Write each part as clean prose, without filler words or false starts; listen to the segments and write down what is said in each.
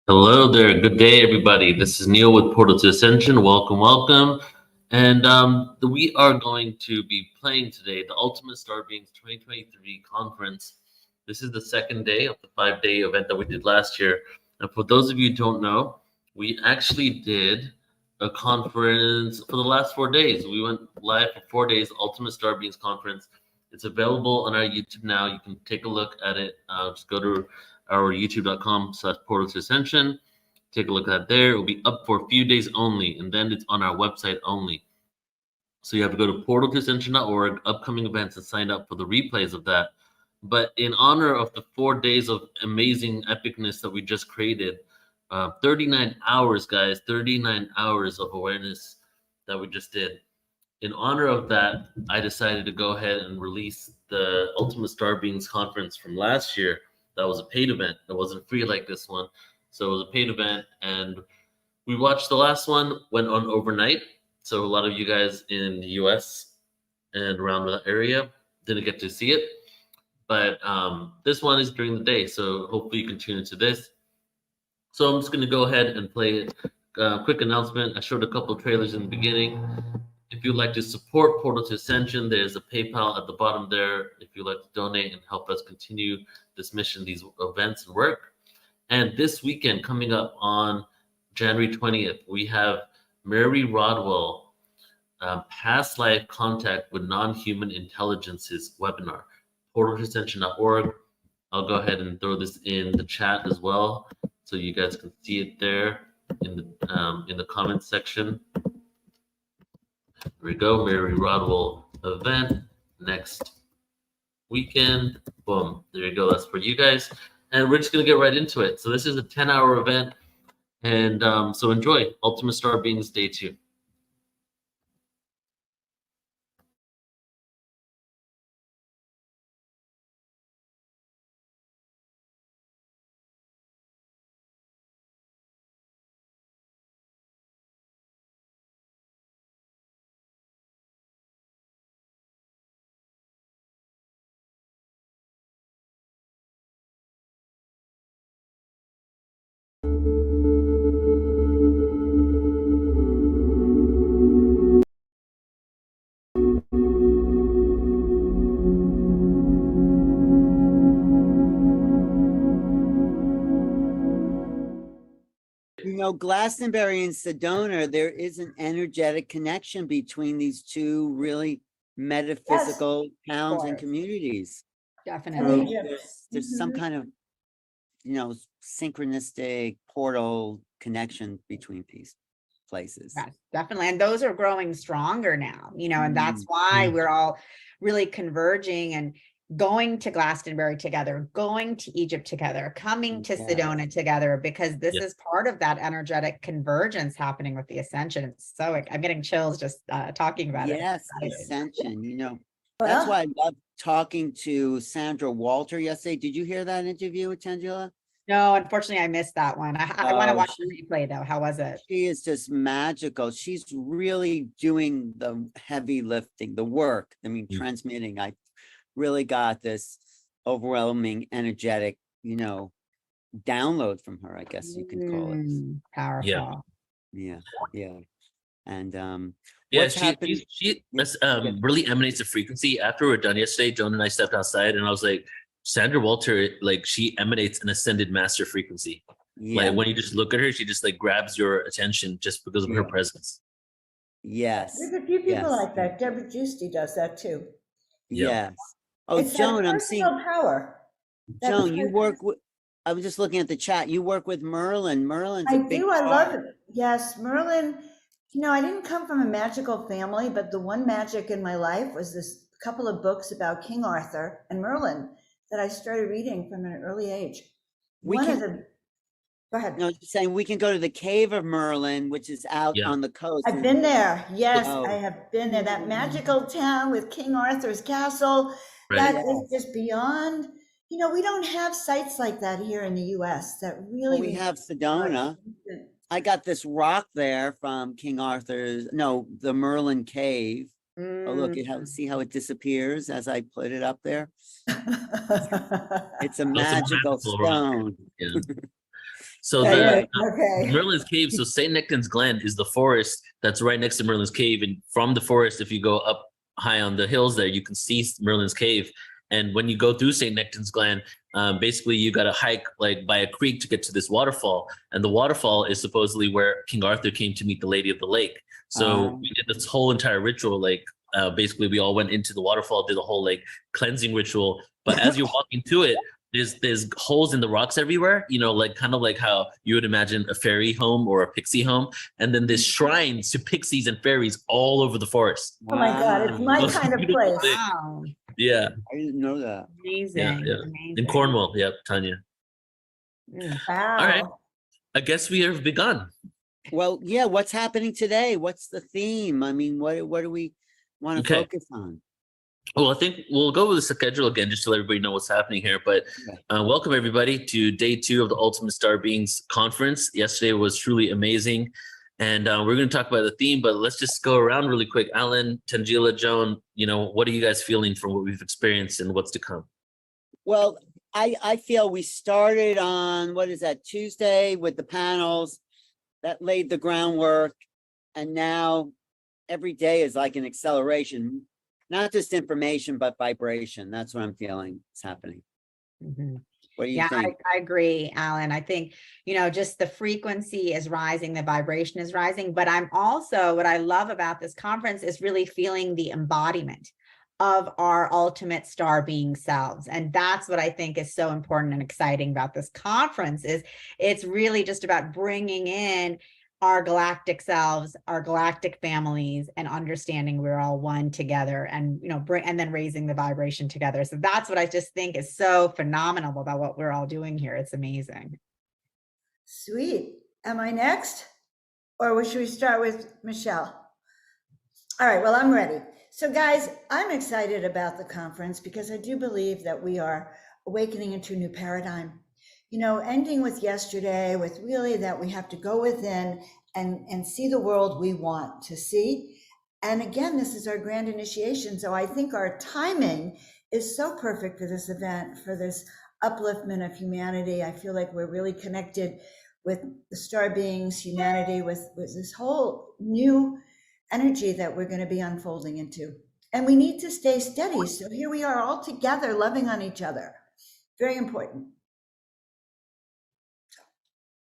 Hello there. Good day, everybody. This is Neil with Portal to Ascension. Welcome, welcome. And we are going to be playing today the Ultimate Star Beings 2023 conference. This is the second day of the 5-day event that we did last year. And for those of you who don't know, we actually did a conference for the last 4 days. We went live for 4 days, Ultimate Star Beings conference. It's available on our YouTube now. You can take a look at it. Just go to our youtube.com/portal to ascension. Take a look at that there. It will be up for a few days only, and then it's on our website only. So you have to go to portaltoascension.org, upcoming events, and sign up for the replays of that. But in honor of the 4 days of amazing epicness that we just created, 39 hours, guys, 39 hours of awareness that we just did. In honor of that, I decided to go ahead and release the Ultimate Star Beings conference from last year. That was a paid event. That wasn't free like this one. So it was a paid event. And we watched the last one, went on overnight. So a lot of you guys in the US and around the area didn't get to see it. But this one is during the day. So hopefully you can tune into this. So I'm just going to go ahead and play it. Quick announcement. I showed a couple of trailers in the beginning. If you'd like to support Portal to Ascension, there's a PayPal at the bottom there. If you'd like to donate and help us continue this mission, these events and work. And this weekend, coming up on January 20th, we have Mary Rodwell, Past Life Contact with Non-Human Intelligences webinar, portaltoascension.org. I'll go ahead and throw this in the chat as well, so you guys can see it there in the comments section. There we go, Mary Rodwell event next weekend. Boom, there you go. That's for you guys. And we're just going to get right into it. So this is a 10-hour event. And so enjoy Ultimate Star Beings Day 2. You know, Glastonbury and Sedona, there is an energetic connection between these two really metaphysical towns and communities. Definitely. There's some kind of, synchronistic portal connection between these places. Yes, definitely. And those are growing stronger now, and that's why we're all really converging and going to Glastonbury together, going to Egypt together, coming to Sedona together, because this is part of that energetic convergence happening with the ascension. It's so, I'm getting chills just talking about it. Yes, ascension, that's why I love talking to Sandra Walter yesterday. Did you hear that interview with Tangela? No, unfortunately, I missed that one. I want to watch the replay, though. How was it? She is just magical. She's really doing the heavy lifting, the work. I mean, transmitting. I really got this overwhelming, energetic, download from her, I guess you can call it. Powerful. Yeah. And she really emanates a frequency. After we're done yesterday, Joan and I stepped outside, and I was like, Sandra Walter, like, she emanates an ascended master frequency. Like, when you just look at her, she just like grabs your attention just because of her presence. Yes. There's a few people like that. Deborah Giusti does that too. Yes. Oh, it's Joan, I'm seeing power. Joan, you work with, I was just looking at the chat. You work with Merlin. Merlin's I love it. Yes, Merlin. I didn't come from a magical family, but the one magic in my life was this couple of books about King Arthur and Merlin that I started reading from an early age. Go ahead. No, saying we can go to the Cave of Merlin, which is out on the coast. I've been there. Yes, I have been there. That magical town with King Arthur's castle. That is just beyond. We don't have sites like that here in the U.S. that really. We have Sedona. I got this rock there from King Arthur's. No, the Merlin Cave. Oh, look, see how it disappears as I put it up there? It's a magical stone. So Okay. Merlin's Cave, so St. Nectan's Glen is the forest that's right next to Merlin's Cave. And from the forest, if you go up high on the hills there, you can see Merlin's Cave. And when you go through St. Nectan's Glen, basically you got to hike like by a creek to get to this waterfall. And the waterfall is supposedly where King Arthur came to meet the Lady of the Lake. So we did this whole entire ritual, like basically we all went into the waterfall, did a whole like cleansing ritual. But as you're walking to it, there's holes in the rocks everywhere, you know, like kind of like how you would imagine a fairy home or a pixie home. And then there's shrines to pixies and fairies all over the forest. Oh my God, it's my kind of place. Wow. Yeah. I didn't know that. Amazing. Yeah. Amazing. In Cornwall. Yep, Tanya. Wow. All right. I guess we have begun. Well, yeah, what's happening today? What's the theme? I mean, what do we want to focus on? Well, I think we'll go with the schedule again just to let everybody know what's happening here. But welcome everybody to day 2 of the Ultimate Star Beings Conference. Yesterday was truly amazing. And we're going to talk about the theme, but let's just go around really quick. Alan, Tangela, Joan, you know, what are you guys feeling from what we've experienced and what's to come? Well, I feel we started on, what is that, Tuesday with the panels that laid the groundwork. And now every day is like an acceleration, not just information, but vibration. That's what I'm feeling is happening. What do you think? I agree, Alan. I think, you know, just the frequency is rising, the vibration is rising, but I'm also, what I love about this conference is really feeling the embodiment of our ultimate star being selves. And that's what I think is so important and exciting about this conference is it's really just about bringing in our galactic selves, our galactic families, and understanding we're all one together, and you know, and then raising the vibration together. So that's what I just think is so phenomenal about what we're all doing here. It's amazing. Sweet. Am I next? Or should we start with Michelle? All right, well, I'm ready. So guys, I'm excited about the conference because I do believe that we are awakening into a new paradigm. You know, ending with yesterday with really that we have to go within and see the world we want to see. And again, this is our grand initiation. So I think our timing is so perfect for this event, for this upliftment of humanity. I feel like we're really connected with the star beings, humanity, with this whole new energy that we're going to be unfolding into. And we need to stay steady. So here we are all together, loving on each other. Very important.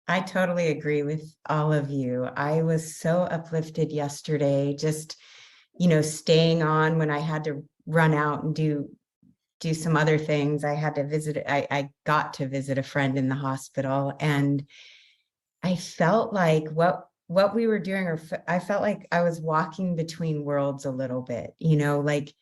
I totally agree with all of you. I was so uplifted yesterday, just, you know, staying on when I had to run out and do some other things. I had to visit, I got to visit a friend in the hospital, and I felt like what we were doing, or I felt like I was walking between worlds a little bit, you know, like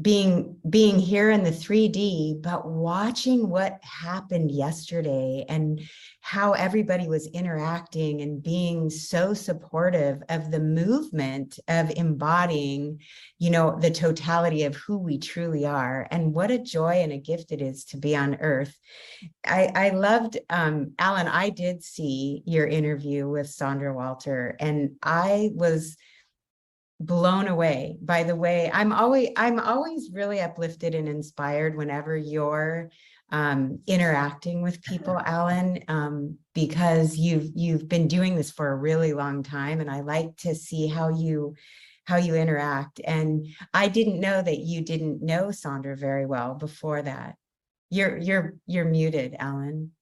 being here in the 3D, but watching what happened yesterday and how everybody was interacting and being so supportive of the movement of embodying, you know, the totality of who we truly are. And what a joy and a gift it is to be on Earth. I loved, Alan, I did see your interview with Sandra Walter, and I was blown away by the way. I'm always really uplifted and inspired whenever you're interacting with people, Alan, because you've been doing this for a really long time, and I like to see how you interact. And I didn't know that you didn't know Sandra very well before that. You're muted, Alan.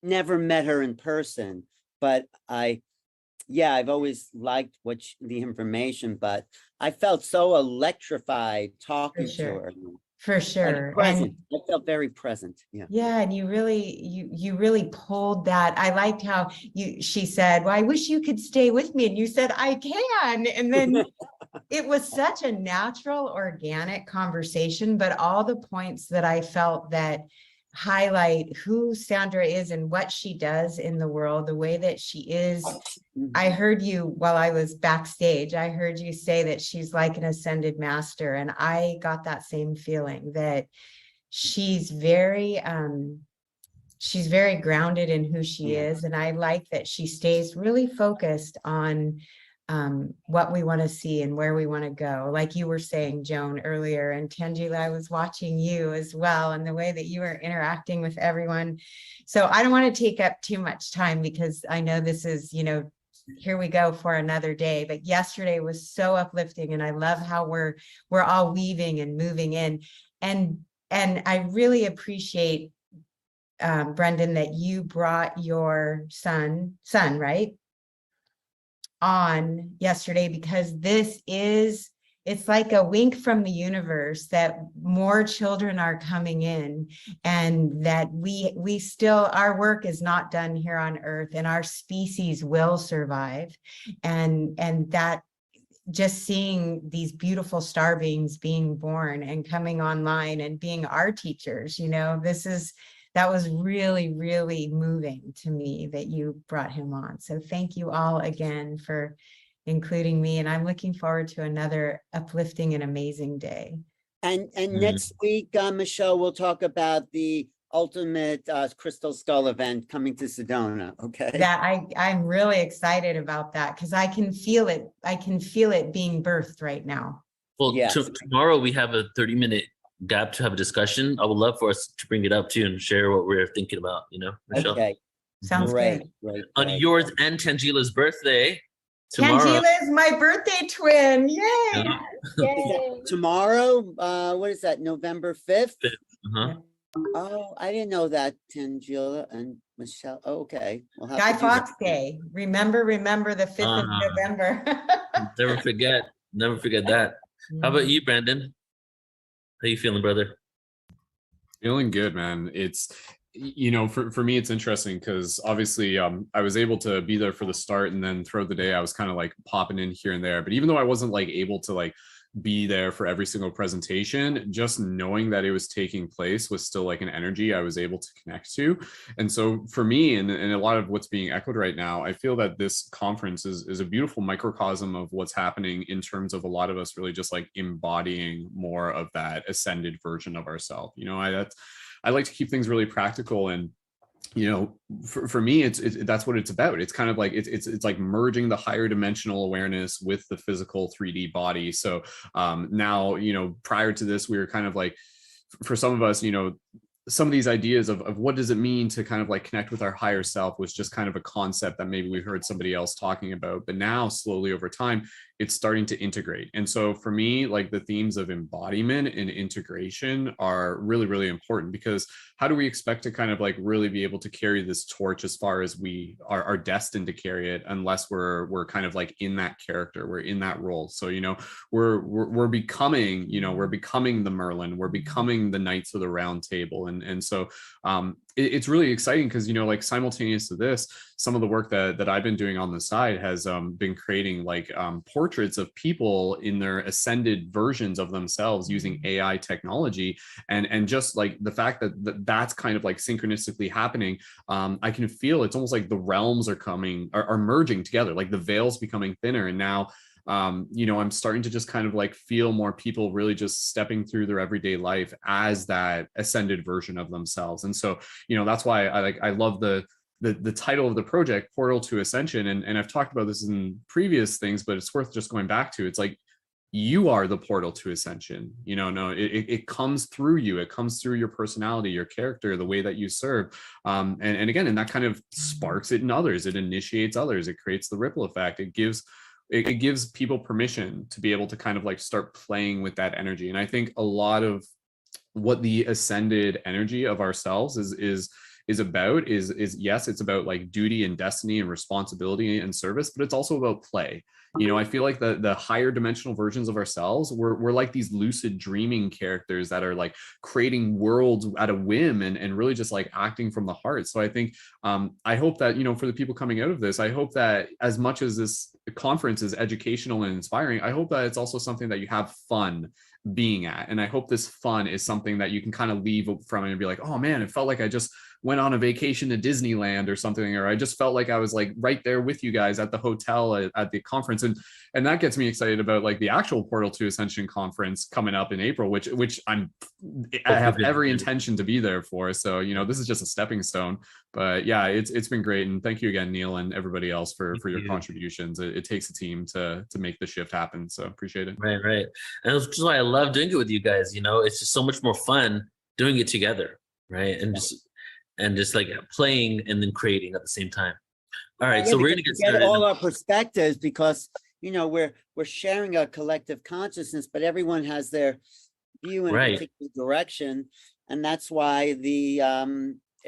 Never met her in person, but I've always liked the information, but I felt so electrified talking to her. For sure. And I felt very present. Yeah. Yeah. And you really pulled that. I liked how she said, well, I wish you could stay with me. And you said, I can. And then it was such a natural, organic conversation, but all the points that I felt that highlight who Sandra is and what she does in the world, the way that she is. I heard you while I was backstage, I heard you say that she's like an ascended master. And I got that same feeling that she's very grounded in who she is. And I like that she stays really focused on what we want to see and where we want to go. Like you were saying, Joan, earlier, and Tangela, I was watching you as well, and the way that you were interacting with everyone. So I don't want to take up too much time, because I know this is, here we go for another day. But yesterday was so uplifting, and I love how we're all weaving and moving in. And I really appreciate, Brendan, that you brought your son, right, on yesterday, because it's like a wink from the universe that more children are coming in, and that we still, our work is not done here on Earth, and our species will survive. And that, just seeing these beautiful star beings being born and coming online and being our teachers, that was really, really moving to me that you brought him on. So thank you all again for including me. And I'm looking forward to another uplifting and amazing day. And next week, Michelle, we'll talk about the ultimate Crystal Skull event coming to Sedona. Okay. That I'm really excited about that, because I can feel it. I can feel it being birthed right now. Well, Yes. tomorrow we have a 30-minute gap to have a discussion. I would love for us to bring it up too and share what we're thinking about, Michelle. Okay. Sounds Great. good. Great. On great. yours and Tangela's birthday tomorrow. Tangela is my birthday twin. Yay! Yeah. Is that tomorrow, what is that, November 5th? Uh-huh. Oh, I didn't know that, Tangela and Michelle. Okay. We'll have Guy to do Fawkes that. Day. Remember the 5th of November. Never forget that. How about you, Brandon? How you feeling, brother? Feeling good, man. It's, for me, it's interesting because obviously I was able to be there for the start, and then throughout the day I was kind of like popping in here and there. But even though I wasn't like able to like be there for every single presentation, just knowing that it was taking place was still like an energy I was able to connect to. And so for me, and a lot of what's being echoed right now, I feel that this conference is a beautiful microcosm of what's happening in terms of a lot of us really just like embodying more of that ascended version of ourselves. I like to keep things really practical, and for me, that's what it's about. It's kind of like it's like merging the higher dimensional awareness with the physical 3D body. So now, prior to this, we were kind of like, for some of us, some of these ideas of what does it mean to kind of like connect with our higher self was just kind of a concept that maybe we heard somebody else talking about. But now, slowly over time, it's starting to integrate. And so for me, like the themes of embodiment and integration are really, really important, because how do we expect to kind of like really be able to carry this torch as far as we are destined to carry it, unless we're kind of like in that character, we're in that role. So, we're becoming, we're becoming the Merlin, we're becoming the Knights of the Round Table. And so it's really exciting because, like simultaneous to this, some of the work that I've been doing on the side has been creating like portraits of people in their ascended versions of themselves using AI technology. And just like the fact that that's kind of like synchronistically happening, I can feel it's almost like the realms are merging together, like the veil's becoming thinner. And now, I'm starting to just kind of like feel more people really just stepping through their everyday life as that ascended version of themselves. And so, that's why I love the title of the project, Portal to Ascension. And I've talked about this in previous things, but it's worth just going back to. It's like, you are the portal to ascension. It comes through you. It comes through your personality, your character, the way that you serve. And again, and that kind of sparks it in others. It initiates others. It creates the ripple effect. It gives people permission to be able to kind of like start playing with that energy. And I think a lot of what the ascended energy of ourselves is about is yes, it's about like duty and destiny and responsibility and service, but it's also about play. I feel like the higher dimensional versions of ourselves, we're like these lucid dreaming characters that are like creating worlds at a whim and really just like acting from the heart. So I think I hope that, for the people coming out of this, I hope that as much as this conference is educational and inspiring, I hope that it's also something that you have fun being at. And I hope this fun is something that you can kind of leave from and be like, oh man, it felt like I just went on a vacation to Disneyland or something, or I just felt like I was like right there with you guys at the hotel at the conference. And that gets me excited about like the actual Portal to Ascension conference coming up in April, which I have every intention to be there for. So, you know, this is just a stepping stone. But yeah, it's been great. And thank you again, Neil, and everybody else for your contributions. It takes a team to make the shift happen. So appreciate it. Right. And that's just why I love doing it with you guys. You know, it's just so much more fun doing it together, right? And just like playing and then creating at the same time. All right, so we're gonna get started. All our perspectives, because you know we're sharing a collective consciousness, but everyone has their view in a particular direction, and that's why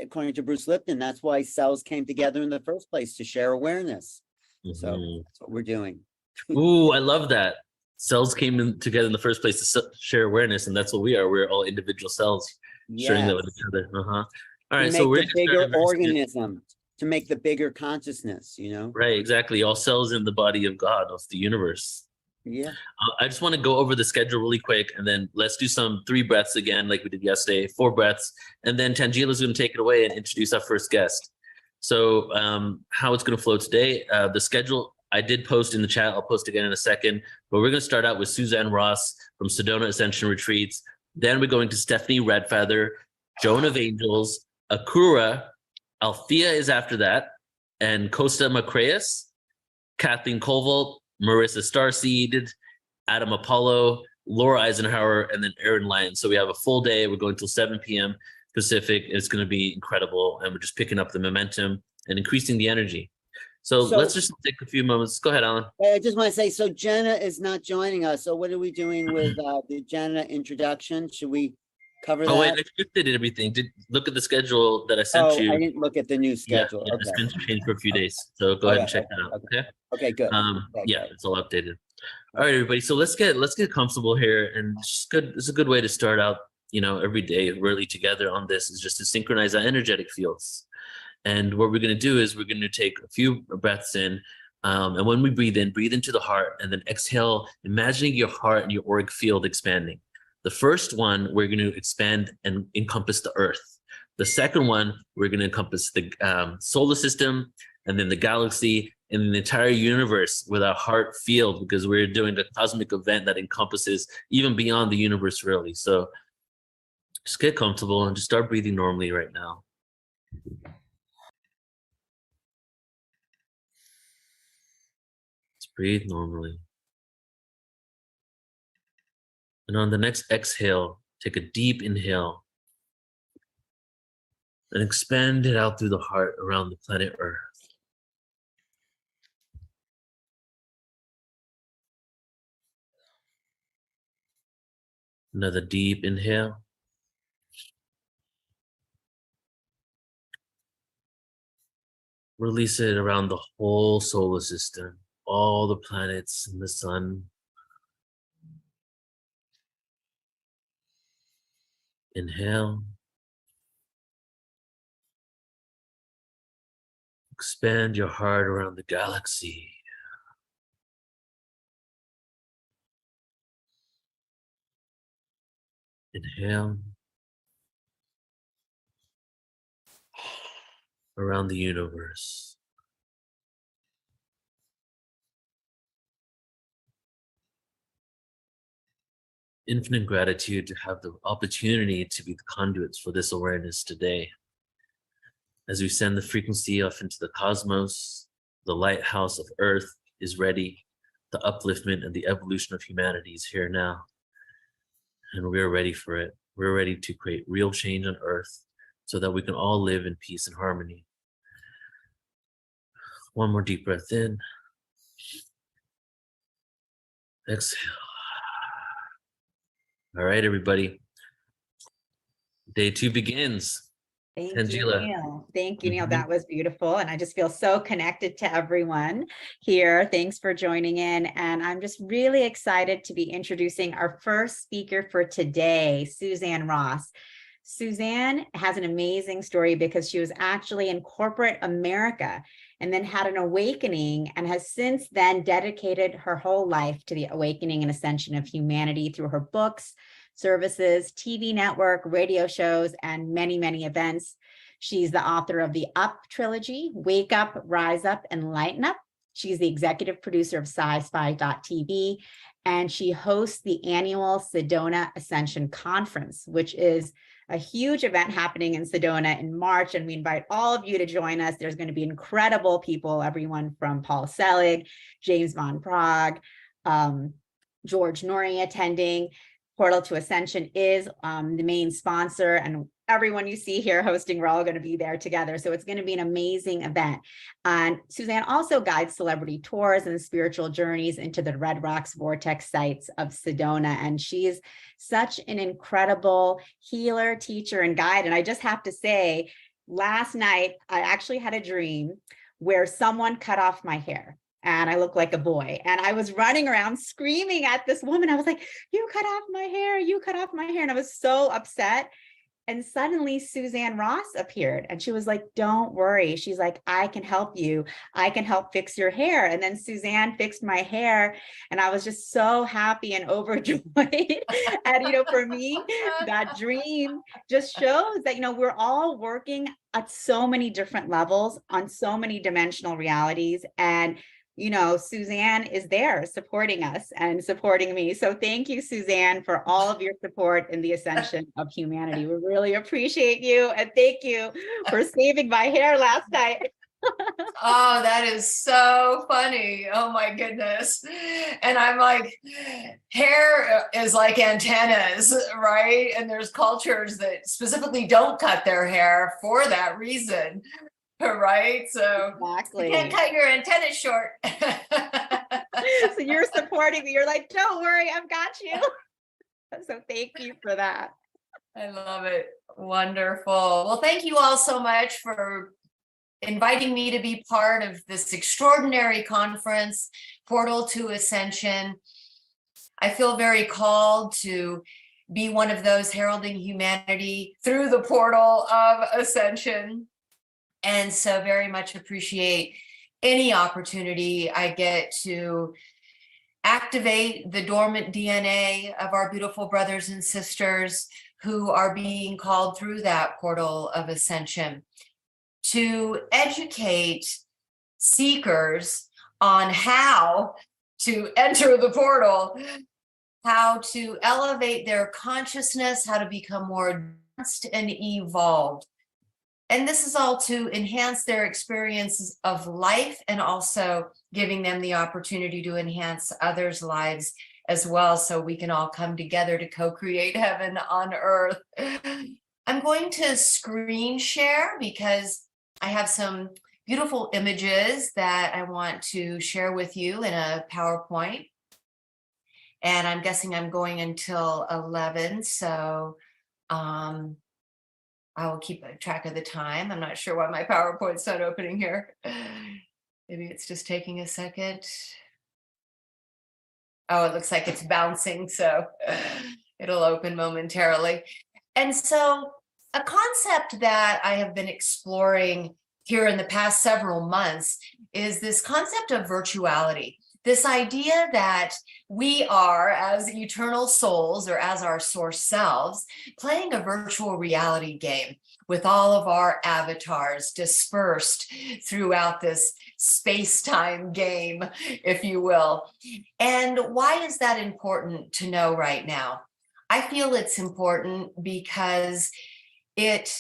according to Bruce Lipton, that's why cells came together in the first place, to share awareness. So that's what we're doing. Ooh, I love that. Cells came together in the first place to share awareness, and that's what we are. We're all individual cells sharing that with each other. All right, so we're the bigger organism, to make the bigger consciousness, you know? Right, exactly. All cells in the body of God, of the universe. Yeah. I just want to go over the schedule really quick, and then let's do some 3 breaths again, like we did yesterday, 4 breaths, and then Tangila's going to take it away and introduce our first guest. So how it's going to flow today, the schedule I did post in the chat. I'll post again in a second, but we're going to start out with Suzanne Ross from Sedona Ascension Retreats. Then we're going to Stephanie Redfeather, Joan of Angels, Akura, Althea is after that, and Costa Macraeus, Kathleen Colville, Marissa Starseed, Adam Apollo, Laura Eisenhower, and then Aaron Lyons. So we have a full day. We're going till 7 p.m. Pacific. It's going to be incredible, and we're just picking up the momentum and increasing the energy. So let's just take a few moments. Go ahead, Alan. I just want to say, so Jenna is not joining us. So what are we doing with the Jenna introduction? Should we cover that? Oh, wait, I just did everything. Look at the schedule that I sent you. I didn't look at the new schedule. Yeah, it's been changed for a few days. So go ahead and check that out. Okay, good. Yeah, it's all updated. All right, everybody. So let's get comfortable here, and it's a good way to start out, you know, every day really together on this, is just to synchronize our energetic fields. And what we're going to do is we're going to take a few breaths in, and when we breathe in, breathe into the heart, and then exhale, imagining your heart and your auric field expanding. The first one, we're going to expand and encompass the earth. The second one, we're going to encompass the solar system, and then the galaxy, and the entire universe with our heart field, because we're doing the cosmic event that encompasses even beyond the universe, really. So just get comfortable and just start breathing normally right now. Just breathe normally. And on the next exhale, take a deep inhale and expand it out through the heart around the planet Earth. Another deep inhale. Release it around the whole solar system, all the planets and the sun. Inhale. Expand your heart around the galaxy. Inhale. Around the universe. Infinite gratitude to have the opportunity to be the conduits for this awareness today. As we send the frequency off into the cosmos, the lighthouse of Earth is ready. The upliftment and the evolution of humanity is here now. And we're ready for it. We're ready to create real change on Earth so that we can all live in peace and harmony. One more deep breath in. Exhale. All right, everybody. Day 2 begins. Thank Angela. you, Neil. Thank you, Neil. That was beautiful. And I just feel so connected to everyone here. Thanks for joining in. And I'm just really excited to be introducing our first speaker for today, Suzanne Ross. Suzanne has an amazing story because she was actually in corporate America and then had an awakening and has since then dedicated her whole life to the awakening and ascension of humanity through her books, services, TV network, radio shows, and many, many events. She's the author of the Up trilogy, Wake Up, Rise Up, and Lighten Up. She's the executive producer of sci-fi.tv, and she hosts the annual Sedona Ascension Conference, which is a huge event happening in Sedona in March, and we invite all of you to join us. There's going to be incredible people, everyone from Paul Selig, James Von Prague, George Norrie attending. Portal to Ascension is the main sponsor, and everyone you see here hosting, we're all going to be there together. So it's going to be an amazing event. And Suzanne also guides celebrity tours and spiritual journeys into the Red Rocks Vortex sites of Sedona. And she's such an incredible healer, teacher, and guide. And I just have to say, last night, I actually had a dream where someone cut off my hair. And I look like a boy. And I was running around screaming at this woman. I was like, you cut off my hair, you cut off my hair. And I was so upset. And suddenly Suzanne Ross appeared and she was like, don't worry. She's like, I can help you. I can help fix your hair. And then Suzanne fixed my hair. And I was just so happy and overjoyed. And, for me, that dream just shows that, we're all working at so many different levels on so many dimensional realities. And Suzanne is there supporting us and supporting me. So thank you, Suzanne, for all of your support in the ascension of humanity. We really appreciate you. And thank you for saving my hair last night. Oh, that is so funny. Oh my goodness. And I'm like, hair is like antennas, right? And there's cultures that specifically don't cut their hair for that reason. Right. So exactly. You can't cut your antennas short. So you're supporting me. You're like, don't worry, I've got you. So thank you for that. I love it. Wonderful. Well, thank you all so much for inviting me to be part of this extraordinary conference, Portal to Ascension. I feel very called to be one of those heralding humanity through the portal of ascension. And so very much appreciate any opportunity I get to activate the dormant DNA of our beautiful brothers and sisters who are being called through that portal of ascension, to educate seekers on how to enter the portal, how to elevate their consciousness, how to become more advanced and evolved. And this is all to enhance their experiences of life and also giving them the opportunity to enhance others' lives as well, so we can all come together to co-create heaven on earth. I'm going to screen share because I have some beautiful images that I want to share with you in a PowerPoint. And I'm guessing I'm going until 11, so I will keep track of the time. I'm not sure why my PowerPoint's not opening here. Maybe it's just taking a second. Oh, it looks like it's bouncing, so it'll open momentarily. And so a concept that I have been exploring here in the past several months is this concept of virtuality. This idea that we are, as eternal souls or as our source selves, playing a virtual reality game with all of our avatars dispersed throughout this space-time game, if you will. And why is that important to know right now? I feel it's important because it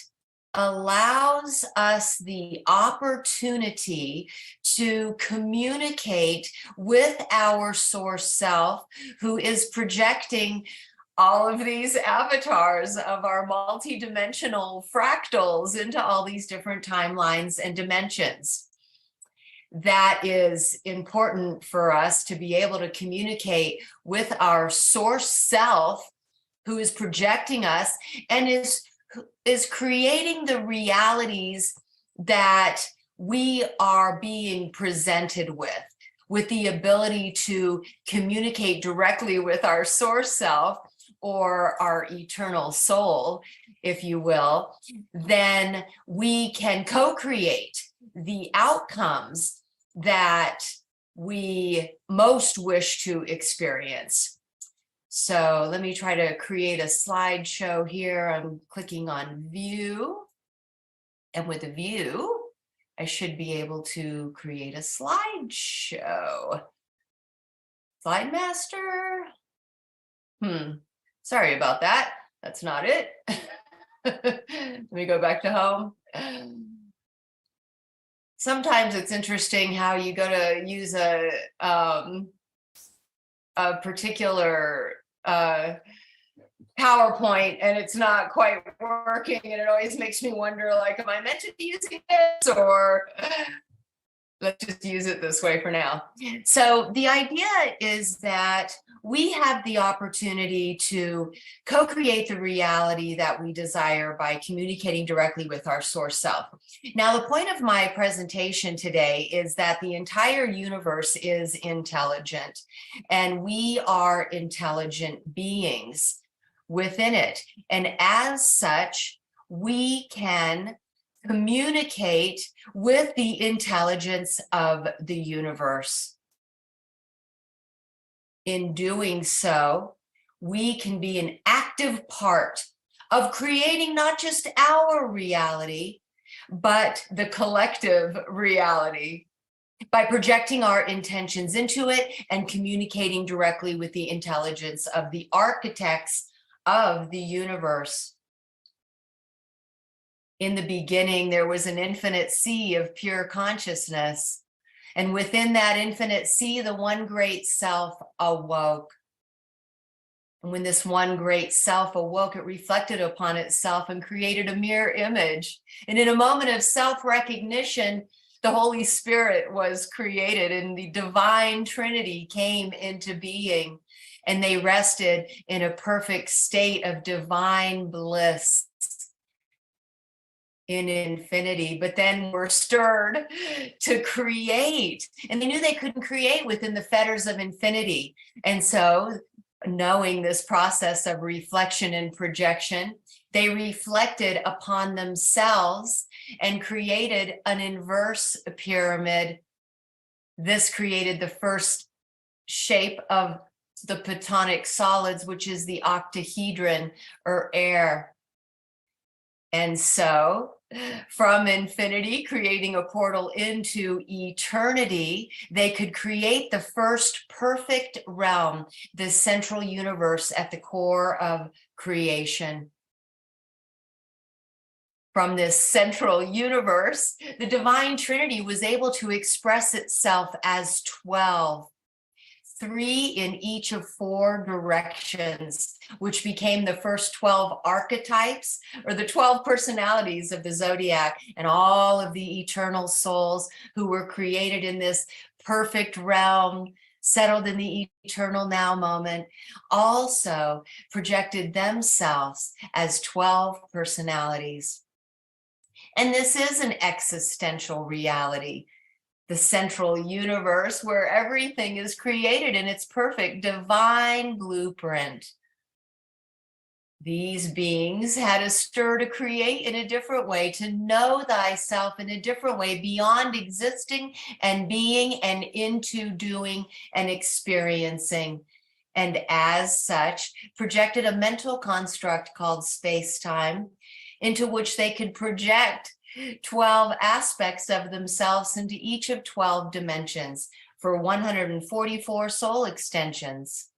allows us the opportunity to communicate with our source self, who is projecting all of these avatars of our multidimensional fractals into all these different timelines and dimensions. That is important for us to be able to communicate with our source self, who is projecting us and is creating the realities that we are being presented with the ability to communicate directly with our source self or our eternal soul, if you will. Then we can co-create the outcomes that we most wish to experience. So let me try to create a slideshow here. I'm clicking on view. And with a view, I should be able to create a slideshow. Slide master. Sorry about that. That's not it. Let me go back to home. Sometimes it's interesting how you go to use a particular PowerPoint and it's not quite working, and it always makes me wonder, like, am I meant to be using this, or let's just use it this way for now. So the idea is that we have the opportunity to co-create the reality that we desire by communicating directly with our source self. Now, the point of my presentation today is that the entire universe is intelligent, and we are intelligent beings within it. And as such, we can communicate with the intelligence of the universe. In doing so, we can be an active part of creating not just our reality, but the collective reality by projecting our intentions into it and communicating directly with the intelligence of the architects of the universe. In the beginning, there was an infinite sea of pure consciousness. And within that infinite sea, the one great self awoke. And when this one great self awoke, it reflected upon itself and created a mirror image. And in a moment of self-recognition, the Holy Spirit was created and the divine Trinity came into being. And they rested in a perfect state of divine bliss in infinity, but then were stirred to create. And they knew they couldn't create within the fetters of infinity. And so, knowing this process of reflection and projection, they reflected upon themselves and created an inverse pyramid. This created the first shape of the Platonic solids, which is the octahedron or air. And so, from infinity, creating a portal into eternity, they could create the first perfect realm, the central universe at the core of creation. From this central universe, the divine Trinity was able to express itself as 12. 3 in each of 4 directions, which became the first 12 archetypes, or the 12 personalities of the zodiac, and all of the eternal souls who were created in this perfect realm, settled in the eternal now moment, also projected themselves as 12 personalities. And this is an existential reality. The central universe where everything is created in its perfect divine blueprint. These beings had a stir to create in a different way, to know thyself in a different way, beyond existing and being and into doing and experiencing. And as such, projected a mental construct called space-time, into which they could project 12 aspects of themselves into each of 12 dimensions for 144 soul extensions.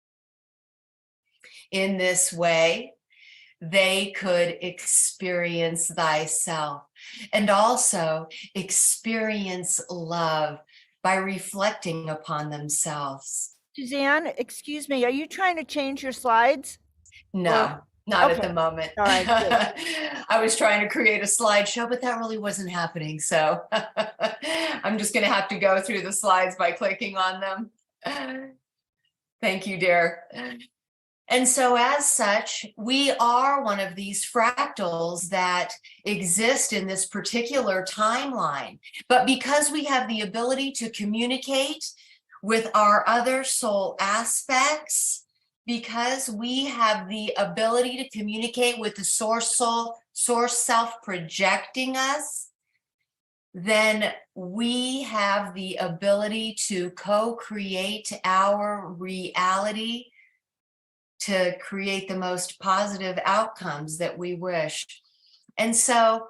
In this way, they could experience thyself and also experience love by reflecting upon themselves. Suzanne, excuse me, are you trying to change your slides? No. Not at the moment. All right, good. I was trying to create a slideshow, but that really wasn't happening. So I'm just going to have to go through the slides by clicking on them. Thank you, dear. And so as such, we are one of these fractals that exist in this particular timeline. But because we have the ability to communicate with our other soul aspects, because we have the ability to communicate with the source soul, source self projecting us, then we have the ability to co-create our reality to create the most positive outcomes that we wish. And so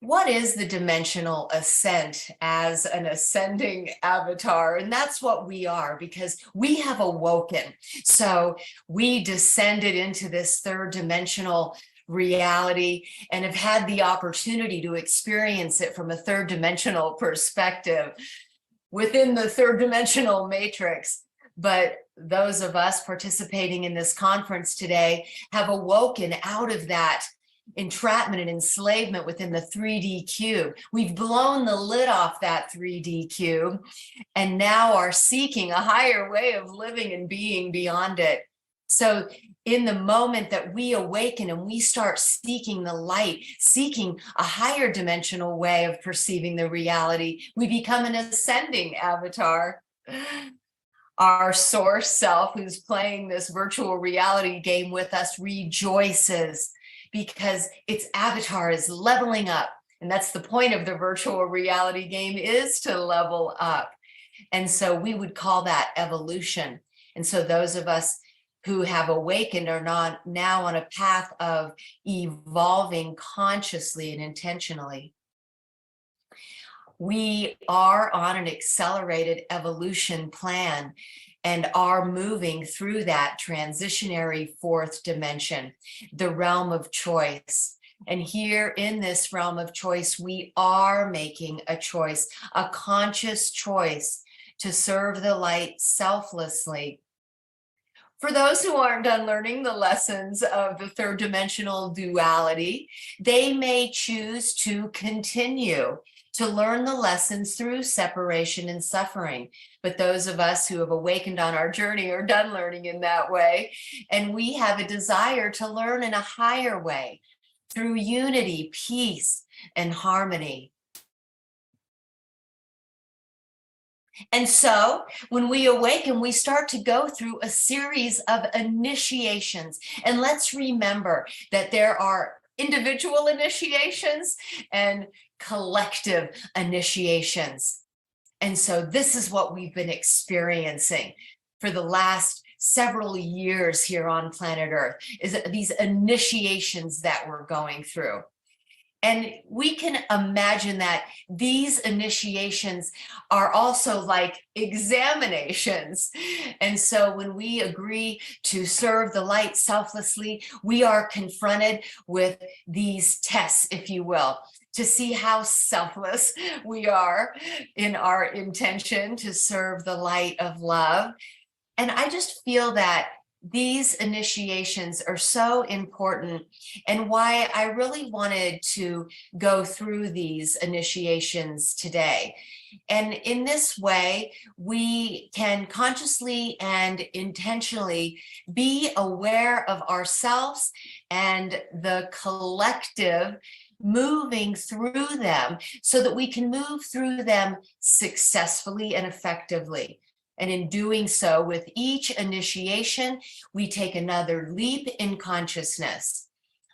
what is the dimensional ascent as an ascending avatar? And that's what we are, because we have awoken. So we descended into this third dimensional reality and have had the opportunity to experience it from a third dimensional perspective within the third dimensional matrix. But those of us participating in this conference today have awoken out of that entrapment and enslavement within the 3D cube. We've blown the lid off that 3D cube and now are seeking a higher way of living and being beyond it. So in the moment that we awaken and we start seeking the light, seeking a higher dimensional way of perceiving the reality, we become an ascending avatar. Our source self, who's playing this virtual reality game with us, rejoices because its avatar is leveling up. And that's the point of the virtual reality game, is to level up. And so we would call that evolution. And so those of us who have awakened are not now on a path of evolving consciously and intentionally. We are on an accelerated evolution plan and are moving through that transitionary fourth dimension, the realm of choice. And here in this realm of choice, we are making a choice, a conscious choice to serve the light selflessly. For those who aren't done learning the lessons of the third dimensional duality, they may choose to continue to learn the lessons through separation and suffering. But those of us who have awakened on our journey are done learning in that way. And we have a desire to learn in a higher way through unity, peace, and harmony. And so when we awaken, we start to go through a series of initiations. And let's remember that there are individual initiations and collective initiations. And so this is what we've been experiencing for the last several years here on planet Earth, is these initiations that we're going through. And we can imagine that these initiations are also like examinations. And so when we agree to serve the light selflessly, we are confronted with these tests, if you will, to see how selfless we are in our intention to serve the light of love. And I just feel that these initiations are so important, and why I really wanted to go through these initiations today. And in this way, we can consciously and intentionally be aware of ourselves and the collective, moving through them so that we can move through them successfully and effectively. And in doing so, with each initiation, we take another leap in consciousness.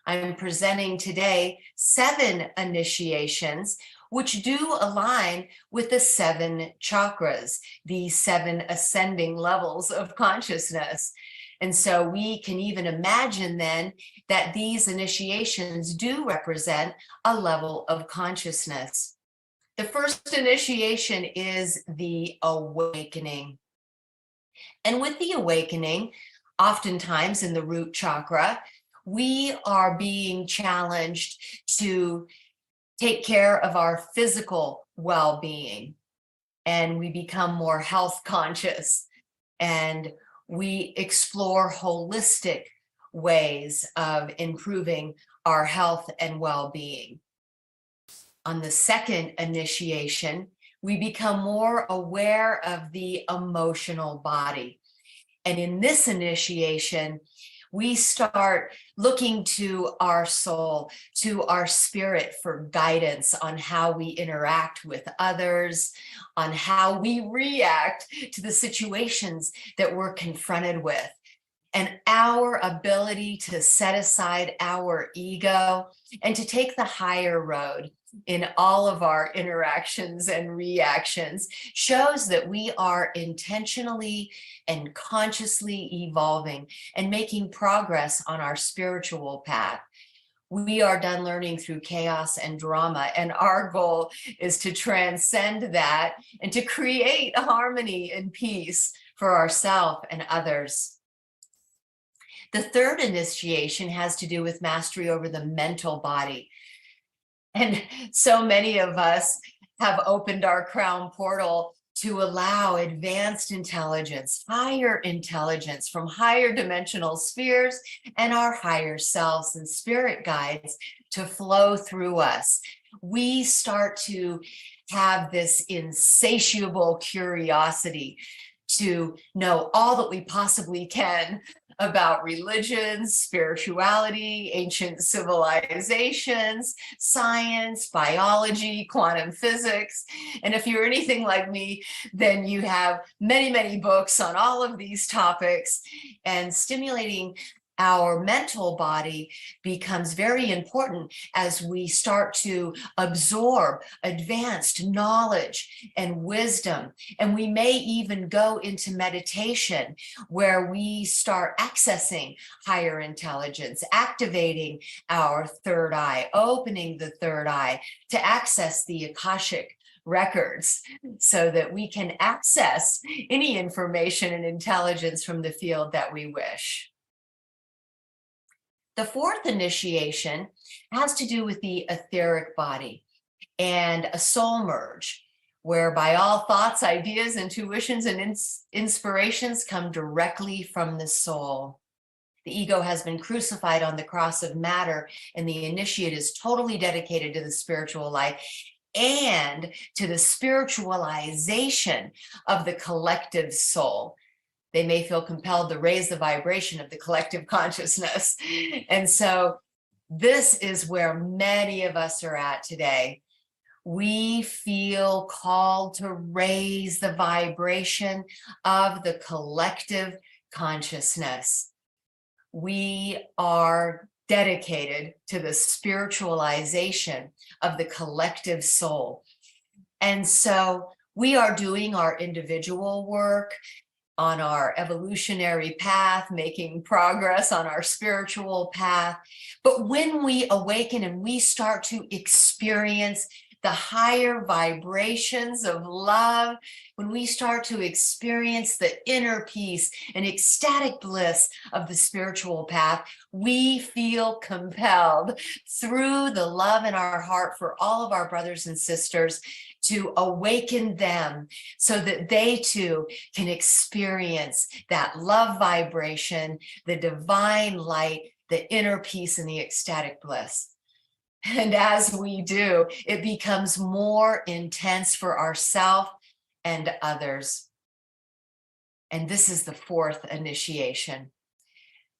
I'm presenting today 7 initiations, which do align with the 7 chakras, the 7 ascending levels of consciousness. And so we can even imagine then that these initiations do represent a level of consciousness. The first initiation is the awakening. And with the awakening, oftentimes in the root chakra, we are being challenged to take care of our physical well-being. And we become more health conscious. And we explore holistic ways of improving our health and well-being. On the second initiation, we become more aware of the emotional body. And in this initiation, we start looking to our soul, to our spirit for guidance on how we interact with others, on how we react to the situations that we're confronted with. And our ability to set aside our ego and to take the higher road in all of our interactions and reactions shows that we are intentionally and consciously evolving and making progress on our spiritual path. We are done learning through chaos and drama, and our goal is to transcend that and to create harmony and peace for ourselves and others. The third initiation has to do with mastery over the mental body. And so many of us have opened our crown portal to allow advanced intelligence, higher intelligence from higher dimensional spheres and our higher selves and spirit guides to flow through us. We start to have this insatiable curiosity to know all that we possibly can about religions, spirituality, ancient civilizations, science, biology, quantum physics. And if you're anything like me, then you have many, many books on all of these topics, and stimulating our mental body becomes very important as we start to absorb advanced knowledge and wisdom. And we may even go into meditation where we start accessing higher intelligence, activating our third eye, opening the third eye to access the Akashic records so that we can access any information and intelligence from the field that we wish. The fourth initiation has to do with the etheric body and a soul merge, whereby all thoughts, ideas, intuitions, and inspirations come directly from the soul. The ego has been crucified on the cross of matter, and the initiate is totally dedicated to the spiritual life and to the spiritualization of the collective soul. They may feel compelled to raise the vibration of the collective consciousness. And so this is where many of us are at today. We feel called to raise the vibration of the collective consciousness. We are dedicated to the spiritualization of the collective soul. And so we are doing our individual work on our evolutionary path, making progress on our spiritual path. But when we awaken and we start to experience the higher vibrations of love, when we start to experience the inner peace and ecstatic bliss of the spiritual path, we feel compelled through the love in our heart for all of our brothers and sisters to awaken them so that they too can experience that love vibration, the divine light, the inner peace, and the ecstatic bliss. And as we do, it becomes more intense for ourselves and others. And this is the fourth initiation.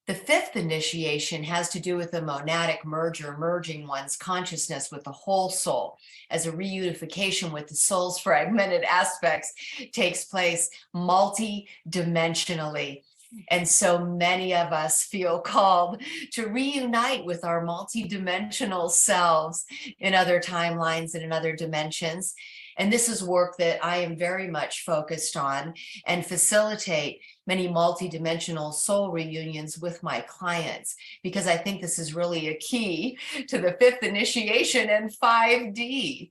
The fifth initiation has to do with the monadic merger, merging one's consciousness with the whole soul, as a reunification with the soul's fragmented aspects takes place multi-dimensionally. And so many of us feel called to reunite with our multi-dimensional selves in other timelines and in other dimensions. And this is work that I am very much focused on and facilitate many multi-dimensional soul reunions with my clients, because I think this is really a key to the fifth initiation and 5D.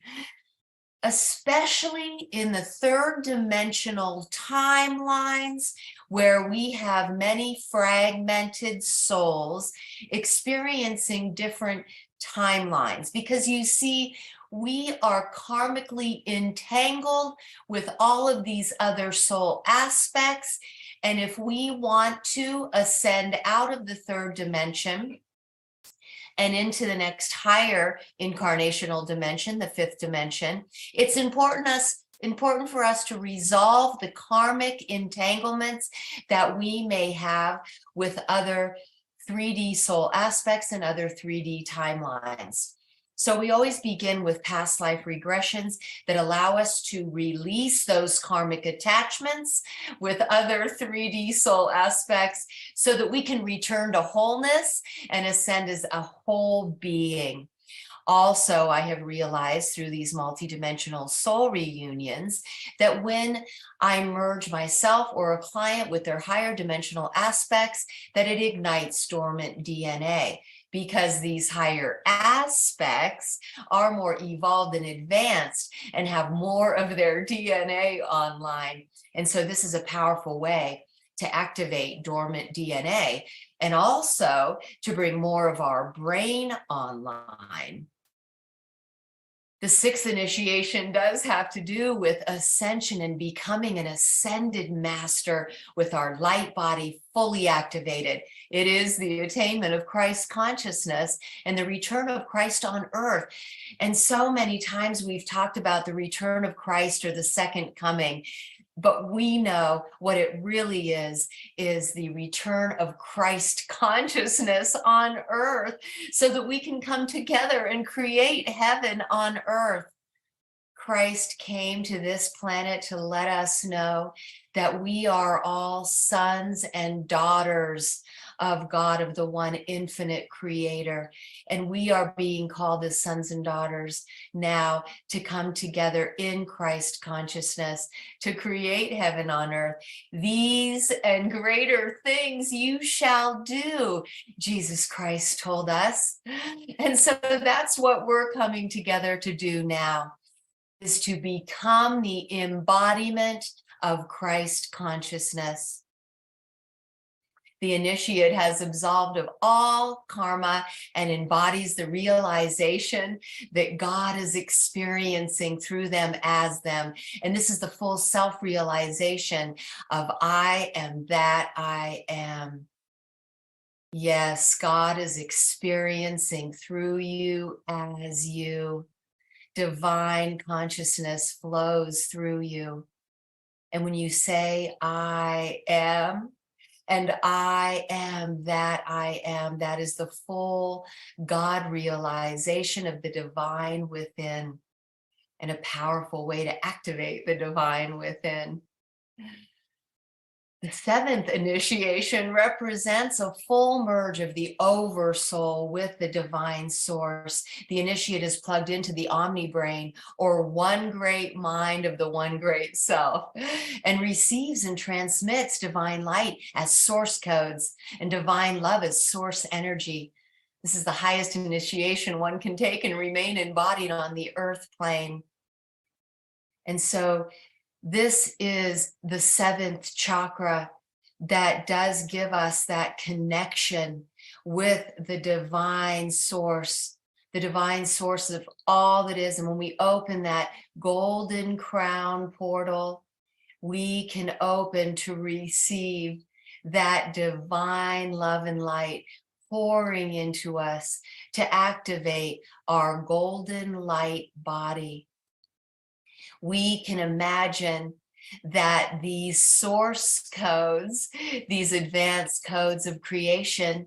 Especially in the third dimensional timelines where we have many fragmented souls experiencing different timelines, because you see, we are karmically entangled with all of these other soul aspects. And if we want to ascend out of the third dimension and into the next higher incarnational dimension, the fifth dimension, it's important for us to resolve the karmic entanglements that we may have with other 3D soul aspects and other 3D timelines. So we always begin with past life regressions that allow us to release those karmic attachments with other 3D soul aspects so that we can return to wholeness and ascend as a whole being. Also, I have realized through these multidimensional soul reunions that when I merge myself or a client with their higher dimensional aspects, that it ignites dormant DNA. because these higher aspects are more evolved and advanced and have more of their DNA online. And so this is a powerful way to activate dormant DNA and also to bring more of our brain online. The sixth initiation does have to do with ascension and becoming an ascended master with our light body fully activated. It is the attainment of Christ consciousness and the return of Christ on earth. And so many times we've talked about the return of Christ or the second coming. But we know what it really is the return of Christ consciousness on earth so that we can come together and create heaven on earth. Christ came to this planet to let us know that we are all sons and daughters of God, of the one infinite creator. And we are being called as sons and daughters now to come together in Christ consciousness to create heaven on earth. These and greater things you shall do, Jesus Christ told us. And so that's what we're coming together to do now, is to become the embodiment of Christ consciousness. The initiate has absolved of all karma and embodies the realization that God is experiencing through them as them. And this is the full self-realization of I am that I am. Yes, God is experiencing through you as you. Divine consciousness flows through you. And when you say, I am, and I am that I am, that is the full God realization of the divine within, and a powerful way to activate the divine within. The seventh initiation represents a full merge of the oversoul with the divine source. The initiate is plugged into the omni-brain, or one great mind of the one great self, and receives and transmits divine light as source codes and divine love as source energy. This is the highest initiation one can take and remain embodied on the earth plane. And so this is the seventh chakra that does give us that connection with the divine source of all that is. And when we open that golden crown portal, we can open to receive that divine love and light pouring into us to activate our golden light body. We can imagine that these source codes, these advanced codes of creation,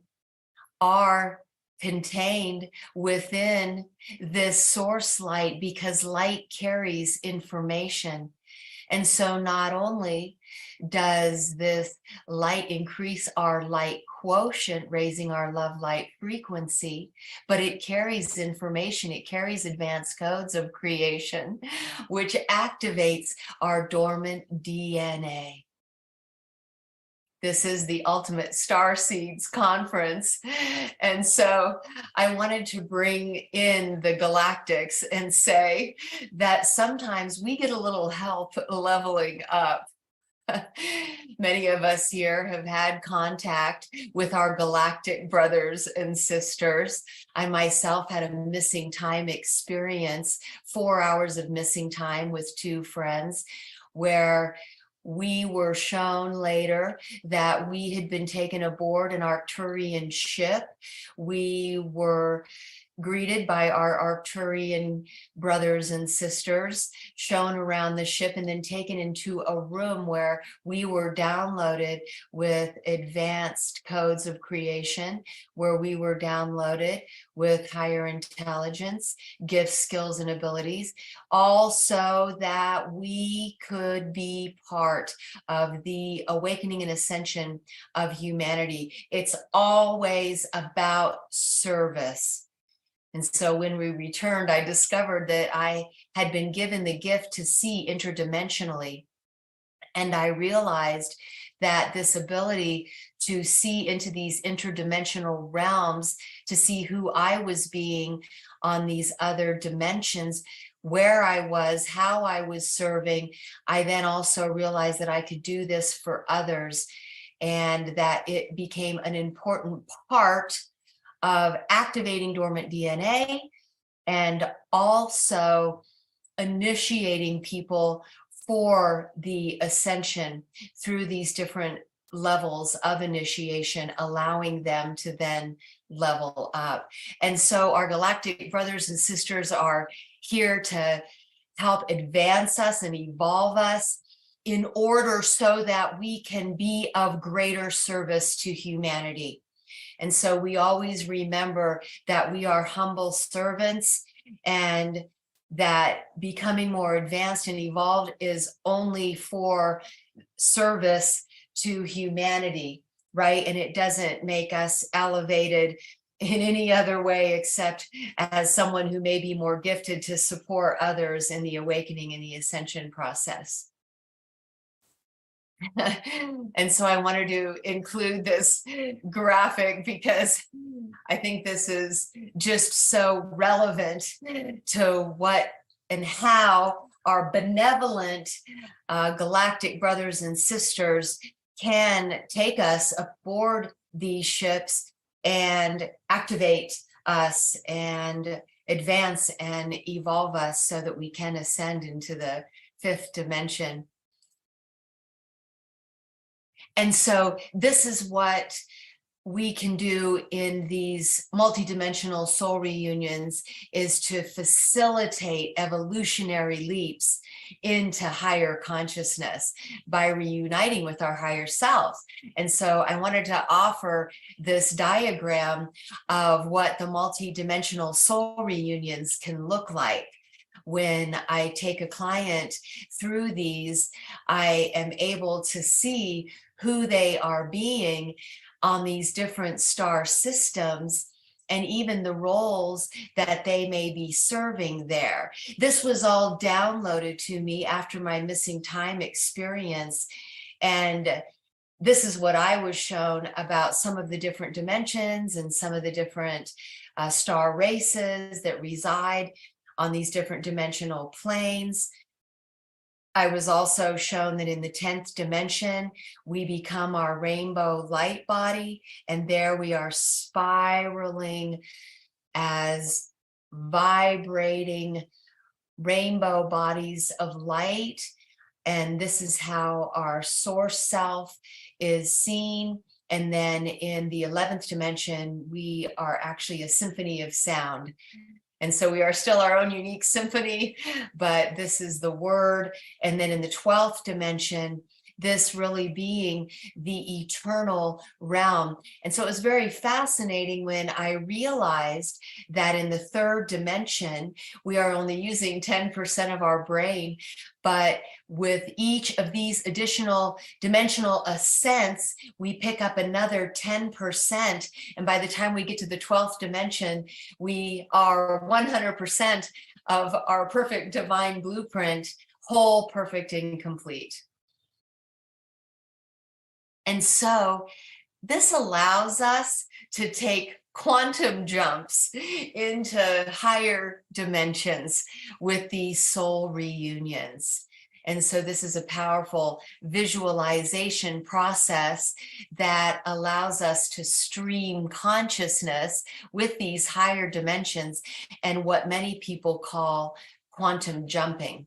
are contained within this source light, because light carries information. And so not only does this light increase our light quotient, raising our love light frequency, but it carries information, it carries advanced codes of creation, which activates our dormant DNA. This is the Ultimate Star Seeds Conference. And so I wanted to bring in the galactics and say that sometimes we get a little help leveling up. Many of us here have had contact with our galactic brothers and sisters. I myself had a missing time experience, 4 hours of missing time with 2 friends, where we were shown later that we had been taken aboard an Arcturian ship. We were greeted by our Arcturian brothers and sisters, shown around the ship, and then taken into a room where we were downloaded with advanced codes of creation, where we were downloaded with higher intelligence, gifts, skills, and abilities, also that we could be part of the awakening and ascension of humanity. It's always about service. And so when we returned, I discovered that I had been given the gift to see interdimensionally And I realized that this ability to see into these interdimensional realms, to see who I was being on these other dimensions, where I was, how I was serving, I then also realized that I could do this for others, and that it became an important part of activating dormant DNA and also initiating people for the ascension through these different levels of initiation, allowing them to then level up. And so our galactic brothers and sisters are here to help advance us and evolve us in order so that we can be of greater service to humanity. And so we always remember that we are humble servants, and that becoming more advanced and evolved is only for service to humanity, right? And it doesn't make us elevated in any other way except as someone who may be more gifted to support others in the awakening and the ascension process. And so I wanted to include this graphic because I think this is just so relevant to what and how our benevolent galactic brothers and sisters can take us aboard these ships and activate us and advance and evolve us so that we can ascend into the 5th dimension. And so this is what we can do in these multidimensional soul reunions, is to facilitate evolutionary leaps into higher consciousness by reuniting with our higher self. And so I wanted to offer this diagram of what the multidimensional soul reunions can look like. When I take a client through these, I am able to see who they are being on these different star systems, and even the roles that they may be serving there. This was all downloaded to me after my missing time experience. And this is what I was shown about some of the different dimensions and some of the different star races that reside on these different dimensional planes. I was also shown that in the 10th dimension, we become our rainbow light body, and there we are spiraling as vibrating rainbow bodies of light. And this is how our source self is seen. And then in the 11th dimension, we are actually a symphony of sound. And so we are still our own unique symphony, but this is the word. And then in the 12th dimension, this really being the eternal realm. And so it was very fascinating when I realized that in the 3rd dimension, we are only using 10% of our brain, but with each of these additional dimensional ascents, we pick up another 10%. And by the time we get to the 12th dimension, we are 100% of our perfect divine blueprint, whole, perfect, and complete. And so this allows us to take quantum jumps into higher dimensions with these soul reunions. And so this is a powerful visualization process that allows us to stream consciousness with these higher dimensions and what many people call quantum jumping.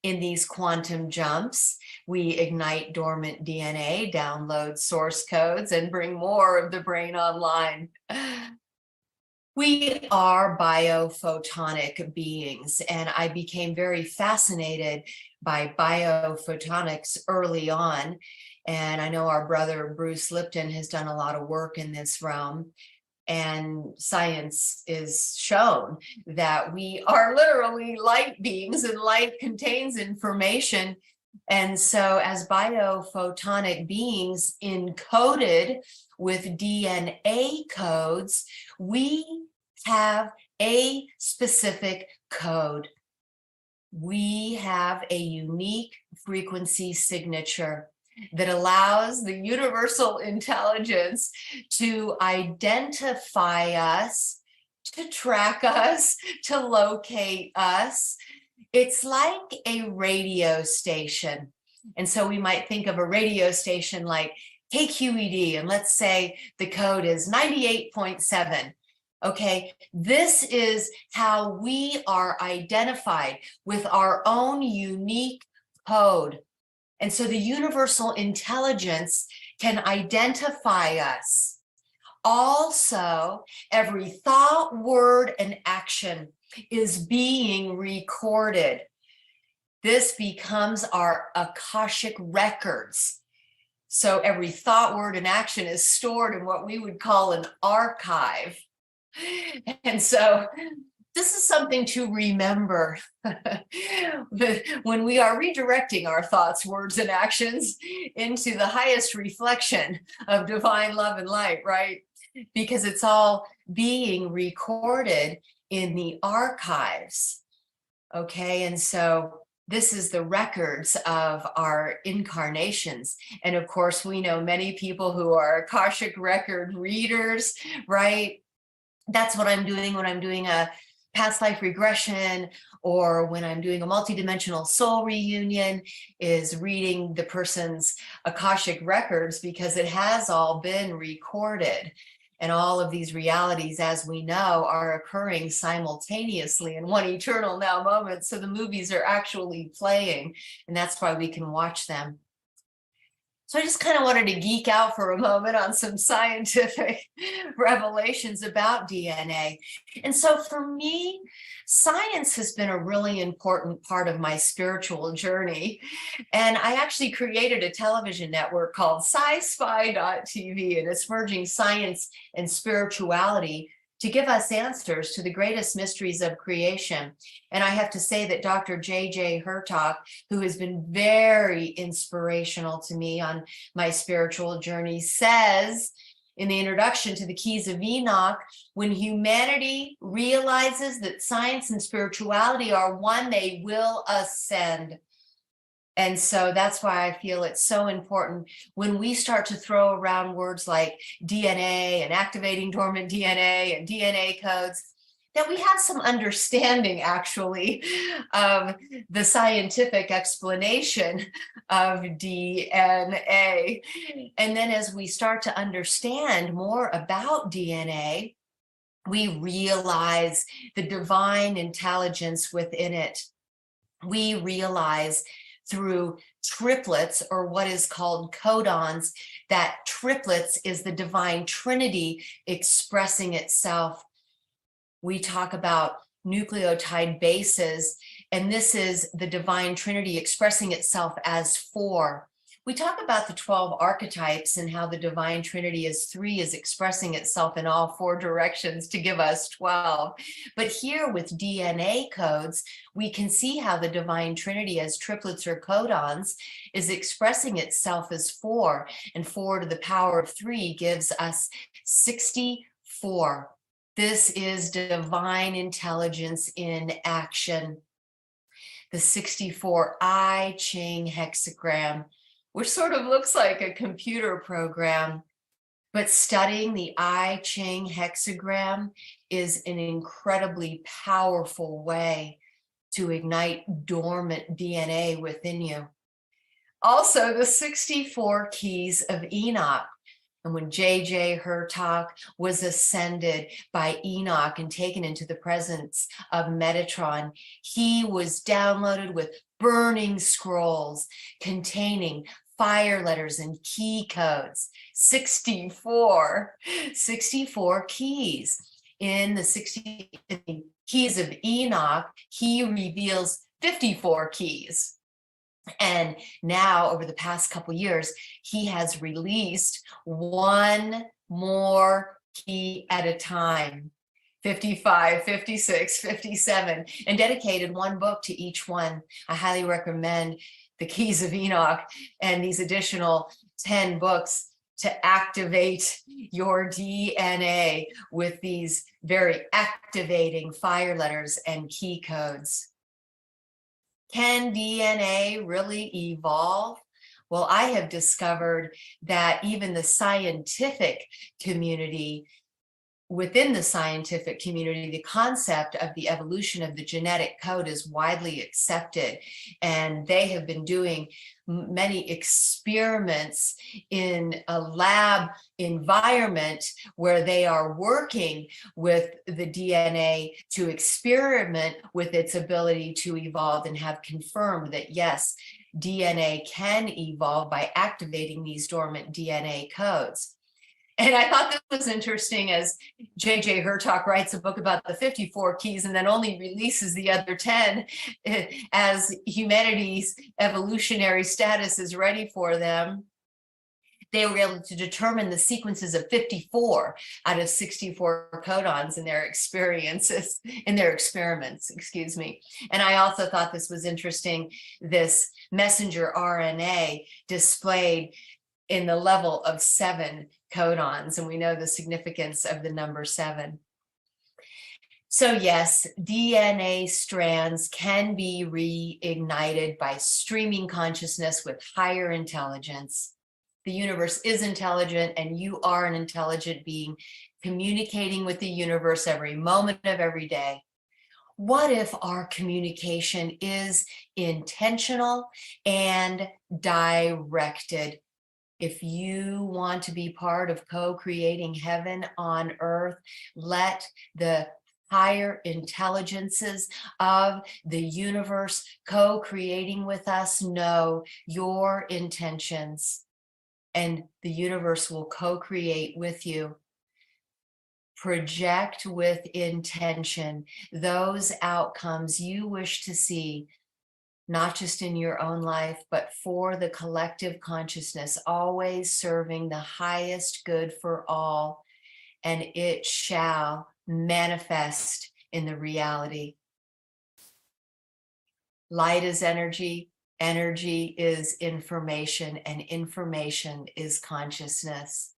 In these quantum jumps, we ignite dormant DNA, download source codes, and bring more of the brain online. We are biophotonic beings, and I became very fascinated by biophotonics early on. And I know our brother Bruce Lipton has done a lot of work in this realm. And science is shown that we are literally light beings, and light contains information. And so as biophotonic beings encoded with DNA codes, we have a specific code. we have a unique frequency signature that allows the universal intelligence to identify us, to track us, to locate us. It's like a radio station. And so we might think of a radio station like KQED, and let's say the code is 98.7. Okay, this is how we are identified, with our own unique code. And so the universal intelligence can identify us. Also, every thought, word, and action is being recorded. This becomes our Akashic records. So every thought, word, and action is stored in what we would call an archive. And so this is something to remember when we are redirecting our thoughts, words, and actions into the highest reflection of divine love and light, right? Because it's all being recorded in the archives. Okay, and so this is the records of our incarnations. And of course, we know many people who are Akashic record readers, right? That's what I'm doing when I'm doing a past life regression, or when I'm doing a multidimensional soul reunion, is reading the person's Akashic records, because it has all been recorded. And all of these realities, as we know, are occurring simultaneously in one eternal now moment. So the movies are actually playing, and that's why we can watch them. So I just kind of wanted to geek out for a moment on some scientific revelations about DNA. And so for me, science has been a really important part of my spiritual journey. And I actually created a television network called SciSpy.tv, and it's merging science and spirituality to give us answers to the greatest mysteries of creation. And I have to say that Dr. J.J. Hurtak, who has been very inspirational to me on my spiritual journey, says in the introduction to the Keys of Enoch, when humanity realizes that science and spirituality are one, they will ascend. And so that's why I feel it's so important when we start to throw around words like DNA and activating dormant DNA and DNA codes, that we have some understanding actually of the scientific explanation of DNA. And then as we start to understand more about DNA, we realize the divine intelligence within it. We realize through triplets, or what is called codons, that triplets is the divine trinity expressing itself. We talk about nucleotide bases, and this is the divine trinity expressing itself as 4. We talk about the 12 archetypes and how the divine trinity as 3 is expressing itself in all 4 directions to give us 12. But here with DNA codes, we can see how the divine trinity as triplets or codons is expressing itself as 4, and 4 to the power of 3 gives us 64. This is divine intelligence in action. The 64 I Ching hexagram, which sort of looks like a computer program, but studying the I Ching hexagram is an incredibly powerful way to ignite dormant DNA within you. Also, the 64 keys of Enoch. And when J.J. Hurtak was ascended by Enoch and taken into the presence of Metatron, he was downloaded with burning scrolls containing fire letters and key codes. 64 keys. In the 60 keys of Enoch, he reveals 54 keys. And now, over the past couple years, he has released one more key at a time, 55, 56, 57, and dedicated one book to each one. I highly recommend the Keys of Enoch and these additional 10 books to activate your DNA with these very activating fire letters and key codes. Can DNA really evolve? Well, I have discovered that even the scientific community, within the scientific community, the concept of the evolution of the genetic code is widely accepted. And they have been doing many experiments in a lab environment where they are working with the DNA to experiment with its ability to evolve, and have confirmed that yes, DNA can evolve by activating these dormant DNA codes. And I thought this was interesting, as J.J. Hertalk writes a book about the 54 keys and then only releases the other 10 as humanity's evolutionary status is ready for them. They were able to determine the sequences of 54 out of 64 codons in their experiences, in their experiments, excuse me. And I also thought this was interesting, this messenger RNA displayed in the level of 7 codons, and we know the significance of the number 7. So yes, DNA strands can be reignited by streaming consciousness with higher intelligence. The universe is intelligent, and you are an intelligent being communicating with the universe every moment of every day. What if our communication is intentional and directed? If you want to be part of co-creating heaven on earth, let the higher intelligences of the universe co-creating with us know your intentions, and the universe will co-create with you. Project with intention those outcomes you wish to see, not just in your own life, but for the collective consciousness, always serving the highest good for all, and it shall manifest in the reality. Light is energy, energy is information, and information is consciousness.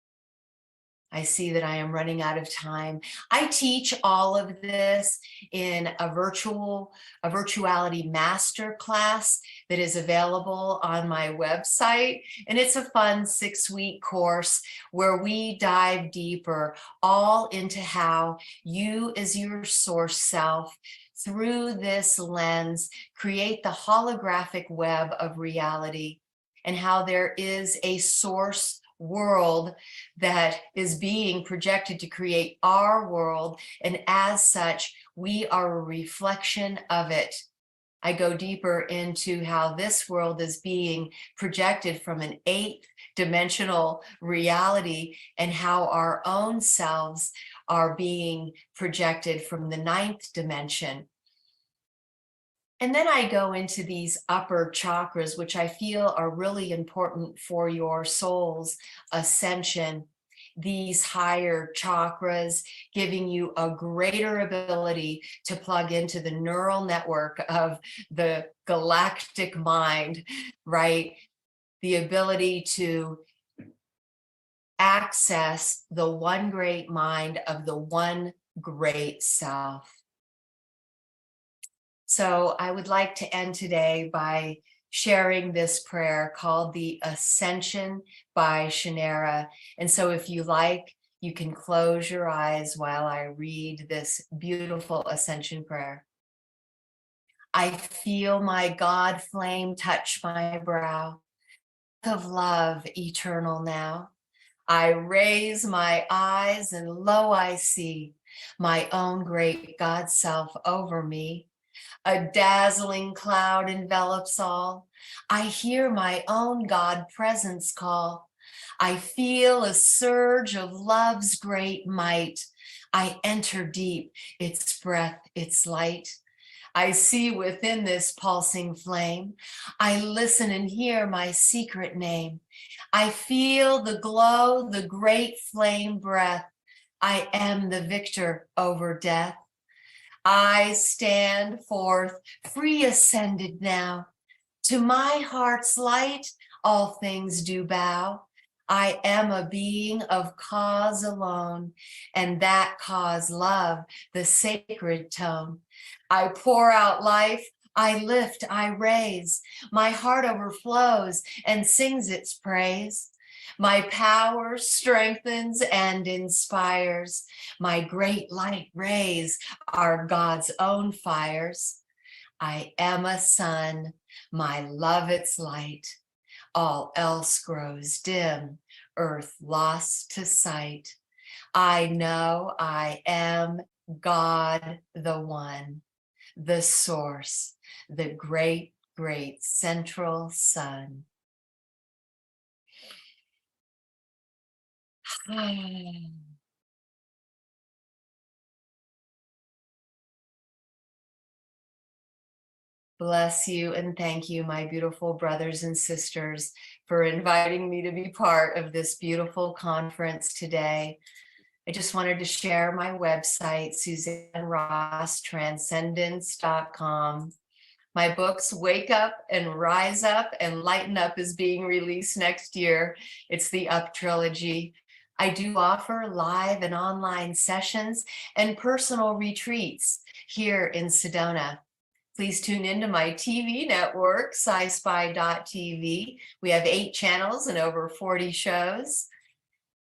I see that I am running out of time. I teach all of this in a virtuality master class that is available on my website. And it's a fun 6-week course where we dive deeper all into how you as your source self, through this lens, create the holographic web of reality, and how there is a source world that is being projected to create our world, and as such we are a reflection of it. I go deeper into how this world is being projected from an 8th-dimensional reality, and how our own selves are being projected from the 9th dimension. And then I go into these upper chakras, which I feel are really important for your soul's ascension. These higher chakras giving you a greater ability to plug into the neural network of the galactic mind, right? The ability to access the one great mind of the one great self. So I would like to end today by sharing this prayer called the Ascension by Shannara. And so if you like, you can close your eyes while I read this beautiful ascension prayer. I feel my God flame touch my brow, of love eternal now. I raise my eyes, and lo, I see my own great God self over me. A dazzling cloud envelops all. I hear my own God presence call. I feel a surge of love's great might. I enter deep, its breath, its light. I see within this pulsing flame. I listen and hear my secret name. I feel the glow, the great flame breath. I am the victor over death. I stand forth, free ascended now. To my heart's light, all things do bow. I am a being of cause alone, and that cause love, the sacred tone. I pour out life, I lift, I raise. My heart overflows and sings its praise. My power strengthens and inspires. My great light rays are God's own fires. I am a sun, my love its light. All else grows dim, earth lost to sight. I know I am God, the one, the source, the great, great central sun. Bless you and thank you, my beautiful brothers and sisters, for inviting me to be part of this beautiful conference today. I just wanted to share my website, SuzanneRossTranscendence.com. My books, Wake Up and Rise Up and Lighten Up, is being released next year. It's the Up trilogy. I do offer live and online sessions and personal retreats here in Sedona. Please tune into my TV network, SciSpy.tv. We have 8 channels and over 40 shows.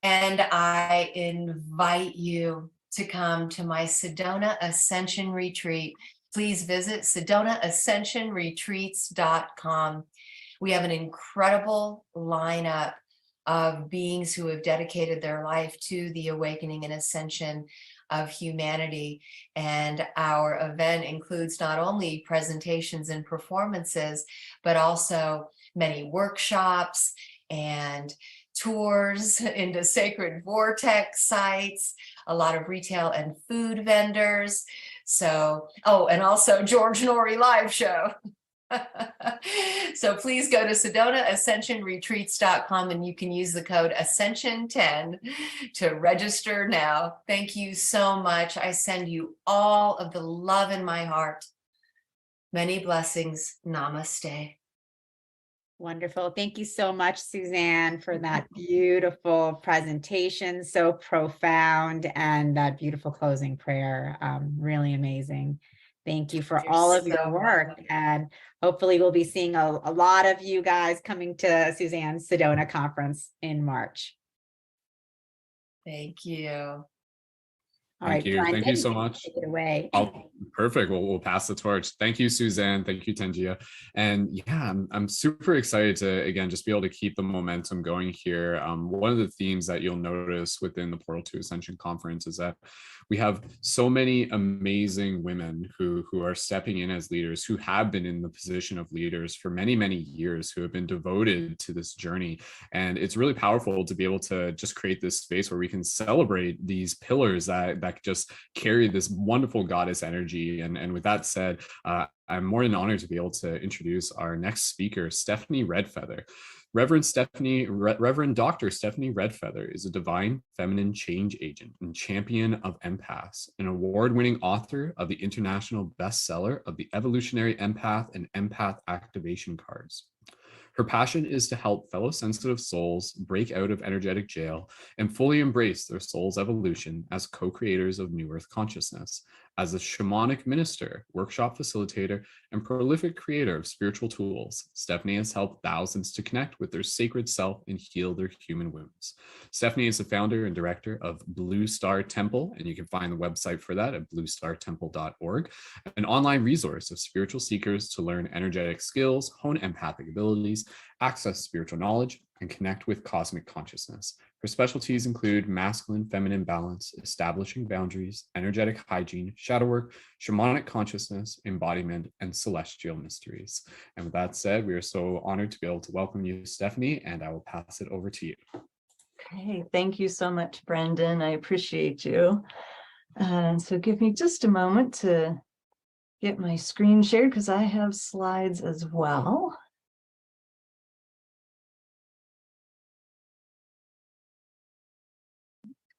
And I invite you to come to my Sedona Ascension Retreat. Please visit SedonaAscensionRetreats.com. We have an incredible lineup of beings who have dedicated their life to the awakening and ascension of humanity. And our event includes not only presentations and performances, but also many workshops and tours into sacred vortex sites, a lot of retail and food vendors. So, oh, and also George Norrie live show. So please go to SedonaAscensionRetreats.com and you can use the code Ascension10 to register now. Thank you so much. I send you all of the love in my heart. Many blessings. Namaste. Wonderful. Thank you so much, Suzanne, for that beautiful presentation. So profound, and that beautiful closing prayer. Really amazing. Thank you for all of your work. And hopefully we'll be seeing a lot of you guys coming to Suzanne's Sedona conference in March. Thank you. All right, Brian, Thank you so much. Take it away. Oh, perfect. Well, we'll pass the torch. Thank you, Suzanne. Thank you, Tangia. And yeah, I'm super excited to, again, just be able to keep the momentum going here. One of the themes that you'll notice within the Portal to Ascension conference is that we have so many amazing women who are stepping in as leaders, who have been in the position of leaders for many, many years, who have been devoted to this journey. And it's really powerful to be able to just create this space where we can celebrate these pillars that just carry this wonderful goddess energy. And with that said, I'm more than honored to be able to introduce our next speaker, Stephanie Redfeather. Reverend Dr. Stephanie Redfeather is a divine feminine change agent and champion of empaths, an award-winning author of the international bestseller of the Evolutionary Empath and Empath Activation Cards. Her passion is to help fellow sensitive souls break out of energetic jail and fully embrace their soul's evolution as co-creators of New Earth consciousness. As a shamanic minister, workshop facilitator, and prolific creator of spiritual tools, Stephanie has helped thousands to connect with their sacred self and heal their human wounds. Stephanie is the founder and director of Blue Star Temple, and you can find the website for that at bluestartemple.org, an online resource of spiritual seekers to learn energetic skills, hone empathic abilities, access spiritual knowledge, and connect with cosmic consciousness. Her specialties include masculine-feminine balance, establishing boundaries, energetic hygiene, shadow work, shamanic consciousness, embodiment, and celestial mysteries. And with that said, we are so honored to be able to welcome you, Stephanie, and I will pass it over to you. Okay, thank you so much, Brendan. I appreciate you. And so give me just a moment to get my screen shared because I have slides as well.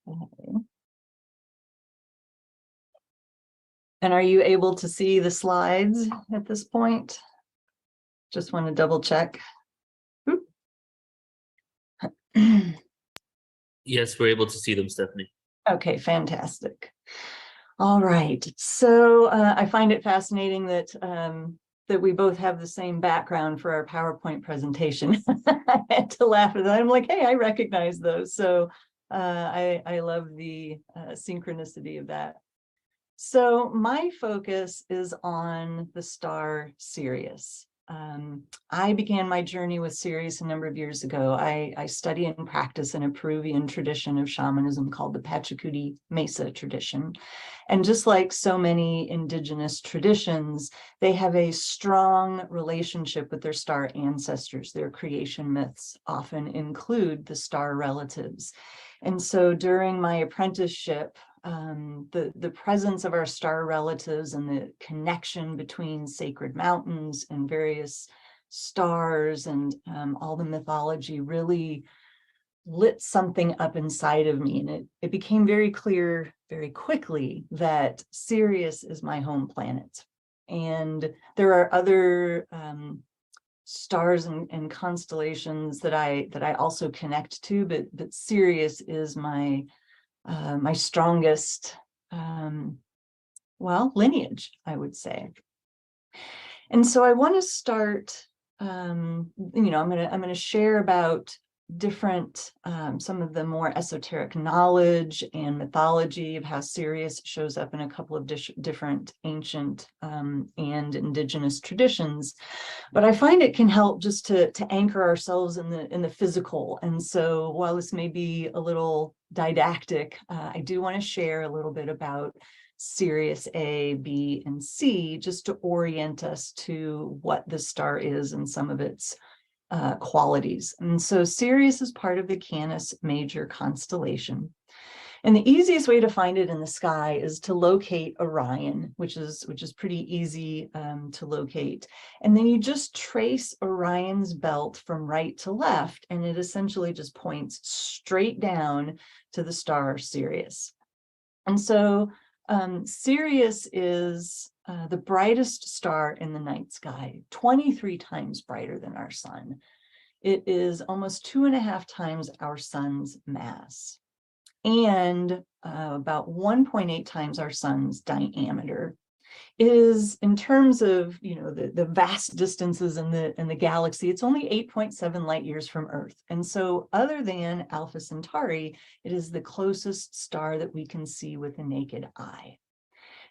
Okay. And are you able to see the slides at this point? Just want to double check. Yes, we're able to see them, Stephanie. Okay, fantastic. All right. So I find it fascinating that that we both have the same background for our PowerPoint presentation. I had to laugh at that. I'm like, hey, I recognize those. So I love the synchronicity of that. So my focus is on the star Sirius. I began my journey with Sirius a number of years ago. I study and practice in a Peruvian tradition of shamanism called the Pachacuti Mesa tradition. And just like so many indigenous traditions, they have a strong relationship with their star ancestors. Their creation myths often include the star relatives. And so during my apprenticeship, the presence of our star relatives and the connection between sacred mountains and various stars and all the mythology really lit something up inside of me. And it became very clear very quickly that Sirius is my home planet. And there are other stars and constellations that I also connect to, but Sirius is my strongest lineage, I would say. And so I want to start, I'm going to share about different, some of the more esoteric knowledge and mythology of how Sirius shows up in a couple of different ancient and indigenous traditions. But I find it can help just to anchor ourselves in the physical. And so while this may be a little didactic, I do want to share a little bit about Sirius A, B, and C, just to orient us to what the star is and some of its qualities. And so Sirius is part of the Canis Major constellation. And the easiest way to find it in the sky is to locate Orion, which is pretty easy to locate. And then you just trace Orion's belt from right to left, and it essentially just points straight down to the star Sirius. And so Sirius is the brightest star in the night sky, 23 times brighter than our sun. It is almost 2.5 times our sun's mass, and about 1.8 times our sun's diameter. It is, in terms of the vast distances in the galaxy, it's only 8.7 light years from Earth. And so other than Alpha Centauri, it is the closest star that we can see with the naked eye.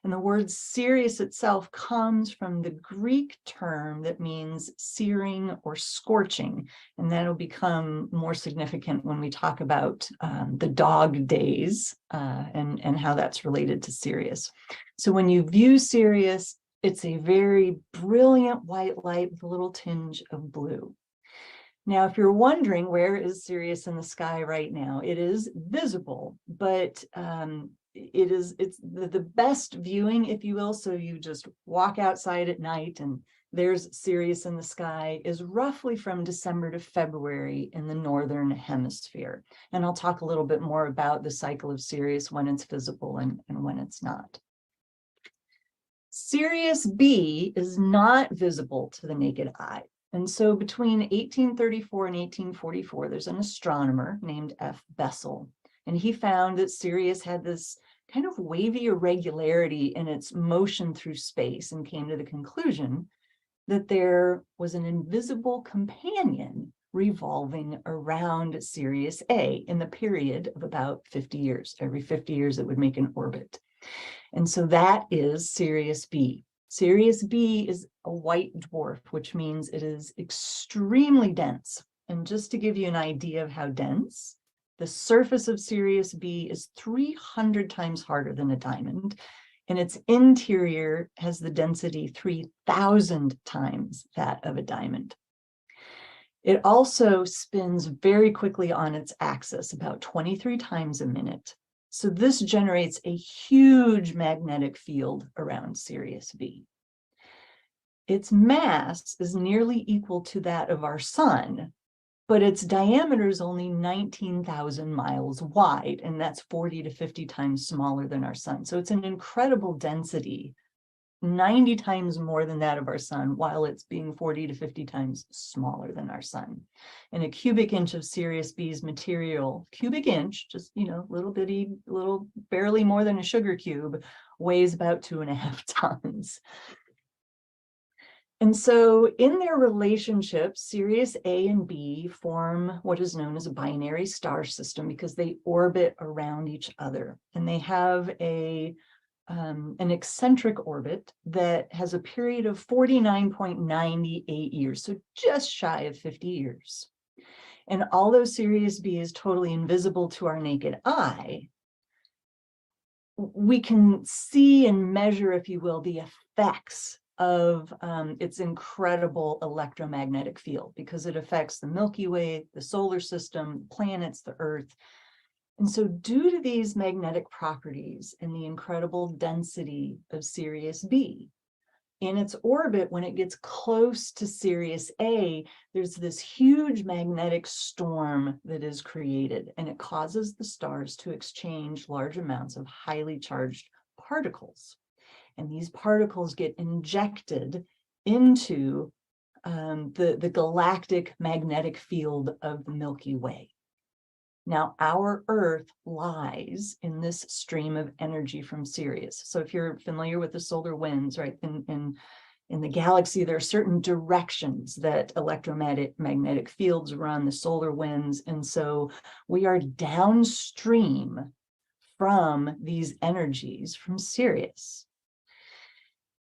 And the word Sirius itself comes from the Greek term that means searing or scorching. And that'll become more significant when we talk about the dog days and how that's related to Sirius. So when you view Sirius, it's a very brilliant white light with a little tinge of blue. Now, if you're wondering where is Sirius in the sky right now, it is visible, but it's the best viewing, if you will. So you just walk outside at night and there's Sirius in the sky, is roughly from December to February in the northern hemisphere. And I'll talk a little bit more about the cycle of Sirius, when it's visible and when it's not. Sirius B is not visible to the naked eye. And so between 1834 and 1844, there's an astronomer named F. Bessel, and he found that Sirius had this kind of wavy irregularity in its motion through space, and came to the conclusion that there was an invisible companion revolving around Sirius A in the period of about 50 years. Every 50 years, it would make an orbit. And so that is Sirius B. Sirius B is a white dwarf, which means it is extremely dense. And just to give you an idea of how dense, the surface of Sirius B is 300 times harder than a diamond, and its interior has the density 3,000 times that of a diamond. It also spins very quickly on its axis, about 23 times a minute. So this generates a huge magnetic field around Sirius B. Its mass is nearly equal to that of our sun, but its diameter is only 19,000 miles wide, and that's 40 to 50 times smaller than our sun. So it's an incredible density, 90 times more than that of our sun, while it's being 40 to 50 times smaller than our sun. And a cubic inch of Sirius B's material, cubic inch, just, little bitty, barely more than a sugar cube, weighs about 2.5 tons. And so in their relationship, Sirius A and B form what is known as a binary star system because they orbit around each other. And they have an eccentric orbit that has a period of 49.98 years, so just shy of 50 years. And although Sirius B is totally invisible to our naked eye, we can see and measure, if you will, the effects of its incredible electromagnetic field because it affects the Milky Way, the solar system, planets, the Earth. And so due to these magnetic properties and the incredible density of Sirius B, in its orbit, when it gets close to Sirius A, there's this huge magnetic storm that is created, and it causes the stars to exchange large amounts of highly charged particles. And these particles get injected into the galactic magnetic field of the Milky Way. Now, our Earth lies in this stream of energy from Sirius. So if you're familiar with the solar winds, right, in the galaxy, there are certain directions that electromagnetic fields run, the solar winds. And so we are downstream from these energies from Sirius.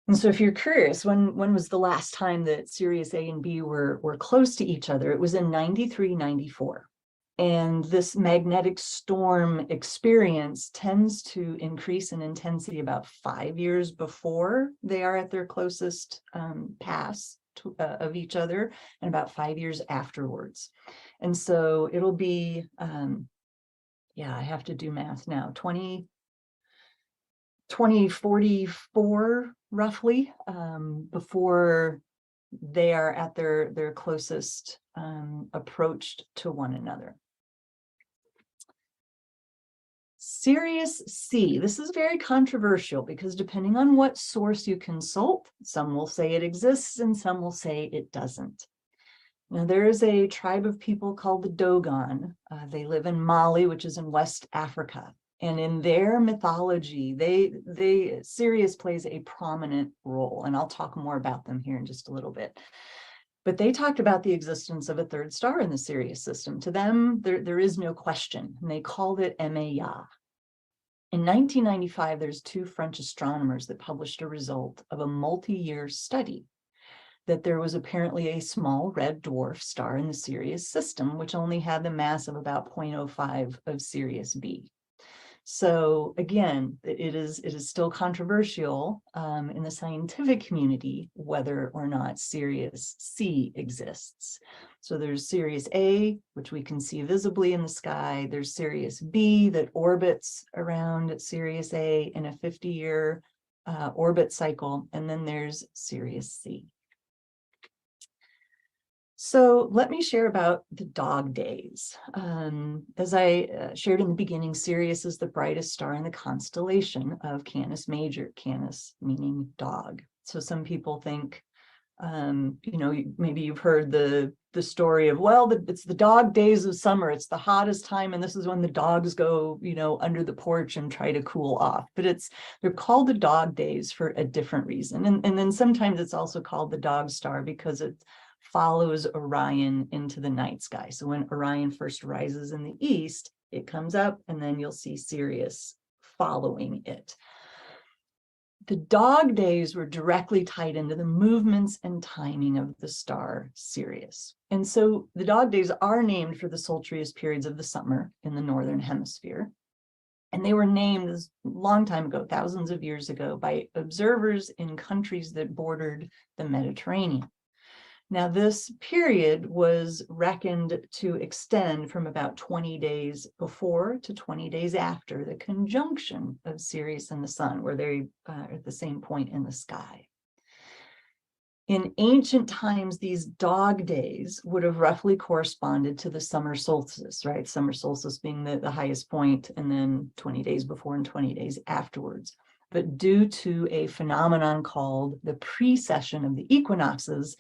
And so if you're curious, when was the last time that Sirius A and B were close to each other? It was in 93-94. And this magnetic storm experience tends to increase in intensity about 5 years before they are at their closest pass of each other, and about 5 years afterwards. And so it'll be, I have to do math now, 2044 roughly, before they are at their closest approach to one another. Sirius C, this is very controversial because depending on what source you consult, some will say it exists and some will say it doesn't. Now, there is a tribe of people called the Dogon. They live in Mali, which is in West Africa. And in their mythology, Sirius plays a prominent role. And I'll talk more about them here in just a little bit. But they talked about the existence of a third star in the Sirius system. To them, there is no question, and they called it Maya. In 1995, there's 2 French astronomers that published a result of a multi-year study that there was apparently a small red dwarf star in the Sirius system, which only had the mass of about 0.05 of Sirius B. So again, it is still controversial in the scientific community whether or not Sirius C exists. So there's Sirius A, which we can see visibly in the sky. There's Sirius B that orbits around Sirius A in a 50-year orbit cycle. And then there's Sirius C. So let me share about the dog days. As I shared in the beginning, Sirius is the brightest star in the constellation of Canis Major, Canis meaning dog. So some people think, maybe you've heard the story of, well, it's the dog days of summer. It's the hottest time, and this is when the dogs go, under the porch and try to cool off. But they're called the dog days for a different reason. And then sometimes it's also called the dog star because it follows Orion into the night sky. So when Orion first rises in the east, it comes up, and then you'll see Sirius following it. The dog days were directly tied into the movements and timing of the star Sirius. And so the dog days are named for the sultriest periods of the summer in the northern hemisphere. And they were named a long time ago, thousands of years ago, by observers in countries that bordered the Mediterranean. Now, this period was reckoned to extend from about 20 days before to 20 days after the conjunction of Sirius and the sun, where they are at the same point in the sky. In ancient times, these dog days would have roughly corresponded to the summer solstice, right? Summer solstice being the highest point, and then 20 days before and 20 days afterwards. But due to a phenomenon called the precession of the equinoxes,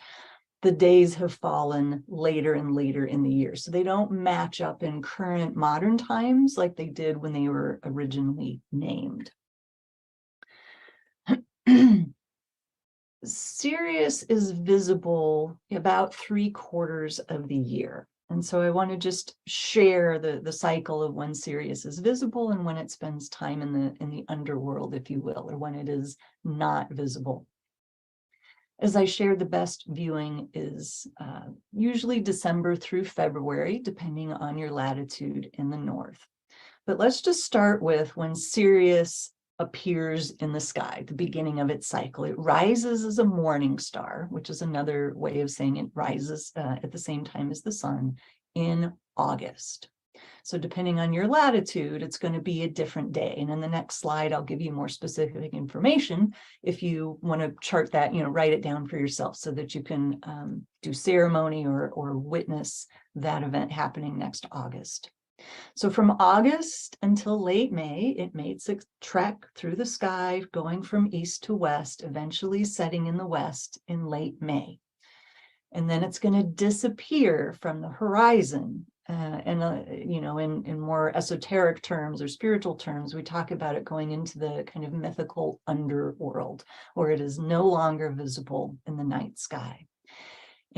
the days have fallen later and later in the year. So they don't match up in current modern times like they did when they were originally named. Sirius is visible about 3/4 of the year. And so I want to just share the cycle of when Sirius is visible and when it spends time in the underworld, if you will, or when it is not visible. As I shared, the best viewing is usually December through February, depending on your latitude in the north. But let's just start with when Sirius appears in the sky, the beginning of its cycle. It rises as a morning star, which is another way of saying it rises at the same time as the sun in August. So depending on your latitude, it's going to be a different day. And in the next slide, I'll give you more specific information if you want to chart that, write it down for yourself so that you can do ceremony or witness that event happening next August. So from August until late May, it makes a trek through the sky, going from east to west, eventually setting in the west in late May. And then it's going to disappear from the horizon. In more esoteric terms or spiritual terms, we talk about it going into the kind of mythical underworld, where it is no longer visible in the night sky.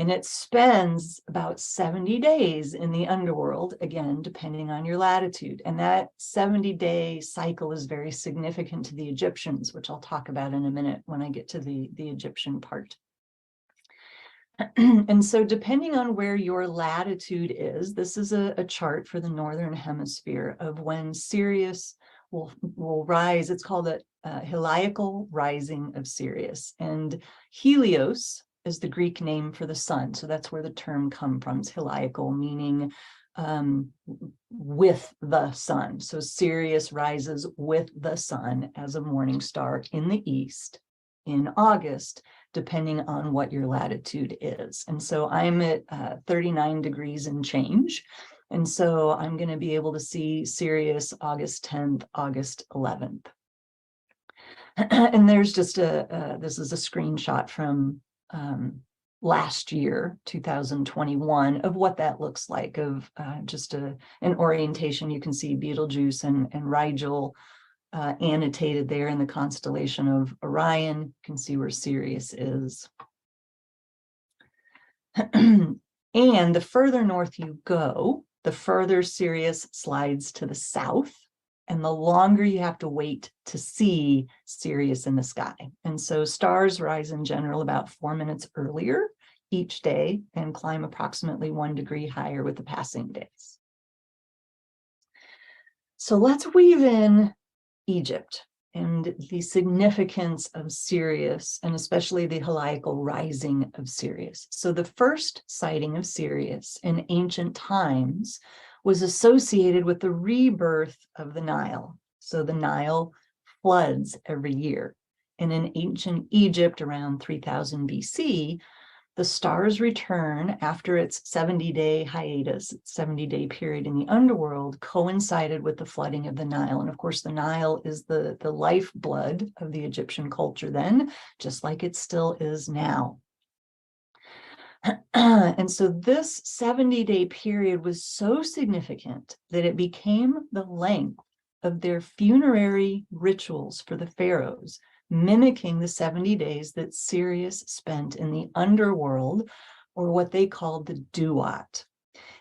And it spends about 70 days in the underworld, again, depending on your latitude. And that 70-day cycle is very significant to the Egyptians, which I'll talk about in a minute when I get to the Egyptian part. And so depending on where your latitude is, this is a chart for the Northern Hemisphere of when Sirius will rise. It's called a heliacal rising of Sirius. And Helios is the Greek name for the sun. So that's where the term comes from. It's heliacal, meaning with the sun. So Sirius rises with the sun as a morning star in the east in August, depending on what your latitude is. And so I'm at 39 degrees and change. And so I'm going to be able to see Sirius August 10th, August 11th. And there's just this is a screenshot from last year, 2021, of what that looks like, of just an orientation. You can see Betelgeuse and Rigel annotated there in the constellation of Orion. You can see where Sirius is. And the further north you go, the further Sirius slides to the south, and the longer you have to wait to see Sirius in the sky. And so stars rise in general about 4 minutes earlier each day and climb approximately 1 degree higher with the passing days. So let's weave in Egypt and the significance of Sirius, and especially the heliacal rising of Sirius. So the first sighting of Sirius in ancient times was associated with the rebirth of the Nile. So the Nile floods every year. And in ancient Egypt around 3000 BC, the stars return after its 70-day hiatus, 70-day period in the underworld, coincided with the flooding of the Nile. And of course, the Nile is the lifeblood of the Egyptian culture then, just like it still is now. And so this 70-day period was so significant that it became the length of their funerary rituals for the pharaohs, mimicking the 70 days that Sirius spent in the underworld, or what they called the duat.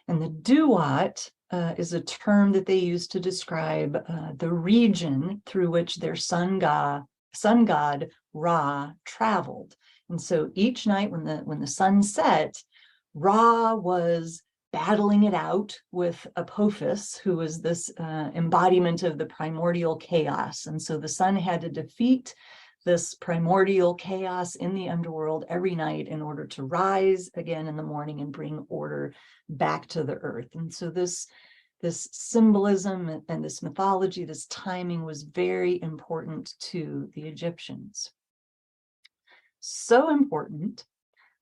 And the duat is a term that they use to describe the region through which their sun god Ra traveled. And so each night when the sun set, Ra was battling it out with Apophis, who was this embodiment of the primordial chaos. And so the sun had to defeat this primordial chaos in the underworld every night in order to rise again in the morning and bring order back to the earth. And so this symbolism and this mythology, this timing was very important to the Egyptians. So important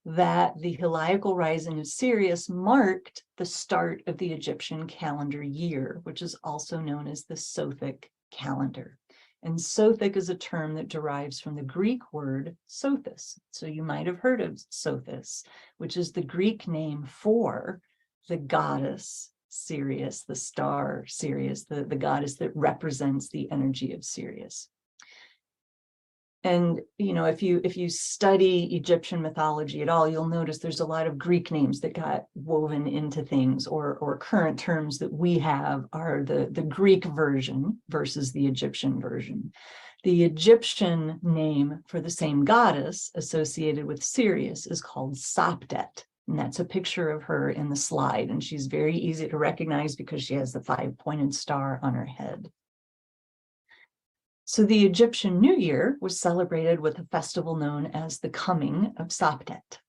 that the heliacal rising of Sirius marked the start of the Egyptian calendar year, which is also known as the Sothic calendar. And Sothic is a term that derives from the Greek word sothis. So you might have heard of Sothis, which is the Greek name for the goddess Sirius, the star Sirius, the goddess that represents the energy of Sirius. And, you know, if you study Egyptian mythology at all, you'll notice there's a lot of Greek names that got woven into things, or current terms that we have are the Greek version versus the Egyptian version. The Egyptian name for the same goddess associated with Sirius is called Sopdet. And that's a picture of her in the slide. And she's very easy to recognize because she has the 5-pointed star on her head. So the Egyptian New Year was celebrated with a festival known as the Coming of Sopdet.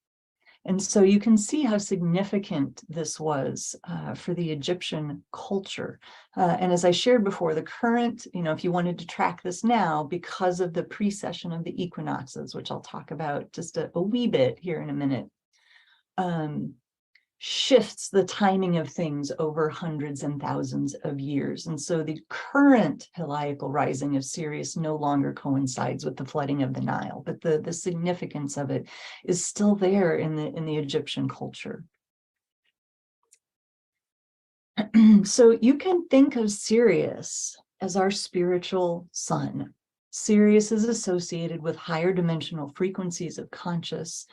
And so you can see how significant this was for the Egyptian culture. And as I shared before, the current, you know, if you wanted to track this now, because of the precession of the equinoxes, which I'll talk about just a wee bit here in a minute, shifts the timing of things over hundreds and thousands of years. And so the current heliacal rising of Sirius no longer coincides with the flooding of the Nile, but the significance of it is still there in the Egyptian culture. So you can think of Sirius as our spiritual sun. Sirius is associated with higher dimensional frequencies of conscious,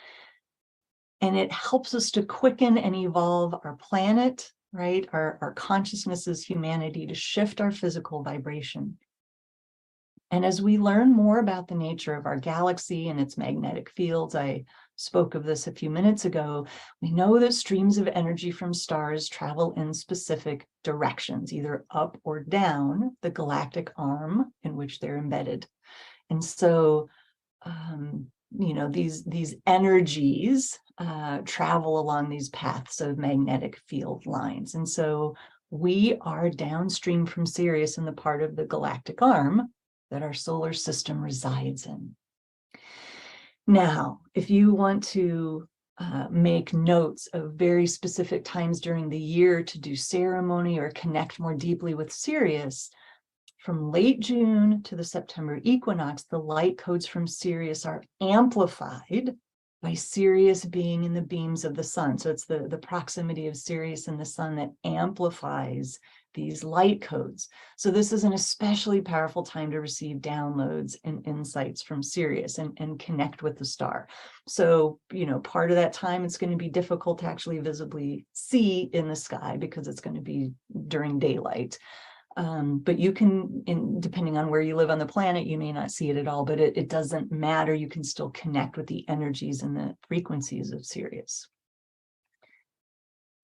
and it helps us to quicken and evolve our planet, right? Our consciousness as humanity, to shift our physical vibration. And as we learn more about the nature of our galaxy and its magnetic fields, I spoke of this a few minutes ago, we know that streams of energy from stars travel in specific directions, either up or down the galactic arm in which they're embedded. And so, you know, these energies travel along these paths of magnetic field lines. And so we are downstream from Sirius in the part of the galactic arm that our solar system resides in. Now, if you want to make notes of very specific times during the year to do ceremony or connect more deeply with Sirius, from late June to the September equinox, the light codes from Sirius are amplified by Sirius being in the beams of the sun. So it's the proximity of Sirius and the sun that amplifies these light codes. So this is an especially powerful time to receive downloads and insights from Sirius and connect with the star. So, you know, part of that time, it's going to be difficult to actually visibly see in the sky because it's going to be during daylight. But you can, depending on where you live on the planet, you may not see it at all, but it doesn't matter. You can still connect with the energies and the frequencies of Sirius.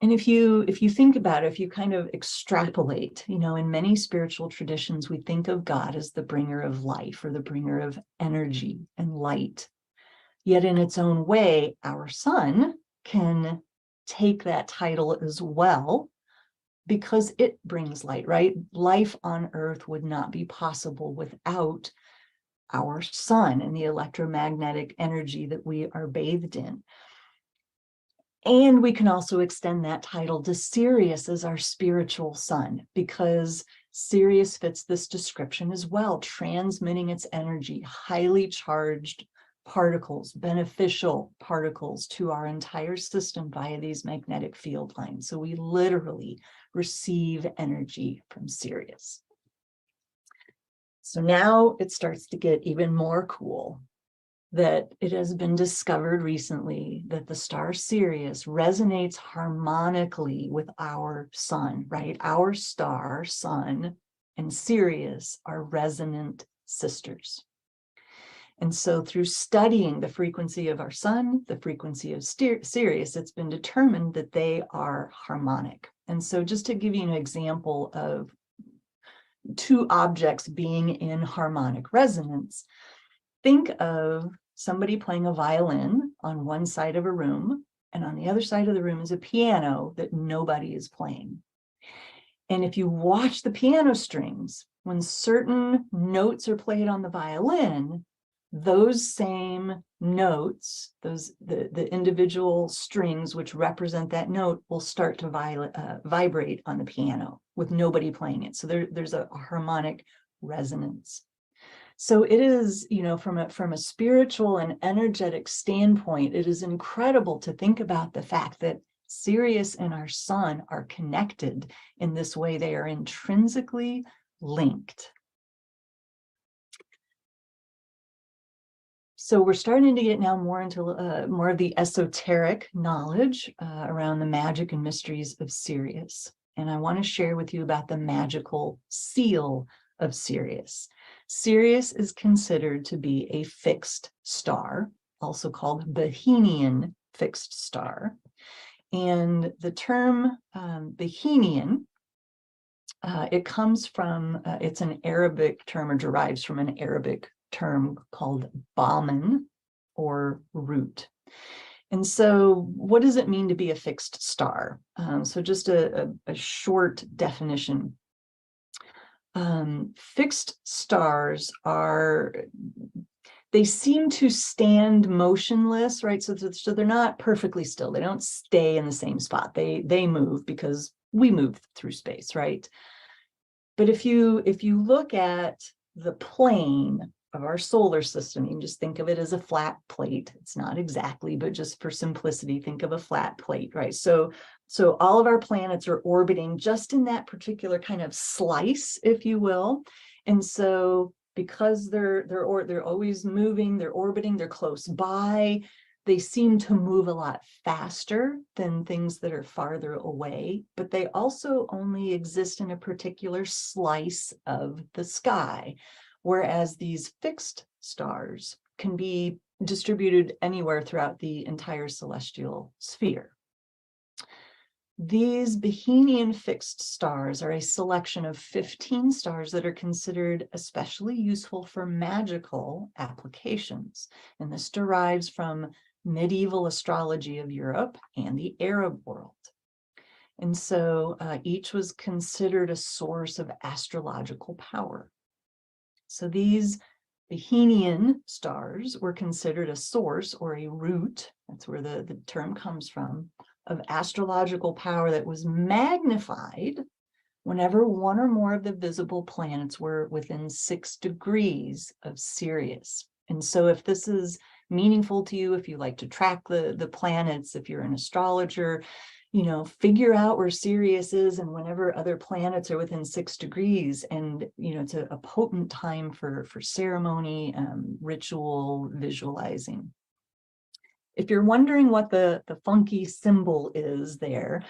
And if you think about it, if you kind of extrapolate, you know, in many spiritual traditions, we think of God as the bringer of life or the bringer of energy and light. Yet in its own way, our sun can take that title as well, because it brings light, right? Life on Earth would not be possible without our sun and the electromagnetic energy that we are bathed in. And we can also extend that title to Sirius as our spiritual sun, because Sirius fits this description as well, transmitting its energy, highly charged particles, beneficial particles to our entire system via these magnetic field lines. So we literally receive energy from Sirius. So now it starts to get even more cool that it has been discovered recently that the star Sirius resonates harmonically with our sun, right? Our star, sun, and Sirius are resonant sisters. And so through studying the frequency of our sun, the frequency of Sirius, it's been determined that they are harmonic. And so just to give you an example of two objects being in harmonic resonance, think of somebody playing a violin on one side of a room, and on the other side of the room is a piano that nobody is playing. And if you watch the piano strings, when certain notes are played on the violin, those same notes, the individual strings which represent that note will start to vibrate on the piano with nobody playing it. So there's a harmonic resonance. So it is, you know, from a spiritual and energetic standpoint, it is incredible to think about the fact that Sirius and our sun are connected in this way. They are intrinsically linked. So we're starting to get now more into more of the esoteric knowledge around the magic and mysteries of Sirius. And I want to share with you about the magical seal of Sirius. Sirius is considered to be a fixed star, also called Bohemian fixed star. And the term Bohemian, it comes from, it's an Arabic term or derives from an Arabic term called Bahman or root. And so what does it mean to be a fixed star? So just a short definition. Fixed stars are, they seem to stand motionless, right? So they're not perfectly still. They don't stay in the same spot. They move because we move through space, right? But if you look at the plane of our solar system, you can just think of it as a flat plate. It's not exactly, but just for simplicity, think of a flat plate, right? So all of our planets are orbiting just in that particular kind of slice, if you will. And so because they're always moving, they're orbiting, they're close by, they seem to move a lot faster than things that are farther away, but they also only exist in a particular slice of the sky. Whereas these fixed stars can be distributed anywhere throughout the entire celestial sphere. These Bohemian fixed stars are a selection of 15 stars that are considered especially useful for magical applications. And this derives from medieval astrology of Europe and the Arab world. And so each was considered a source of astrological power. So these Bohemian stars were considered a source or a root, that's where the term comes from, of astrological power that was magnified whenever one or more of the visible planets were within 6 degrees of Sirius. And so if this is meaningful to you, if you like to track the planets, if you're an astrologer, you know, figure out where Sirius is and whenever other planets are within 6 degrees. And, you know, it's a potent time for ceremony, ritual, visualizing. If you're wondering what the funky symbol is there,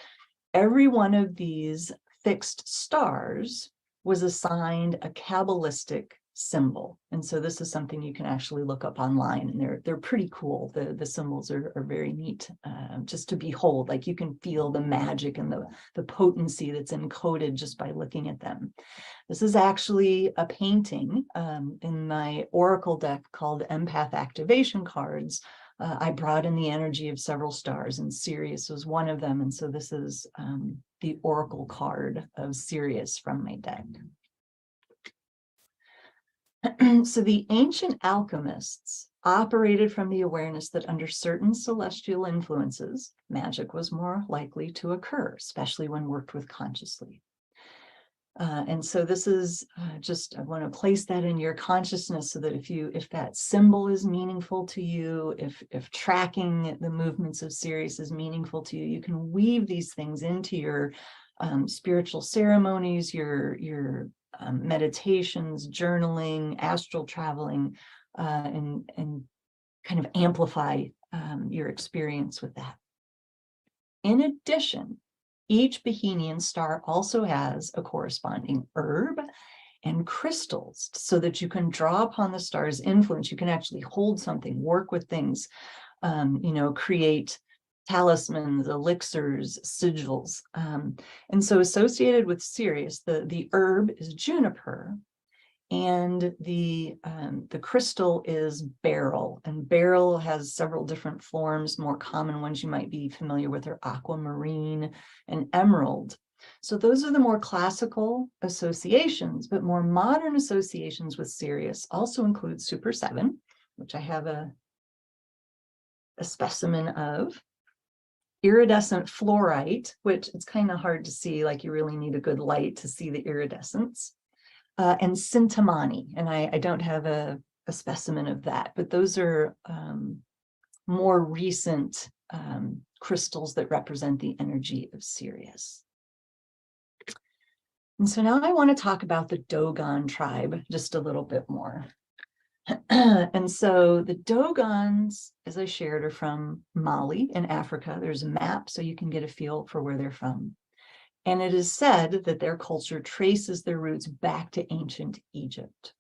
every one of these fixed stars was assigned a Kabbalistic symbol. And so this is something you can actually look up online, and they're pretty cool. The symbols are very neat just to behold. Like you can feel the magic and the potency that's encoded just by looking at them. This is actually a painting in my Oracle deck called Empath Activation Cards. I brought in the energy of several stars, and Sirius was one of them. And so this is the Oracle card of Sirius from my deck. So the ancient alchemists operated from the awareness that under certain celestial influences, magic was more likely to occur, especially when worked with consciously. And so this is just, I want to place that in your consciousness so that if that symbol is meaningful to you, if tracking the movements of Sirius is meaningful to you, you can weave these things into your spiritual ceremonies, your meditations, journaling, astral traveling, and kind of amplify your experience with that. In addition, each Bohemian star also has a corresponding herb and crystals so that you can draw upon the star's influence. You can actually hold something, work with things, you know, create talismans, elixirs, sigils. And so associated with Sirius, the herb is juniper, and the crystal is beryl. And beryl has several different forms. More common ones you might be familiar with are aquamarine and emerald. So those are the more classical associations, but more modern associations with Sirius also include Super 7, which I have a specimen of. Iridescent fluorite, which it's kind of hard to see, like you really need a good light to see the iridescence. And Sintamani, and I don't have a specimen of that, but those are more recent crystals that represent the energy of Sirius. And so now I want to talk about the Dogon tribe just a little bit more. And so the Dogons, as I shared, are from Mali in Africa. There's a map so you can get a feel for where they're from. And it is said that their culture traces their roots back to ancient Egypt.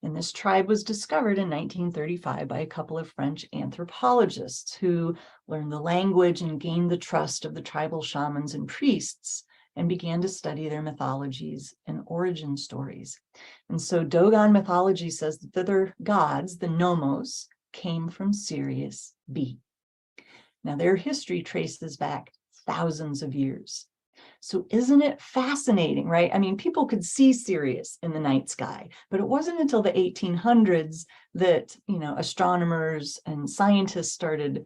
And this tribe was discovered in 1935 by a couple of French anthropologists who learned the language and gained the trust of the tribal shamans and priests and began to study their mythologies and origin stories. And so Dogon mythology says that their gods, the Nomos, came from Sirius B. Now their history traces back thousands of years. So isn't it fascinating, right? I mean, people could see Sirius in the night sky, but it wasn't until the 1800s that, astronomers and scientists started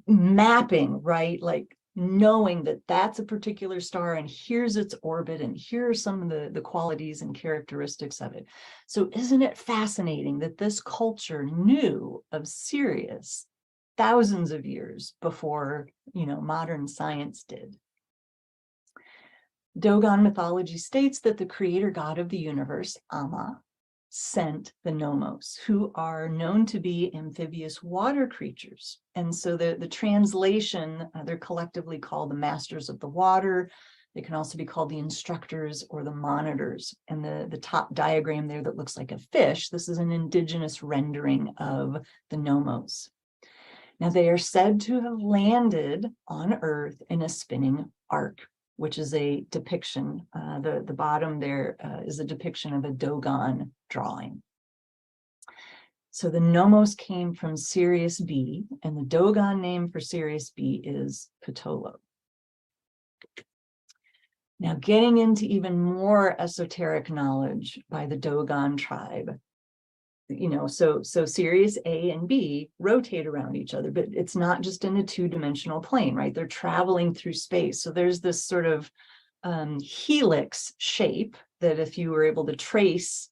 mapping, right? Like knowing that that's a particular star and here's its orbit and here are some of the qualities and characteristics of it. So isn't it fascinating that this culture knew of Sirius thousands of years before, modern science did? Dogon mythology states that the creator god of the universe, Amma, sent the Nomos, who are known to be amphibious water creatures. And so the translation, they're collectively called the masters of the water. They can also be called the instructors or the monitors. And the top diagram there that looks like a fish, this is an indigenous rendering of the Nomos. Now they are said to have landed on Earth in a spinning arc, which is a depiction. The bottom there is a depiction of a Dogon drawing. So the Nomos came from Sirius B, and the Dogon name for Sirius B is Ptolo. Now, getting into even more esoteric knowledge by the Dogon tribe, so Sirius A and B rotate around each other, but it's not just in a two-dimensional plane, right? They're traveling through space. So there's this sort of helix shape that if you were able to trace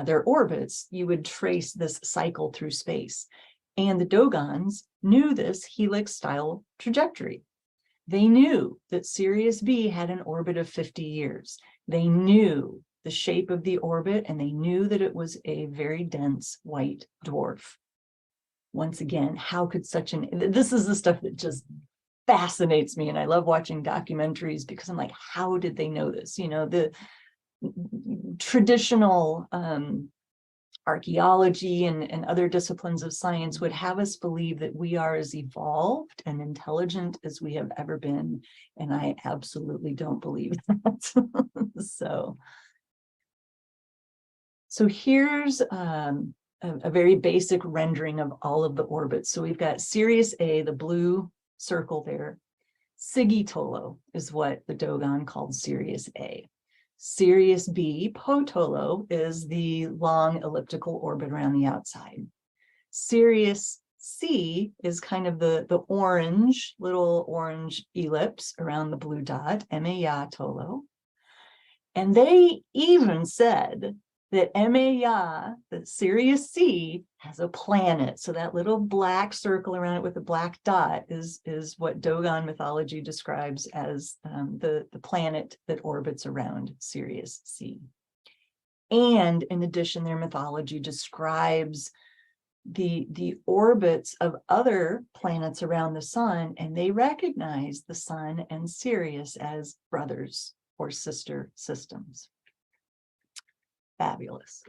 their orbits, you would trace this cycle through space. And the Dogons knew this helix-style trajectory. They knew that Sirius B had an orbit of 50 years. They knew the shape of the orbit, and they knew that it was a very dense white dwarf. Once again, how could this is the stuff that just fascinates me, and I love watching documentaries because I'm like, how did they know this? The traditional archaeology and other disciplines of science would have us believe that we are as evolved and intelligent as we have ever been, and I absolutely don't believe that. So here's a very basic rendering of all of the orbits. So we've got Sirius A, the blue circle there. Sigitolo is what the Dogon called Sirius A. Sirius B, Potolo, is the long elliptical orbit around the outside. Sirius C is kind of the little orange ellipse around the blue dot, Emeyatolo. And they even said that that Sirius C has a planet. So that little black circle around it with a black dot is what Dogon mythology describes as the planet that orbits around Sirius C. And in addition, their mythology describes the orbits of other planets around the sun, and they recognize the sun and Sirius as brothers or sister systems. Fabulous.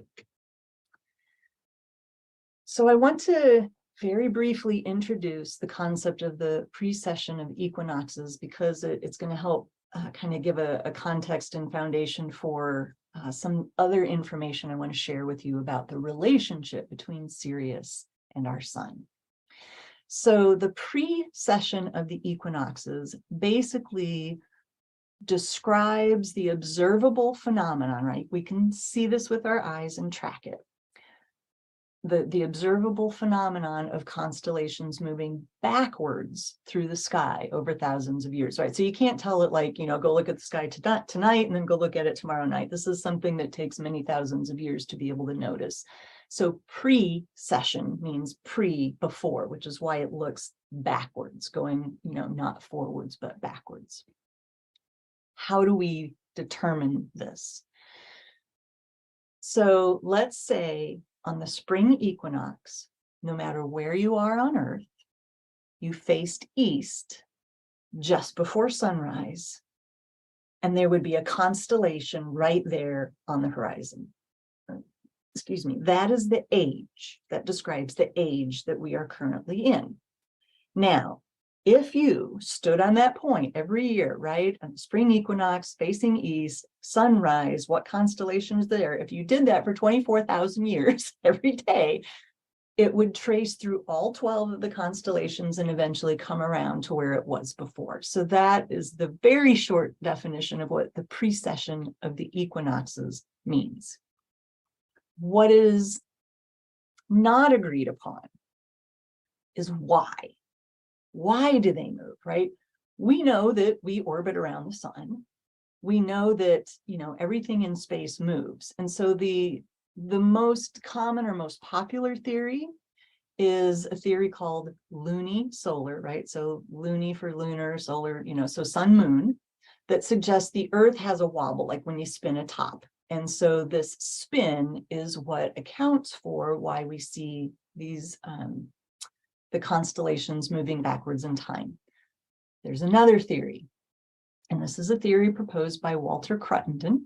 So I want to very briefly introduce the concept of the precession of equinoxes because it's going to help kind of give a context and foundation for some other information I want to share with you about the relationship between Sirius and our sun. So the precession of the equinoxes basically describes the observable phenomenon, right? We can see this with our eyes and track it. The observable phenomenon of constellations moving backwards through the sky over thousands of years, right? So you can't tell it like, go look at the sky tonight and then go look at it tomorrow night. This is something that takes many thousands of years to be able to notice. So precession means before, which is why it looks backwards, going, not forwards, but backwards. How do we determine this? So let's say on the spring equinox, no matter where you are on Earth, you faced east just before sunrise, and there would be a constellation right there on the horizon. Excuse me, that is the age, that describes the age that we are currently in. Now, if you stood on that point every year, right, on the spring equinox, facing east, sunrise, what constellation is there? If you did that for 24,000 years every day, it would trace through all 12 of the constellations and eventually come around to where it was before. So that is the very short definition of what the precession of the equinoxes means. What is not agreed upon is why. Why do they move, right? We know that we orbit around the sun. We know that, everything in space moves. And so the most common or most popular theory is a theory called lunisolar, right? So luni for lunar, solar, so sun moon, that suggests the Earth has a wobble, like when you spin a top. And so this spin is what accounts for why we see these the constellations moving backwards in time. There's another theory, and this is a theory proposed by Walter Cruttenden,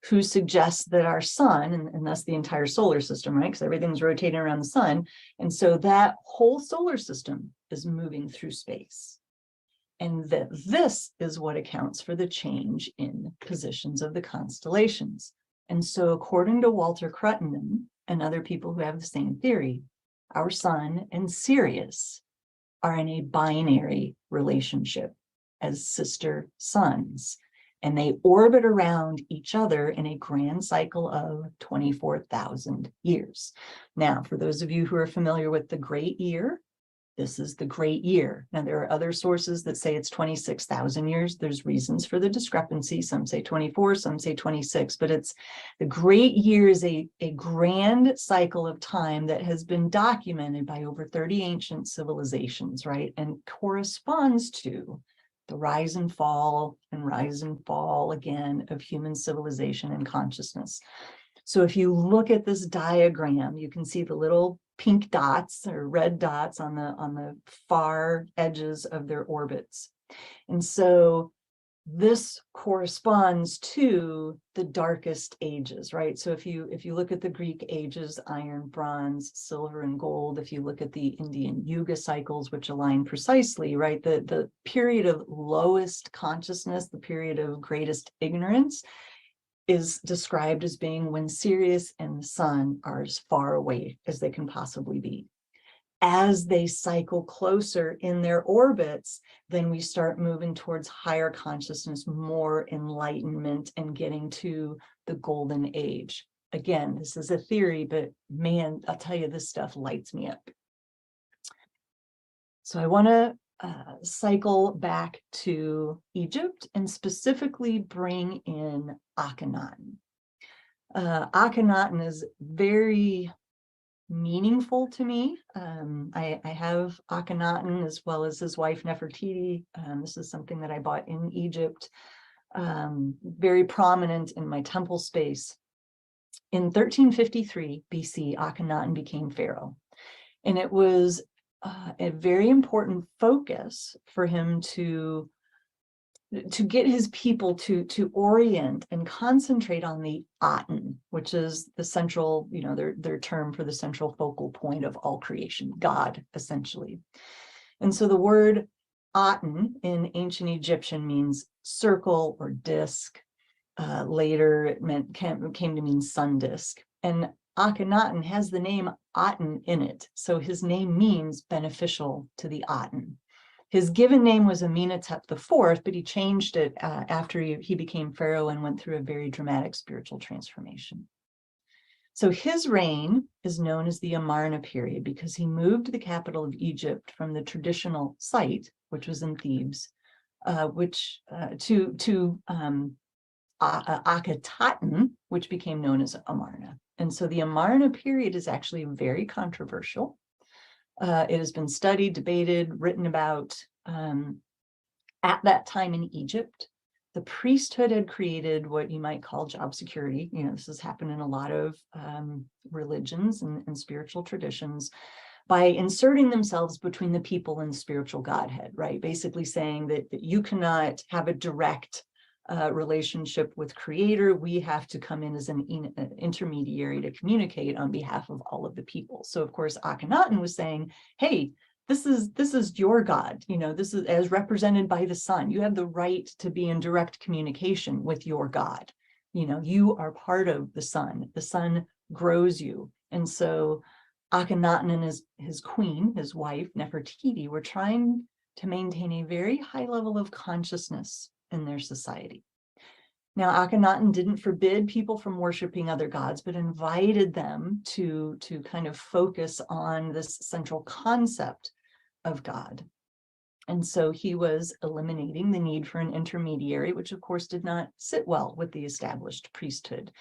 who suggests that our sun, and thus the entire solar system, right, because everything's rotating around the sun, and so that whole solar system is moving through space, and that this is what accounts for the change in positions of the constellations. And so according to Walter Cruttenden and other people who have the same theory, our sun and Sirius are in a binary relationship as sister suns, and they orbit around each other in a grand cycle of 24,000 years. Now, for those of you who are familiar with the great year, this is the great year. Now, there are other sources that say it's 26,000 years. There's reasons for the discrepancy. Some say 24, some say 26, but it's the great year is a grand cycle of time that has been documented by over 30 ancient civilizations, right? And corresponds to the rise and fall again of human civilization and consciousness. So if you look at this diagram, you can see the little pink dots or red dots on the far edges of their orbits. And so this corresponds to the darkest ages, right? So if you look at the Greek ages, iron, bronze, silver, and gold, if you look at the Indian Yuga cycles, which align precisely, right? The period of lowest consciousness, the period of greatest ignorance, is described as being when Sirius and the sun are as far away as they can possibly be. As they cycle closer in their orbits, then we start moving towards higher consciousness, more enlightenment, and getting to the golden age. Again, this is a theory, but man, I'll tell you, this stuff lights me up. So I want to cycle back to Egypt and specifically bring in Akhenaten. Akhenaten is very meaningful to me. I have Akhenaten as well as his wife Nefertiti. This is something that I bought in Egypt, very prominent in my temple space. In 1353 BC, Akhenaten became pharaoh, and it was a very important focus for him to get his people to orient and concentrate on the Aten, which is the central, their term for the central focal point of all creation, God, essentially. And so the word Aten in ancient Egyptian means circle or disk. Later it came to mean sun disk. And Akhenaten has the name Aten in it, so his name means beneficial to the Aten. His given name was Amenhotep IV, but he changed it after he became pharaoh and went through a very dramatic spiritual transformation. So his reign is known as the Amarna period because he moved the capital of Egypt from the traditional site, which was in Thebes, to Akhetaten, which became known as Amarna. And so the Amarna period is actually very controversial. It has been studied, debated, written about. At that time in Egypt, the priesthood had created what you might call job security. This has happened in a lot of religions and spiritual traditions, by inserting themselves between the people and spiritual Godhead, right? Basically saying that you cannot have a direct relationship with Creator. We have to come in as an intermediary to communicate on behalf of all of the people. So of course, Akhenaten was saying, hey, this is your God, this is as represented by the sun. You have the right to be in direct communication with your God. You are part of the sun. The sun grows you. And so Akhenaten and his queen, his wife, Nefertiti, were trying to maintain a very high level of consciousness in their society. Now, Akhenaten didn't forbid people from worshiping other gods, but invited them to kind of focus on this central concept of God. And so he was eliminating the need for an intermediary, which of course did not sit well with the established priesthood.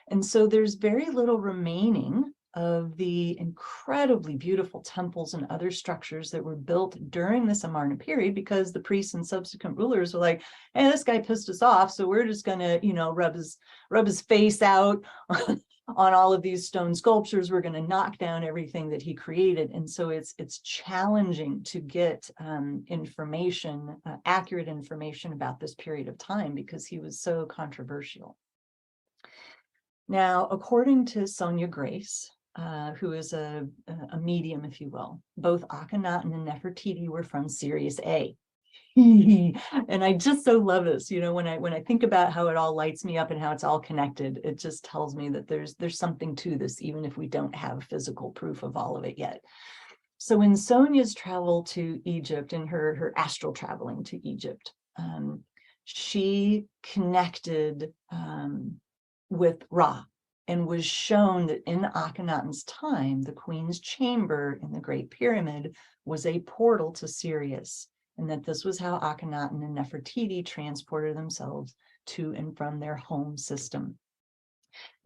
And so there's very little remaining of the incredibly beautiful temples and other structures that were built during this Amarna period, because the priests and subsequent rulers were like, hey, this guy pissed us off, so we're just gonna, rub his face out on all of these stone sculptures. We're gonna knock down everything that he created. And so it's challenging to get information, accurate information about this period of time, because he was so controversial. Now, according to Sonia Grace, who is a medium, if you will, both Akhenaten and Nefertiti were from Sirius A. And I just so love this. When I think about how it all lights me up and how it's all connected, it just tells me that there's something to this, even if we don't have physical proof of all of it yet. So in Sonia's travel to Egypt, and her astral traveling to Egypt, she connected with Ra, and was shown that in Akhenaten's time, the queen's chamber in the Great Pyramid was a portal to Sirius, and that this was how Akhenaten and Nefertiti transported themselves to and from their home system.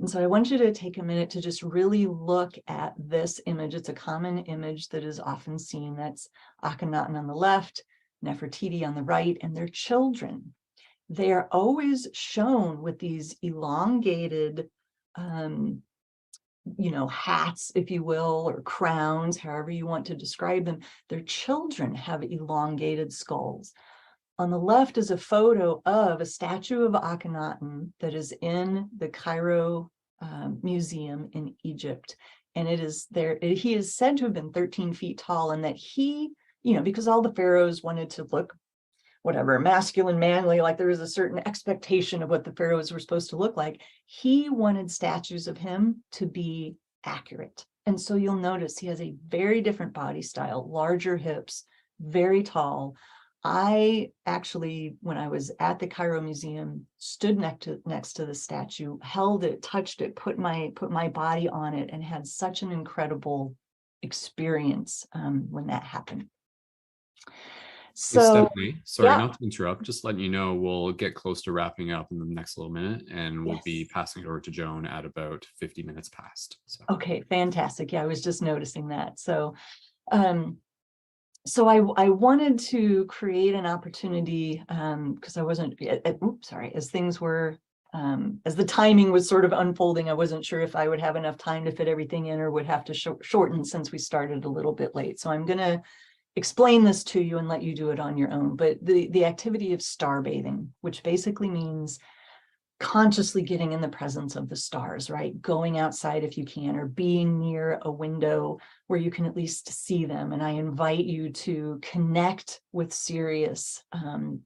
And so I want you to take a minute to just really look at this image. It's a common image that is often seen. That's Akhenaten on the left, Nefertiti on the right, and their children. They are always shown with these elongated hats, if you will, or crowns, however you want to describe them. Their children have elongated skulls. On the left is a photo of a statue of Akhenaten that is in the Cairo Museum in Egypt. And it is there, he is said to have been 13 feet tall, and that he, because all the pharaohs wanted to look masculine, manly, like there was a certain expectation of what the pharaohs were supposed to look like. He wanted statues of him to be accurate. And so you'll notice he has a very different body style, larger hips, very tall. I actually, when I was at the Cairo Museum, stood next to the statue, held it, touched it, put my body on it, and had such an incredible experience when that happened. So, hey, Stephanie, sorry yeah. not to interrupt, just letting you know we'll get close to wrapping up in the next little minute, and we'll be Yes. passing it over to Joan at about 50 minutes past. So. Okay, fantastic. Yeah, I was just noticing that. So I wanted to create an opportunity because I wasn't, as things were, as the timing was sort of unfolding, I wasn't sure if I would have enough time to fit everything in or would have to shorten since we started a little bit late. So I'm going to explain this to you and let you do it on your own. But the activity of star bathing, which basically means consciously getting in the presence of the stars, right? Going outside if you can, or being near a window where you can at least see them. And I invite you to connect with Sirius,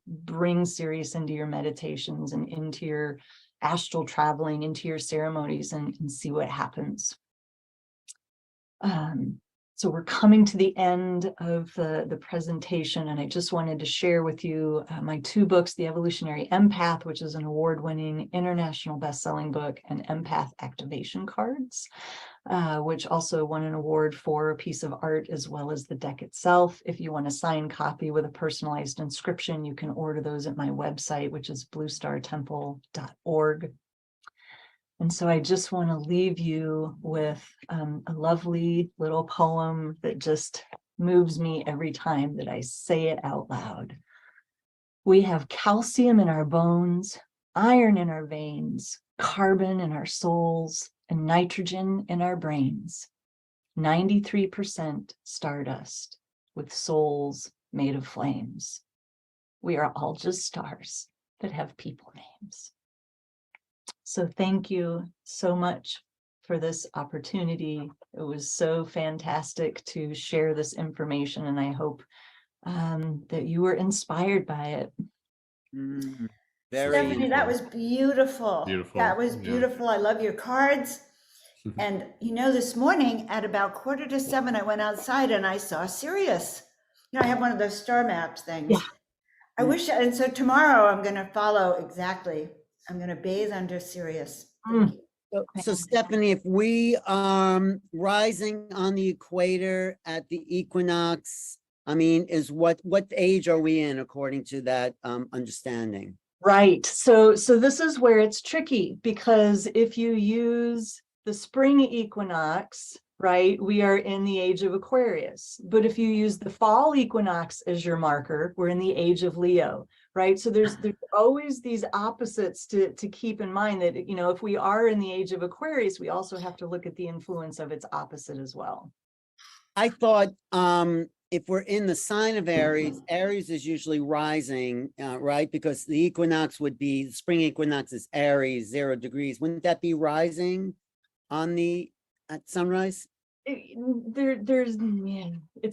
bring Sirius into your meditations and into your astral traveling, into your ceremonies, and see what happens. So we're coming to the end of the presentation, and I just wanted to share with you my two books, The Evolutionary Empath, which is an award-winning international best-selling book, and Empath Activation Cards, which also won an award for a piece of art as well as the deck itself. If you want a signed copy with a personalized inscription, you can order those at my website, which is bluestartemple.org. And so I just want to leave you with a lovely little poem that just moves me every time that I say it out loud. We have calcium in our bones, iron in our veins, carbon in our souls, and nitrogen in our brains. 93% stardust with souls made of flames. We are all just stars that have people names. So thank you so much for this opportunity. It was so fantastic to share this information, and I hope that you were inspired by it. Very Stephanie, that was beautiful. Beautiful, That was yeah. beautiful. I love your cards. And you know, this morning at about 6:45, I went outside and I saw Sirius. You know, I have one of those star maps things. Yeah. I wish, and so tomorrow I'm going to follow exactly. I'm going to bathe under Sirius. Thank you. So Stephanie, if we rising on the equator at the equinox, I mean, is what age are we in according to that understanding? Right. So this is where it's tricky, because if you use the spring equinox, right, we are in the age of Aquarius. But if you use the fall equinox as your marker, we're in the age of Leo, right? So there's always these opposites to keep in mind, that, you know, if we are in the age of Aquarius, we also have to look at the influence of its opposite as well. I thought if we're in the sign of Aries, Aries is usually rising, right? Because the equinox would be, the spring equinox is Aries, 0 degrees. Wouldn't that be rising on at sunrise? It's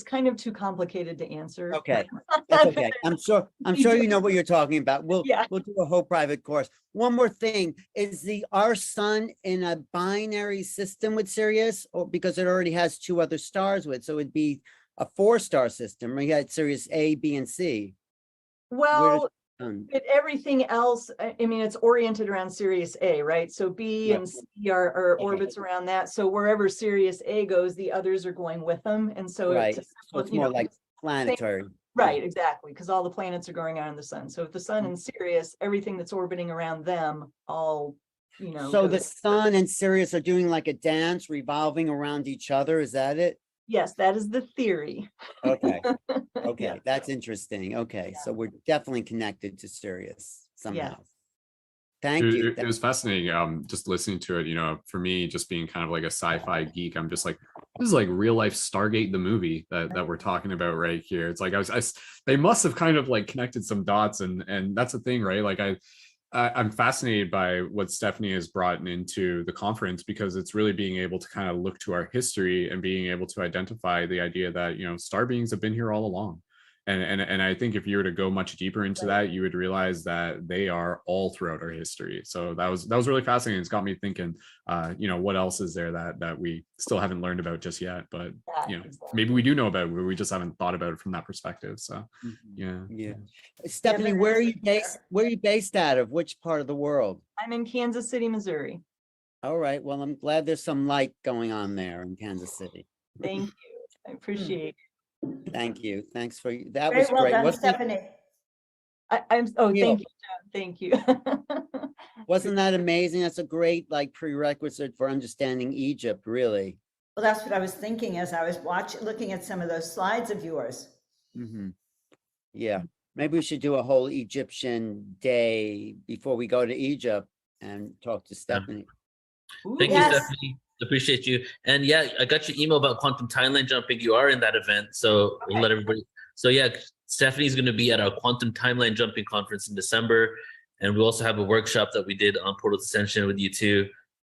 kind of too complicated to answer. Okay, that's okay. I'm sure you know what you're talking about. We'll do a whole private course. One more thing, is our sun in a binary system with Sirius, or because it already has 2 other stars with, so it'd be a 4-star system. We had Sirius A, B, and C. Well, but everything else, I mean, it's oriented around Sirius A, right? So B and C are orbits around that. So wherever Sirius A goes, the others are going with them. And so it's more like planetary. Right, exactly, because all the planets are going around the sun. So if the sun and Sirius, everything that's orbiting around them, all, you know. So the sun and Sirius are doing like a dance, revolving around each other. Is that it? Yes, that is the theory. Okay. Okay, that's interesting. Okay, so we're definitely connected to Sirius somehow. Thank you. It was fascinating. Just listening to it, you know, for me, just being kind of like a sci-fi geek, I'm just like, this is like real life Stargate, the movie that we're talking about right here. It's like they must have kind of like connected some dots, and that's the thing, right? Like I'm fascinated by what Stephanie has brought into the conference, because it's really being able to kind of look to our history and being able to identify the idea that, you know, star beings have been here all along. And I think if you were to go much deeper into that, you would realize that they are all throughout our history. So that was really fascinating. It's got me thinking, you know, what else is there that we still haven't learned about just yet? But you know, maybe we do know about it, but we just haven't thought about it from that perspective. So yeah. Stephanie, where are you based? Where are you based out of? Which part of the world? I'm in Kansas City, Missouri. All right. Well, I'm glad there's some light going on there in Kansas City. Thank you. I appreciate it. Thank you. Thanks for that. Very Was well great. done, Wasn't Stephanie. Thank you, John. Thank you. Wasn't that amazing? That's a great like prerequisite for understanding Egypt, really. Well, that's what I was thinking as I was looking at some of those slides of yours. Yeah, maybe we should do a whole Egyptian day before we go to Egypt and talk to Stephanie. Thank you, Stephanie. Appreciate you. And yeah, I got your email about quantum timeline jumping. You are in that event, so we'll let everybody. So yeah, Stephanie's going to be at our quantum timeline jumping conference in December, and we also have a workshop that we did on portal ascension with you too.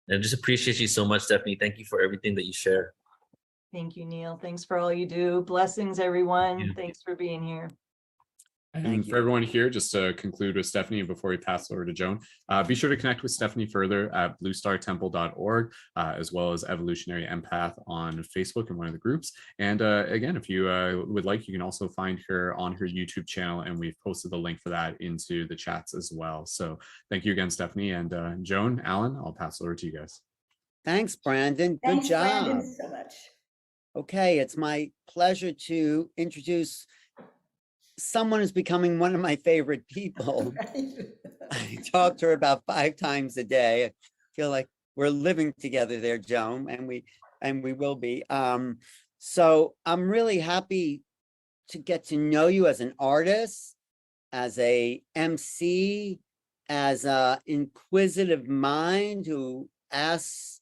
And just appreciate you so much, Stephanie. Thank you for everything that you share. Thank you, Neil. Thanks for all you do. Blessings, everyone. Thanks for being here. And for everyone here, just to conclude with Stephanie before we pass over to Joan, be sure to connect with Stephanie further at bluestartemple.org, as well as Evolutionary Empath on Facebook in one of the groups. And again, if you would like, you can also find her on her YouTube channel, and we've posted the link for that into the chats as well. So thank you again, Stephanie. And Joan, Alan, I'll pass it over to you guys. Thanks, Brandon. Good job. Brandon, so much. Okay, it's my pleasure to introduce someone who's becoming one of my favorite people. I talk to her about 5 times a day. I feel like we're living together there, Joan, and we will be. So I'm really happy to get to know you as an artist, as a MC, as a inquisitive mind who asks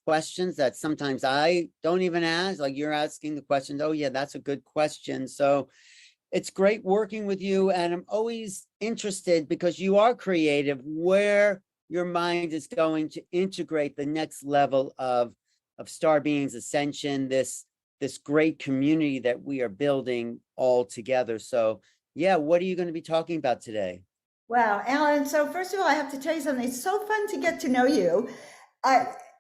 questions that sometimes I don't even ask, like you're asking the questions. Oh yeah, that's a good question. So it's great working with you, and I'm always interested because you are creative, where your mind is going to integrate the next level of Star Beings Ascension, this great community that we are building all together. So yeah, what are you going to be talking about today? Wow, Alan. So first of all, I have to tell you something. It's so fun to get to know you.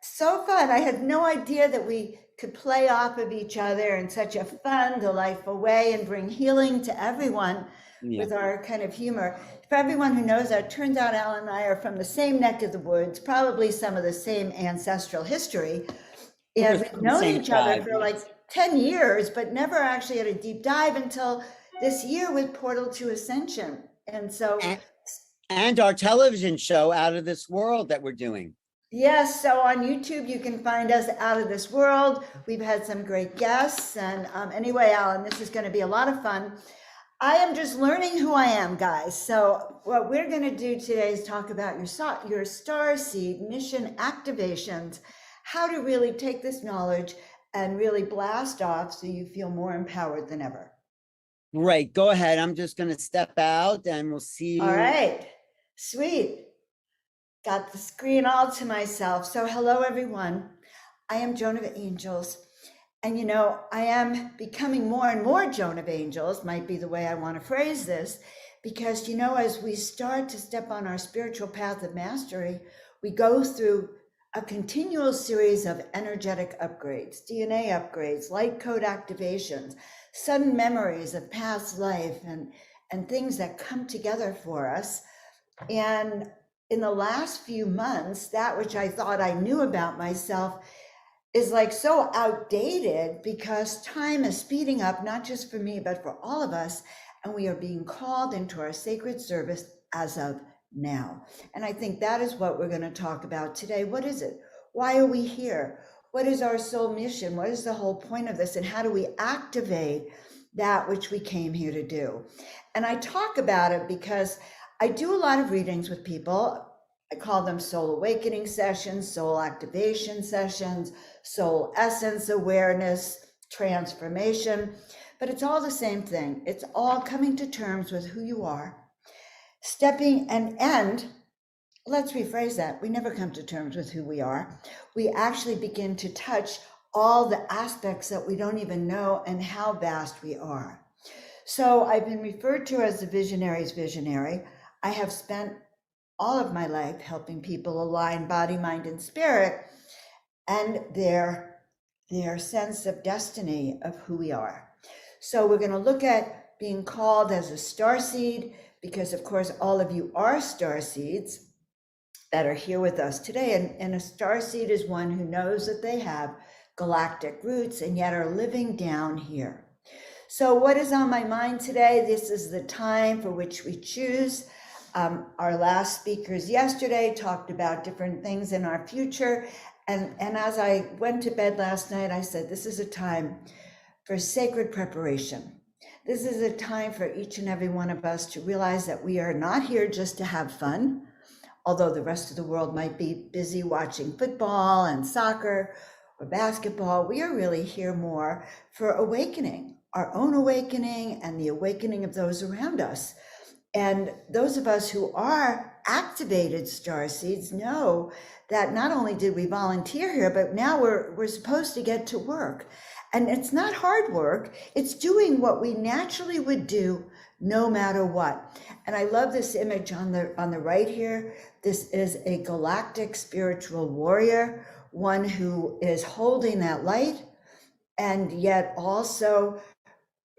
So fun. I had no idea that we could play off of each other in such a fun, delightful way and bring healing to everyone with our kind of humor. For everyone who knows that, it turns out Alan and I are from the same neck of the woods, probably some of the same ancestral history. And we've known each other for like 10 years, but never actually had a deep dive until this year with Portal to Ascension. And so, and our television show Out of This World that we're doing. Yes, so on YouTube, you can find us Out of This World. We've had some great guests. And anyway, Alan, this is going to be a lot of fun. I am just learning who I am, guys. So what we're going to do today is talk about your star seed mission activations, how to really take this knowledge and really blast off so you feel more empowered than ever. Great. Go ahead. I'm just going to step out and we'll see you. All right. Sweet. Got the screen all to myself. So hello, everyone. I am Joan of Angels. And, you know, I am becoming more and more Joan of Angels, might be the way I want to phrase this, because, you know, as we start to step on our spiritual path of mastery, we go through a continual series of energetic upgrades, DNA upgrades, light code activations, sudden memories of past life, and things that come together for us. And in the last few months, that which I thought I knew about myself is like so outdated because time is speeding up, not just for me, but for all of us. And we are being called into our sacred service as of now. And I think that is what we're going to talk about today. What is it? Why are we here? What is our soul mission? What is the whole point of this? And how do we activate that which we came here to do? And I talk about it because I do a lot of readings with people. I call them soul awakening sessions, soul activation sessions, soul essence awareness, transformation, but it's all the same thing. It's all coming to terms with who you are, stepping and let's rephrase that. We never come to terms with who we are. We actually begin to touch all the aspects that we don't even know and how vast we are. So I've been referred to as the visionary's visionary. I have spent all of my life helping people align body, mind, and spirit and their sense of destiny of who we are. So we're going to look at being called as a star seed, because of course all of you are star seeds that are here with us today. And a star seed is one who knows that they have galactic roots and yet are living down here. So what is on my mind today? This is the time for which we choose. Our last speakers yesterday talked about different things in our future. And as I went to bed last night, I said, this is a time for sacred preparation. This is a time for each and every one of us to realize that we are not here just to have fun, although the rest of the world might be busy watching football and soccer or basketball. We are really here more for awakening, our own awakening and the awakening of those around us. And those of us who are activated star seeds know that not only did we volunteer here, but now we're supposed to get to work. And it's not hard work. It's doing what we naturally would do no matter what. And I love this image on the right here. This is a galactic spiritual warrior, one who is holding that light and yet also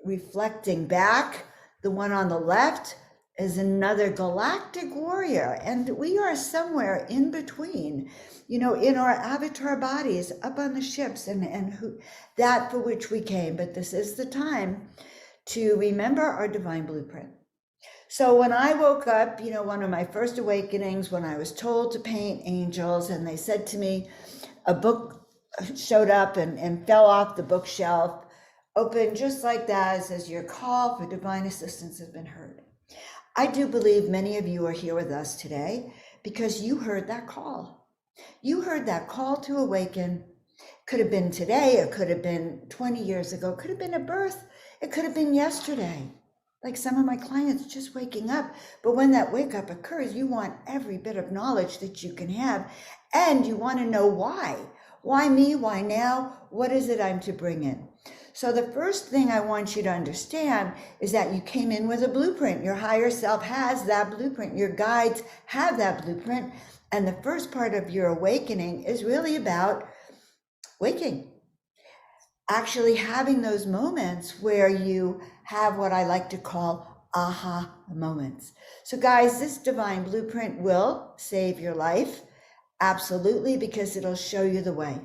reflecting back. The one on the left is another galactic warrior, and we are somewhere in between, you know, in our avatar bodies up on the ships and who that for which we came. But this is the time to remember our divine blueprint. So when I woke up, you know, one of my first awakenings, when I was told to paint angels, and they said to me, a book showed up and fell off the bookshelf, opened just like that. It says, your call for divine assistance has been heard. I do believe many of you are here with us today because you heard that call. You heard that call to awaken. Could have been today, it could have been 20 years ago, it could have been a birth, it could have been yesterday. Like some of my clients just waking up. But when that wake up occurs, you want every bit of knowledge that you can have. And you want to know why. Why me? Why now? What is it I'm to bring in? So the first thing I want you to understand is that you came in with a blueprint. Your higher self has that blueprint. Your guides have that blueprint. And the first part of your awakening is really about waking. Actually having those moments where you have what I like to call aha moments. So guys, this divine blueprint will save your life. Absolutely, because it'll show you the way.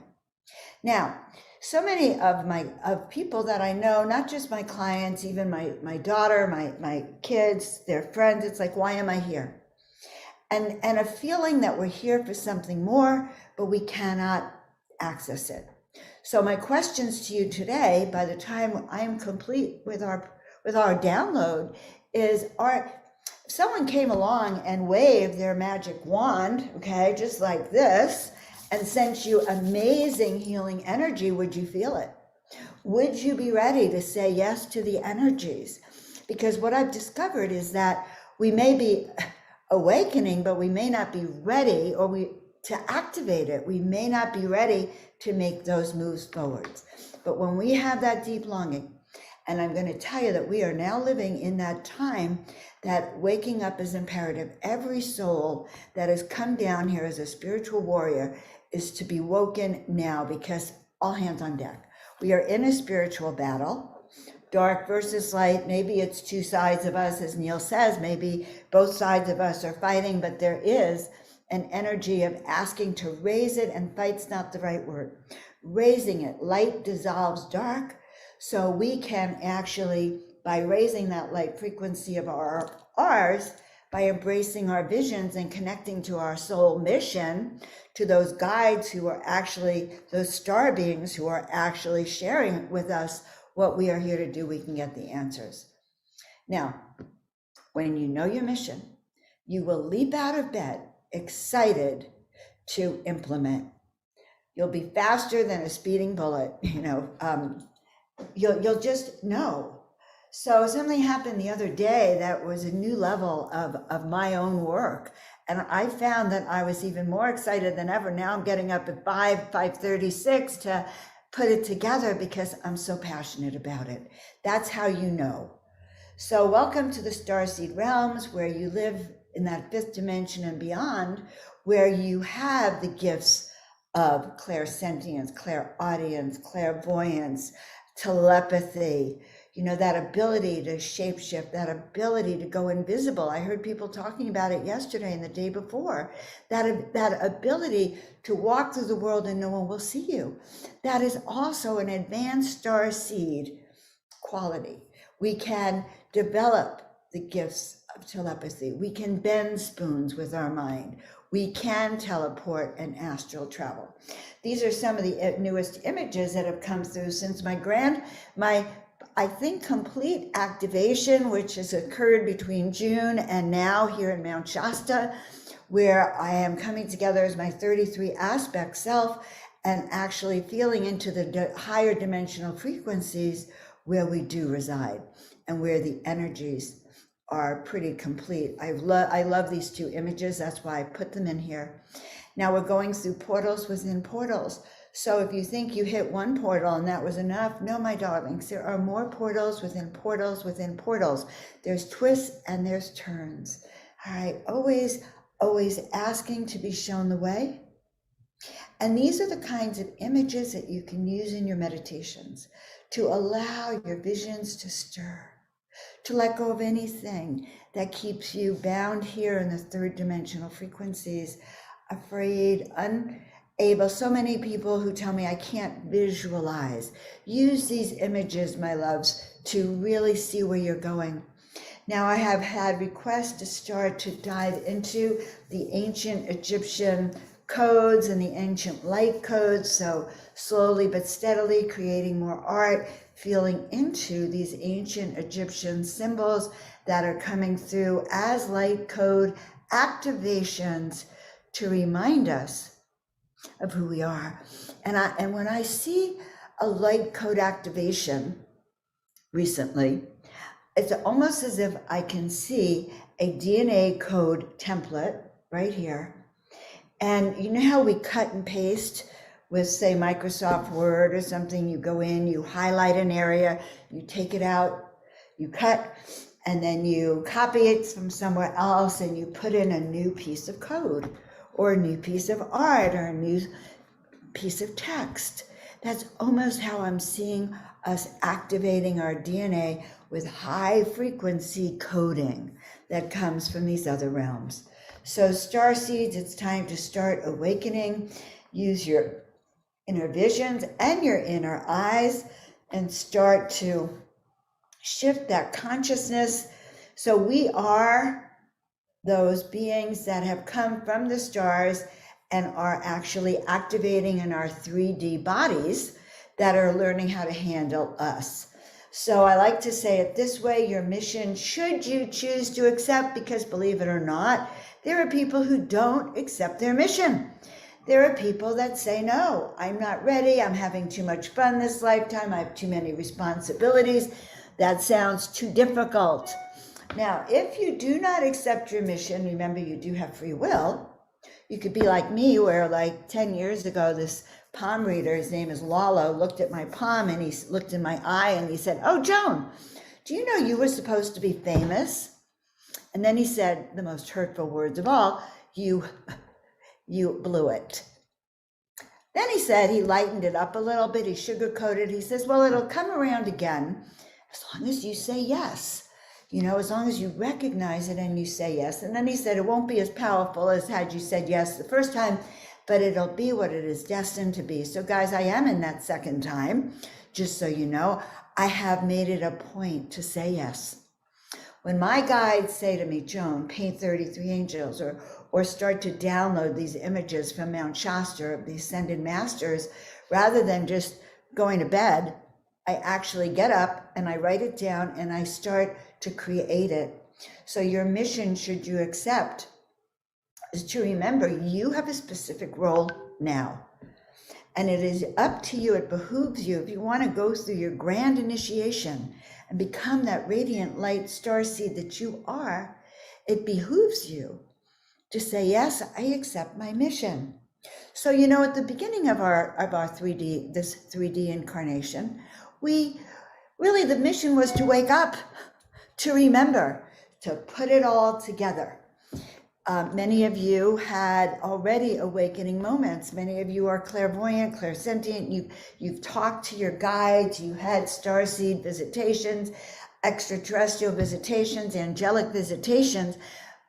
Now, so many of people that I know, not just my clients, even my daughter, my kids, their friends, it's like, why am I here? And a feeling that we're here for something more, but we cannot access it. So my questions to you today, by the time I'm complete with our download, is if someone came along and waved their magic wand, okay, just like this, and sent you amazing healing energy, would you feel it? Would you be ready to say yes to the energies? Because what I've discovered is that we may be awakening, but we may not be ready, to activate it. We may not be ready to make those moves forwards. But when we have that deep longing, and I'm going to tell you that we are now living in that time that waking up is imperative. Every soul that has come down here as a spiritual warrior is to be woken now, because all hands on deck. We are in a spiritual battle, dark versus light. Maybe it's two sides of us, as Neil says, maybe both sides of us are fighting, but there is an energy of asking to raise it, and fight's not the right word. Raising it, light dissolves dark, so we can actually, by raising that light frequency of ours, by embracing our visions and connecting to our soul mission, to those guides who are actually, those star beings who are actually sharing with us what we are here to do, we can get the answers. Now, when you know your mission, you will leap out of bed excited to implement. You'll be faster than a speeding bullet, you'll just know. So something happened the other day that was a new level of my own work. And I found that I was even more excited than ever. Now I'm getting up at 5:36 to put it together because I'm so passionate about it. That's how you know. So welcome to the Starseed Realms, where you live in that fifth dimension and beyond, where you have the gifts of clairsentience, clairaudience, clairvoyance, telepathy, that ability to shapeshift, that ability to go invisible. I heard people talking about it yesterday and the day before, that ability to walk through the world and no one will see you. That is also an advanced starseed quality. We can develop the gifts of telepathy. We can bend spoons with our mind. We can teleport and astral travel. These are some of the newest images that have come through since my I think complete activation, which has occurred between June and now here in Mount Shasta, where I am coming together as my 33 aspect self and actually feeling into the higher dimensional frequencies where we do reside and where the energies are pretty complete. I love these two images. That's why I put them in here. Now we're going through portals within portals. So if you think you hit one portal and that was enough, no, my darlings, there are more portals within portals within portals. There's twists and there's turns. All right, always asking to be shown the way. And these are the kinds of images that you can use in your meditations to allow your visions to stir, to let go of anything that keeps you bound here in the third dimensional frequencies, afraid, unable. So many people who tell me I can't visualize. Use these images, my loves, to really see where you're going. Now I have had requests to start to dive into the ancient Egyptian codes and the ancient light codes. So slowly but steadily creating more art, feeling into these ancient Egyptian symbols that are coming through as light code activations to remind us of who we are. And when I see a light code activation recently, it's almost as if I can see a DNA code template right here. And you know how we cut and paste with, say, Microsoft Word or something? You go in, you highlight an area, you take it out, you cut, and then you copy it from somewhere else and you put in a new piece of code or a new piece of art or a new piece of text. That's almost how I'm seeing us activating our DNA with high frequency coding that comes from these other realms. So star seeds, it's time to start awakening. Use your inner visions and your inner eyes and start to shift that consciousness. So we are those beings that have come from the stars and are actually activating in our 3D bodies that are learning how to handle us. So I like to say it this way: your mission, should you choose to accept, because believe it or not, there are people who don't accept their mission. There are people that say, no, I'm not ready. I'm having too much fun this lifetime. I have too many responsibilities. That sounds too difficult. Now, if you do not accept your mission, remember you do have free will. You could be like me, where like 10 years ago, this palm reader, his name is Lalo, looked at my palm and he looked in my eye and he said, oh, Joan, do you know you were supposed to be famous? And then he said the most hurtful words of all, you blew it. Then he said, he lightened it up a little bit, he sugarcoated, he says, well, it'll come around again as long as you say yes. You know, as long as you recognize it and you say yes. And then he said, it won't be as powerful as had you said yes the first time, but it'll be what it is destined to be. So guys, I am in that second time, just so you know. I have made it a point to say yes. When my guides say to me, Joan, paint 33 angels, or start to download these images from Mount Shasta of the Ascended Masters, rather than just going to bed, I actually get up and I write it down and I start to create it. So your mission, should you accept, is to remember you have a specific role now. And it is up to you, it behooves you, if you want to go through your grand initiation and become that radiant light star seed that you are, it behooves you to say, yes, I accept my mission. So, you know, at the beginning of our 3D, this 3D incarnation, the mission was to wake up, to remember, to put it all together. Many of you had already awakening moments. Many of you are clairvoyant, clairsentient. You've talked to your guides. You had starseed visitations, extraterrestrial visitations, angelic visitations,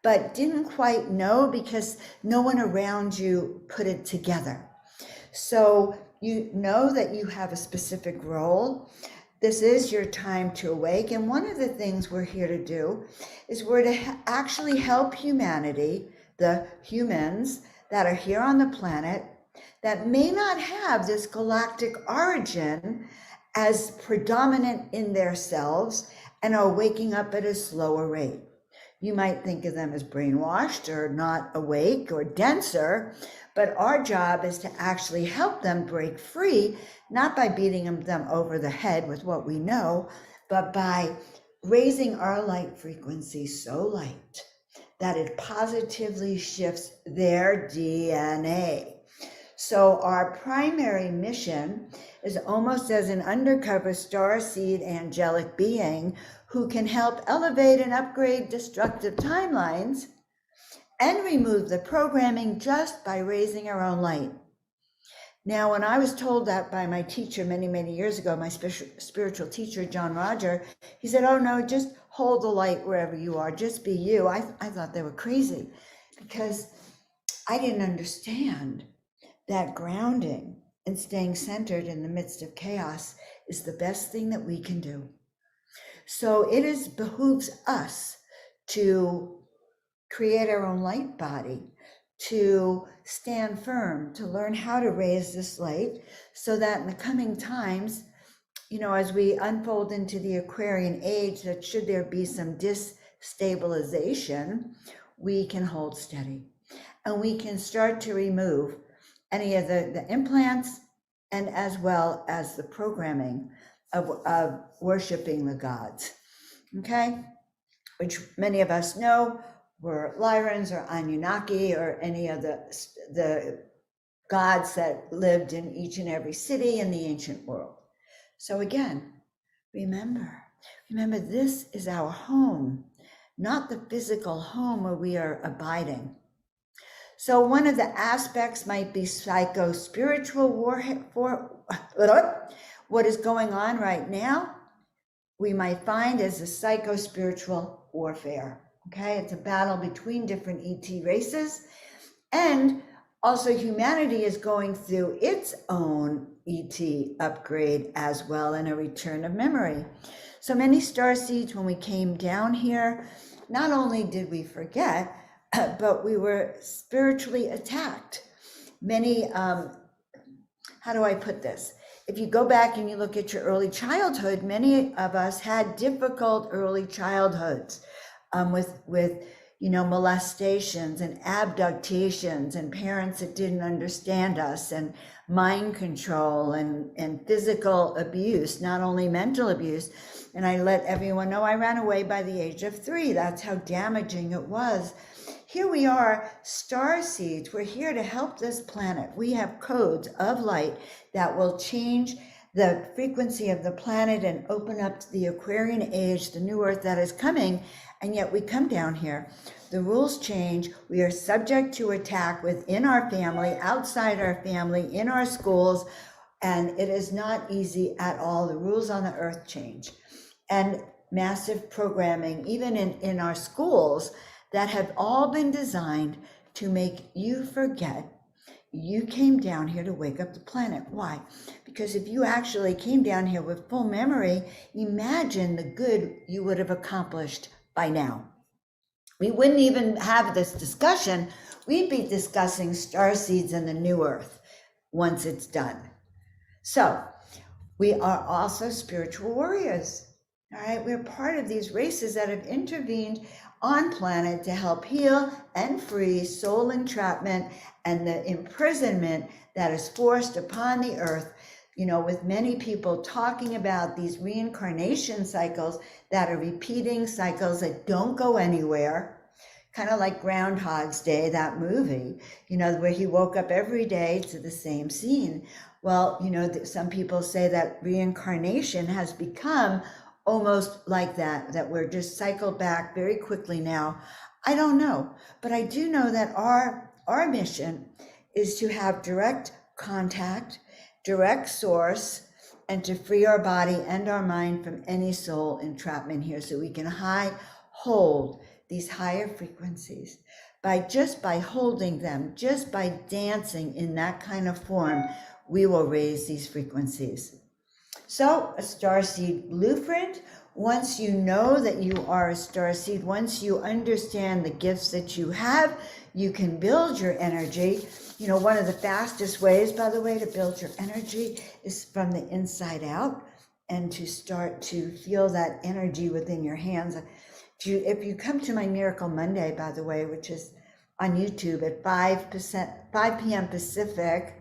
but didn't quite know because no one around you put it together. So you know that you have a specific role. This is your time to awake. And one of the things we're here to do is we're to actually help humanity, the humans that are here on the planet, that may not have this galactic origin as predominant in their selves and are waking up at a slower rate. You might think of them as brainwashed or not awake or denser, but our job is to actually help them break free, not by beating them over the head with what we know, but by raising our light frequency so light that it positively shifts their DNA. So our primary mission is almost as an undercover starseed angelic being who can help elevate and upgrade destructive timelines and remove the programming just by raising our own light. Now, when I was told that by my teacher many, many years ago, my spiritual teacher, John Roger, he said, oh no, just hold the light wherever you are, just be you. I thought they were crazy because I didn't understand that grounding and staying centered in the midst of chaos is the best thing that we can do. So it behooves us to create our own light body, to stand firm, to learn how to raise this light so that in the coming times, as we unfold into the Aquarian age, that should there be some destabilization, we can hold steady and we can start to remove any of the implants and as well as the programming of worshiping the gods, okay? Which many of us know were Lyrans or Anunnaki or any of the gods that lived in each and every city in the ancient world. So again, remember this is our home, not the physical home where we are abiding. So one of the aspects might be psycho-spiritual warfare. What is going on right now, we might find as a psycho-spiritual warfare. Okay, it's a battle between different ET races, and also humanity is going through its own ET upgrade as well, and a return of memory. So many starseeds, when we came down here, not only did we forget, but we were spiritually attacked. Many, how do I put this? If you go back and you look at your early childhood, many of us had difficult early childhoods with molestations and abductions and parents that didn't understand us, and mind control and physical abuse, not only mental abuse. And I let everyone know I ran away by the age of 3. That's how damaging it was. Here we are, starseeds. We're here to help this planet. We have codes of light that will change the frequency of the planet and open up to the Aquarian age, the new earth that is coming. And yet we come down here. The rules change. We are subject to attack within our family, outside our family, in our schools. And it is not easy at all. The rules on the earth change. And massive programming, even in our schools, that have all been designed to make you forget you came down here to wake up the planet. Why? Because if you actually came down here with full memory, imagine the good you would have accomplished by now. We wouldn't even have this discussion. We'd be discussing starseeds and the new earth once it's done. So we are also spiritual warriors. All right, we're part of these races that have intervened on planet to help heal and free soul entrapment and the imprisonment that is forced upon the earth, with many people talking about these reincarnation cycles that are repeating cycles that don't go anywhere, kind of like Groundhog's Day, that movie, where he woke up every day to the same scene. Well, some people say that reincarnation has become almost like that we're just cycled back very quickly now. I don't know, but I do know that our mission is to have direct contact, direct source, and to free our body and our mind from any soul entrapment here, so we can hold these higher frequencies. By holding them, just by dancing in that kind of form, we will raise these frequencies. So a starseed blueprint, once you know that you are a starseed, once you understand the gifts that you have, you can build your energy. One of the fastest ways, by the way, to build your energy is from the inside out, and to start to feel that energy within your hands. If you come to my Miracle Monday, by the way, which is on YouTube at 5 p.m. Pacific,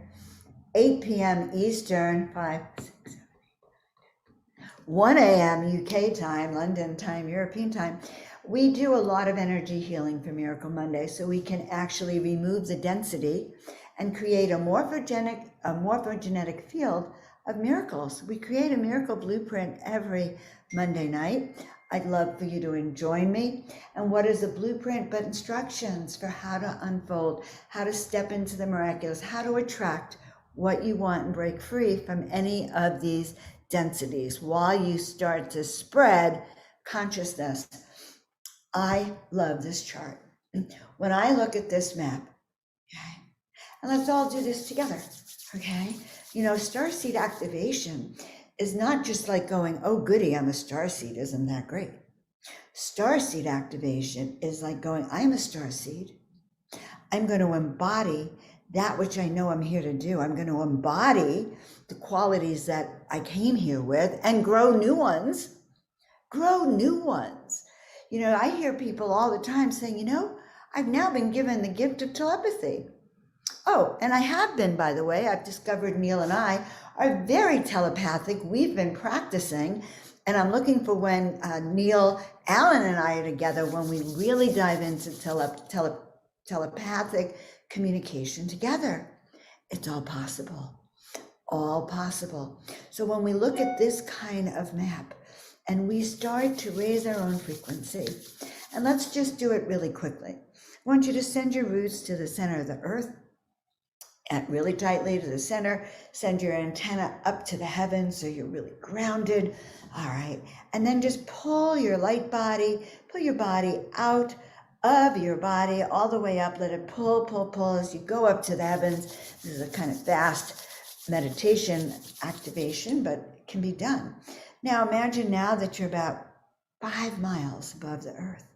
8 p.m. Eastern, 1 a.m. UK time, London time, European time, we do a lot of energy healing for Miracle Monday, so we can actually remove the density and create a morphogenetic field of miracles. We create a miracle blueprint every Monday night. I'd love for you to join me. And what is a blueprint but instructions for how to unfold, how to step into the miraculous, how to attract what you want and break free from any of these densities while you start to spread consciousness. I love this chart. When I look at this map, okay, and let's all do this together, okay? Starseed activation is not just like going, oh goody, I'm a starseed, isn't that great? Starseed activation is like going, I'm a starseed. I'm going to embody that which I know I'm here to do. I'm going to embody the qualities that I came here with and grow new ones. Grow new ones. You know, I hear people all the time saying, you know, I've now been given the gift of telepathy. Oh, and I have been, by the way. I've discovered Neil and I are very telepathic. We've been practicing, and I'm looking for when Neil, Alan, and I are together, when we really dive into telepathic communication together. It's all possible. All possible. So when we look at this kind of map and we start to raise our own frequency, and let's just do it really quickly. I want you to send your roots to the center of the earth, and really tightly to the center. Send your antenna up to the heavens so you're really grounded. All right. And then just pull your light body, pull your body out of your body all the way up. Let it pull, pull, pull as you go up to the heavens. This is a kind of fast meditation activation, but it can be done. Now imagine now that you're about 5 miles above the earth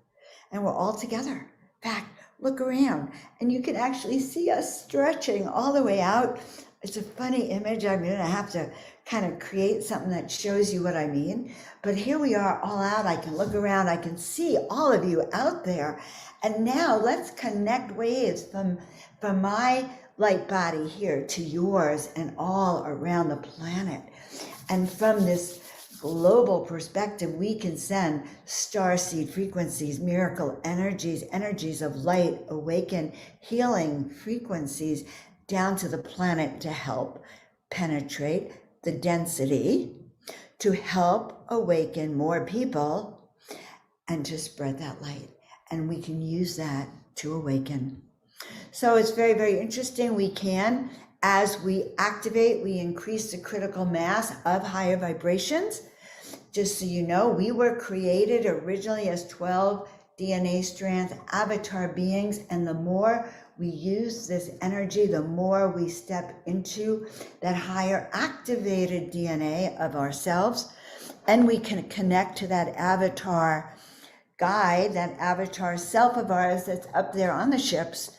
and we're all together. In fact, look around and you can actually see us stretching all the way out. It's a funny image. I'm going to have to kind of create something that shows you what I mean. But here we are all out. I can look around. I can see all of you out there. And now let's connect waves from my light body here to yours and all around the planet. And from this global perspective, we can send starseed frequencies, miracle energies, energies of light, awaken, healing frequencies down to the planet to help penetrate the density, to help awaken more people and to spread that light. And we can use that to awaken. So it's very, very interesting. We can, as we activate, we increase the critical mass of higher vibrations. Just so you know, we were created originally as 12 DNA strands, avatar beings, and the more we use this energy, the more we step into that higher activated DNA of ourselves, and we can connect to that avatar guide, that avatar self of ours that's up there on the ships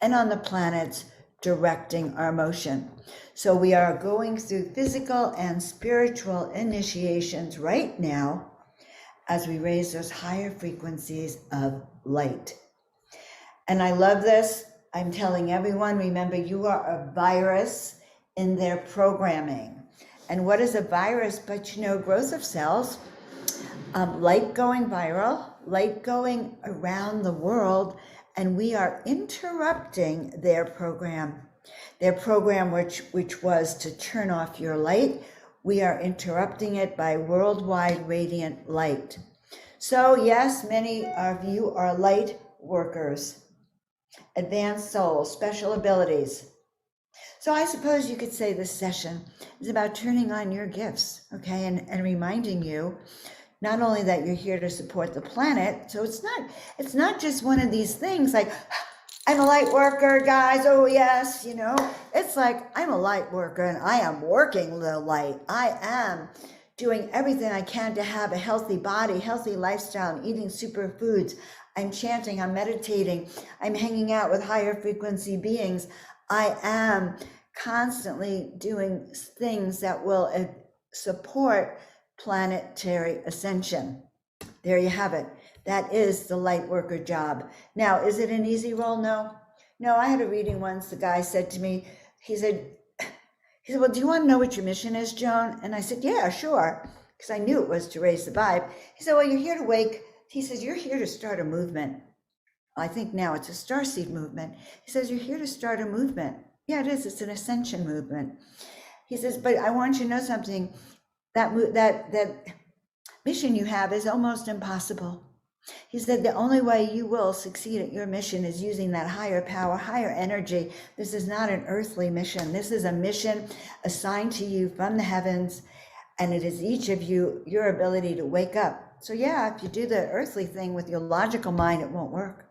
and on the planets directing our motion. So we are going through physical and spiritual initiations right now as we raise those higher frequencies of light. And I love this. I'm telling everyone, remember, you are a virus in their programming. And what is a virus but, you know, growth of cells, light going viral, light going around the world, and we are interrupting their program which was to turn off your light. We are interrupting it by worldwide radiant light. So yes, many of you are light workers, advanced souls, special abilities. So I suppose you could say this session is about turning on your gifts, okay, and reminding you not only that you're here to support the planet. So it's not just one of these things like, I'm a light worker, guys. Oh, yes. You know, it's like I'm a light worker and I am working the light. I am doing everything I can to have a healthy body, healthy lifestyle, and eating superfoods. I'm chanting, I'm meditating, I'm hanging out with higher frequency beings. I am constantly doing things that will support planetary ascension. There you have it. That is the light worker job. Now, is it an easy role? No. I had a reading once. The guy said to me, he said, well, do you want to know what your mission is, Joan? And I said, yeah, sure. Because I knew it was to raise the vibe. He said, well, you're here to wake. He says, you're here to start a movement. I think now it's a starseed movement. He says, you're here to start a movement. Yeah, it is. It's an ascension movement. He says, but I want you to know something. That mission you have is almost impossible. He said the only way you will succeed at your mission is using that higher power, higher energy. This is not an earthly mission. This is a mission assigned to you from the heavens, and it is each of you, your ability to wake up. So yeah, if you do the earthly thing with your logical mind, it won't work.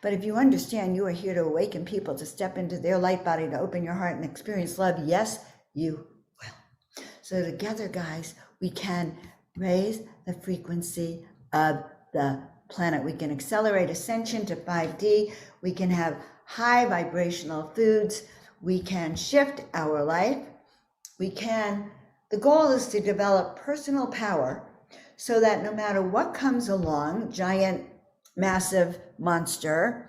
But if you understand you are here to awaken people, to step into their light body, to open your heart and experience love, yes, you will. So together, guys, we can raise the frequency of the planet. We can accelerate ascension to 5D. We can have high vibrational foods. We can shift our life. The goal is to develop personal power so that no matter what comes along, giant, massive monster,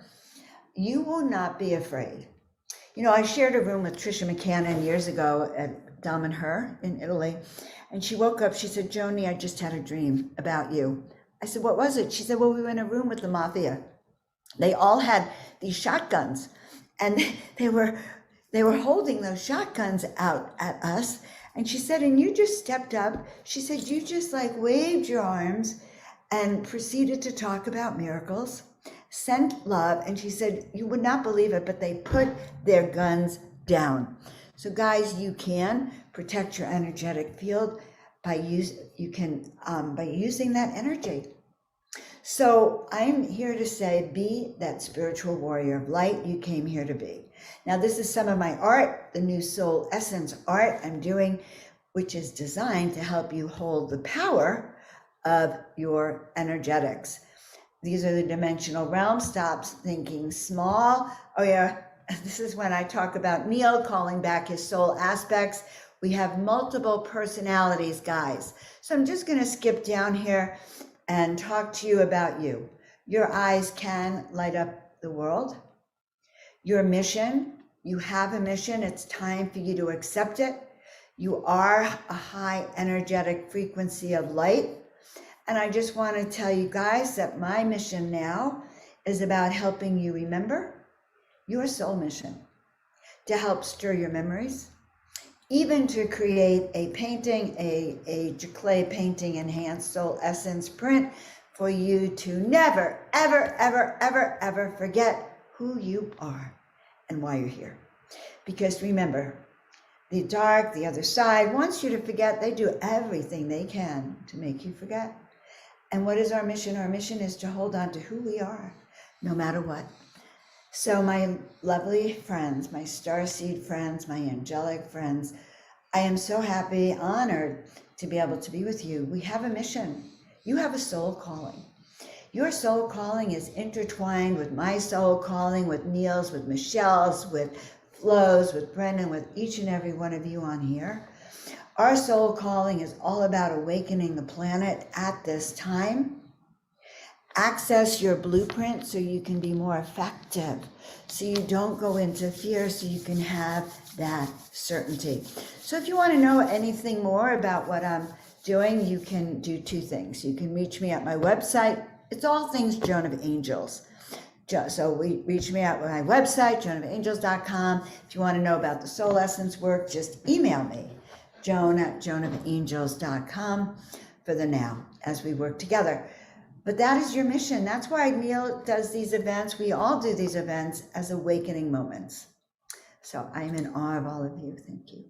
you will not be afraid. You know, I shared a room with Trisha McCannon years ago at Dom and Her in Italy. And she woke up, she said, Joni, I just had a dream about you. I said, what was it? She said, well, we were in a room with the mafia. They all had these shotguns and they were holding those shotguns out at us. And she said, and you just stepped up. She said, you just like waved your arms and proceeded to talk about miracles, sent love. And she said, you would not believe it, but they put their guns down. So guys, you can protect your energetic field by using that energy. So I'm here to say, be that spiritual warrior of light you came here to be. Now, this is some of my art, the new soul essence art I'm doing, which is designed to help you hold the power of your energetics. These are the dimensional realms. Stop thinking small. Oh yeah, this is when I talk about Neil calling back his soul aspects. We have multiple personalities, guys. So I'm just going to skip down here and talk to you about you. Your eyes can light up the world. Your mission, you have a mission. It's time for you to accept it. You are a high energetic frequency of light. And I just want to tell you guys that my mission now is about helping you remember your soul mission, to help stir your memories, even to create a painting, a clay painting enhanced soul essence print for you to never, ever, ever, ever, ever forget who you are and why you're here. Because remember, the dark, the other side wants you to forget. They do everything they can to make you forget. And what is our mission? Our mission is to hold on to who we are, no matter what. So my lovely friends, my starseed friends, my angelic friends, I am so happy, honored to be able to be with you. We have a mission. You have a soul calling. Your soul calling is intertwined with my soul calling, with Neil's, with Michelle's, with Flo's, with Brendan, with each and every one of you on here. Our soul calling is all about awakening the planet at this time. Access your blueprint so you can be more effective, so you don't go into fear, so you can have that certainty. So if you want to know anything more about what I'm doing, you can do two things. You can reach me at my website. It's all things Joan of Angels. So reach me at my website, joanofangels.com. If you want to know about the soul essence work, just email me, joan@joanofangels.com for the now, as we work together. But that is your mission. That's why Neil does these events. We all do these events as awakening moments. So I'm in awe of all of you. Thank you.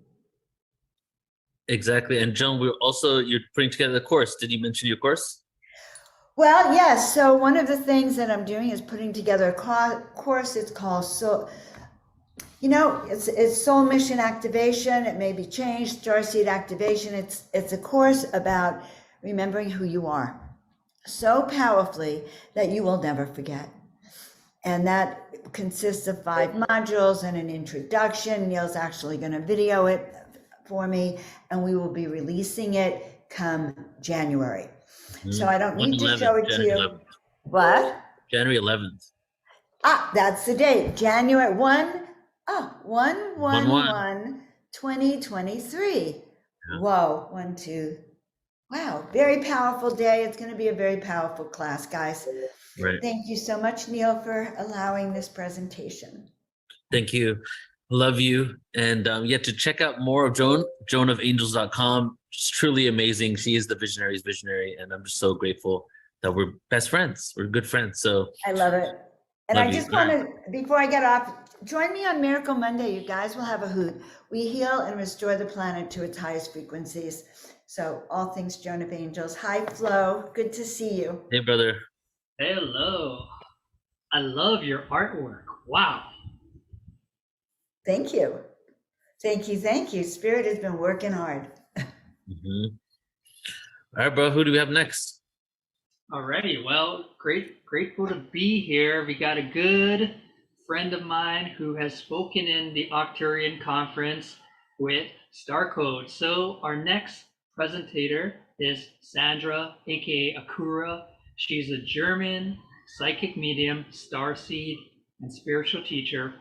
Exactly. And Joan, you're putting together the course. Did you mention your course? Well, yes. So one of the things that I'm doing is putting together a course. It's called it's Soul Mission Activation. It may be changed, Starseed Activation. It's a course about remembering who you are so powerfully that you will never forget. And that consists of 5 modules and an introduction. Neil's actually going to video it for me, and we will be releasing it come January. So I don't need to show it to you. 11th. What? January 11th. That's the date. January 1/1/2023. Yeah. Whoa, 1, 2. Wow, very powerful day. It's going to be a very powerful class, guys. Right. Thank you so much, Neil, for allowing this presentation. Thank you. Love you. And to check out more of Joan, joanofangels.com. She's truly amazing. She is the visionary's visionary. And I'm just so grateful that we're best friends. We're good friends. So I love it. And love I you. just want to, before I get off, join me on Miracle Monday. You guys will have a hoot. We heal and restore the planet to its highest frequencies. So all things Joan of Angels. Hi, Flo. Good to see you. Hey, brother. Hello. I love your artwork. Wow. Thank you. Thank you. Thank you. Spirit has been working hard. Mm-hmm. All right, bro. Who do we have next? Alrighty, well, grateful to be here. We got a good friend of mine who has spoken in the Octurian conference with Star Code. So our next presentator is Sandra, aka Akura. She's a German psychic medium, starseed, and spiritual teacher.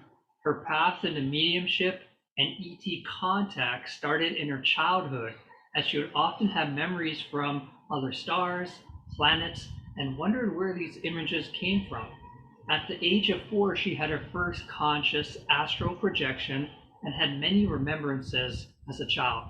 Her path into mediumship and ET contact started in her childhood, as she would often have memories from other stars, planets, and wondered where these images came from. At the age of 4, she had her first conscious astral projection and had many remembrances as a child.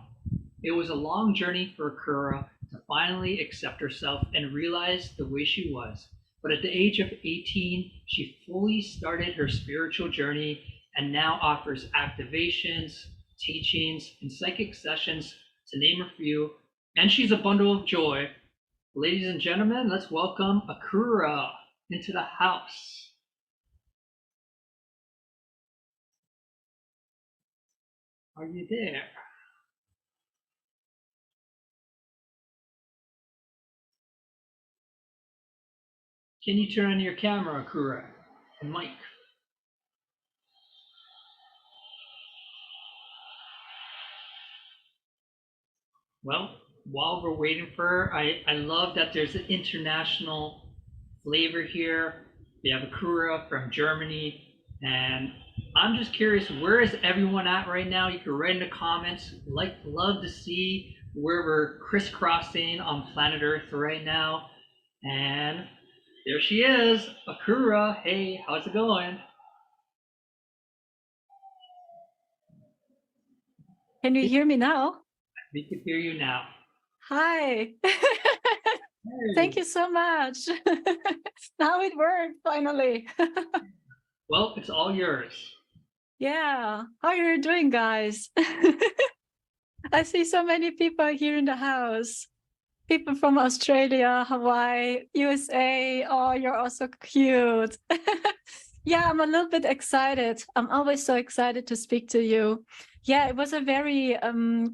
It was a long journey for Akura to finally accept herself and realize the way she was. But at the age of 18, she fully started her spiritual journey and now offers activations, teachings, and psychic sessions, to name a few. And she's a bundle of joy. Ladies and gentlemen, let's welcome Akura into the house. Are you there? Can you turn on your camera, Akura, and mic? Well, while we're waiting for her, I love that there's an international flavor here. We have Akura from Germany, and I'm just curious, where is everyone at right now? You can write in the comments. Love to see where we're crisscrossing on planet Earth right now. And there she is, Akura. Hey, how's it going? Can you hear me now? We can hear you now. Hi. Hey. Thank you so much. Now it worked finally. Well, it's all yours. Yeah. How are you doing, guys? I see so many people here in the house. People from Australia, Hawaii, USA. Oh, you're all so cute. Yeah, I'm a little bit excited. I'm always so excited to speak to you. Yeah, it was a very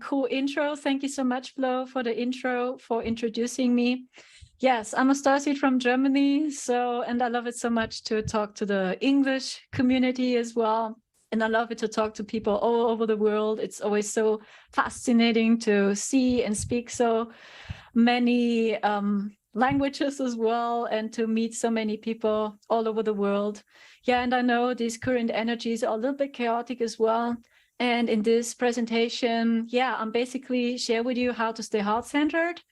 cool intro. Thank you so much, Flo, for the intro, for introducing me. Yes, I'm a starseed from Germany, and I love it so much to talk to the English community as well. And I love it to talk to people all over the world. It's always so fascinating to see and speak so many languages as well, and to meet so many people all over the world. Yeah, and I know these current energies are a little bit chaotic as well. And in this presentation, yeah, I'm basically share with you how to stay heart-centered,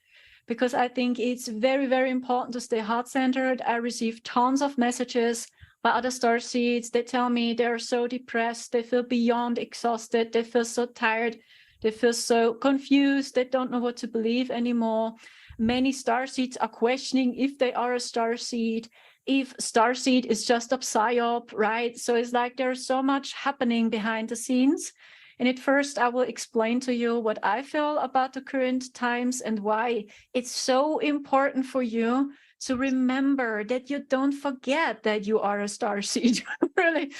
because I think it's very, very important to stay heart-centered. I receive tons of messages by other starseeds. They tell me they're so depressed, they feel beyond exhausted, they feel so tired, they feel so confused, they don't know what to believe anymore. Many starseeds are questioning if they are a starseed, if starseed is just a psyop, right? So it's like there's so much happening behind the scenes. And at first, I will explain to you what I feel about the current times and why it's so important for you to remember that you don't forget that you are a starseed. Really,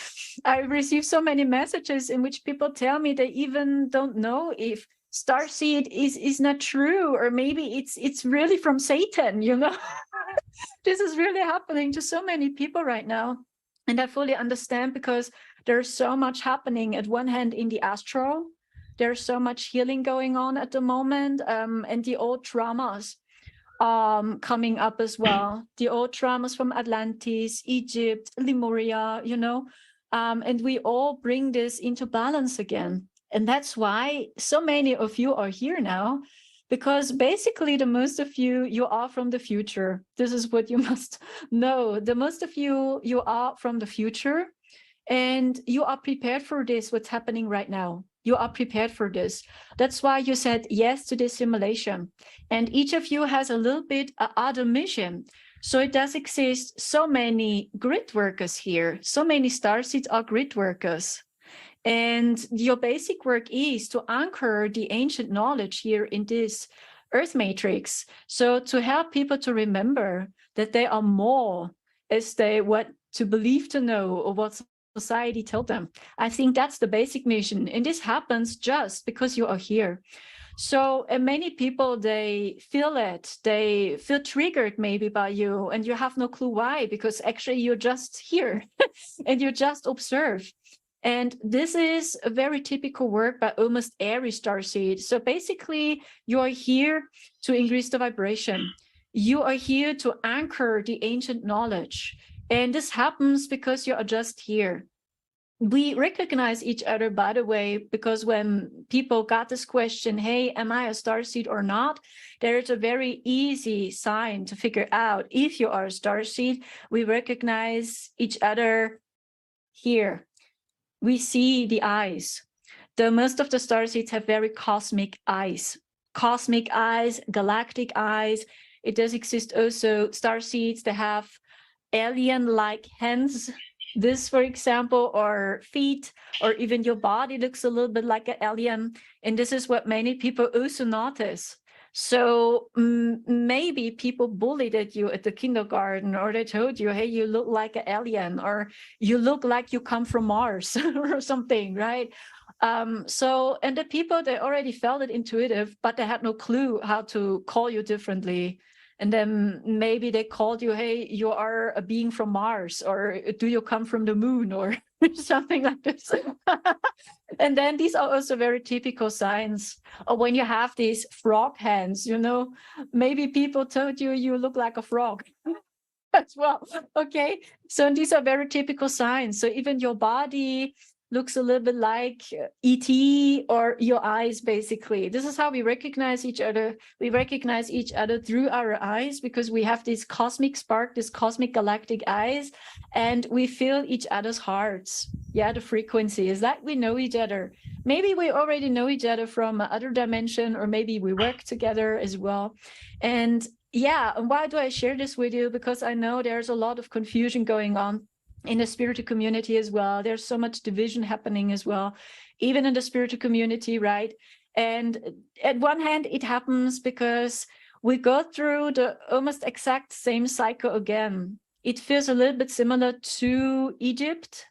I receive so many messages in which people tell me they even don't know if starseed is not true, or maybe it's really from Satan, you know. This is really happening to so many people right now. And I fully understand, because there's so much happening at one hand in the astral. There's so much healing going on at the moment, and the old traumas coming up as well. The old traumas from Atlantis, Egypt, Lemuria, you know, and we all bring this into balance again. And that's why so many of you are here now, because basically the most of you are from the future. This is what you must know. The most of you are from the future, and you are prepared for this, what's happening right now. You are prepared for this. That's why you said yes to this simulation. And each of you has a little bit other mission. So it does exist so many grid workers here. So many starseeds are grid workers. And your basic work is to anchor the ancient knowledge here in this Earth matrix. So to help people to remember that they are more as they what to believe to know, or what society told them. I think that's the basic mission. And this happens just because you are here. So and many people, they feel it, they feel triggered maybe by you, and you have no clue why, because actually you're just here and you just observe. And this is a very typical work by almost every starseed. So basically, you are here to increase the vibration. You are here to anchor the ancient knowledge. And this happens because you are just here. We recognize each other, by the way, because when people got this question, hey, am I a starseed or not? There's a very easy sign to figure out if you are a starseed. We recognize each other here. We see the eyes. Most of the starseeds have very cosmic eyes, galactic eyes. It does exist also starseeds that have alien-like hands. This, for example, or feet, or even your body looks a little bit like an alien. And this is what many people also notice. So maybe people bullied at you at the kindergarten, or they told you, hey, you look like an alien, or you look like you come from Mars or something, right? And the people, they already felt it intuitive, but they had no clue how to call you differently. And then maybe they called you, hey, you are a being from Mars, or do you come from the moon, or something like this. And then these are also very typical signs. Or when you have these frog hands, maybe people told you you look like a frog as well. Okay, so these are very typical signs. So even your body looks a little bit like ET, or your eyes, basically. This is how we recognize each other. We recognize each other through our eyes, because we have this cosmic spark, this cosmic galactic eyes, and we feel each other's hearts. Yeah, the frequency is like we know each other. Maybe we already know each other from other dimension, or maybe we work together as well. And yeah, and why do I share this with you? Because I know there's a lot of confusion going on in the spiritual community as well. There's so much division happening as well, even in the spiritual community, right? And at one hand, it happens because we go through the almost exact same cycle again. It feels a little bit similar to Egypt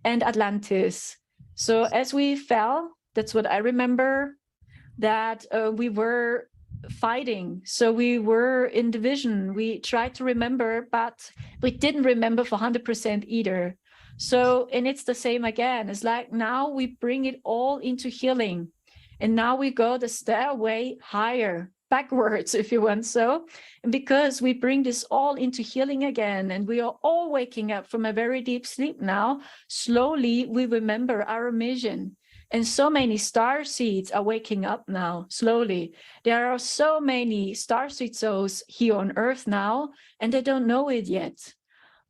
and Atlantis. So as we fell, that's what I remember, that we were fighting. So we were in division. We tried to remember, but we didn't remember for 100% either. So, and it's the same again. It's like now we bring it all into healing. And now we go the stairway higher, backwards, if you want so. And because we bring this all into healing again, and we are all waking up from a very deep sleep now, slowly we remember our mission. And so many star seeds are waking up now, slowly. There are so many star seed souls here on Earth now, and they don't know it yet.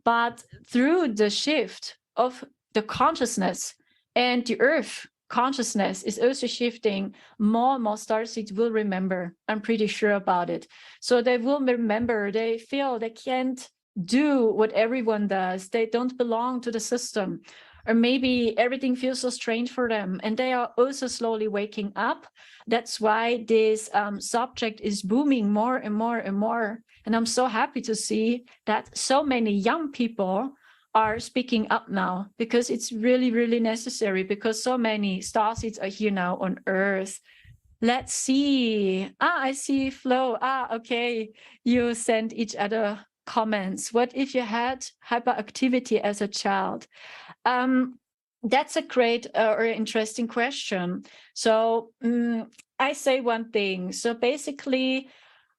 But through the shift of the consciousness, and the Earth consciousness is also shifting, more and more star seeds will remember. I'm pretty sure about it. So they will remember, they feel they can't do what everyone does. They don't belong to the system. Or maybe everything feels so strange for them, and they are also slowly waking up. That's why this subject is booming more and more and more. And I'm so happy to see that so many young people are speaking up now, because it's really, really necessary, because so many starseeds are here now on Earth. Let's see. I see Flo. Okay. You send each other comments. What if you had hyperactivity as a child? That's a great or interesting question. So I say one thing. So basically,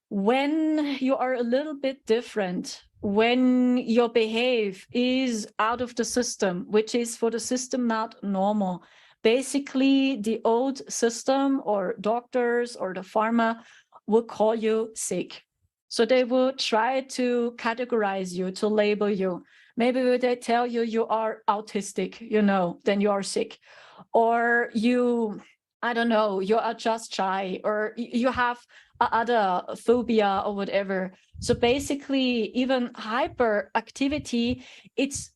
when you are a little bit different, when your behavior is out of the system, which is for the system not normal, basically the old system or doctors or the pharma will call you sick. So they will try to categorize you, to label you. Maybe they tell you you are autistic, then you are sick. Or you, I don't know, you are just shy, or you have other phobia or whatever. So basically, even hyperactivity, it's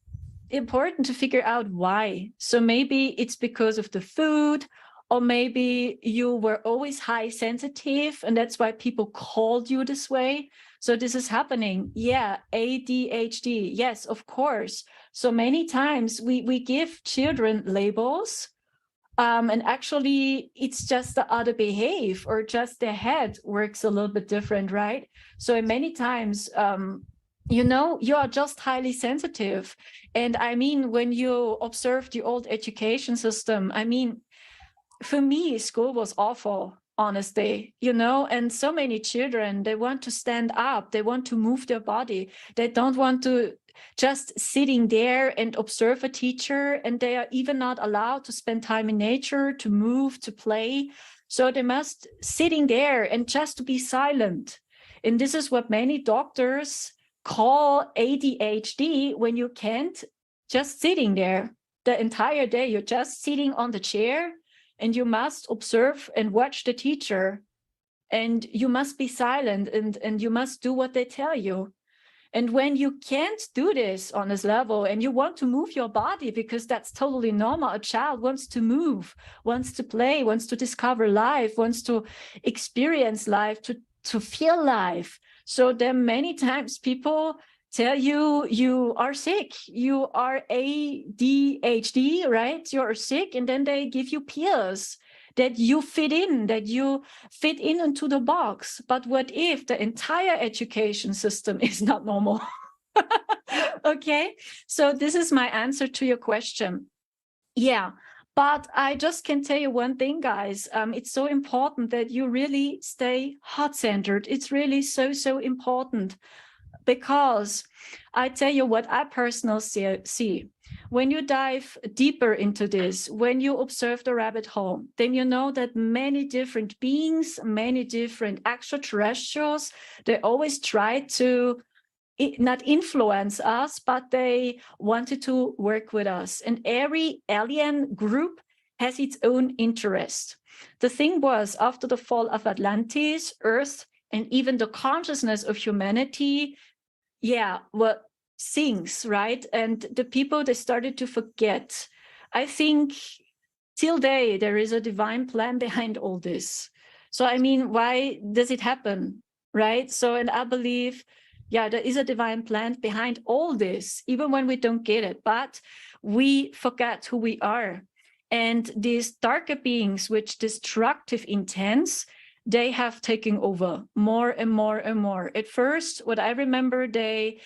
important to figure out why. So maybe it's because of the food, or maybe you were always high sensitive, and that's why people called you this way. So this is happening. Yeah, ADHD. Yes, of course. So many times we give children labels And actually, it's just the other behave, or just the head works a little bit different, right? So many times, you are just highly sensitive. And I mean, when you observe the old education system, I mean, for me, school was awful, honestly, and so many children, they want to stand up, they want to move their body, they don't want to just sitting there and observe a teacher, and they are even not allowed to spend time in nature, to move, to play. So they must sitting there and just to be silent. And this is what many doctors call ADHD, when you can't just sitting there the entire day, you're just sitting on the chair, and you must observe and watch the teacher, and you must be silent, and you must do what they tell you. And when you can't do this on this level, and you want to move your body, because that's totally normal, a child wants to move, wants to play, wants to discover life, wants to experience life, to feel life. So then many times people tell you, you are sick, you are ADHD, right? You're sick, and then they give you pills that you fit in into the box. But what if the entire education system is not normal? Okay, so this is my answer to your question. Yeah, but I just can tell you one thing, guys. It's so important that you really stay heart-centered. It's really so important. Because I tell you what I personally see. When you dive deeper into this, when you observe the rabbit hole, then you know that many different beings, many different extraterrestrials, they always try to not influence us, but they wanted to work with us. And every alien group has its own interest. The thing was, after the fall of Atlantis, Earth, and even the consciousness of humanity, sinks, right? And the people, they started to forget. I think till day, there is a divine plan behind all this. So, I mean, why does it happen, right? So, and I believe, there is a divine plan behind all this, even when we don't get it, but we forget who we are. And these darker beings with destructive intents, they have taken over more and more and more. At first, what I remember, they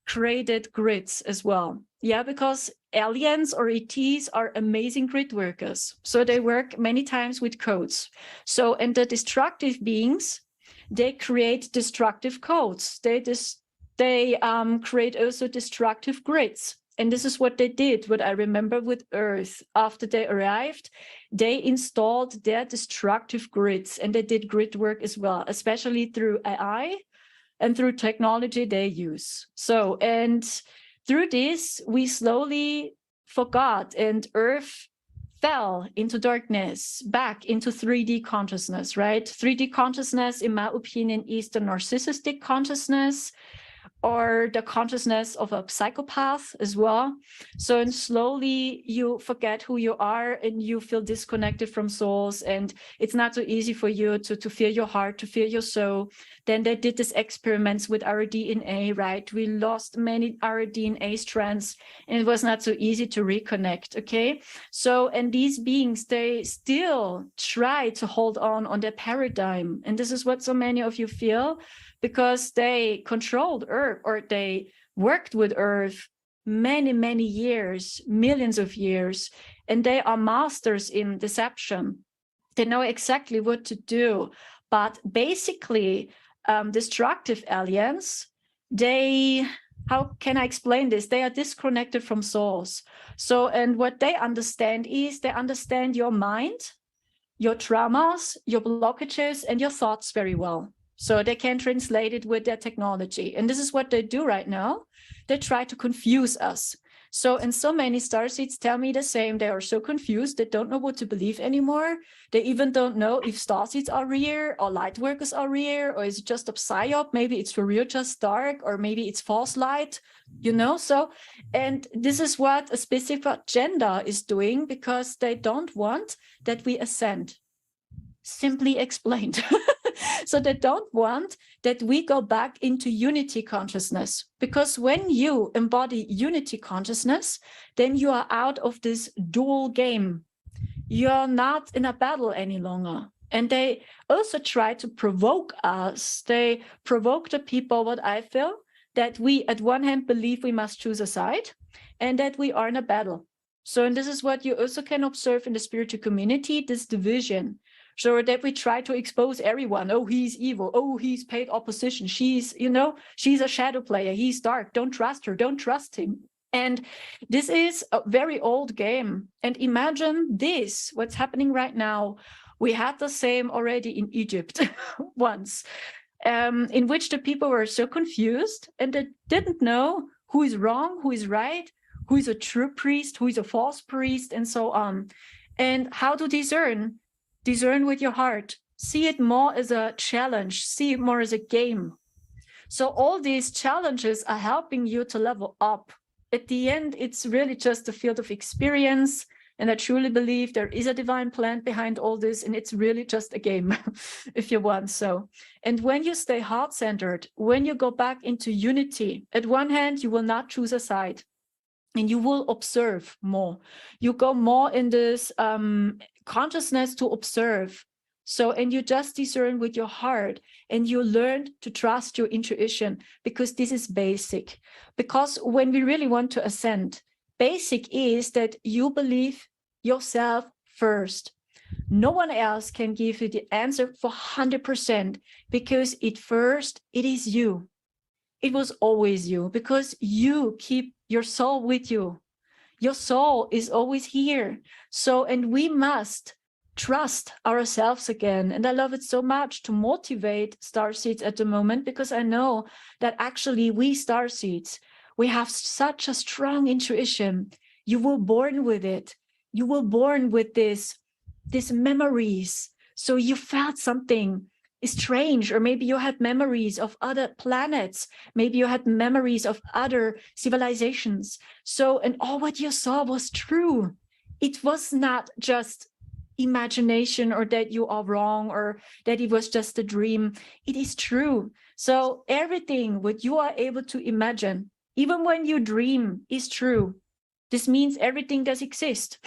created grids as well. Yeah, because aliens or ETs are amazing grid workers. So they work many times with codes. So, and the destructive beings, they create destructive codes. They create also destructive grids. And this is what they did, what I remember with Earth. After they arrived, they installed their destructive grids, and they did grid work as well, especially through AI and through technology they use. So, and through this, we slowly forgot, and Earth fell into darkness, back into 3D consciousness, right? 3D consciousness, in my opinion, is the narcissistic consciousness, or the consciousness of a psychopath as well. So, and slowly you forget who you are, and you feel disconnected from souls, and it's not so easy for you to feel your heart, to feel your soul. Then they did these experiments with our DNA, right? We lost many our DNA strands, and it was not so easy to reconnect, okay? So, and these beings, they still try to hold on their paradigm. And this is what so many of you feel, because they controlled Earth, or they worked with Earth many years, millions of years, and they are masters in deception. They know exactly what to do. But basically, destructive aliens, how can I explain this? They are disconnected from souls. So, and what they understand is, they understand your mind, your traumas, your blockages, and your thoughts very well. So they can translate it with their technology. And this is what they do right now. They try to confuse us. So, and so many starseeds tell me the same. They are so confused. They don't know what to believe anymore. They even don't know if starseeds are real, or light workers are real, or is it just a psyop? Maybe it's for real, just dark, or maybe it's false light, So, and this is what a specific agenda is doing, because they don't want that we ascend. Simply explained. So they don't want that we go back into unity consciousness, because when you embody unity consciousness, then you are out of this dual game. you're not in a battle any longer. And they also try to provoke us. They provoke the people, what I feel, that we at one hand believe we must choose a side and that we are in a battle. So, and this is what you also can observe in the spiritual community, this division. So that we try to expose everyone. Oh, he's evil. Oh, he's paid opposition. She's, she's a shadow player. He's dark. Don't trust her. Don't trust him. And this is a very old game. And imagine this, what's happening right now. We had the same already in Egypt once, in which the people were so confused and they didn't know who is wrong, who is right, who is a true priest, who is a false priest, and so on. And how to discern? Discern with your heart. See it more as a challenge. See it more as a game. So all these challenges are helping you to level up. At the end, it's really just a field of experience. And I truly believe there is a divine plan behind all this. And it's really just a game, if you want so. And when you stay heart-centered, when you go back into unity, at one hand, you will not choose a side. And you will observe more. You go more in this consciousness to observe. So, and you just discern with your heart and you learn to trust your intuition because this is basic. Because when we really want to ascend, basic is that you believe yourself first. No one else can give you the answer for 100% because it is you. It was always you because you keep your soul with you. Your soul is always here. So, and we must trust ourselves again. And I love it so much to motivate starseeds at the moment because I know that actually we starseeds, we have such a strong intuition. You were born with it. You were born with these memories. So you felt something strange, or maybe you had memories of other planets. Maybe you had memories of other civilizations. So, and all what you saw was true. It was not just imagination or that you are wrong or that it was just a dream. It is true. So everything what you are able to imagine, even when you dream, is true. This means everything does exist.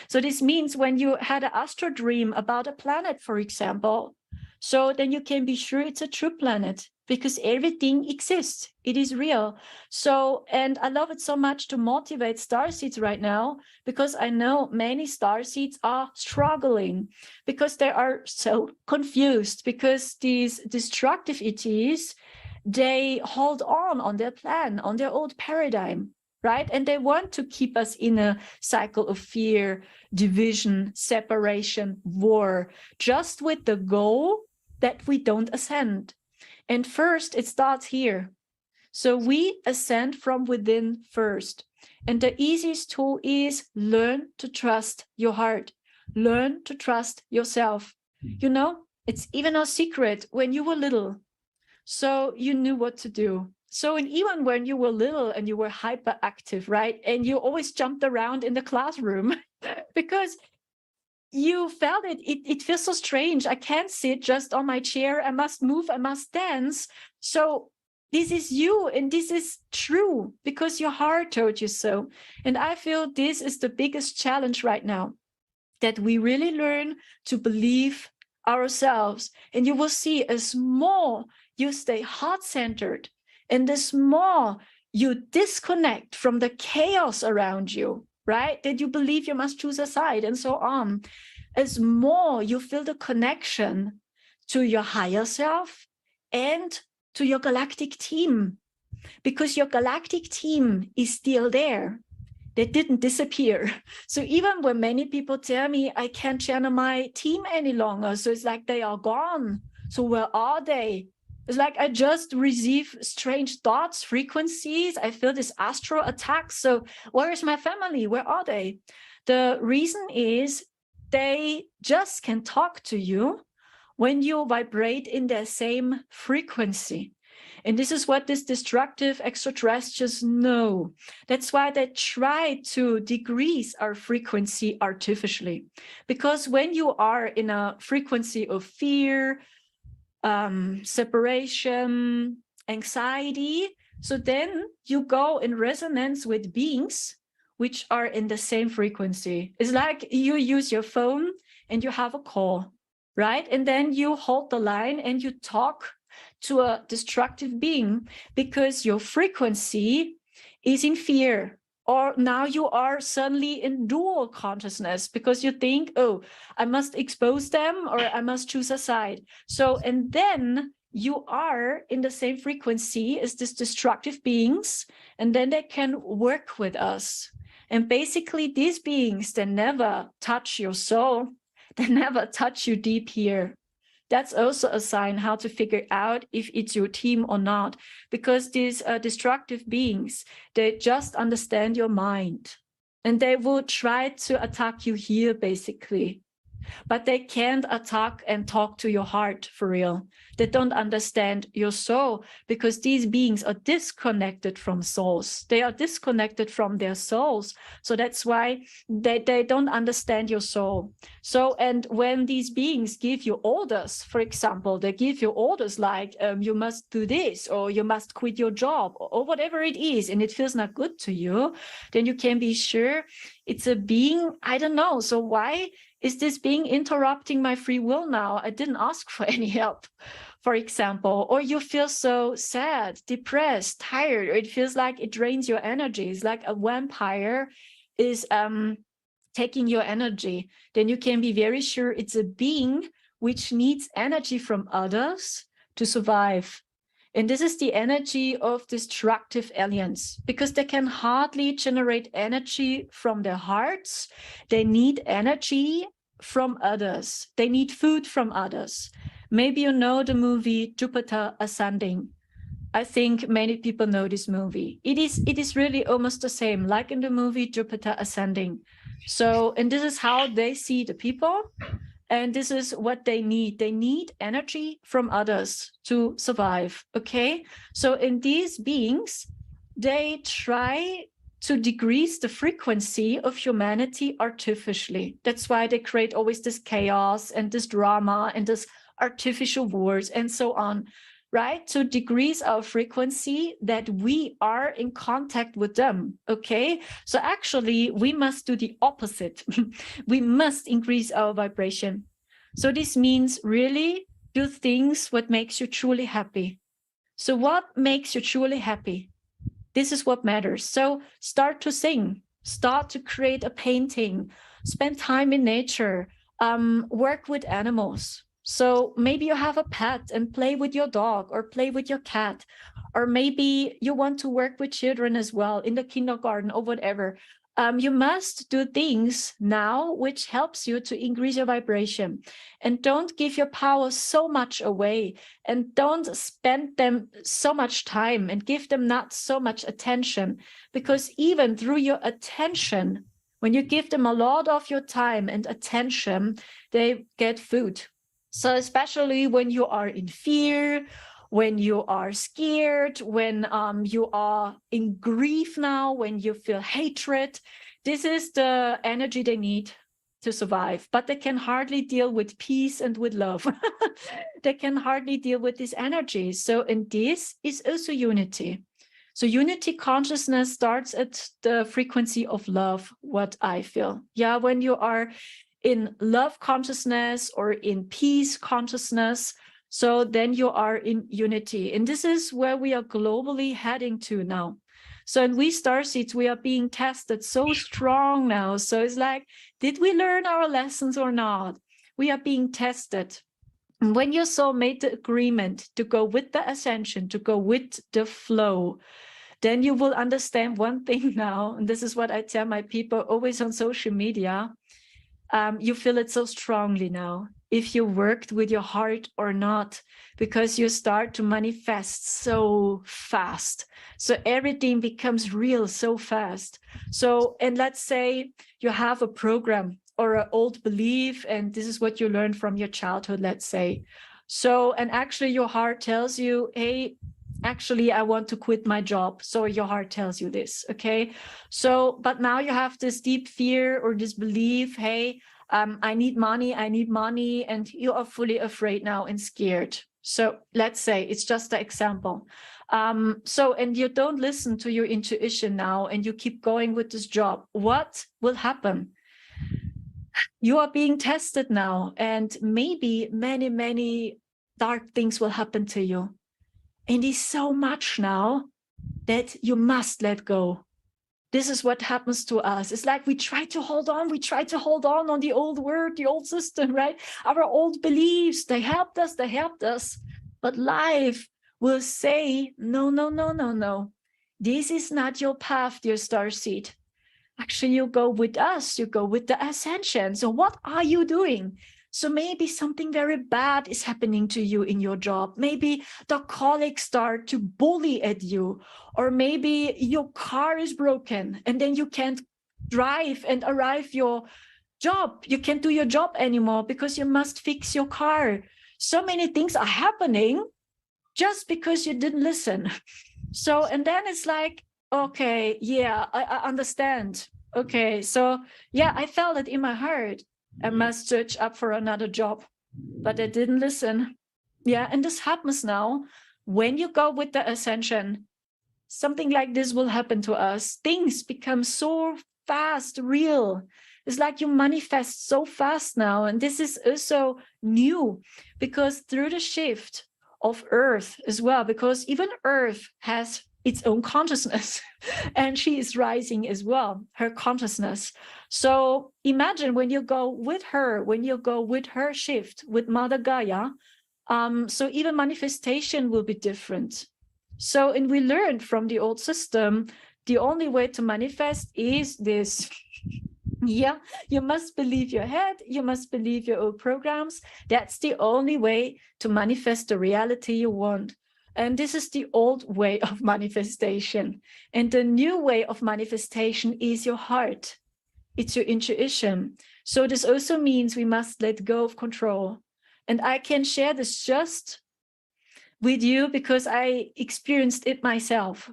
So this means when you had an astro dream about a planet, for example, so then you can be sure it's a true planet because everything exists. It is real. So, and I love it so much to motivate starseeds right now because I know many starseeds are struggling because they are so confused because these destructive ETs, they hold on their plan, on their old paradigm, right? And they want to keep us in a cycle of fear, division, separation, war, just with the goal that we don't ascend. And first, it starts here. So we ascend from within first. And the easiest tool is learn to trust your heart. Learn to trust yourself. You know, it's even a secret when you were little. So you knew what to do. So, and even when you were little and you were hyperactive, right? And you always jumped around in the classroom because you felt it feels so strange. I can't sit just on my chair. I must move. I must dance. So this is you. And this is true because your heart told you so. And I feel this is the biggest challenge right now, that we really learn to believe ourselves. And you will see as more you stay heart-centered and as more you disconnect from the chaos around you, right? That you believe you must choose a side and so on. As more you feel the connection to your higher self and to your galactic team, because your galactic team is still there. They didn't disappear. So even when many people tell me I can't channel my team any longer, so it's like they are gone. So where are they? It's like I just receive strange thoughts, frequencies. I feel this astral attacks. So where is my family? Where are they? The reason is they just can talk to you when you vibrate in their same frequency. And this is what these destructive extraterrestrials know. That's why they try to decrease our frequency artificially. Because when you are in a frequency of fear, separation, anxiety, so then you go in resonance with beings which are in the same frequency. It's like you use your phone and you have a call, right? And then you hold the line and you talk to a destructive being because your frequency is in fear. Or now you are suddenly in dual consciousness because you think, oh, I must expose them or I must choose a side. So, and then you are in the same frequency as these destructive beings, and then they can work with us. And basically these beings, they never touch your soul. They never touch you deep here. That's also a sign how to figure out if it's your team or not, because these destructive beings, they just understand your mind and they will try to attack you here basically. But they can't attack and talk to your heart for real. They don't understand your soul because these beings are disconnected from souls. They are disconnected from their souls. So that's why they don't understand your soul. So, and when these beings give you orders, for example, they give you orders like you must do this or you must quit your job or whatever it is, and it feels not good to you, then you can be sure it's a being, I don't know. So why is this being interrupting my free will now? I didn't ask for any help, for example. Or you feel so sad, depressed, tired, or it feels like it drains your energy. It's like a vampire is taking your energy. Then you can be very sure it's a being which needs energy from others to survive. And this is the energy of destructive aliens because they can hardly generate energy from their hearts. They need energy from others. They need food from others. Maybe you know the movie Jupiter Ascending. I think many people know this movie. It is really almost the same, like in the movie Jupiter Ascending. So, and this is how they see the people. And this is what they need. They need energy from others to survive, okay? So in these beings, they try to decrease the frequency of humanity artificially. That's why they create always this chaos and this drama and this artificial wars and so on, right? To decrease our frequency that we are in contact with them, okay? So actually, we must do the opposite. We must increase our vibration. So this means really do things what makes you truly happy. So what makes you truly happy? This is what matters. So start to sing, start to create a painting, spend time in nature, work with animals. So maybe you have a pet and play with your dog or play with your cat, or maybe you want to work with children as well in the kindergarten or whatever. You must do things now which helps you to increase your vibration, and don't give your power so much away, and don't spend them so much time and give them not so much attention, because even through your attention, when you give them a lot of your time and attention, they get food. So especially when you are in fear, when you are scared, when you are in grief now, when you feel hatred, this is the energy they need to survive. But they can hardly deal with peace and with love. They can hardly deal with this energy. So, and this is also unity. So unity consciousness starts at the frequency of love, what I feel. Yeah, when you are in love consciousness or in peace consciousness, so then you are in unity. And this is where we are globally heading to now. So in we starseeds, we are being tested so strong now. So it's like, did we learn our lessons or not? We are being tested. And when your soul made the agreement to go with the ascension, to go with the flow, then you will understand one thing now. And this is what I tell my people always on social media. You feel it so strongly now, if you worked with your heart or not, because you start to manifest so fast. So everything becomes real so fast. So, and let's say you have a program or an old belief, and this is what you learned from your childhood, let's say. So, and actually your heart tells you, hey, actually, I want to quit my job. So your heart tells you this, okay? So, but now you have this deep fear or this belief, hey, I need money, and you are fully afraid now and scared. So let's say, it's just an example. So, and you don't listen to your intuition now, and you keep going with this job, what will happen? You are being tested now, and maybe many, many dark things will happen to you. And it's so much now that you must let go. This is what happens to us. It's like we try to hold on on the old word, the old system, right? Our old beliefs, they helped us. But life will say, no, no, no, no, no. This is not your path, dear starseed. Actually, you go with us, you go with the ascension. So what are you doing? So maybe something very bad is happening to you in your job. Maybe the colleagues start to bully at you, or maybe your car is broken and then you can't drive and arrive your job. You can't do your job anymore because you must fix your car. So many things are happening just because you didn't listen. So, and then it's like, okay, yeah, I understand. Okay, so yeah, I felt it in my heart. I must search up for another job, but I didn't listen. Yeah, and this happens now. When you go with the ascension, something like this will happen to us. Things become so fast, real. It's like you manifest so fast now. And this is also new because through the shift of Earth as well, because even Earth has its own consciousness and she is rising as well, her consciousness. So imagine when you go with her shift with Mother Gaia, so even manifestation will be different. So, and we learned from the old system, the only way to manifest is this. Yeah, you must believe your head, you must believe your old programs. That's the only way to manifest the reality you want. And this is the old way of manifestation. And the new way of manifestation is your heart. It's your intuition. So this also means we must let go of control. And I can share this just with you because I experienced it myself.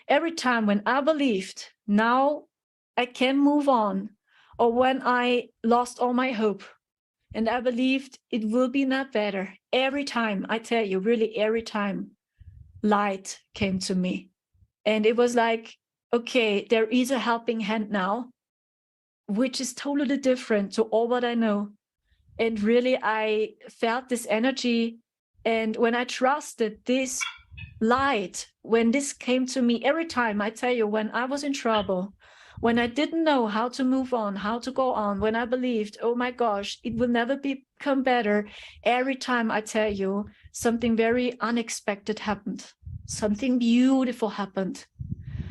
Every time when I believed, now I can move on, or when I lost all my hope, and I believed it will be not better. Every time, I tell you, really every time, light came to me. And it was like, okay, there is a helping hand now, which is totally different to all what I know. And really, I felt this energy. And when I trusted this light, when this came to me, every time, I tell you, when I was in trouble, when I didn't know how to move on, how to go on, when I believed, oh my gosh, it will never become better, every time I tell you, something very unexpected happened. Something beautiful happened.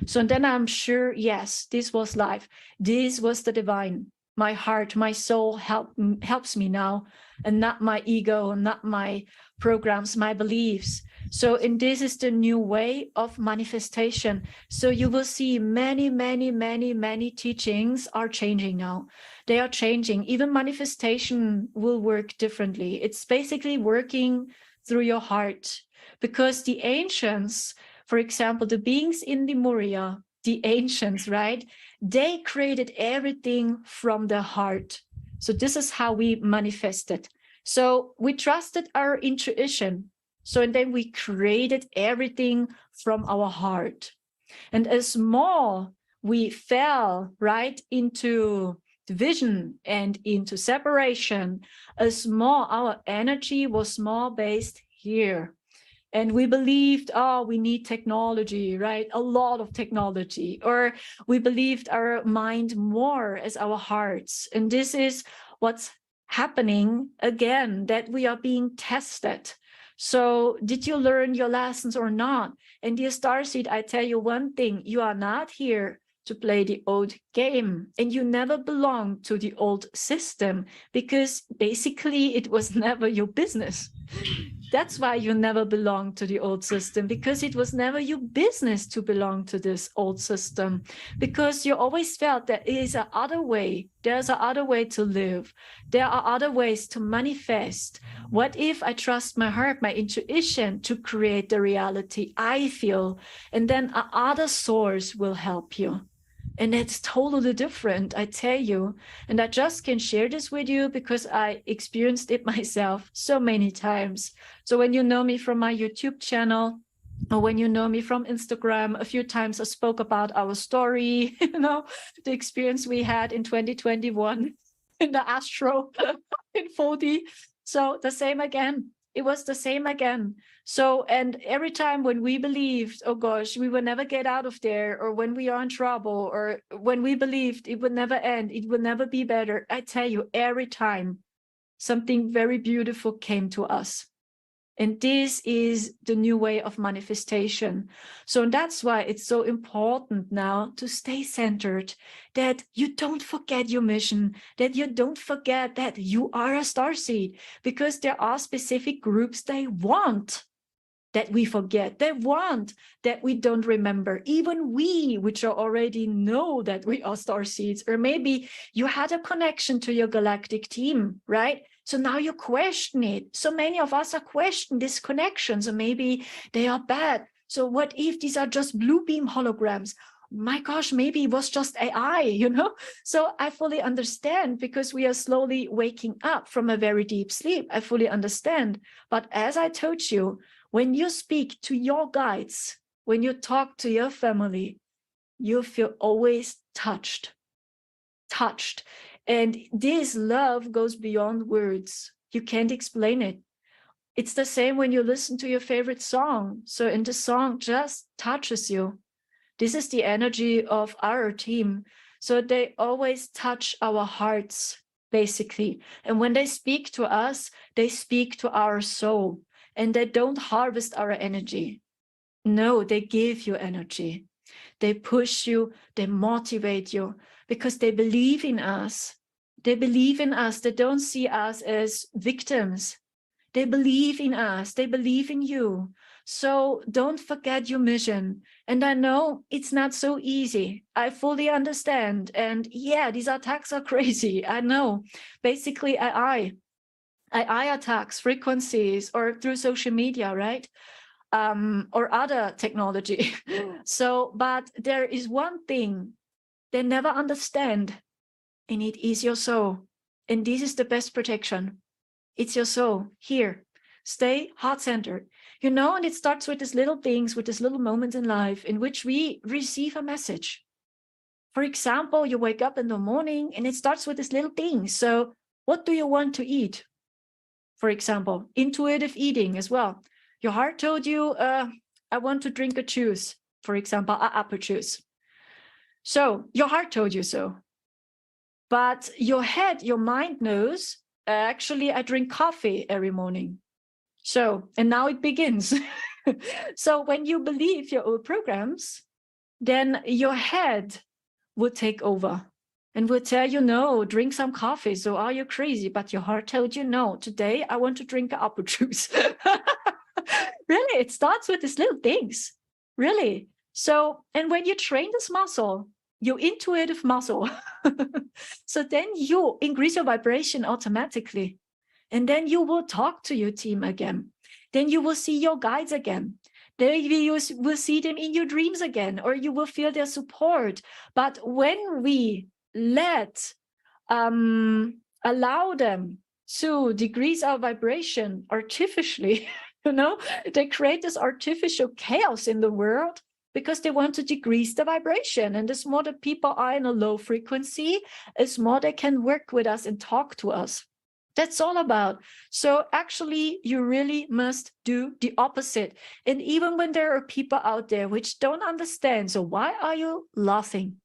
So then I'm sure, yes, this was life. This was the divine. My heart, my soul helps me now, and not my ego, not my programs, my beliefs. So, and this is the new way of manifestation. So you will see many, many, many, many teachings are changing now. They are changing. Even manifestation will work differently. It's basically working through your heart, because the ancients, for example, the beings in Lemuria, the ancients, right? They created everything from the heart. So this is how we manifested. So we trusted our intuition. So and then we created everything from our heart. And as more we fell right into division and into separation, as more our energy was more based here. And we believed, oh, we need technology, right? A lot of technology. Or we believed our mind more as our hearts. And this is what's happening again, that we are being tested. So did you learn your lessons or not? And dear Starseed, I tell you one thing, you are not here to play the old game, and you never belong to the old system, because basically it was never your business. That's why you never belonged to the old system, because it was never your business to belong to this old system, because you always felt there is a other way. There's a other way to live. There are other ways to manifest. What if I trust my heart, my intuition to create the reality I feel, and then a other source will help you. And it's totally different, I tell you. And I just can share this with you because I experienced it myself so many times. So when you know me from my YouTube channel, or when you know me from Instagram, a few times I spoke about our story, the experience we had in 2021 in the Astro in 4D. So the same again. It was the same again. So, and every time when we believed, oh gosh, we will never get out of there, or when we are in trouble, or when we believed it would never end, it would never be better, I tell you, every time something very beautiful came to us. And this is the new way of manifestation. So that's why it's so important now to stay centered, that you don't forget your mission, that you don't forget that you are a starseed, because there are specific groups they want that we forget. They want that we don't remember. Even we, which are already know that we are starseeds, or maybe you had a connection to your galactic team, right? So now you question it. So many of us are questioning these connections, or maybe they are bad. So what if these are just blue beam holograms? My gosh, maybe it was just AI, So I fully understand, because we are slowly waking up from a very deep sleep. I fully understand. But as I told you, when you speak to your guides, when you talk to your family, you feel always touched. And this love goes beyond words. You can't explain it. It's the same when you listen to your favorite song. So, and the song just touches you. This is the energy of our team. So they always touch our hearts, basically. And when they speak to us, they speak to our soul. And they don't harvest our energy. No, they give you energy. They push you, they motivate you, because they believe in us. They believe in us. They don't see us as victims. They believe in us. They believe in you. So don't forget your mission. And I know it's not so easy. I fully understand. And yeah, these attacks are crazy. I know. Basically, AI attacks, frequencies, or through social media, right? Or other technology. So, but there is one thing they never understand, and it is your soul. And this is the best protection. It's your soul. Here, stay heart-centered. And it starts with these little things, with these little moments in life in which we receive a message. For example, you wake up in the morning and it starts with these little things. So what do you want to eat? For example, intuitive eating as well. Your heart told you, I want to drink a juice, for example, an apple juice. So your heart told you so. But your head, your mind knows, actually, I drink coffee every morning. So, and now it begins. So when you believe your old programs, then your head will take over and will tell you, no, drink some coffee. So are you crazy? But your heart told you, no, today I want to drink an apple juice. Really, it starts with these little things, really. So, and when you train this muscle, your intuitive muscle, so then you increase your vibration automatically. And then you will talk to your team again. Then you will see your guides again. Then you will see them in your dreams again, or you will feel their support. But when we allow them to decrease our vibration artificially, they create this artificial chaos in the world because they want to decrease the vibration. And the more the people are in a low frequency, the more they can work with us and talk to us. That's all about. So actually, you really must do the opposite. And even when there are people out there which don't understand, so why are you laughing?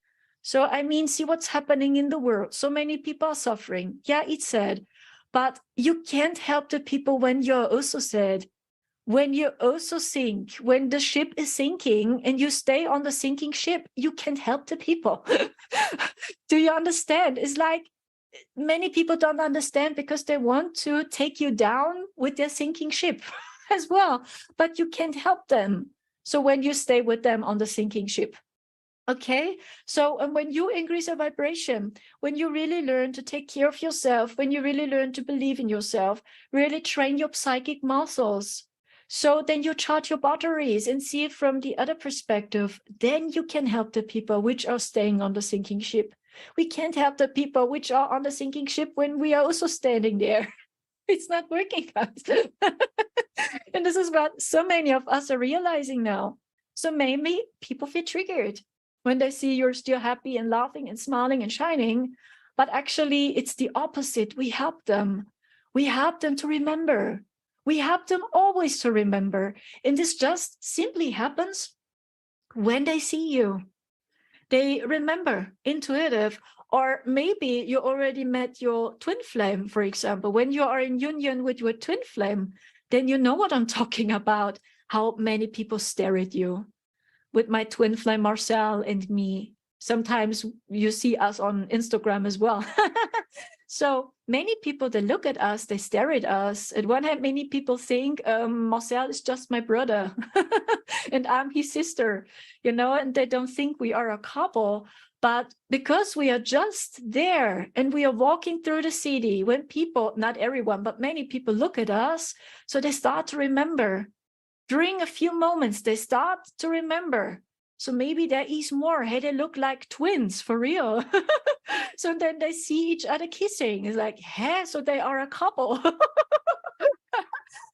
So, I mean, see what's happening in the world. So many people are suffering. Yeah, it's sad. But you can't help the people when you're also sad. When you also sink, when the ship is sinking and you stay on the sinking ship, you can't help the people. Do you understand? It's like, many people don't understand because they want to take you down with their sinking ship as well, but you can't help them. So when you stay with them on the sinking ship, okay? So and when you increase your vibration, when you really learn to take care of yourself, when you really learn to believe in yourself, really train your psychic muscles, so then you charge your batteries and see it from the other perspective, then you can help the people which are staying on the sinking ship. We can't help the people which are on the sinking ship when we are also standing there. It's not working out. And this is what so many of us are realizing now. So maybe people feel triggered when they see you're still happy and laughing and smiling and shining. But actually, it's the opposite. We help them. We help them to remember. We help them always to remember. And this just simply happens when they see you. They remember, intuitive. Or maybe you already met your twin flame, for example. When you are in union with your twin flame, then you know what I'm talking about, how many people stare at you. With my twin flame, Marcel, and me. Sometimes you see us on Instagram as well. So many people, they look at us, they stare at us. At one hand, many people think Marcel is just my brother and I'm his sister, you know, and they don't think we are a couple. But because we are just there and we are walking through the city, when people, not everyone, but many people look at us, so they start to remember. During a few moments, they start to remember. So maybe there is more. Hey, they look like twins for real. So then they see each other kissing. It's like, hey, so they are a couple.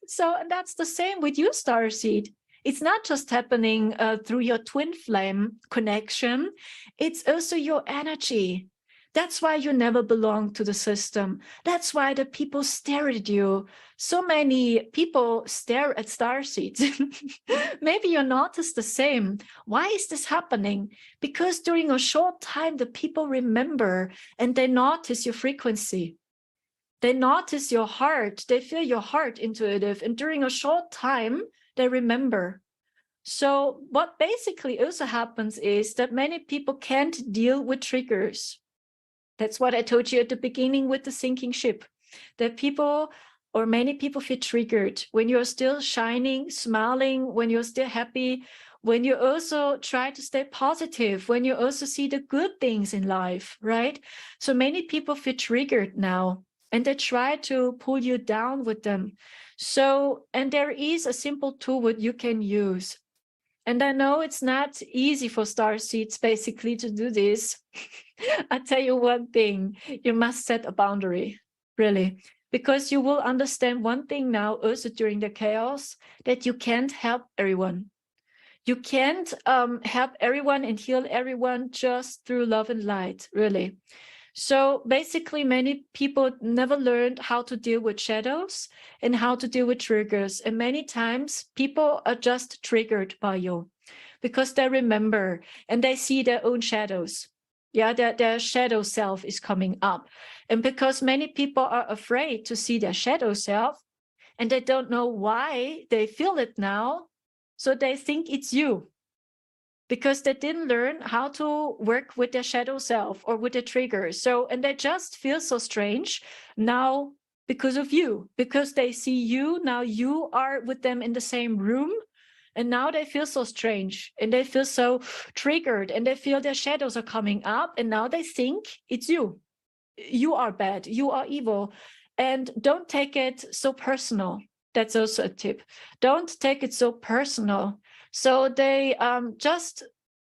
So that's the same with you, Starseed. It's not just happening through your twin flame connection. It's also your energy. That's why you never belong to the system. That's why the people stare at you. So many people stare at starseeds. Maybe you notice the same. Why is this happening? Because during a short time, the people remember and they notice your frequency. They notice your heart. They feel your heart intuitive. And during a short time, they remember. So what basically also happens is that many people can't deal with triggers. That's what I told you at the beginning with the sinking ship, that people or many people feel triggered when you're still shining, smiling, when you're still happy, when you also try to stay positive, when you also see the good things in life, right? So many people feel triggered now and they try to pull you down with them. So, and there is a simple tool that you can use. And I know it's not easy for starseeds basically to do this. I tell you one thing, you must set a boundary, really, because you will understand one thing now also during the chaos, that you can't help everyone. You can't help everyone and heal everyone just through love and light, really. So basically, many people never learned how to deal with shadows and how to deal with triggers. And many times people are just triggered by you because they remember and they see their own shadows. Yeah, their shadow self is coming up. And because many people are afraid to see their shadow self and they don't know why they feel it now, so they think it's you. Because they didn't learn how to work with their shadow self or with the triggers. So, and they just feel so strange now because of you, because they see you, now you are with them in the same room. And now they feel so strange and they feel so triggered and they feel their shadows are coming up. And now they think it's you. You are bad, you are evil. And don't take it so personal. That's also a tip. Don't take it so personal. So they just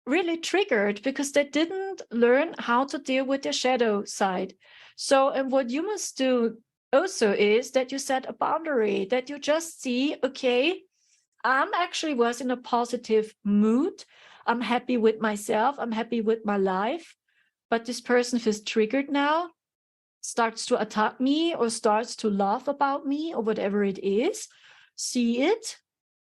really triggered because they didn't learn how to deal with their shadow side. So, and what you must do also is that you set a boundary, that you just see, okay, I'm actually was in a positive mood. I'm happy with myself. I'm happy with my life. But this person feels triggered now, starts to attack me or starts to laugh about me or whatever it is. See it.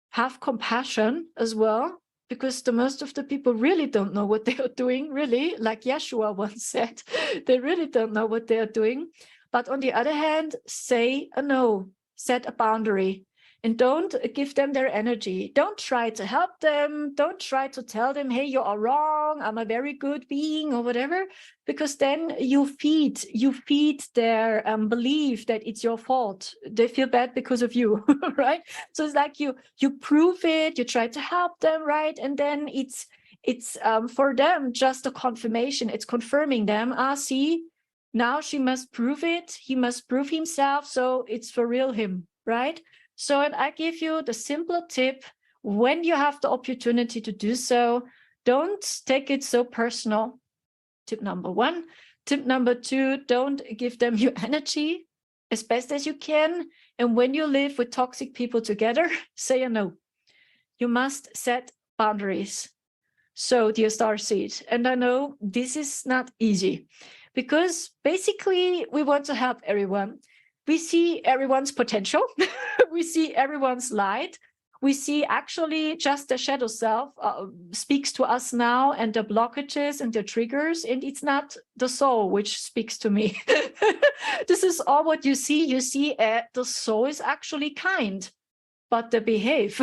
Have compassion as well, because the most of the people really don't know what they are doing, really, like Yeshua once said, they really don't know what they are doing. But on the other hand, say a no, set a boundary, and don't give them their energy. Don't try to help them. Don't try to tell them, hey, you are wrong, I'm a very good being or whatever, because then you feed their belief that it's your fault. They feel bad because of you, right? So it's like you prove it, you try to help them, right? And then it's for them just a confirmation. It's confirming them. See, now she must prove it. He must prove himself. So it's for real him, right? So, and I give you the simple tip when you have the opportunity to do so, don't take it so personal. Tip number one. Tip number two, don't give them your energy. as best as you can. And when you live with toxic people together, say a no. You must set boundaries. So, dear Starseed, and I know this is not easy because basically we want to help everyone. We see everyone's potential. We see everyone's light. We see actually just the shadow self speaks to us now, and the blockages and the triggers, and it's not the soul which speaks to me. This is all what you see. You see the soul is actually kind, but the behave,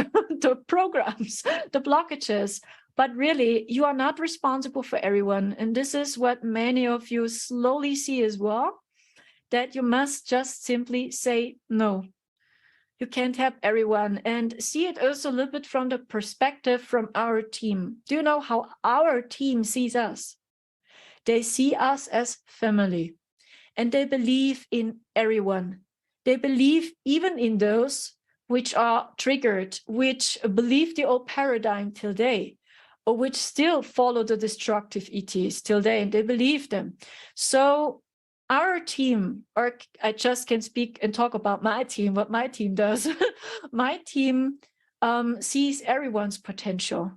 the programs, the blockages. But really, you are not responsible for everyone. And this is what many of you slowly see as well, that you must just simply say no. You can't help everyone, and see it also a little bit from the perspective from our team. Do you know how our team sees us? They see us as family, and they believe in everyone. They believe even in those which are triggered, which believe the old paradigm till day, or which still follow the destructive ETs till day, and they believe them. So our team, or I just can speak and talk about my team, what my team does. My team sees everyone's potential,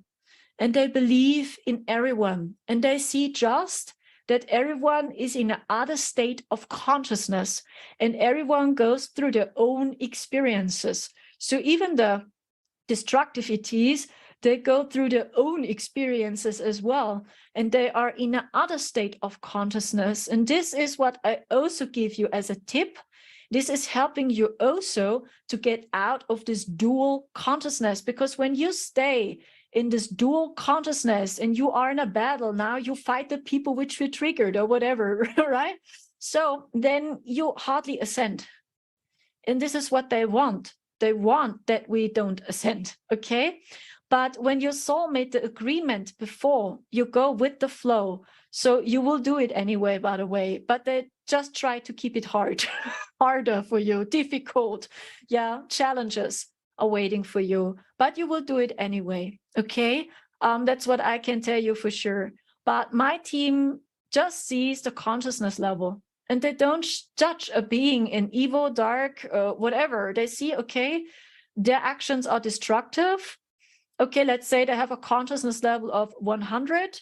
and they believe in everyone, and they see just that everyone is in another state of consciousness, and everyone goes through their own experiences. So even the destructive ETs, they go through their own experiences as well, and they are in another state of consciousness. And this is what I also give you as a tip. This is helping you also to get out of this dual consciousness, because when you stay in this dual consciousness and you are in a battle, now you fight the people which were triggered or whatever, right? So then you hardly ascend. And this is what they want. They want that we don't ascend, okay? But when your soul made the agreement before, you go with the flow. So you will do it anyway, by the way, but they just try to keep it hard, harder for you, difficult. Yeah, challenges are waiting for you, but you will do it anyway, okay? That's what I can tell you for sure. But my team just sees the consciousness level, and they don't judge a being in evil, dark, whatever. They see, okay, their actions are destructive. Okay, let's say they have a consciousness level of 100,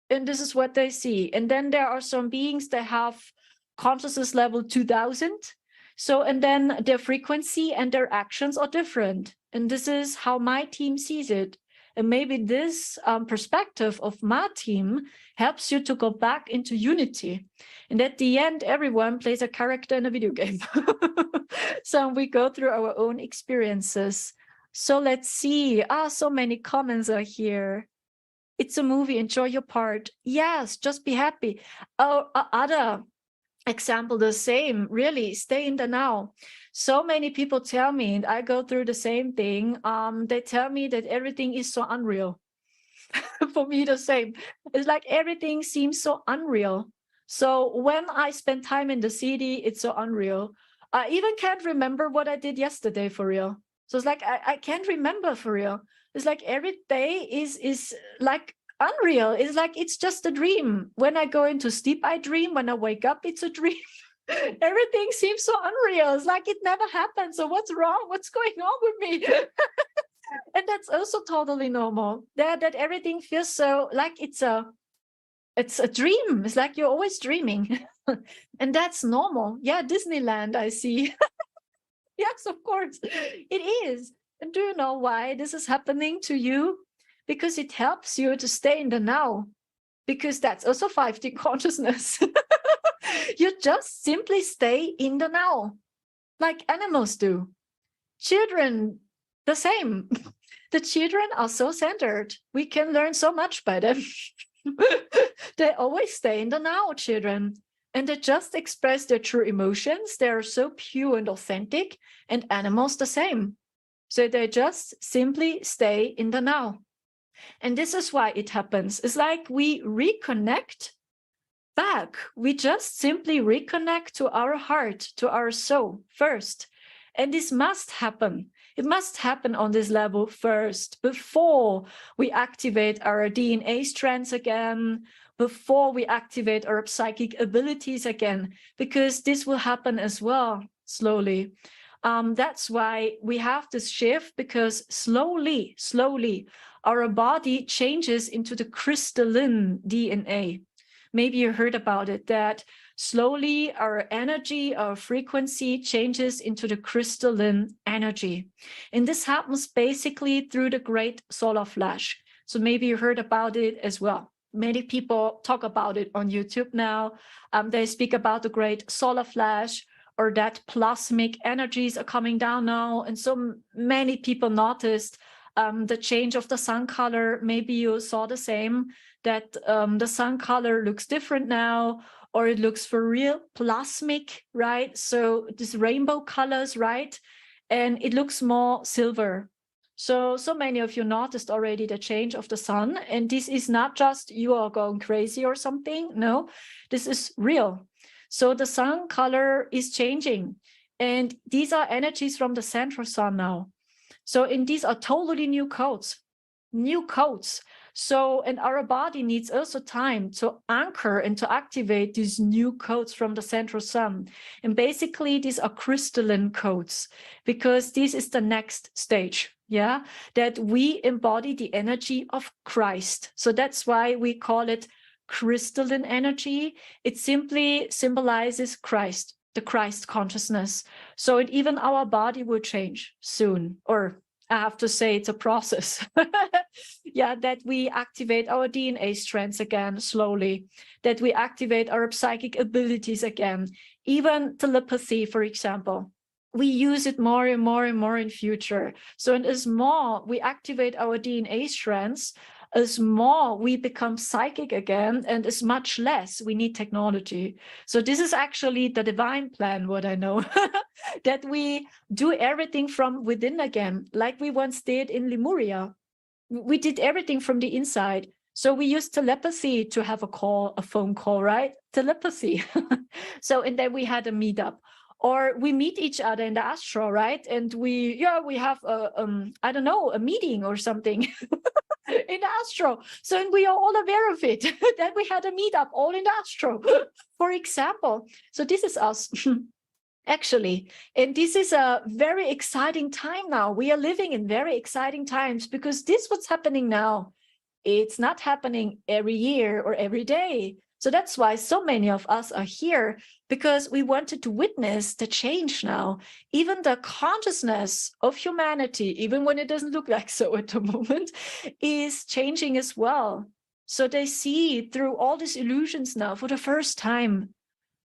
and this is what they see. And then there are some beings that have consciousness level 2000. So, and then their frequency and their actions are different. And this is how my team sees it. And maybe this perspective of my team helps you to go back into unity. And at the end, everyone plays a character in a video game. So we go through our own experiences. So let's see. So many comments are here. It's a movie. Enjoy your part. Yes, just be happy. Oh, other example, the same. Really, stay in the now. So many people tell me, and I go through the same thing. They tell me that everything is so unreal. For me, the same. It's like everything seems so unreal. So when I spend time in the city, it's so unreal. I even can't remember what I did yesterday for real. So it's like I can't remember for real. It's like every day is like unreal. It's like it's just a dream. When I go into sleep, I dream. When I wake up, it's a dream. Everything seems so unreal. It's like it never happened. So what's wrong? What's going on with me? And that's also totally normal. That everything feels so like it's a dream. It's like you're always dreaming. And that's normal. Yeah, Disneyland, I see. Yes, of course, it is. And do you know why this is happening to you? Because it helps you to stay in the now. Because that's also 5D consciousness. You just simply stay in the now, like animals do. Children, the same. The children are so centered. We can learn so much by them. They always stay in the now, children. And they just express their true emotions. They are so pure and authentic, and animals the same. So they just simply stay in the now. And this is why it happens. It's like we reconnect back. We just simply reconnect to our heart, to our soul first. And this must happen. It must happen on this level first, before we activate our DNA strands again, before we activate our psychic abilities again, because this will happen as well. slowly. That's why we have this shift, because slowly, our body changes into the crystalline DNA. Maybe you heard about it, that slowly our energy, our frequency changes into the crystalline energy. And this happens basically through the great solar flash. So maybe you heard about it as well. Many people talk about it on YouTube now. They speak about the great solar flash, or that plasmic energies are coming down now. And so many people noticed the change of the sun color. Maybe you saw the same, that the sun color looks different now, or it looks for real plasmic, right? So these rainbow colors, right? And it looks more silver. So many of you noticed already the change of the sun. And this is not just you are going crazy or something. No, this is real. So the sun color is changing. And these are energies from the central sun now. So, and these are totally new codes. So, and our body needs also time to anchor and to activate these new codes from the central sun. And basically, these are crystalline codes, because this is the next stage, yeah, that we embody the energy of Christ. So that's why we call it crystalline energy. It simply symbolizes Christ, the Christ consciousness. So even our body will change soon, or I have to say it's a process. Yeah, that we activate our DNA strands again slowly, that we activate our psychic abilities again, even telepathy, for example. We use it more and more and more in future. So as more we activate our DNA strands, as more we become psychic again, and as much less we need technology. So this is actually the divine plan, what I know, that we do everything from within again, like we once did in Lemuria. We did everything from the inside. So we used telepathy to have a phone call, right? Telepathy. So, and then we had a meetup. Or we meet each other in the astral, right? And we have a meeting or something in the astral. So, and we are all aware of it, that we had a meetup all in the astral, for example. So this is us. Actually, and this is a very exciting time now. We are living in very exciting times, because this what's happening now. It's not happening every year or every day. So that's why so many of us are here, because we wanted to witness the change now. Even the consciousness of humanity, even when it doesn't look like so at the moment, is changing as well. So they see through all these illusions now for the first time.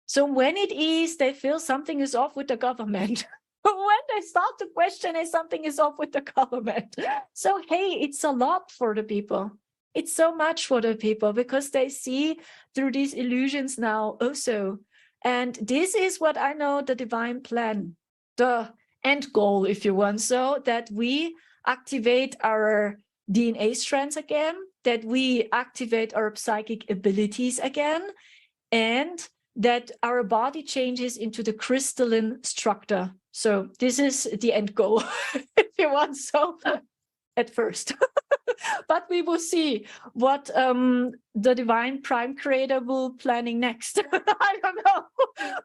So when it is, they feel something is off with the government. When they start to question if something is off with the government. So, hey, it's a lot for the people. It's so much for the people, because they see through these illusions now also. And this is what I know, the divine plan, the end goal, if you want, so that we activate our DNA strands again, that we activate our psychic abilities again, and that our body changes into the crystalline structure. So this is the end goal, if you want so, at first. But we will see what the divine prime creator will planning next. I don't know.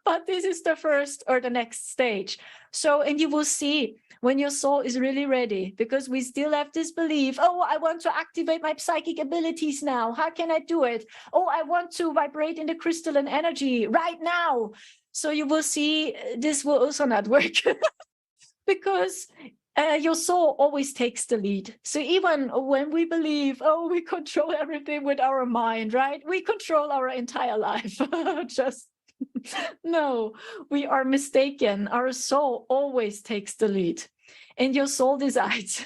But this is the first or the next stage. So, and you will see when your soul is really ready, because we still have this belief, oh, I want to activate my psychic abilities now. How can I do it? Oh, I want to vibrate in the crystalline energy right now. So you will see this will also not work, because your soul always takes the lead. So even when we believe, oh, we control everything with our mind, right? We control our entire life. Just no, we are mistaken. Our soul always takes the lead. And your soul decides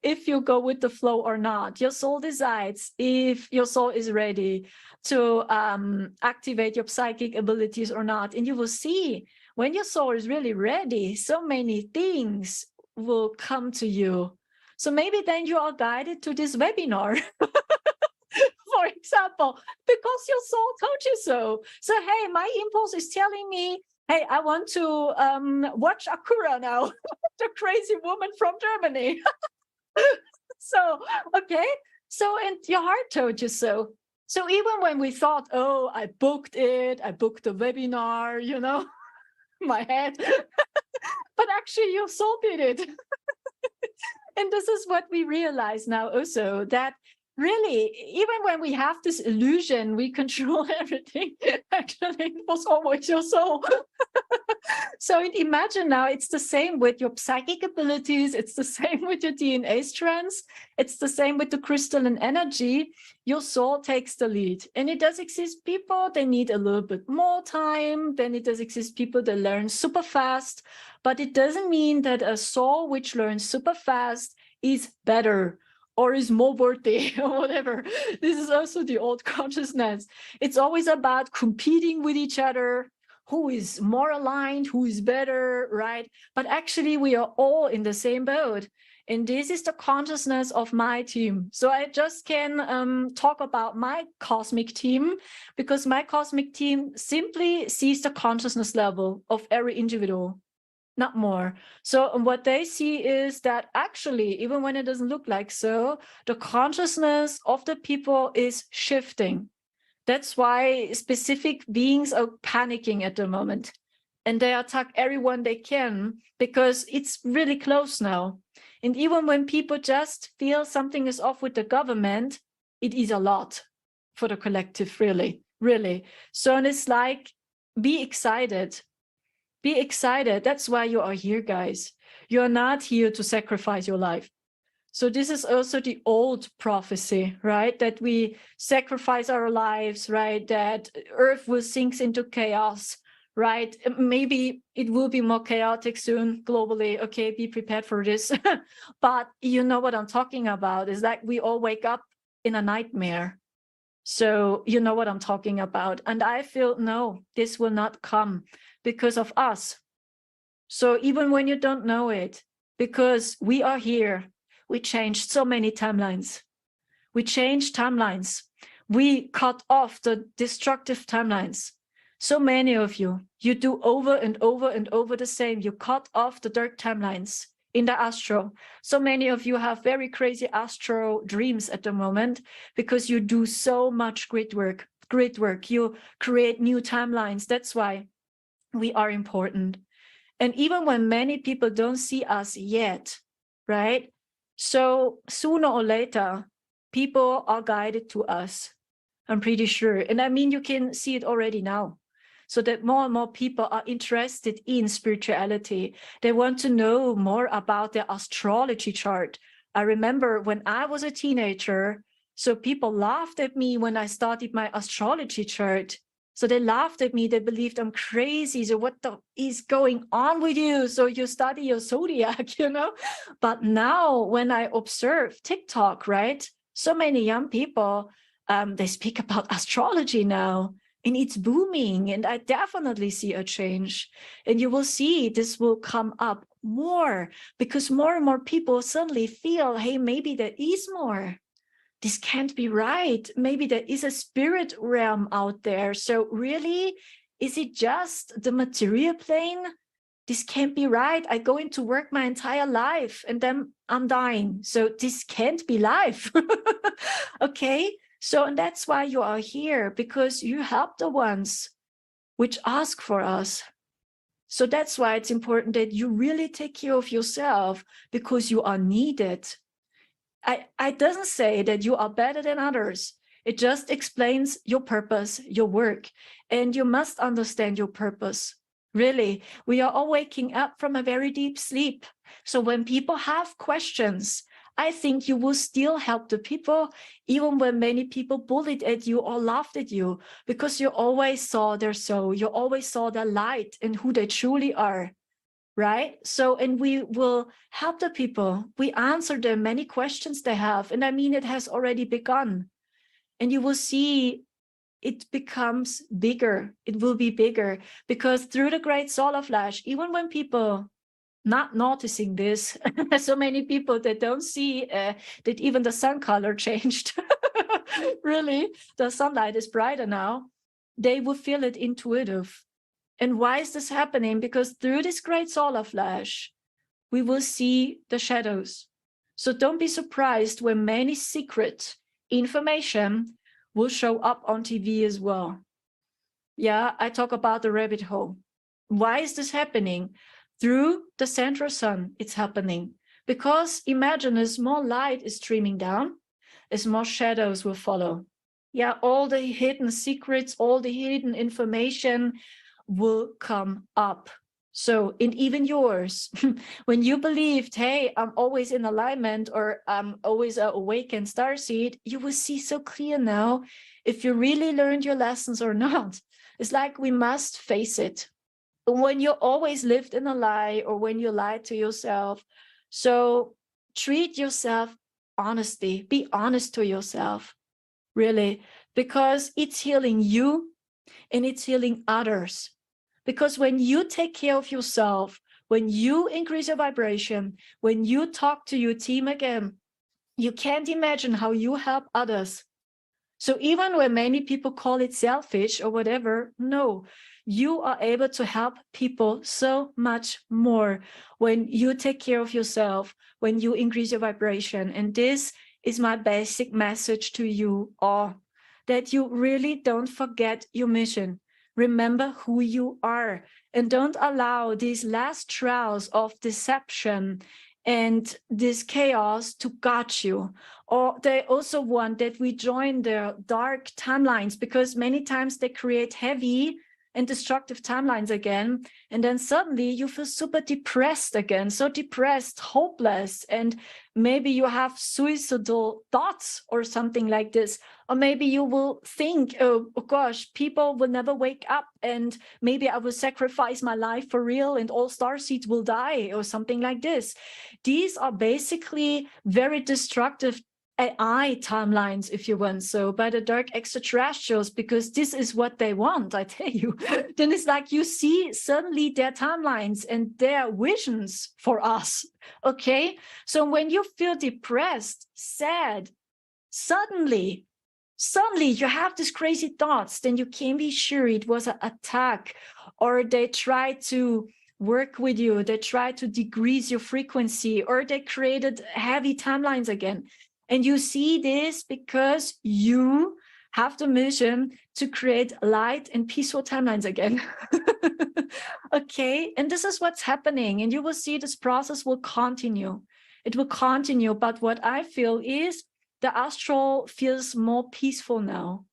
if you go with the flow or not. Your soul decides if your soul is ready to activate your psychic abilities or not. And you will see when your soul is really ready, so many things will come to you. So maybe then you are guided to this webinar. For example, because your soul told you so. So, hey, my impulse is telling me, hey, I want to watch Akura now, the crazy woman from Germany. So, okay. So, and your heart told you so. So even when we thought, oh, I booked the webinar, my head. But actually your soul did it. And this is what we realize now also, that really, even when we have this illusion, we control everything. Actually, it was always your soul. So imagine now it's the same with your psychic abilities. It's the same with your DNA strands. It's the same with the crystalline energy. Your soul takes the lead. And it does exist people, they need a little bit more time. Then it does exist people that learn super fast. But it doesn't mean that a soul which learns super fast is better or is more worthy or whatever. This is also the old consciousness. It's always about competing with each other. Who is more aligned, who is better, right? But actually we are all in the same boat. And this is the consciousness of my team. So I just can talk about my cosmic team, because my cosmic team simply sees the consciousness level of every individual, not more. So what they see is that actually, even when it doesn't look like so, the consciousness of the people is shifting. That's why specific beings are panicking at the moment, and they attack everyone they can because it's really close now. And even when people just feel something is off with the government, it is a lot for the collective, really, really. So and it's like, be excited. Be excited. That's why you are here, guys. You're not here to sacrifice your life. So this is also the old prophecy, right? That we sacrifice our lives, right? That Earth will sink into chaos, right? Maybe it will be more chaotic soon globally. Okay, be prepared for this. But you know what I'm talking about is that we all wake up in a nightmare. So you know what I'm talking about. And I feel, no, this will not come because of us. So even when you don't know it, because we are here, we changed so many timelines. We changed timelines. We cut off the destructive timelines. So many of you, you do over and over and over the same. You cut off the dark timelines in the astro. So many of you have very crazy astro dreams at the moment because you do so much great work. You create new timelines. That's why we are important. And even when many people don't see us yet, right? So sooner or later, people are guided to us, I'm pretty sure. And I mean, you can see it already now. So that more and more people are interested in spirituality. They want to know more about their astrology chart. I remember when I was a teenager, so people laughed at me when I started my astrology chart. So they laughed at me. They believed I'm crazy. So what is going on with you? So you study your zodiac, you know? But now when I observe TikTok, right? So many young people, they speak about astrology now, and it's booming. And I definitely see a change. And you will see this will come up more because more and more people suddenly feel, hey, maybe there is more. This can't be right. Maybe there is a spirit realm out there. So really, is it just the material plane? This can't be right. I go into work my entire life and then I'm dying. So this can't be life. Okay. So, and that's why you are here, because you help the ones which ask for us. So that's why it's important that you really take care of yourself, because you are needed. I doesn't say that you are better than others. It just explains your purpose, your work, and you must understand your purpose. Really, we are all waking up from a very deep sleep. So when people have questions, I think you will still help the people, even when many people bullied at you or laughed at you, because you always saw their soul, you always saw their light and who they truly are. Right? So, and we will help the people. We answer them many questions they have. And I mean, it has already begun. And you will see it becomes bigger. It will be bigger because through the great solar flash, even when people not noticing this, so many people that don't see that even the sun color changed. Really, the sunlight is brighter now. They will feel it intuitive. And why is this happening? Because through this great solar flash, we will see the shadows. So don't be surprised when many secret information will show up on TV as well. Yeah, I talk about the rabbit hole. Why is this happening? Through the central sun, it's happening. Because imagine as more light is streaming down, as more shadows will follow. Yeah, all the hidden secrets, all the hidden information will come up. So, and even yours, when you believed, hey, I'm always in alignment, or I'm always an awakened starseed, you will see so clear now if you really learned your lessons or not. It's like we must face it. When you always lived in a lie, or when you lied to yourself. So treat yourself honestly, be honest to yourself, really, because it's healing you and it's healing others. Because when you take care of yourself, when you increase your vibration, when you talk to your team again, you can't imagine how you help others. So even when many people call it selfish or whatever, no, you are able to help people so much more when you take care of yourself, when you increase your vibration. And this is my basic message to you all, that you really don't forget your mission. Remember who you are, and don't allow these last trials of deception and this chaos to guard you. Or they also want that we join their dark timelines, because many times they create heavy and destructive timelines again. And then suddenly you feel super depressed again, so depressed, hopeless. And maybe you have suicidal thoughts or something like this. Or maybe you will think, oh gosh, people will never wake up, and maybe I will sacrifice my life for real and all starseeds will die, or something like this. These are basically very destructive AI timelines, if you want, so by the dark extraterrestrials, because this is what they want, I tell you. Then it's like you see suddenly their timelines and their visions for us, okay? So when you feel depressed, sad, suddenly you have these crazy thoughts, then you can be sure it was an attack, or they try to work with you, they try to decrease your frequency, or they created heavy timelines again. And you see this because you have the mission to create light and peaceful timelines again. Okay, and this is what's happening, and you will see this process will continue. It will continue, but what I feel is the astral feels more peaceful now.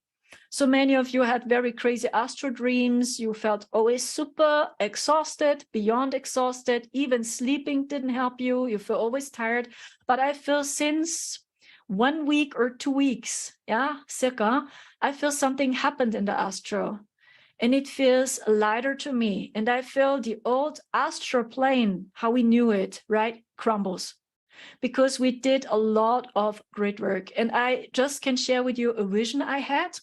So many of you had very crazy astral dreams. You felt always super exhausted, beyond exhausted. Even sleeping didn't help you. You feel always tired. But I feel since 1 week or 2 weeks, yeah, circa, I feel something happened in the astral. And it feels lighter to me. And I feel the old astral plane, how we knew it, right, crumbles. Because we did a lot of great work. And I just can share with you a vision I had.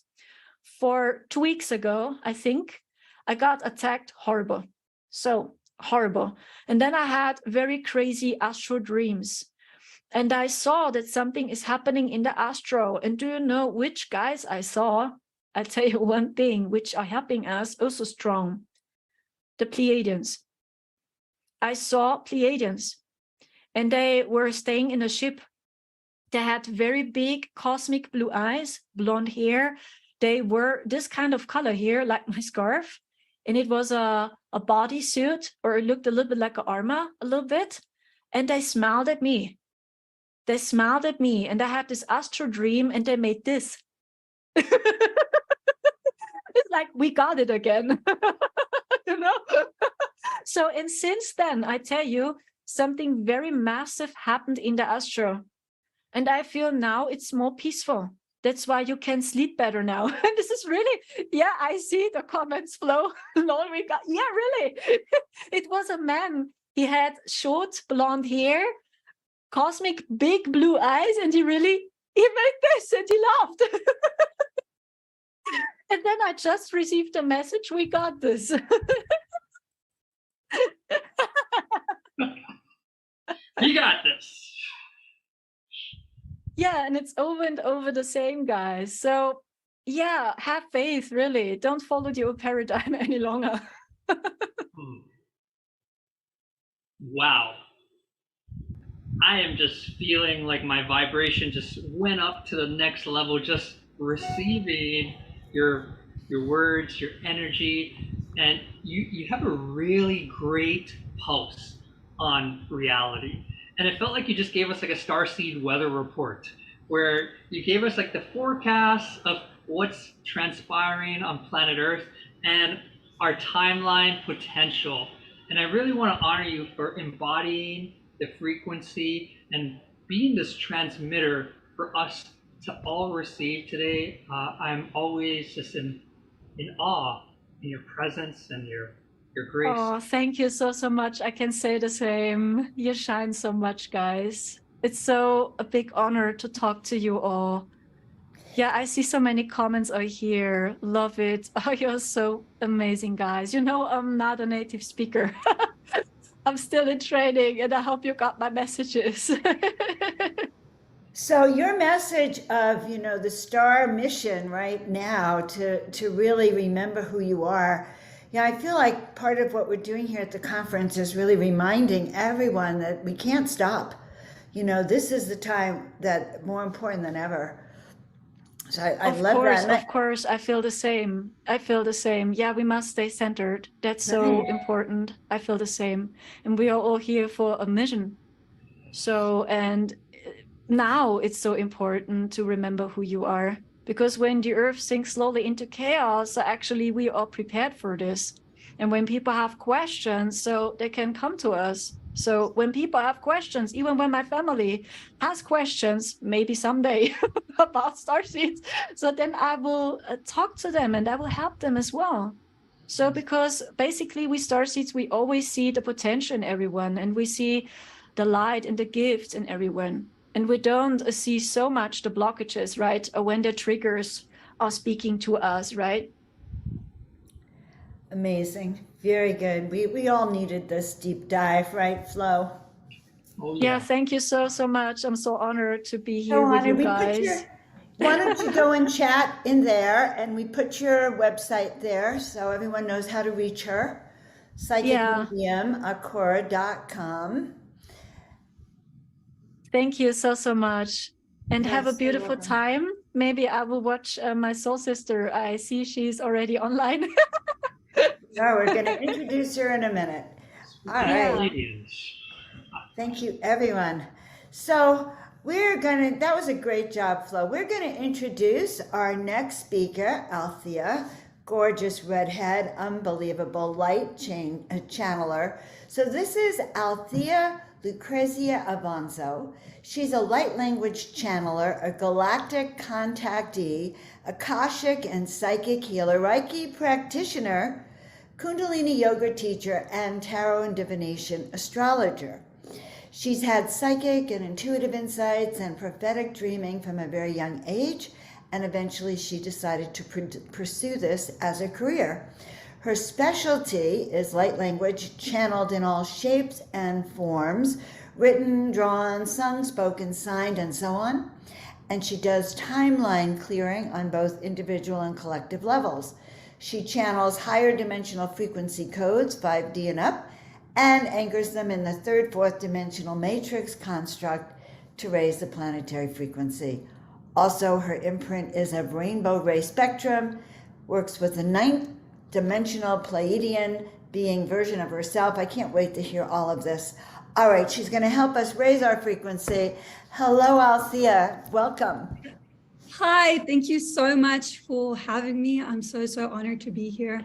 For 2 weeks ago, I think, I got attacked horrible. So horrible. And then I had very crazy astral dreams. And I saw that something is happening in the astral. And do you know which guys I saw? I'll tell you one thing, which are helping us also strong. The Pleiadians. I saw Pleiadians. And they were staying in a ship. They had very big cosmic blue eyes, blonde hair. They were this kind of color here, like my scarf. And it was a bodysuit, or it looked a little bit like an armor, a little bit. And they smiled at me. They smiled at me, and I had this astral dream, and they made this. It's like, we got it again. You know? So, and since then, I tell you, something very massive happened in the astral. And I feel now it's more peaceful. That's why you can sleep better now. And this is really, yeah, I see the comments flow. Lol, we got, yeah, really. It was a man. He had short blonde hair, cosmic big blue eyes, and he made this and he laughed. And then I just received a message, we got this. You got this. Yeah, and it's over and over the same, guys. So yeah, have faith, really. Don't follow the old paradigm any longer. Wow. I am just feeling like my vibration just went up to the next level, just receiving your words, your energy. and you have a really great pulse on reality. And it felt like you just gave us like a starseed weather report, where you gave us like the forecast of what's transpiring on planet Earth and our timeline potential. And I really want to honor you for embodying the frequency and being this transmitter for us to all receive today. I'm always just in awe in your presence and your grace. Oh, thank you so much. I can say the same. You shine so much, guys. It's so a big honor to talk to you all. Yeah, I see so many comments over here. Love it. Oh, you're so amazing, guys. You know, I'm not a native speaker. I'm still in training, and I hope you got my messages. So your message of, you know, the star mission right now to really remember who you are. Yeah, I feel like part of what we're doing here at the conference is really reminding everyone that we can't stop. You know, this is the time that more important than ever. So I love that. Of course, I feel the same. Yeah, we must stay centered. That's so important. I feel the same. And we are all here for a mission. So, and now it's so important to remember who you are, because when the earth sinks slowly into chaos, actually we are prepared for this. And when people have questions, so they can come to us. So when people have questions, even when my family has questions, maybe someday about starseeds, so then I will talk to them and I will help them as well. So because basically we starseeds, we always see the potential in everyone, and we see the light and the gifts in everyone. And we don't see so much the blockages, right? Or when the triggers are speaking to us, right? Amazing. Very good. We all needed this deep dive, right, Flo? Oh, Yeah, thank you so much. I'm so honored to be here So with you honored. guys. Why don't you go and chat in there, and we put your website there so everyone knows how to reach her. psychicmediumacora.com. Thank you so much. And have a beautiful time. Maybe I will watch my soul sister. I see she's already online. Oh, we're going to introduce her in a minute. All right. Thank you, everyone. So that was a great job, Flo. We're going to introduce our next speaker, Althea, gorgeous redhead, unbelievable light channeler. So this is Althea Lucrezia Avanzo. She's a light language channeler, a galactic contactee, Akashic and psychic healer, Reiki practitioner, Kundalini yoga teacher, and tarot and divination astrologer. She's had psychic and intuitive insights and prophetic dreaming from a very young age, and eventually she decided to pursue this as a career. Her specialty is light language channeled in all shapes and forms, written, drawn, sung, spoken, signed, and so on. And she does timeline clearing on both individual and collective levels. She channels higher dimensional frequency codes, 5D and up, and anchors them in the third, fourth dimensional matrix construct to raise the planetary frequency. Also, her imprint is a rainbow ray spectrum, works with the ninth dimensional Pleiadian being version of herself. I can't wait to hear all of this. All right, she's going to help us raise our frequency. Hello, Althea. Welcome. Hi, thank you so much for having me. I'm so honored to be here.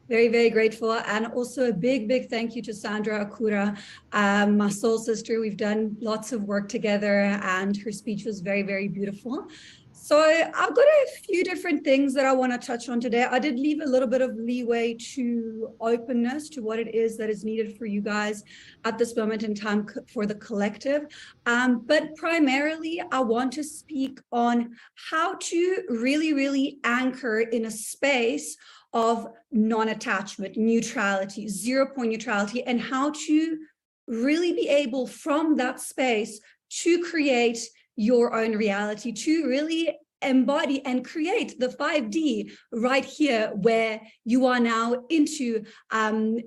Very, very grateful. And also a big thank you to Sandra Akura, my soul sister. We've done lots of work together and her speech was very, very beautiful. So I've got a few different things that I want to touch on today. I did leave a little bit of leeway to openness to what it is that is needed for you guys at this moment in time for the collective. But primarily, I want to speak on how to really anchor in a space of non-attachment, neutrality, 0 point neutrality, and how to really be able from that space to create your own reality, to really embody and create the 5D right here where you are now into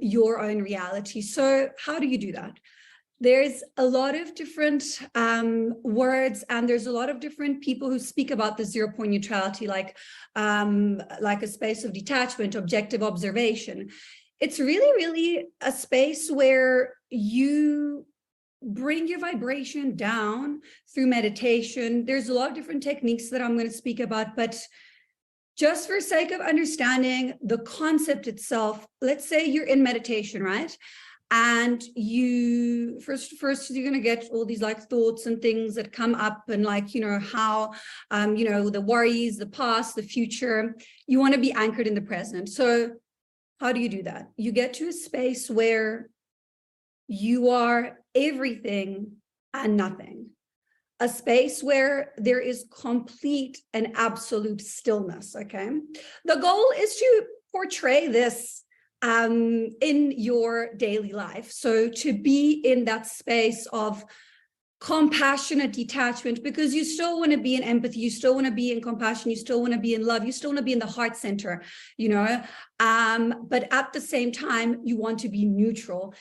your own reality. So how do you do that? there's a lot of different words, and there's a lot of different people who speak about the 0-point neutrality, like a space of detachment, objective observation. It's really a space where you bring your vibration down through meditation. There's a lot of different techniques that I'm going to speak about, but just for sake of understanding the concept itself, let's say you're in meditation, right? And you first you're going to get all these like thoughts and things that come up, and like, how, the worries, the past, the future. You want to be anchored in the present. So how do you do that? You get to a space where you are everything and nothing. A space where there is complete and absolute stillness, okay? The goal is to portray this in your daily life. So to be in that space of compassionate detachment, because you still want to be in empathy, you still want to be in compassion, you still want to be in love, you still want to be in the heart center, but at the same time, you want to be neutral.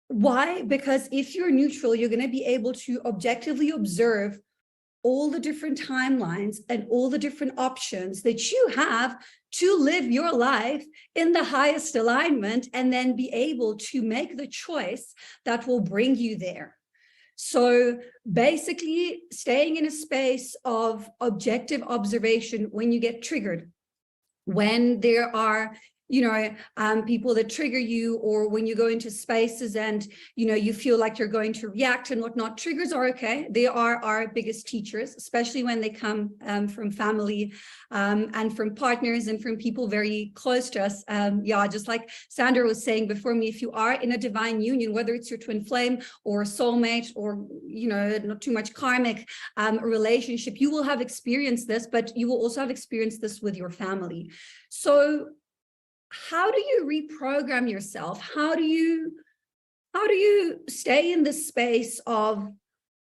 Why? Because if you're neutral, you're going to be able to objectively observe all the different timelines and all the different options that you have to live your life in the highest alignment, and then be able to make the choice that will bring you there. So basically, staying in a space of objective observation when you get triggered, when there are people that trigger you, or when you go into spaces and, you feel like you're going to react and whatnot. Triggers are okay. They are our biggest teachers, especially when they come from family and from partners and from people very close to us. Just like Sandra was saying before me, if you are in a divine union, whether it's your twin flame or a soulmate or, not too much karmic relationship, you will have experienced this, but you will also have experienced this with your family. So how do you reprogram yourself? How do you stay in the space of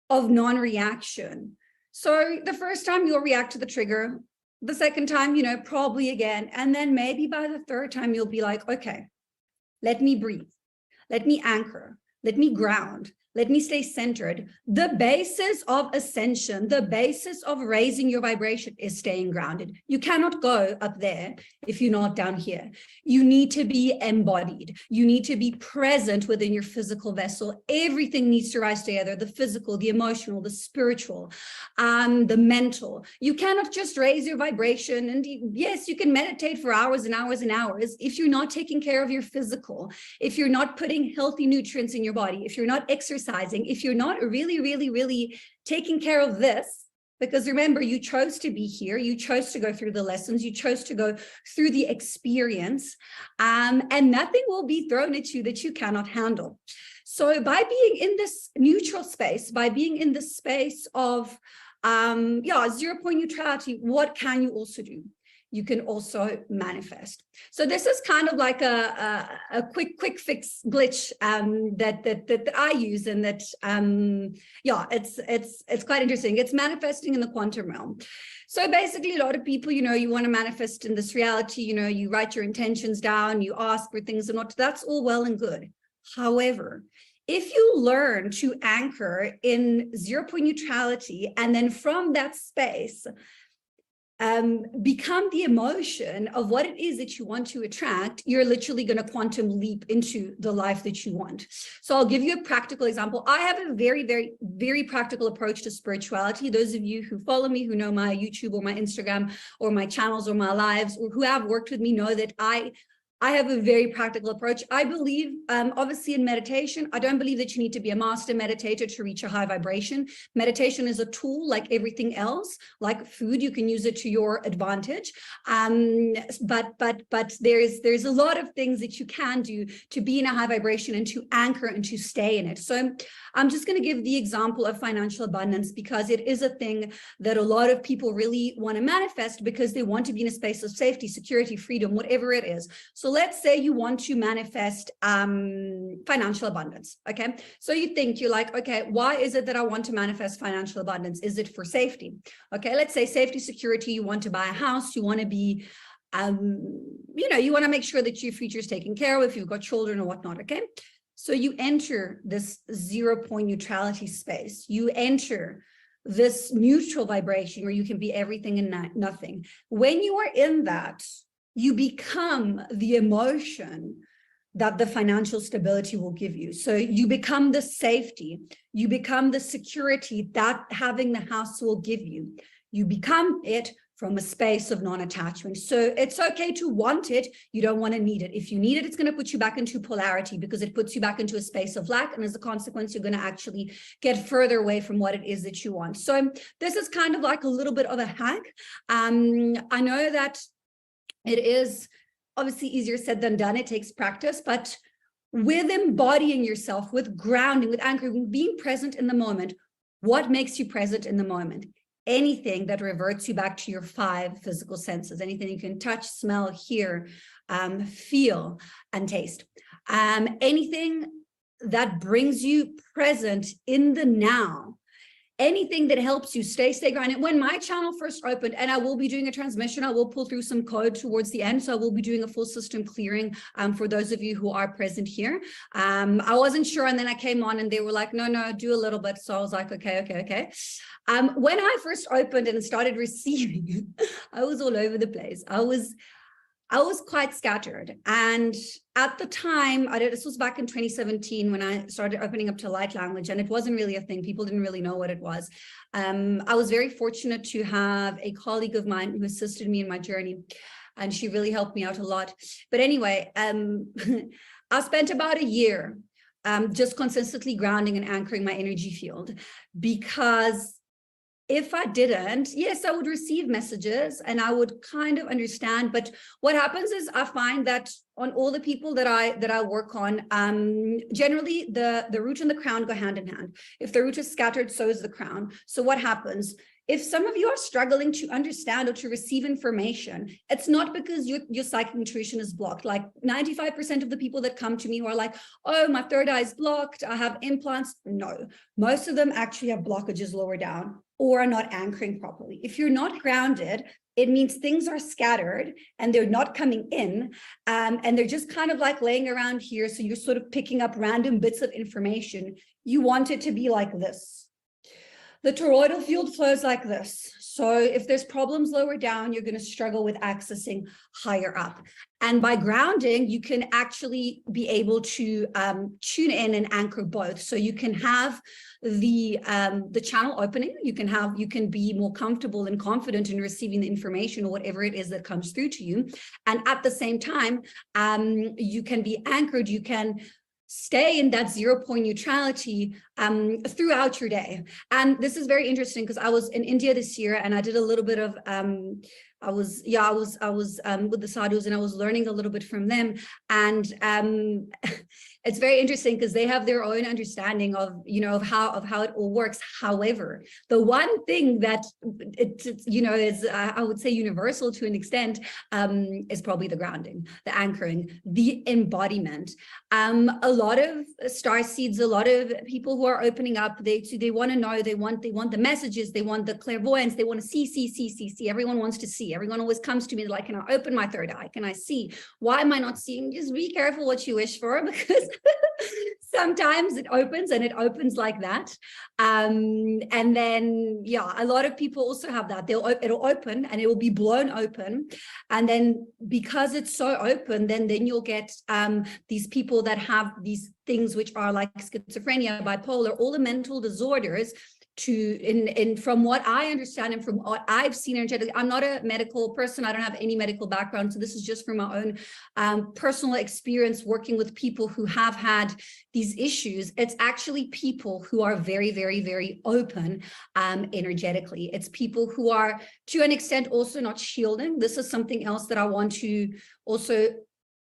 non-reaction? So the first time you'll react to the trigger, the second time, probably again. And then maybe by the third time, you'll be like, okay, let me breathe. Let me anchor. Let me ground. Let me stay centered. The basis of ascension, the basis of raising your vibration is staying grounded. You cannot go up there if you're not down here. You need to be embodied. You need to be present within your physical vessel. Everything needs to rise together, the physical, the emotional, the spiritual, the mental. You cannot just raise your vibration. And yes, you can meditate for hours and hours and hours. If you're not taking care of your physical, if you're not putting healthy nutrients in your body, if you're not exercising, if you're not really taking care of this, because remember, you chose to be here, you chose to go through the lessons, you chose to go through the experience, and nothing will be thrown at you that you cannot handle. So by being in this neutral space, by being in the space of 0-point neutrality, what can you also do? You can also manifest. So this is kind of like a quick fix glitch that I use, and that it's quite interesting. It's manifesting in the quantum realm. So basically, a lot of people, you want to manifest in this reality. You write your intentions down, you ask for things and what. That's all well and good. However, if you learn to anchor in 0-point neutrality, and then from that space become the emotion of what it is that you want to attract, you're literally going to quantum leap into the life that you want. So I'll give you a practical example. I have a very practical approach to spirituality. Those of you who follow me, who know my YouTube or my Instagram or my channels or my lives, or who have worked with me, know that I have a very practical approach. I believe, obviously, in meditation, I don't believe that you need to be a master meditator to reach a high vibration. Meditation is a tool like everything else, like food. You can use it to your advantage. But there's a lot of things that you can do to be in a high vibration and to anchor and to stay in it. So I'm just going to give the example of financial abundance, because it is a thing that a lot of people really want to manifest, because they want to be in a space of safety, security, freedom, whatever it is. So let's say you want to manifest financial abundance, okay? So you're like, okay, why is it that I want to manifest financial abundance? Is it for safety? Okay, let's say safety, security, you want to buy a house, you want to be, you want to make sure that your future is taken care of if you've got children or whatnot, okay? So you enter this 0 point neutrality space. You enter this neutral vibration where you can be everything and nothing. When you are in that, you become the emotion that the financial stability will give you. So you become the safety, you become the security that having the house will give you. You become it from a space of non-attachment. So it's okay to want it. You don't want to need it. If you need it, it's going to put you back into polarity because it puts you back into a space of lack. And as a consequence, you're going to actually get further away from what it is that you want. So this is kind of like a little bit of a hack. I know that it is obviously easier said than done. It takes practice, but with embodying yourself, with grounding, with anchoring, with being present in the moment, what makes you present in the moment? Anything that reverts you back to your 5 physical senses, anything you can touch, smell, hear, feel, and taste. Anything that brings you present in the now. Anything that helps you stay grounded. When my channel first opened, and I will be doing a transmission, I will pull through some code towards the end. So I will be doing a full system clearing for those of you who are present here. I wasn't sure. And then I came on and they were like, no, do a little bit. So I was like, okay. When I first opened and started receiving, I was all over the place. I was quite scattered. And at the time, this was back in 2017 when I started opening up to light language, and it wasn't really a thing. People didn't really know what it was. I was very fortunate to have a colleague of mine who assisted me in my journey, and she really helped me out a lot. But anyway, I spent about a year just consistently grounding and anchoring my energy field, because if I didn't, yes, I would receive messages and I would kind of understand. But what happens is I find that on all the people that I work on, generally the root and the crown go hand in hand. If the root is scattered, so is the crown. So what happens? If some of you are struggling to understand or to receive information, it's not because your psychic intuition is blocked. Like 95% of the people that come to me who are like, oh, my third eye is blocked, I have implants. No, most of them actually have blockages lower down or are not anchoring properly. If you're not grounded, it means things are scattered and they're not coming in, and they're just kind of like laying around here. So you're sort of picking up random bits of information. You want it to be like this. The toroidal field flows like this. So if there's problems lower down, you're going to struggle with accessing higher up. And by grounding, you can actually be able to tune in and anchor both. So you can have the channel opening. You can be more comfortable and confident in receiving the information or whatever it is that comes through to you. And at the same time, you can be anchored. You can stay in that 0 point neutrality throughout your day. And this is very interesting because I was in India this year and I did a little bit of I was with the sadhus and I was learning a little bit from them. And it's very interesting because they have their own understanding of, of how it all works. However, the one thing that is I would say universal to an extent is probably the grounding, the anchoring, the embodiment. A lot of star seeds, a lot of people who are opening up, they want to know, they want the messages, they want the clairvoyance, they want to see. Everyone wants to see. Everyone always comes to me like, can I open my third eye? Can I see? Why am I not seeing? Just be careful what you wish for, because sometimes it opens and it opens like that. And then, a lot of people also have that. It'll open and it will be blown open. And then because it's so open, then you'll get these people that have these things which are like schizophrenia, bipolar, all the mental disorders. From what I understand and from what I've seen energetically, I'm not a medical person. I don't have any medical background. So this is just from my own personal experience working with people who have had these issues. It's actually people who are very, very, very open energetically. It's people who are, to an extent, also not shielding. This is something else that I want to also,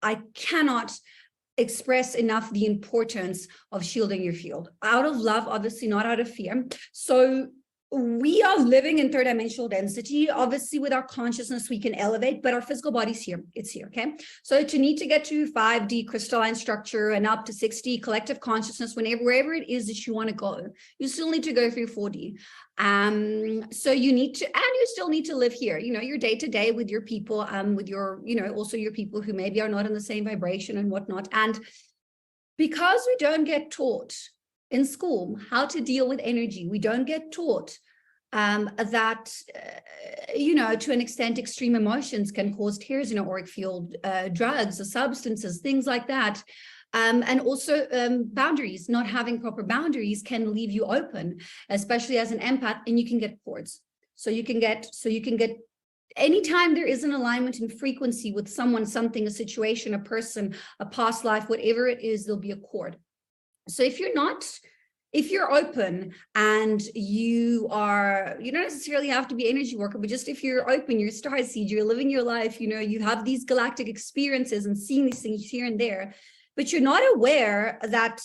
I cannot express enough the importance of shielding your field out of love, obviously not out of fear. So we are living in third dimensional density. Obviously with our consciousness, we can elevate, but our physical body's here. It's here. Okay. So to need to get to 5D crystalline structure and up to 6D collective consciousness, wherever it is that you want to go, you still need to go through 4D. So you need to, and you still need to live here, your day to day with your people, with your, also your people who maybe are not in the same vibration and whatnot. And because we don't get taught in school how to deal with energy, we don't get taught that, you know, to an extent, extreme emotions can cause tears in an auric field, drugs or substances, things like that. And also boundaries, not having proper boundaries can leave you open, especially as an empath, and you can get cords. So you can get anytime there is an alignment in frequency with someone, something, a situation, a person, a past life, whatever it is, there'll be a cord. So if you're open and you don't necessarily have to be energy worker, but just if you're open, you're starseed, you're living your life, you know, you have these galactic experiences and seeing these things here and there, but you're not aware that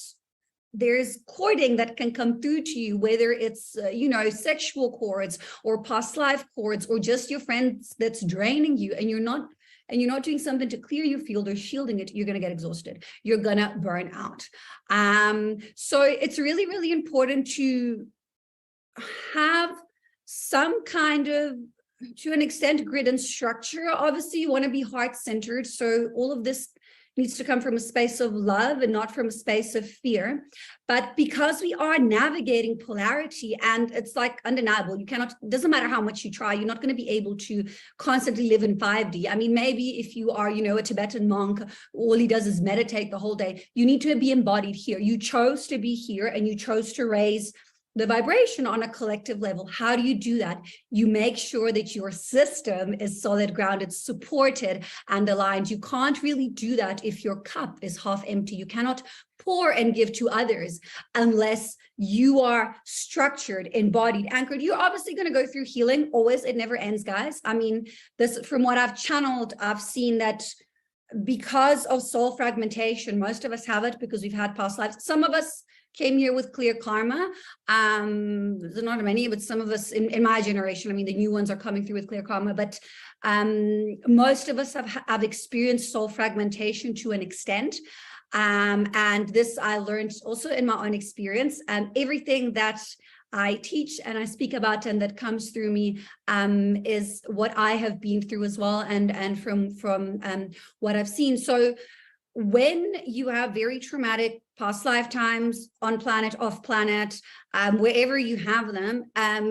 there's cording that can come through to you, whether it's, you know, sexual cords or past life cords or just your friends that's draining you, and you're not doing something to clear your field or shielding it, you're going to get exhausted. You're going to burn out. So it's really, really important to have some kind of, to an extent, grid and structure. Obviously, you want to be heart-centered. So all of this needs to come from a space of love and not from a space of fear. But because we are navigating polarity, and it's like undeniable, you cannot, doesn't matter how much you try, you're not going to be able to constantly live in 5D. I mean, maybe if you are, you know, a Tibetan monk, all he does is meditate the whole day. You need to be embodied here. You chose to be here and you chose to raise the vibration on a collective level. How do you do that? You make sure that your system is solid, grounded, supported, and aligned. You can't really do that if your cup is half empty. You cannot pour and give to others unless you are structured, embodied, anchored. You're obviously going to go through healing always. It never ends, guys. I mean, this, from what I've channeled, I've seen that because of soul fragmentation, most of us have it because we've had past lives. Some of us came here with clear karma. There's not many, but some of us in my generation, I mean, the new ones are coming through with clear karma, but most of us have experienced soul fragmentation to an extent. And this I learned also in my own experience. Everything that I teach and I speak about and that comes through me is what I have been through as well, and from what I've seen. So when you have very traumatic past lifetimes on planet, off planet, wherever you have them,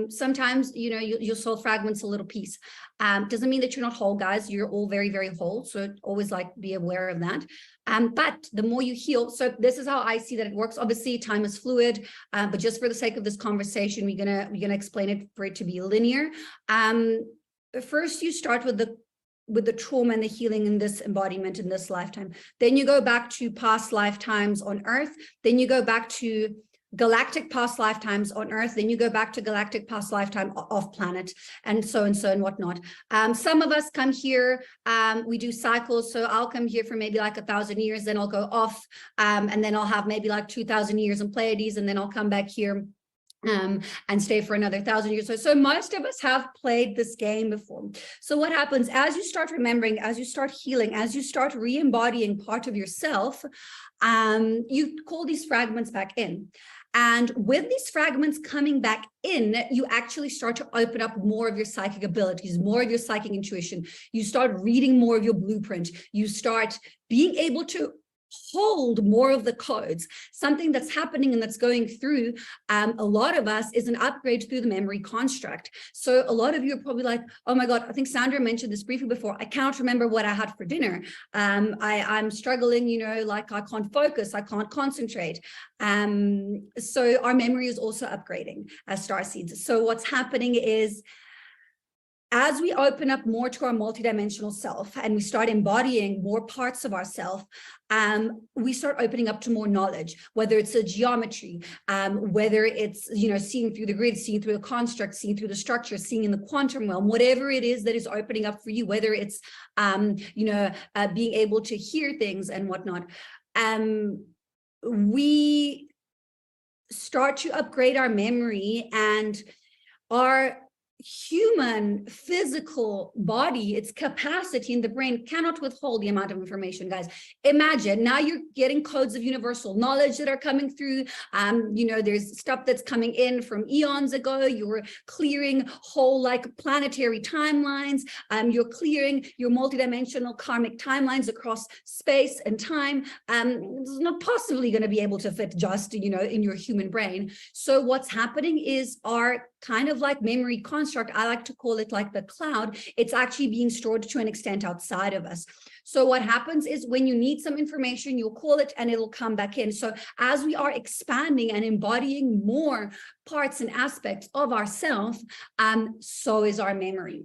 sometimes, you know, your soul fragments a little piece. Doesn't mean that you're not whole, guys. You're all very, very whole. So always like be aware of that. But the more you heal, so this is how I see that it works. Obviously, time is fluid, but just for the sake of this conversation, we're gonna explain it for it to be linear. First, you start with the trauma and the healing in this embodiment in this lifetime. Then you go back to past lifetimes on Earth. Then you go back to galactic past lifetimes on Earth. Then you go back to galactic past lifetime off planet, and so and whatnot. Some of us come here, we do cycles. So I'll come here for maybe like 1,000 years, then I'll go off, and then I'll have maybe like 2,000 years in Pleiades, and then I'll come back here and stay for another 1,000 years. So most of us have played this game before. So what happens as you start remembering, as you start healing, as you start re-embodying part of yourself, you call these fragments back in. And with these fragments coming back in, you actually start to open up more of your psychic abilities, more of your psychic intuition. You start reading more of your blueprint. You start being able to hold more of the codes. Something that's happening and that's going through a lot of us is an upgrade through the memory construct. So a lot of you are probably like, oh my God, I think Sandra mentioned this briefly before. I can't remember what I had for dinner. I'm struggling, you know, like I can't focus, I can't concentrate. So our memory is also upgrading as starseeds. So what's happening is, as we open up more to our multidimensional self and we start embodying more parts of ourself, we start opening up to more knowledge, whether it's a geometry, whether it's, you know, seeing through the grid, seeing through the construct, seeing through the structure, seeing in the quantum realm, whatever it is that is opening up for you, whether it's, you know, being able to hear things and whatnot. We start to upgrade our memory, and our human physical body, its capacity in the brain cannot withhold the amount of information, guys. Imagine now you're getting codes of universal knowledge that are coming through. There's stuff that's coming in from eons ago. You're clearing whole like planetary timelines. You're clearing your multidimensional karmic timelines across space and time. It's not possibly going to be able to fit just, in your human brain. So what's happening is our kind of like memory construct, I like to call it like the cloud, it's actually being stored to an extent outside of us. So what happens is when you need some information, you'll call it and it'll come back in. So as we are expanding and embodying more parts and aspects of ourselves, so is our memory.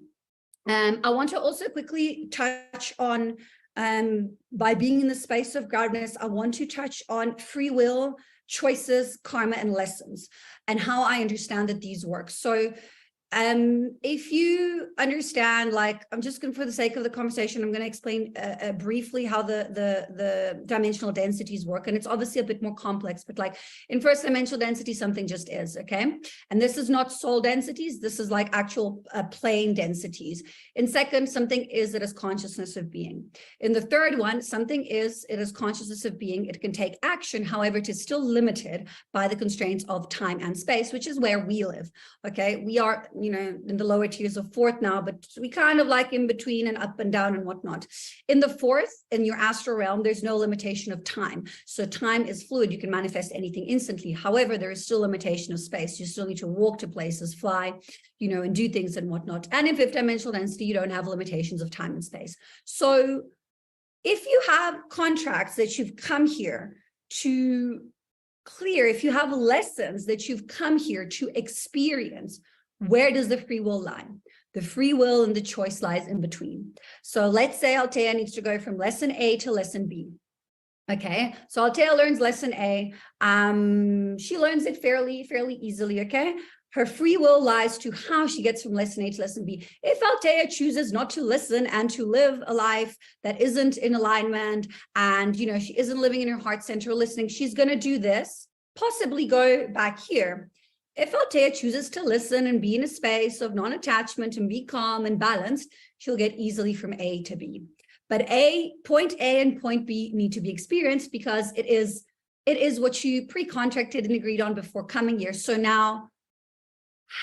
I want to also quickly touch on, by being in the space of groundedness, I want to touch on free will, choices, karma, and lessons, and how I understand that these work. So if you understand, like, I'm just going, for the sake of the conversation, I'm going to explain briefly how the dimensional densities work. And it's obviously a bit more complex, but like in first dimensional density, something just is, okay? And this is not soul densities. This is like actual plane densities. In second, something is, it is consciousness of being. In the third one, something is, it is consciousness of being. It can take action. However, it is still limited by the constraints of time and space, which is where we live, okay? We are, in the lower tiers of fourth now, but we kind of like in between and up and down and whatnot. In the fourth, in your astral realm, there's no limitation of time. So time is fluid. You can manifest anything instantly. However, there is still limitation of space. You still need to walk to places, fly, and do things and whatnot. And in fifth dimensional density, you don't have limitations of time and space. So if you have contracts that you've come here to clear, if you have lessons that you've come here to experience, where does the free will lie? The free will and the choice lies in between. So let's say Althea needs to go from lesson A to lesson B. Okay, so Althea learns lesson A. She learns it fairly easily, okay? Her free will lies to how she gets from lesson A to lesson B. If Althea chooses not to listen and to live a life that isn't in alignment, and she isn't living in her heart center or listening, she's going to do this, possibly go back here. If Althea chooses to listen and be in a space of non-attachment and be calm and balanced, she'll get easily from A to B. But point A and point B need to be experienced because it is what you pre-contracted and agreed on before coming here. So now,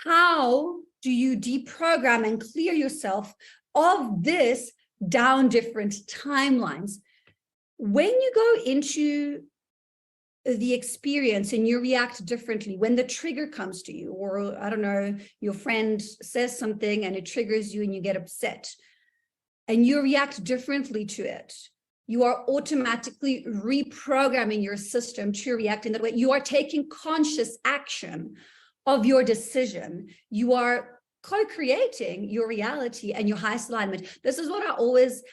how do you deprogram and clear yourself of this down different timelines? When you go into the experience and you react differently when the trigger comes to you, or I don't know, your friend says something and it triggers you and you get upset and you react differently to it, you are automatically reprogramming your system to react in that way. You are taking conscious action of your decision. You are co-creating your reality and your highest alignment. This is what I always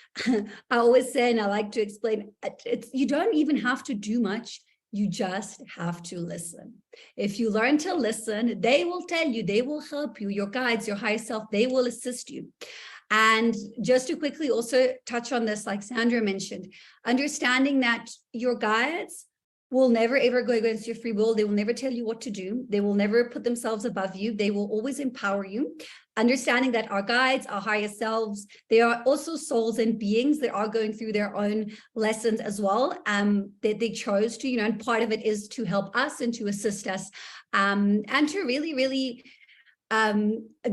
say, and I like to explain. You don't even have to do much. You just have to listen. If you learn to listen, they will tell you, they will help you, your guides, your higher self, they will assist you. And just to quickly also touch on this, like Sandra mentioned, understanding that your guides will never ever go against your free will. They will never tell you what to do. They will never put themselves above you. They will always empower you. Understanding that our guides, our higher selves, they are also souls and beings that are going through their own lessons as well. That they chose to, and part of it is to help us and to assist us, and to really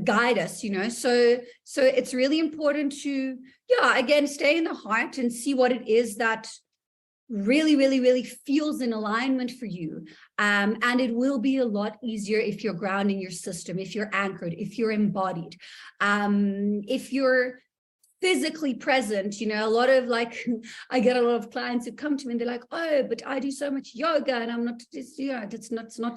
guide us, So it's really important to, again, stay in the heart and see what it is that really feels in alignment for you. And it will be a lot easier if you're grounding your system, if you're anchored, if you're embodied, if you're physically present. A lot of I get a lot of clients who come to me and they're like, oh, but I do so much yoga and I'm not,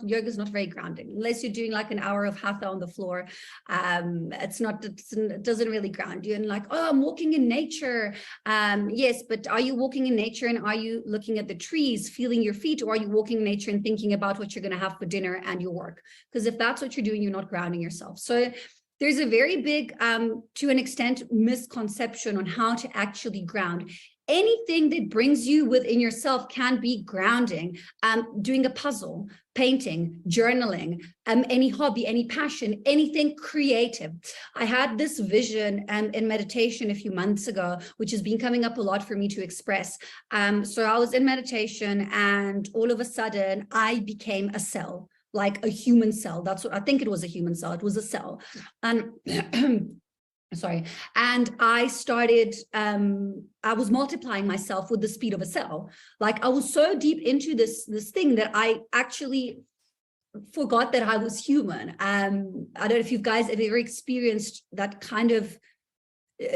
yoga's not very grounding. Unless you're doing like an hour of hatha on the floor, it doesn't really ground you. And oh, I'm walking in nature. Yes, but are you walking in nature and are you looking at the trees, feeling your feet, or are you walking in nature and thinking about what you're going to have for dinner and your work? Because if that's what you're doing, you're not grounding yourself. So there's a very big, to an extent, misconception on how to actually ground. anything that brings you within yourself can be grounding. Doing a puzzle, painting, journaling, any hobby, any passion, anything creative. I had this vision in meditation a few months ago, which has been coming up a lot for me to express. So I was in meditation, and all of a sudden I became a cell, like a human cell. That's what I think it was, a human cell. It was a cell. And sorry. And I started, I was multiplying myself with the speed of a cell. Like I was so deep into this thing that I actually forgot that I was human. I don't know if you guys have ever experienced that kind of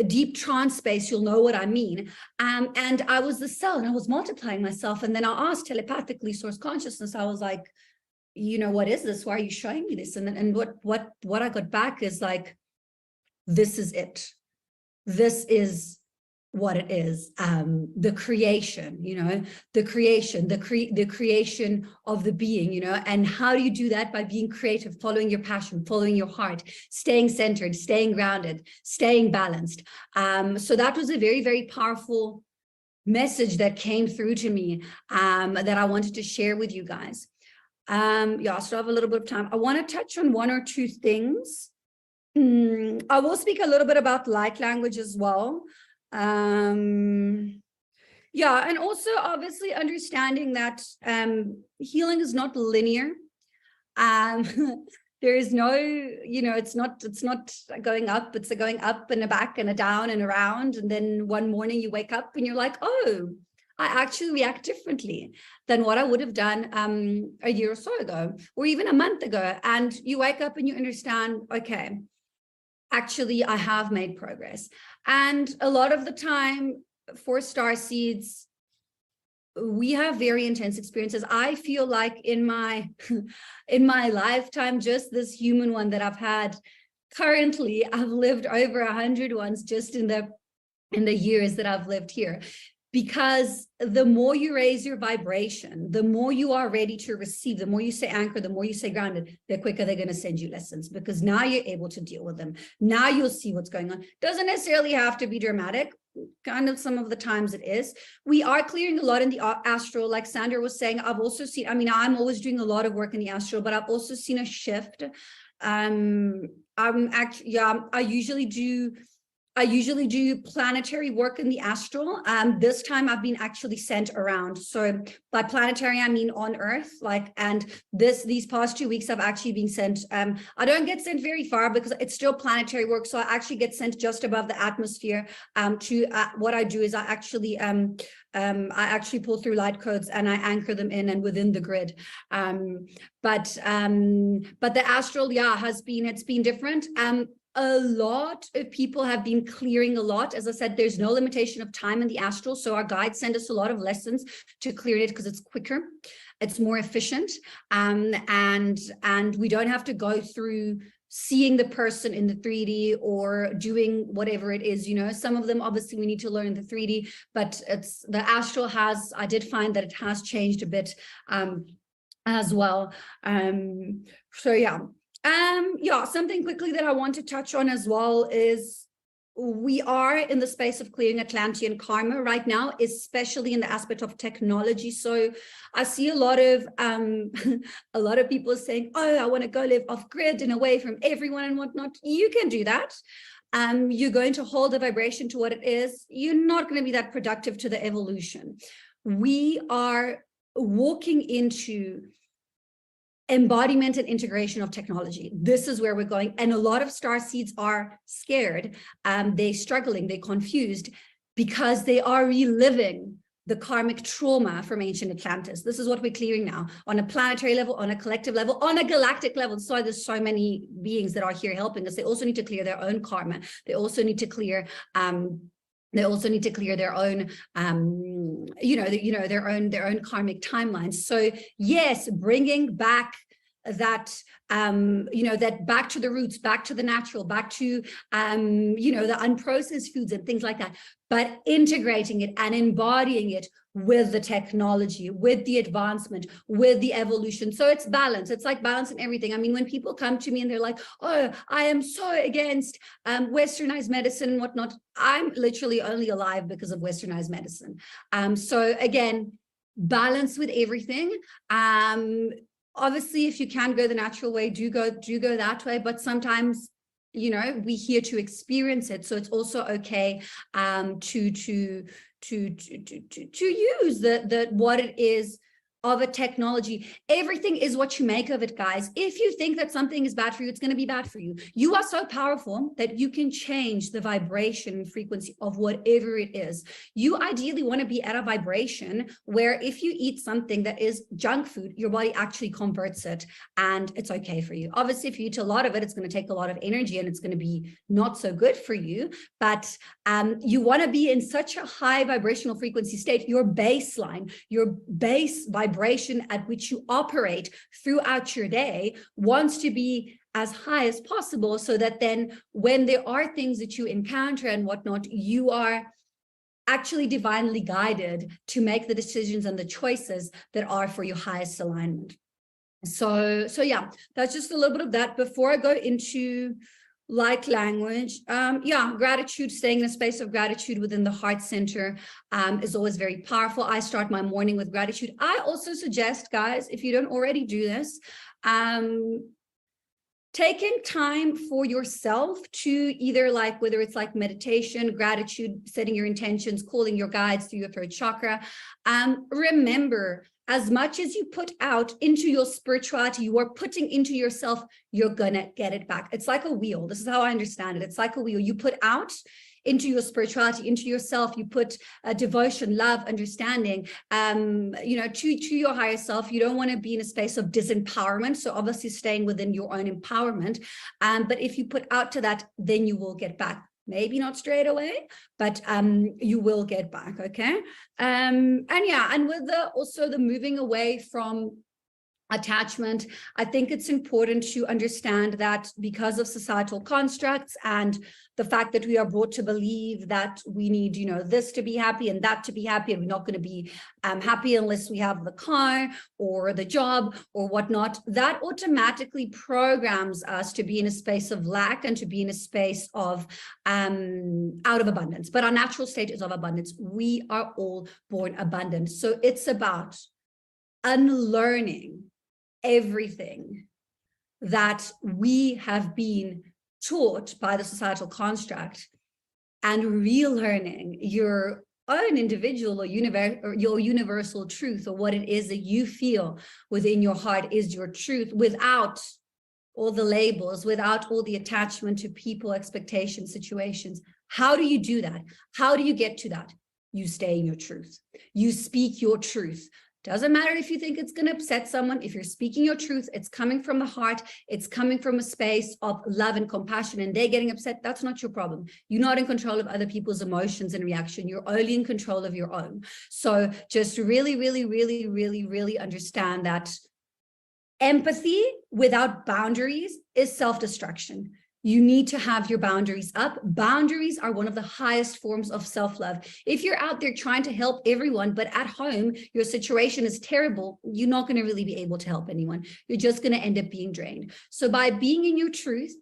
deep trance space, you'll know what I mean. And I was the cell, and I was multiplying myself. And then I asked telepathically, source consciousness, I was like, you know, what is this? Why are you showing me this? And what I got back is like, this is it. This is what it is. The creation, you know, the creation of the being, you know. And how do you do that? By being creative, following your passion, following your heart, staying centered, staying grounded, staying balanced. So that was a very, very powerful message that came through to me, that I wanted to share with you guys. Yeah, I still have a little bit of time. I want to touch on one or two things. I will speak a little bit about light language as well. Yeah, and also obviously understanding that healing is not linear. There is no, you know, it's not going up, it's a going up and a back and a down and around. And then one morning you wake up and you're like, oh, I actually react differently than what I would have done a year or so ago, or even a month ago. And you wake up and you understand, okay, actually, I have made progress. And a lot of the time for starseeds, we have very intense experiences. I feel like in my lifetime, just this human one that I've had currently, I've lived over 100 ones just in the years that I've lived here. Because the more you raise your vibration, the more you are ready to receive, the more you say anchor, the more you say grounded, the quicker they're going to send you lessons, because now you're able to deal with them. Now you'll see what's going on. Doesn't necessarily have to be dramatic. Kind of some of the times it is. We are clearing a lot in the astral, like Sandra was saying. I've also seen, I mean, I'm always doing a lot of work in the astral, but I've also seen a shift. I usually do planetary work in the astral. This time I've been actually sent around. So by planetary, I mean on Earth, like, and these past 2 weeks I've actually been sent. I don't get sent very far because it's still planetary work. So I actually get sent just above the atmosphere. What I do is I actually pull through light codes and I anchor them in and within the grid. But the astral, yeah, it's been different. A lot of people have been clearing a lot. As I said, there's no limitation of time in the astral. So our guides send us a lot of lessons to clear it because it's quicker, it's more efficient. And we don't have to go through seeing the person in the 3D or doing whatever it is, you know. Some of them, obviously, we need to learn the 3D, but it's the astral I did find that it has changed a bit as well. So yeah. Yeah, something quickly that I want to touch on as well is we are in the space of clearing Atlantean karma right now, especially in the aspect of technology. So I see a lot of people saying, oh, I want to go live off grid and away from everyone and whatnot. You can do that. You're going to hold the vibration to what it is. You're not going to be that productive to the evolution. We are walking into embodiment and integration of technology. This is where we're going. And a lot of starseeds are scared. They're struggling, they're confused because they are reliving the karmic trauma from ancient Atlantis. This is what we're clearing now on a planetary level, on a collective level, on a galactic level. So there's so many beings that are here helping us. They also need to clear their own karma. They also need to clear their own, their own karmic timelines. So yes, bringing back that back to the roots, back to the natural, back to, the unprocessed foods and things like that, but integrating it and embodying it with the technology, with the advancement, with the evolution. So it's balance. It's like balancing everything. I mean, when people come to me and they're like, oh, I am so against westernized medicine and whatnot, I'm literally only alive because of westernized medicine. So again, balance with everything. Obviously, if you can go the natural way, do go that way. But sometimes, we're here to experience it. So it's also okay to use the what it is of a technology. Everything is what you make of it, guys. If you think that something is bad for you, it's going to be bad for you. You are so powerful that you can change the vibration and frequency of whatever it is. You ideally want to be at a vibration where if you eat something that is junk food, your body actually converts it and it's okay for you. Obviously, if you eat a lot of it, it's going to take a lot of energy and it's going to be not so good for you. But you want to be in such a high vibrational frequency state, your baseline, your base vibration at which you operate throughout your day wants to be as high as possible, so that then when there are things that you encounter and whatnot, you are actually divinely guided to make the decisions and the choices that are for your highest alignment. So yeah, that's just a little bit of that. Before I go into like language, gratitude, staying in a space of gratitude within the heart center is always very powerful. I start my morning with gratitude. I also suggest, guys, if you don't already do this, taking time for yourself to either whether it's like meditation, gratitude, setting your intentions, calling your guides through your third chakra. Remember, as much as you put out into your spirituality, you are putting into yourself, you're gonna get it back. It's like a wheel. This is how I understand it. It's like a wheel. You put out into your spirituality, into yourself, you put devotion, love, understanding, to your higher self. You don't want to be in a space of disempowerment. So obviously staying within your own empowerment. But if you put out to that, then you will get back. Maybe not straight away, but you will get back, okay? And with also the moving away from attachment, I think it's important to understand that because of societal constructs and the fact that we are brought to believe that we need, this to be happy and that to be happy, and we're not going to be happy unless we have the car or the job or whatnot, that automatically programs us to be in a space of lack and to be in a space of out of abundance. But our natural state is of abundance. We are all born abundant. So it's about unlearning everything that we have been taught by the societal construct and relearning your own individual or your universal truth, or what it is that you feel within your heart is your truth, without all the labels, without all the attachment to people, expectations, situations. How do you do that? How do you get to that? You stay in your truth. You speak your truth. Doesn't matter if you think it's going to upset someone. If you're speaking your truth, it's coming from the heart. It's coming from a space of love and compassion, and they're getting upset. That's not your problem. You're not in control of other people's emotions and reaction. You're only in control of your own. So just really, really, really, really, really understand that empathy without boundaries is self-destruction. You need to have your boundaries up. Boundaries are one of the highest forms of self-love. If you're out there trying to help everyone, but at home, your situation is terrible, you're not going to really be able to help anyone. You're just going to end up being drained. So by being in your truth,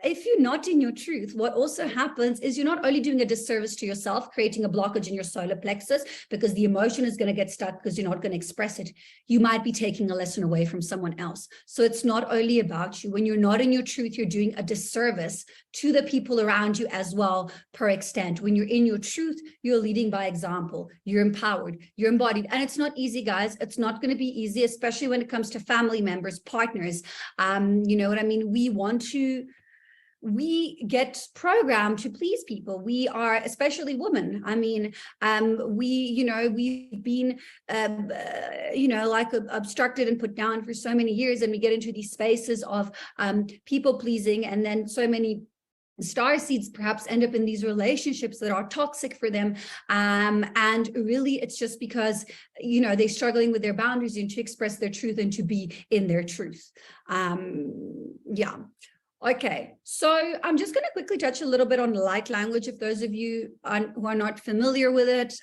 if you're not in your truth, what also happens is you're not only doing a disservice to yourself, creating a blockage in your solar plexus, because the emotion is going to get stuck because you're not going to express it. You might be taking a lesson away from someone else. So it's not only about you. When you're not in your truth, you're doing a disservice to the people around you as well, per extent. When you're in your truth, you're leading by example. You're empowered, you're embodied. And it's not easy, guys. It's not going to be easy, especially when it comes to family members, partners. You know what I mean? We get programmed to please people. We are, especially women. I mean, we've been, obstructed and put down for so many years, and we get into these spaces of people pleasing, and then so many Star seeds perhaps end up in these relationships that are toxic for them. And really it's just because, you know, they're struggling with their boundaries and to express their truth and to be in their truth. Yeah. Okay, so I'm just going to quickly touch a little bit on light language. If those of you who are not familiar with it,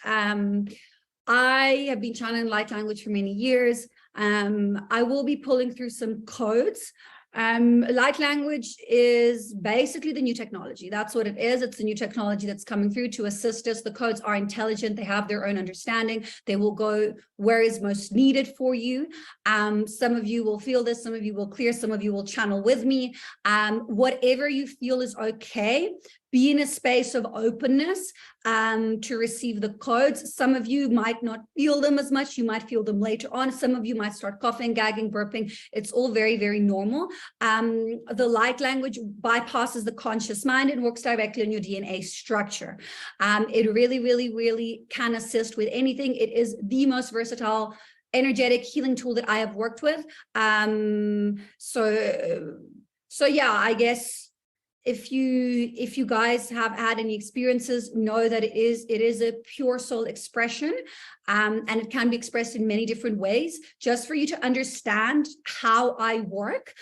I have been channeling light language for many years. I will be pulling through some codes. Light language is basically the new technology. That's what it is. It's the new technology that's coming through to assist us. The codes are intelligent. They have their own understanding. They will go where is most needed for you. Some of you will feel this. Some of you will clear. Some of you will channel with me. Whatever you feel is okay. Be in a space of openness to receive the codes. Some of you might not feel them as much. You might feel them later on. Some of you might start coughing, gagging, burping. It's all very, very normal. The light language bypasses the conscious mind and works directly on your DNA structure. It really, really, really can assist with anything. It is the most versatile energetic healing tool that I have worked with. So yeah, I guess if you guys have had any experiences, know that it is a pure soul expression, and it can be expressed in many different ways. Just for you to understand how I work,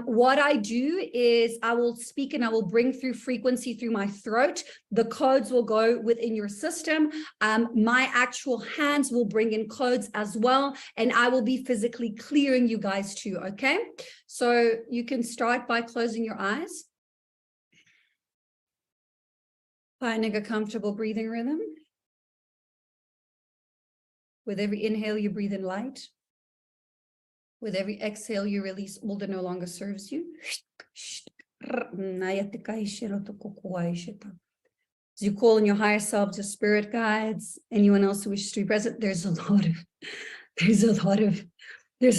what I do is I will speak and I will bring through frequency through my throat. The codes will go within your system. My actual hands will bring in codes as well, and I will be physically clearing you guys too, okay? So you can start by closing your eyes. Finding a comfortable breathing rhythm. With every inhale, you breathe in light. With every exhale, you release all that no longer serves you. As you call in your higher selves, your spirit guides, anyone else who wishes to be present, there's a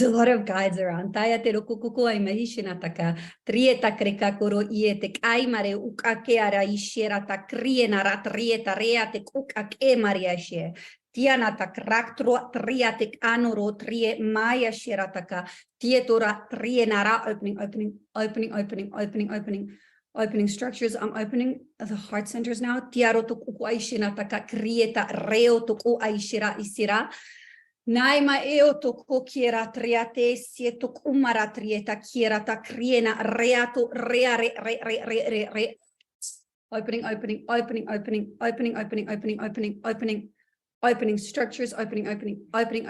lot of guides around. Taya te rokukuku ai mahishina taka trieta krekakoro iete kaimare ukake ara ishera ta kriena ratrieta reate ukake mariashe. Tiana tak raktro triatic anoro trie maya shirataka tietora trienara opening structures. I'm opening the heart centers now. Tiaro toku aishina taka krieta reo toku aishira isira. Naima eo toku kiera triate sietok umara trieta kiera ta kriena reato reare re. Opening structures, opening. Okay,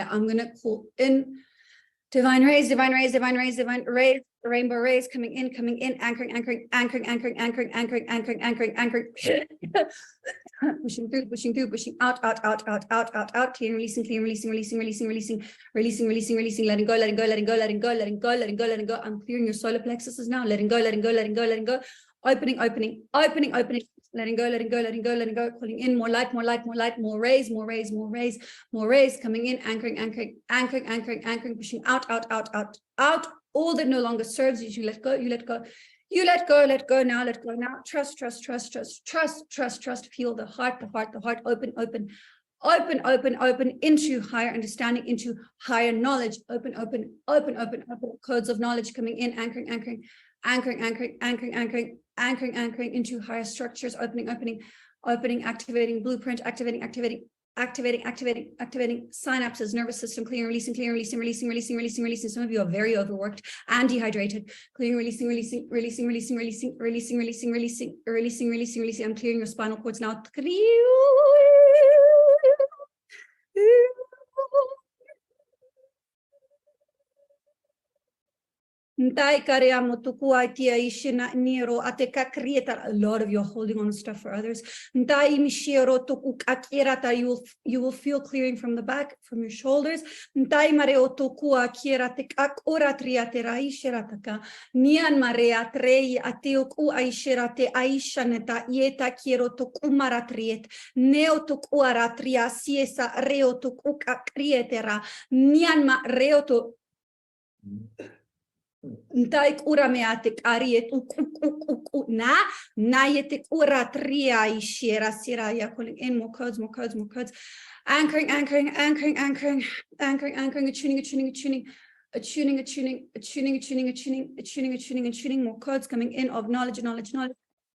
I'm gonna call in divine rays, rainbow rays coming in, anchoring. Pushing through, pushing out, clear, releasing, letting go. I'm clearing your solar plexuses now, letting go. Opening, letting go, calling in more light, more rays, coming in, anchoring, pushing out, all that no longer serves you. You let go, let go now, trust, feel the heart, open into higher understanding, into higher knowledge, open, codes of knowledge coming in, anchoring into higher structures, opening, activating blueprint, activating synapses, nervous system, clearing, releasing. Some of you are very overworked and dehydrated. Clearing, releasing. I'm clearing your spinal cords now. A lot of you are holding on to stuff for others. You will feel clearing from the back, from your shoulders. Ntaik ura meatik ariet nayetik ura tria ishera sira ya calling in more codes. Anchoring, attuning. attuning, more codes coming in of knowledge,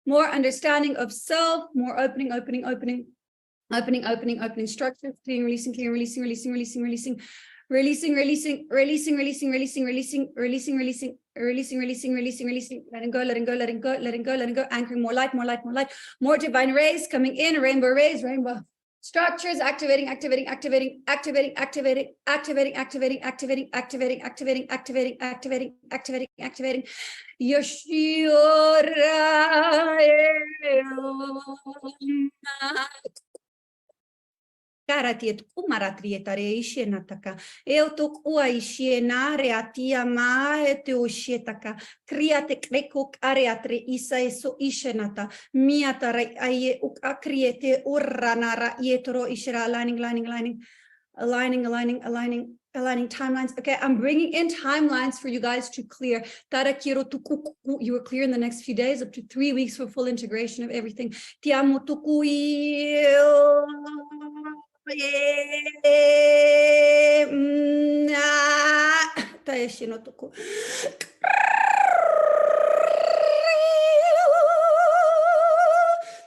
more understanding of self, more opening, structure, clearing, releasing, letting go, anchoring, more light, more divine rays coming in, rainbow structures, activating, Karatiet kumaratrietare ishenataka. Eutok ua ishenare atia maete oshetaka. Kriate krekuk areatre isa eso ishenata. Miatara aye uk akriete urranara yetoro ishera aligning timelines. Okay, I'm bringing in timelines for you guys to clear. You were clear in the next few days, up to 3 weeks for full integration of everything. Tiamo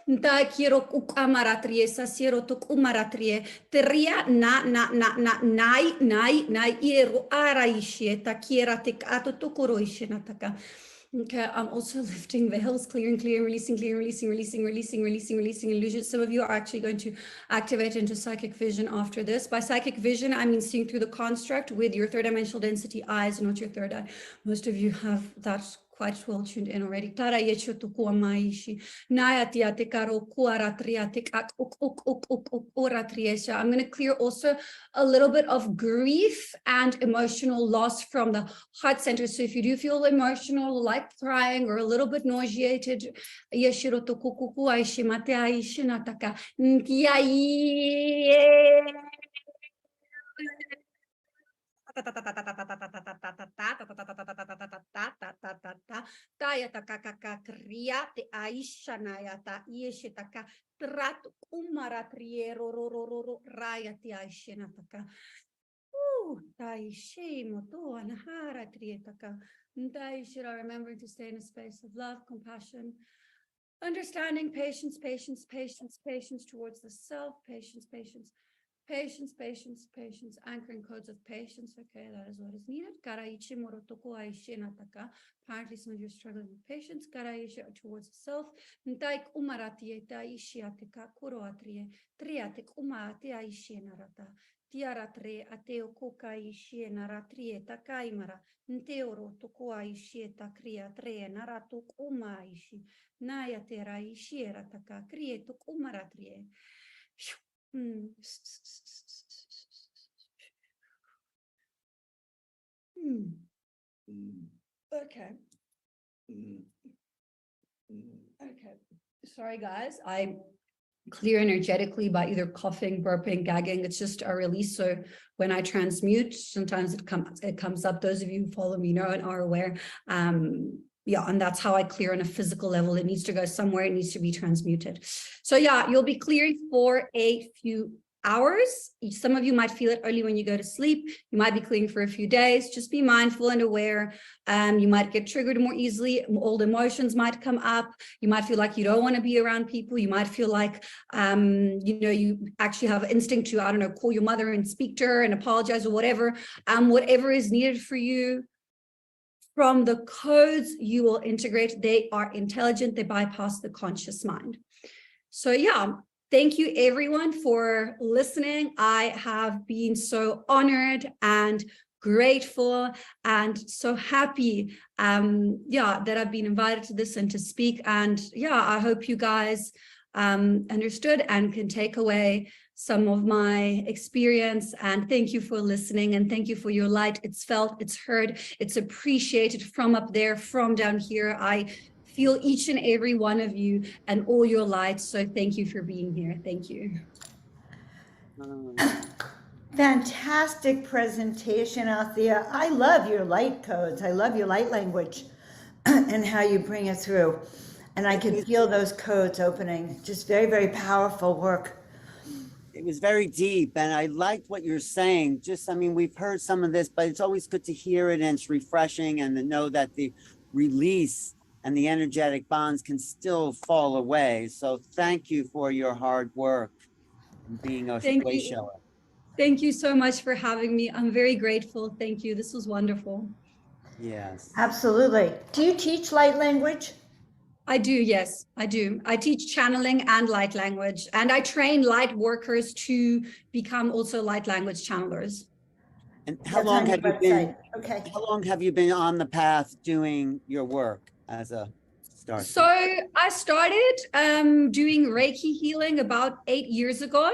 Da quiero kumaratrie sasiero to kumaratrie tria nai ero araishe ta kiera tek ato to koroishe nataka. Okay, I'm also lifting veils, clearing, releasing illusions. Some of you are actually going to activate into psychic vision after this. By psychic vision, I mean seeing through the construct with your third dimensional density eyes, not your third eye. Most of you have that quite well tuned in already. So I'm going to clear also a little bit of grief and emotional loss from the heart center. So if you do feel emotional, like crying or a little bit nauseated, remember to stay in a space of love, compassion, understanding, patience towards the self, patience, anchoring codes of patience. Okay, that is what is needed. Apparently some of you are struggling with patience. Towards the self. Tiaratre ateo koka ishe naratrie takaimara nteoro tokoa ishe takria tre naratu kuma ishi naya tera ishe rataka krie to kumaratrie. Okay. Okay. Sorry, guys. I clear energetically by either coughing, burping, gagging. It's just a release. So when I transmute, sometimes it comes up. Those of you who follow me know and are aware. Yeah, and that's how I clear on a physical level. It needs to go somewhere. It needs to be transmuted. So yeah, you'll be clearing for a few hours. Some of you might feel it early when you go to sleep. You might be clearing for a few days. Just be mindful and aware. You might get triggered more easily. Old emotions might come up. You might feel like you don't want to be around people. You might feel like, you actually have instinct to, I don't know, call your mother and speak to her and apologize or whatever. Whatever is needed for you. From the codes you will integrate. They are intelligent. They bypass the conscious mind. So yeah. Thank you, everyone, for listening. I have been so honored and grateful and so happy, that I've been invited to this and to speak. And yeah, I hope you guys understood and can take away some of my experience. And thank you for listening, and thank you for your light. It's felt, it's heard, it's appreciated from up there, from down here. I feel each and every one of you and all your lights. So thank you for being here. Thank you. Fantastic presentation, Althea. I love your light codes. I love your light language and how you bring it through. And I can feel those codes opening. Just very, very powerful work. it was very deep, and I liked what you're saying. Just, I mean, we've heard some of this, but it's always good to hear it, and it's refreshing, and to know that the release and the energetic bonds can still fall away. So thank you for your hard work and being a Thank way you. shower. Thank you so much for having me. I'm very grateful. Thank you. This was wonderful. Yes. Absolutely. Do you teach light language? I do, yes, I do. I teach channeling and light language, and I train light workers to become also light language channelers. And how That's long on your have you been? website. Okay. How long have you been on the path doing your work as a star? So I started doing Reiki healing about 8 years ago.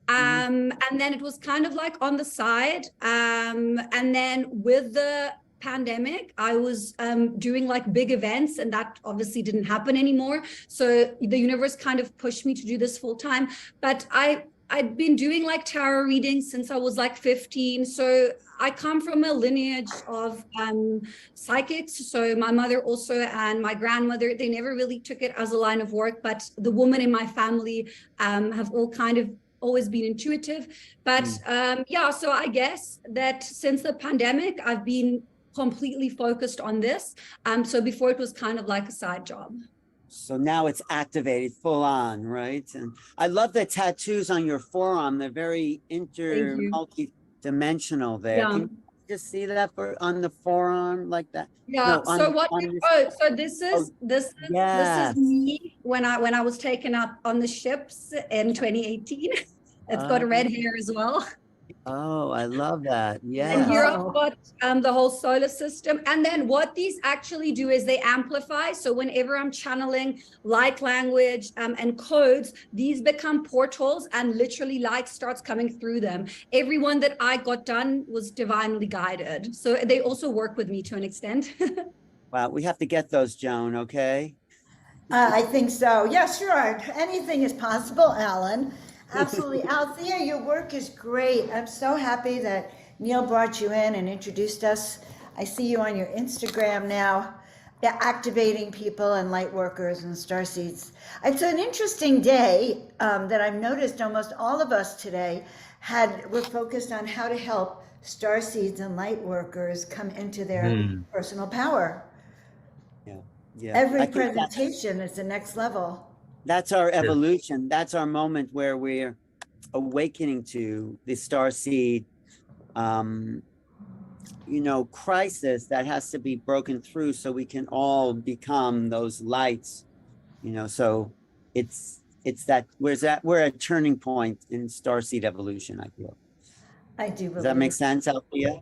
And then it was kind of like on the side. And then with the pandemic, I was doing like big events, and that obviously didn't happen anymore. So the universe kind of pushed me to do this full time. But I'd been doing like tarot readings since I was like 15. So I come from a lineage of psychics. So my mother also and my grandmother, they never really took it as a line of work, but the women in my family have all kind of always been intuitive. But yeah, so I guess that since the pandemic, I've been completely focused on this. So before it was kind of like a side job. So now it's activated full on, right? And I love the tattoos on your forearm. They're very multi-dimensional there. Yeah. Can you just see that on the forearm like that? Yeah. No, So what? So this is this yes. is me when I was taken up on the ships in 2018. It's got red hair as well. Oh, I love that. Yeah. And here I've got the whole solar system. And then what these actually do is they amplify. So whenever I'm channeling light language and codes, these become portals, and literally light starts coming through them. Everyone that I got done was divinely guided. So they also work with me to an extent. Wow, we have to get those, Joan, okay? I think so. Yeah, sure. Anything is possible, Alan. Absolutely. Althea, your work is great. I'm so happy that Neil brought you in and introduced us. I see you on your Instagram now, activating people and light workers and starseeds. It's an interesting day that I've noticed almost all of us today were focused on how to help starseeds and light workers come into their personal power. Yeah. Every presentation is the next level. That's our evolution. That's our moment where we're awakening to the starseed, crisis that has to be broken through so we can all become those lights, so it's that we're at a turning point in starseed evolution, I feel. I do believe. Does that make sense, Althea?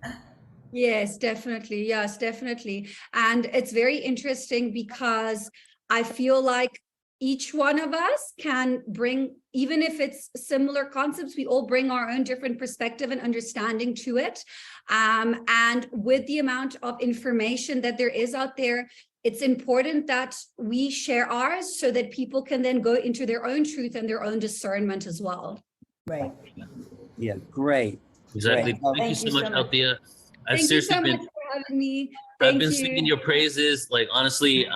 Yes, definitely. Yes, definitely. And it's very interesting because I feel like each one of us can bring, even if it's similar concepts, we all bring our own different perspective and understanding to it. And with the amount of information that there is out there, it's important that we share ours so that people can then go into their own truth and their own discernment as well. Right. Yeah, great. Exactly. Great. Thank you so much, Althea. Thank you so much for having me. I've been singing your praises. Like, honestly,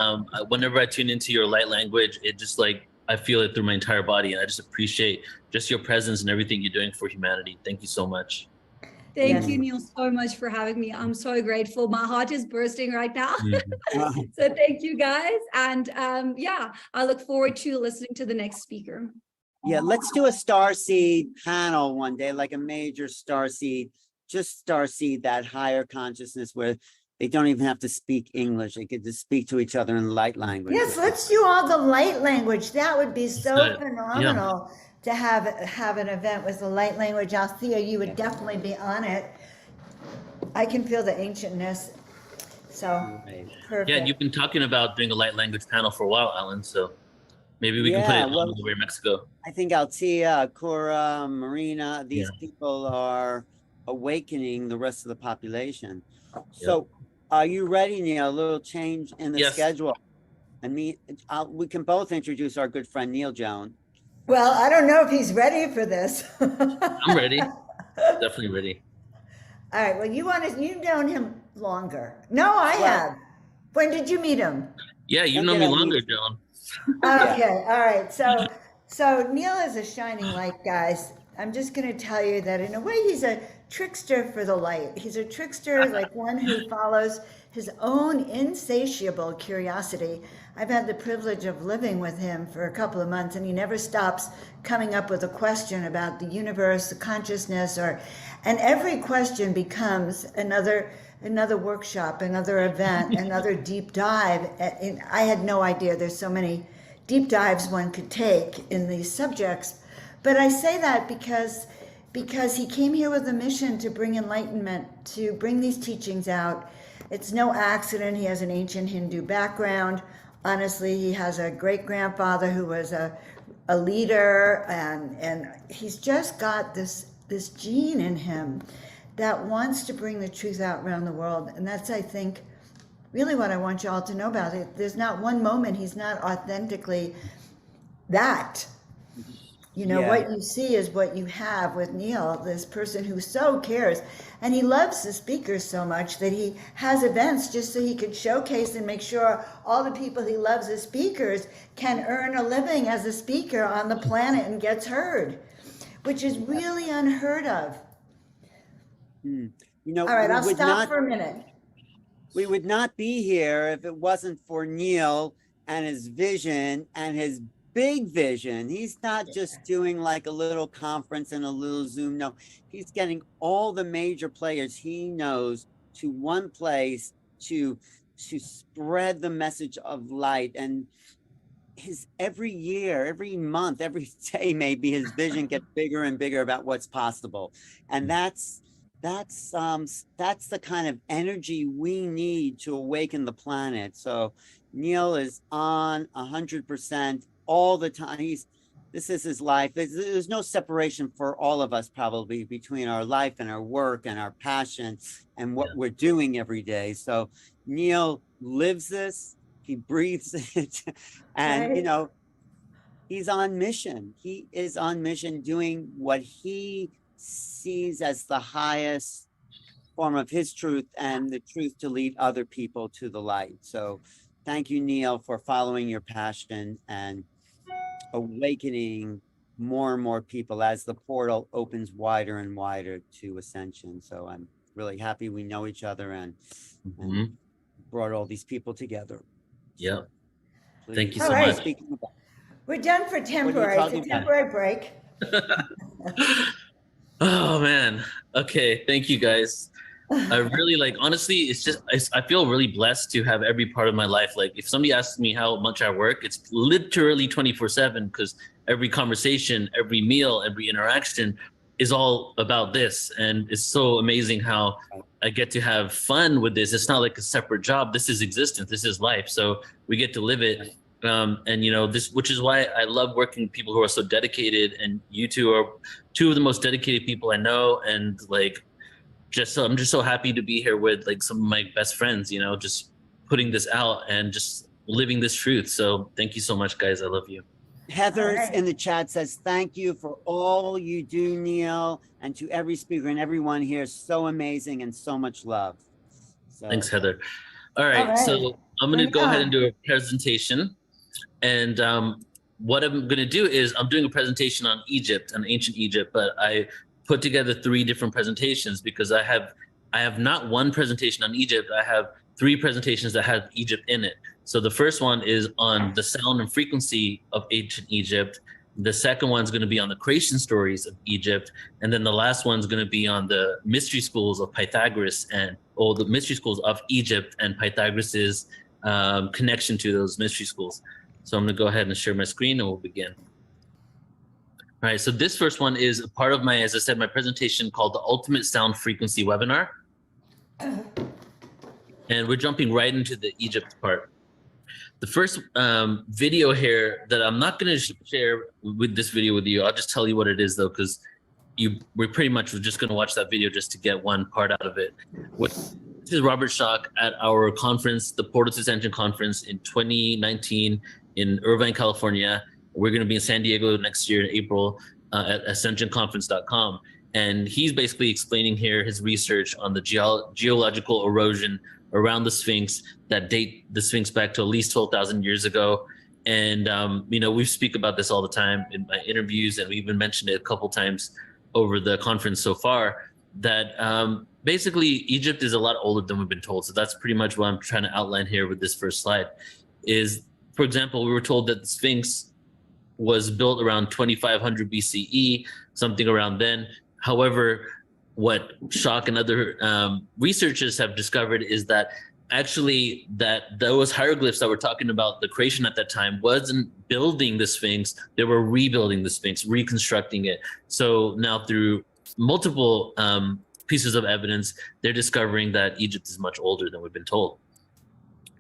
whenever I tune into your light language, it just I feel it through my entire body. And I just appreciate just your presence and everything you're doing for humanity. Thank you so much. Thank you, Neil, so much for having me. I'm so grateful. My heart is bursting right now. So thank you, guys. And yeah, I look forward to listening to the next speaker. Yeah, let's do a starseed panel one day, like a major starseed, just starseed, that higher consciousness where they don't even have to speak English. They get to speak to each other in light language. Yes, let's do all the light language. That would be so phenomenal to have an event with the light language. Althea, you would definitely be on it. I can feel the ancientness. So perfect. Yeah, you've been talking about doing a light language panel for a while, Alan. So maybe we can put it all the way in Mexico. I think Althea, Cora, Marina, these people are awakening the rest of the population. So are you ready, Neil? A little change in the schedule. And we can both introduce our good friend, Neil Joan. Well, I don't know if he's ready for this. I'm ready. Definitely ready. All right. Well, you've known him longer. No, I have. When did you meet him? Yeah, you know me longer, Joan. Okay. All right. So Neil is a shining light, guys. I'm just going to tell you that in a way, he's a trickster for the light. He's a trickster, like one who follows his own insatiable curiosity. I've had the privilege of living with him for a couple of months, and he never stops coming up with a question about the universe, the consciousness, and every question becomes another workshop, another event, another deep dive. I had no idea there's so many deep dives one could take in these subjects. But I say that because he came here with a mission to bring enlightenment, to bring these teachings out. It's no accident he has an ancient Hindu background. Honestly, he has a great-grandfather who was a leader, and he's just got this gene in him that wants to bring the truth out around the world. And that's, I think, really what I want you all to know about it. There's not one moment he's not authentically that. You know, what you see is what you have with Neil, this person who so cares. And he loves the speakers so much that he has events just so he could showcase and make sure all the people he loves as speakers can earn a living as a speaker on the planet and gets heard, which is really unheard of. You know, all right, I'll stop for a minute. We would not be here if it wasn't for Neil and his vision and his big vision. He's not just doing like a little conference and a little Zoom. No, he's getting all the major players he knows to one place to spread the message of light. And his every year, every month, every day, maybe his vision gets bigger and bigger about what's possible. And that's the kind of energy we need to awaken the planet. So Neil is on 100% all the time. This is his life. There's no separation for all of us probably between our life and our work and our passion and what we're doing every day. So Neil lives this, he breathes it, and you know, he's on mission. He is on mission doing what he sees as the highest form of his truth and the truth to lead other people to the light. So thank you, Neil, for following your passion and awakening more and more people as the portal opens wider and wider to ascension. So I'm really happy we know each other and brought all these people together. Yeah. Please. Thank you so much. We're done for temporary. It's a temporary break. Oh man. Okay. Thank you guys. I really honestly, it's just, I feel really blessed to have every part of my life. Like if somebody asks me how much I work, it's literally 24/7 because every conversation, every meal, every interaction is all about this. And it's so amazing how I get to have fun with this. It's not like a separate job. This is existence. This is life. So we get to live it. And you know, this, which is why I love working with people who are so dedicated, and you two are two of the most dedicated people I know. And I'm just so happy to be here with some of my best friends, you know, just putting this out and just living this truth. So thank you so much, guys. I love you. Heather's in the chat says, thank you for all you do, Neil, and to every speaker and everyone here. So amazing and so much love. So, thanks, Heather. All right. So I'm going to go ahead and do a presentation. And what I'm going to do is I'm doing a presentation on Egypt, on ancient Egypt, but I put together 3 different presentations because I have not one presentation on Egypt. I have 3 presentations that have Egypt in it. So the first one is on the sound and frequency of ancient Egypt. The second one's going to be on the creation stories of Egypt. And then the last one's going to be on the mystery schools of Pythagoras the mystery schools of Egypt and Pythagoras's connection to those mystery schools. So I'm going to go ahead and share my screen and we'll begin. All right, so this first one is a part of my, as I said, my presentation called the Ultimate Sound Frequency Webinar. And we're jumping right into the Egypt part. The first video here that I'm not going to share with this video with you, I'll just tell you what it is though, because we're pretty much just going to watch that video just to get one part out of it. This is Robert Schoch at our conference, the Portal to Ascension Conference in 2019 in Irvine, California. We're going to be in San Diego next year in April at ascensionconference.com. And he's basically explaining here his research on the geological erosion around the Sphinx that date the Sphinx back to at least 12,000 years ago. And, you know, we speak about this all the time in my interviews, and we even mentioned it a couple times over the conference so far that basically Egypt is a lot older than we've been told. So that's pretty much what I'm trying to outline here with this first slide. Is, for example, we were told that the Sphinx was built around 2500 BCE, something around then. However, what Schock and other researchers have discovered is that actually that those hieroglyphs that we're talking about, the creation at that time, wasn't building the Sphinx, they were rebuilding the Sphinx, reconstructing it. So now through multiple pieces of evidence, they're discovering that Egypt is much older than we've been told.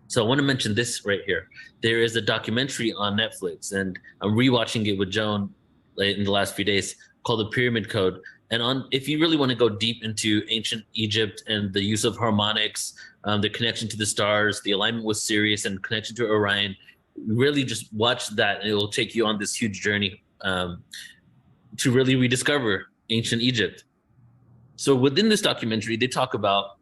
So I want to mention this right here. There is a documentary on Netflix, and I'm rewatching it with Joan in the last few days, called The Pyramid Code. And if you really want to go deep into ancient Egypt and the use of harmonics, the connection to the stars, the alignment with Sirius, and connection to Orion, really just watch that, and it will take you on this huge journey to really rediscover ancient Egypt. So within this documentary, they talk about,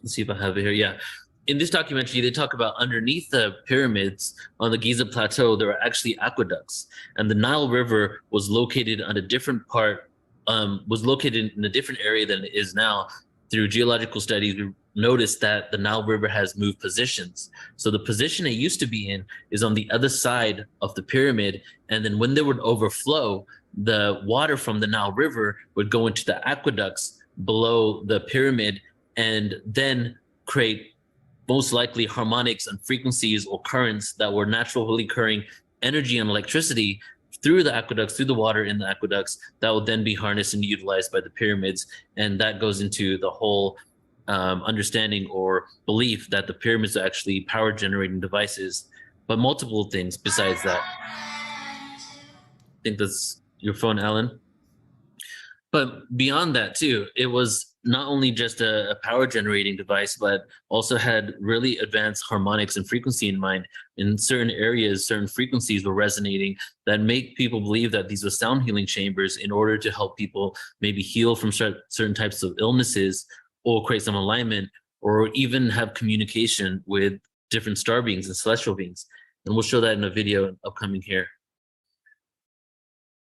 let's see if I have it here. Yeah. In this documentary, they talk about underneath the pyramids on the Giza Plateau, there are actually aqueducts, and the Nile River was located on a different part, was located in a different area than it is now. Through geological studies, we noticed that the Nile River has moved positions. So the position it used to be in is on the other side of the pyramid, and then when they would overflow, the water from the Nile River would go into the aqueducts below the pyramid and then create most likely harmonics and frequencies or currents that were naturally occurring energy and electricity through the aqueducts, through the water in the aqueducts, that will then be harnessed and utilized by the pyramids. And that goes into the whole understanding or belief that the pyramids are actually power generating devices, but multiple things besides that. I think that's your phone, Alan. But beyond that too, it was not only just a power generating device, but also had really advanced harmonics and frequency in mind. In certain areas, certain frequencies were resonating that make people believe that these were sound healing chambers in order to help people maybe heal from certain types of illnesses or create some alignment, or even have communication with different star beings and celestial beings. And we'll show that in a video upcoming here.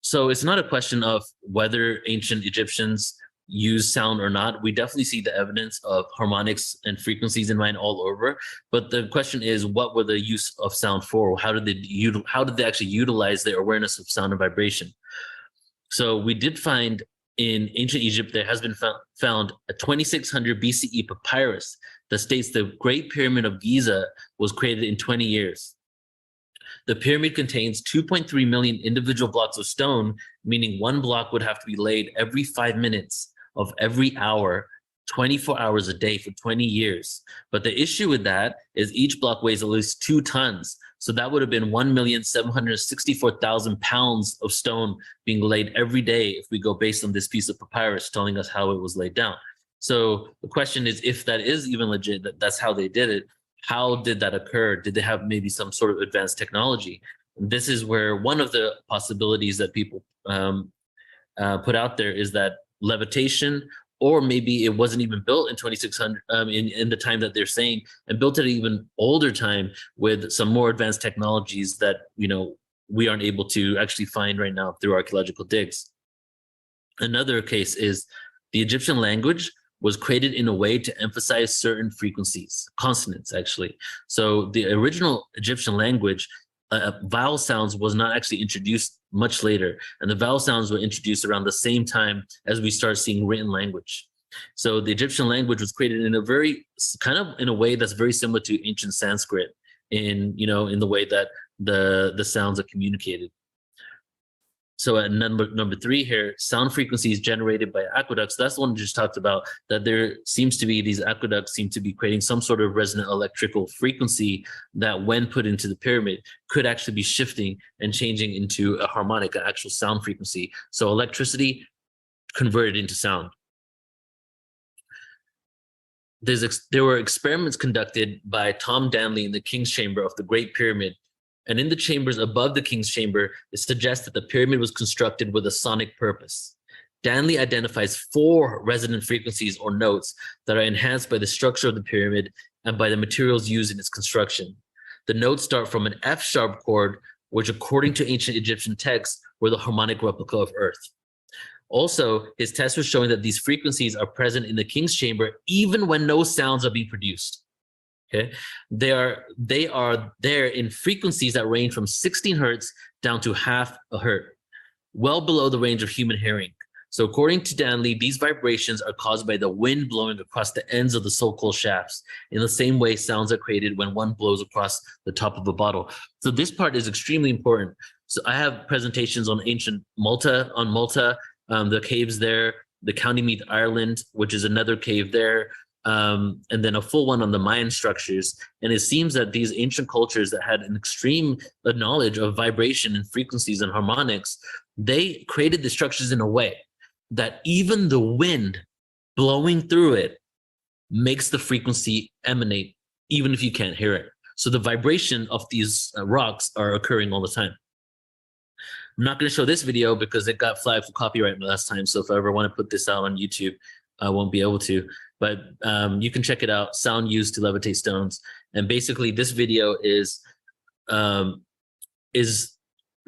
So it's not a question of whether ancient Egyptians use sound or not. We definitely see the evidence of harmonics and frequencies in mind all over. But the question is, what were the use of sound for? How did they actually utilize their awareness of sound and vibration? So we did find in ancient Egypt, there has been found a 2600 BCE papyrus that states the Great Pyramid of Giza was created in 20 years. The pyramid contains 2.3 million individual blocks of stone, meaning one block would have to be laid every 5 minutes of every hour, 24 hours a day for 20 years. But the issue with that is each block weighs at least 2 tons. So that would have been 1,764,000 pounds of stone being laid every day if we go based on this piece of papyrus telling us how it was laid down. So the question is, if that is even legit, that's how they did it, how did that occur? Did they have maybe some sort of advanced technology? And this is where one of the possibilities that people put out there is that levitation, or maybe it wasn't even built in 2600 in the time that they're saying, and built at an even older time with some more advanced technologies that we aren't able to actually find right now through archaeological digs. Another case is the Egyptian language was created in a way to emphasize certain frequencies, consonants actually. So the original Egyptian language, vowel sounds was not actually introduced much later, and the vowel sounds were introduced around the same time as we start seeing written language. So the Egyptian language was created in a very in a way that's very similar to ancient Sanskrit in the way that the sounds are communicated. So at number 3 here, sound frequencies generated by aqueducts. That's the one we just talked about, that there seems to be, these aqueducts seem to be creating some sort of resonant electrical frequency that when put into the pyramid could actually be shifting and changing into a harmonic, an actual sound frequency. So electricity converted into sound. There were experiments conducted by Tom Danley in the King's Chamber of the Great Pyramid. And in the chambers above the King's Chamber, it suggests that the pyramid was constructed with a sonic purpose. Danley identifies 4 resonant frequencies or notes that are enhanced by the structure of the pyramid and by the materials used in its construction. The notes start from an F-sharp chord, which according to ancient Egyptian texts were the harmonic replica of Earth. Also, his test was showing that these frequencies are present in the king's chamber even when no sounds are being produced. Okay, they are there in frequencies that range from 16 hertz down to half a hertz, well below the range of human hearing. So according to Danley, these vibrations are caused by the wind blowing across the ends of the so-called shafts, in the same way sounds are created when one blows across the top of a bottle. So this part is extremely important. So I have presentations on ancient Malta, the caves there, the County Meath, Ireland, which is another cave there, and then a full one on the Mayan structures. And it seems that these ancient cultures that had an extreme knowledge of vibration and frequencies and harmonics, they created the structures in a way that even the wind blowing through it makes the frequency emanate, even if you can't hear it. So the vibration of these rocks are occurring all the time. I'm not going to show this video because it got flagged for copyright last time. So if I ever want to put this out on YouTube, I won't be able to. But you can check it out, sound used to levitate stones. And basically this video is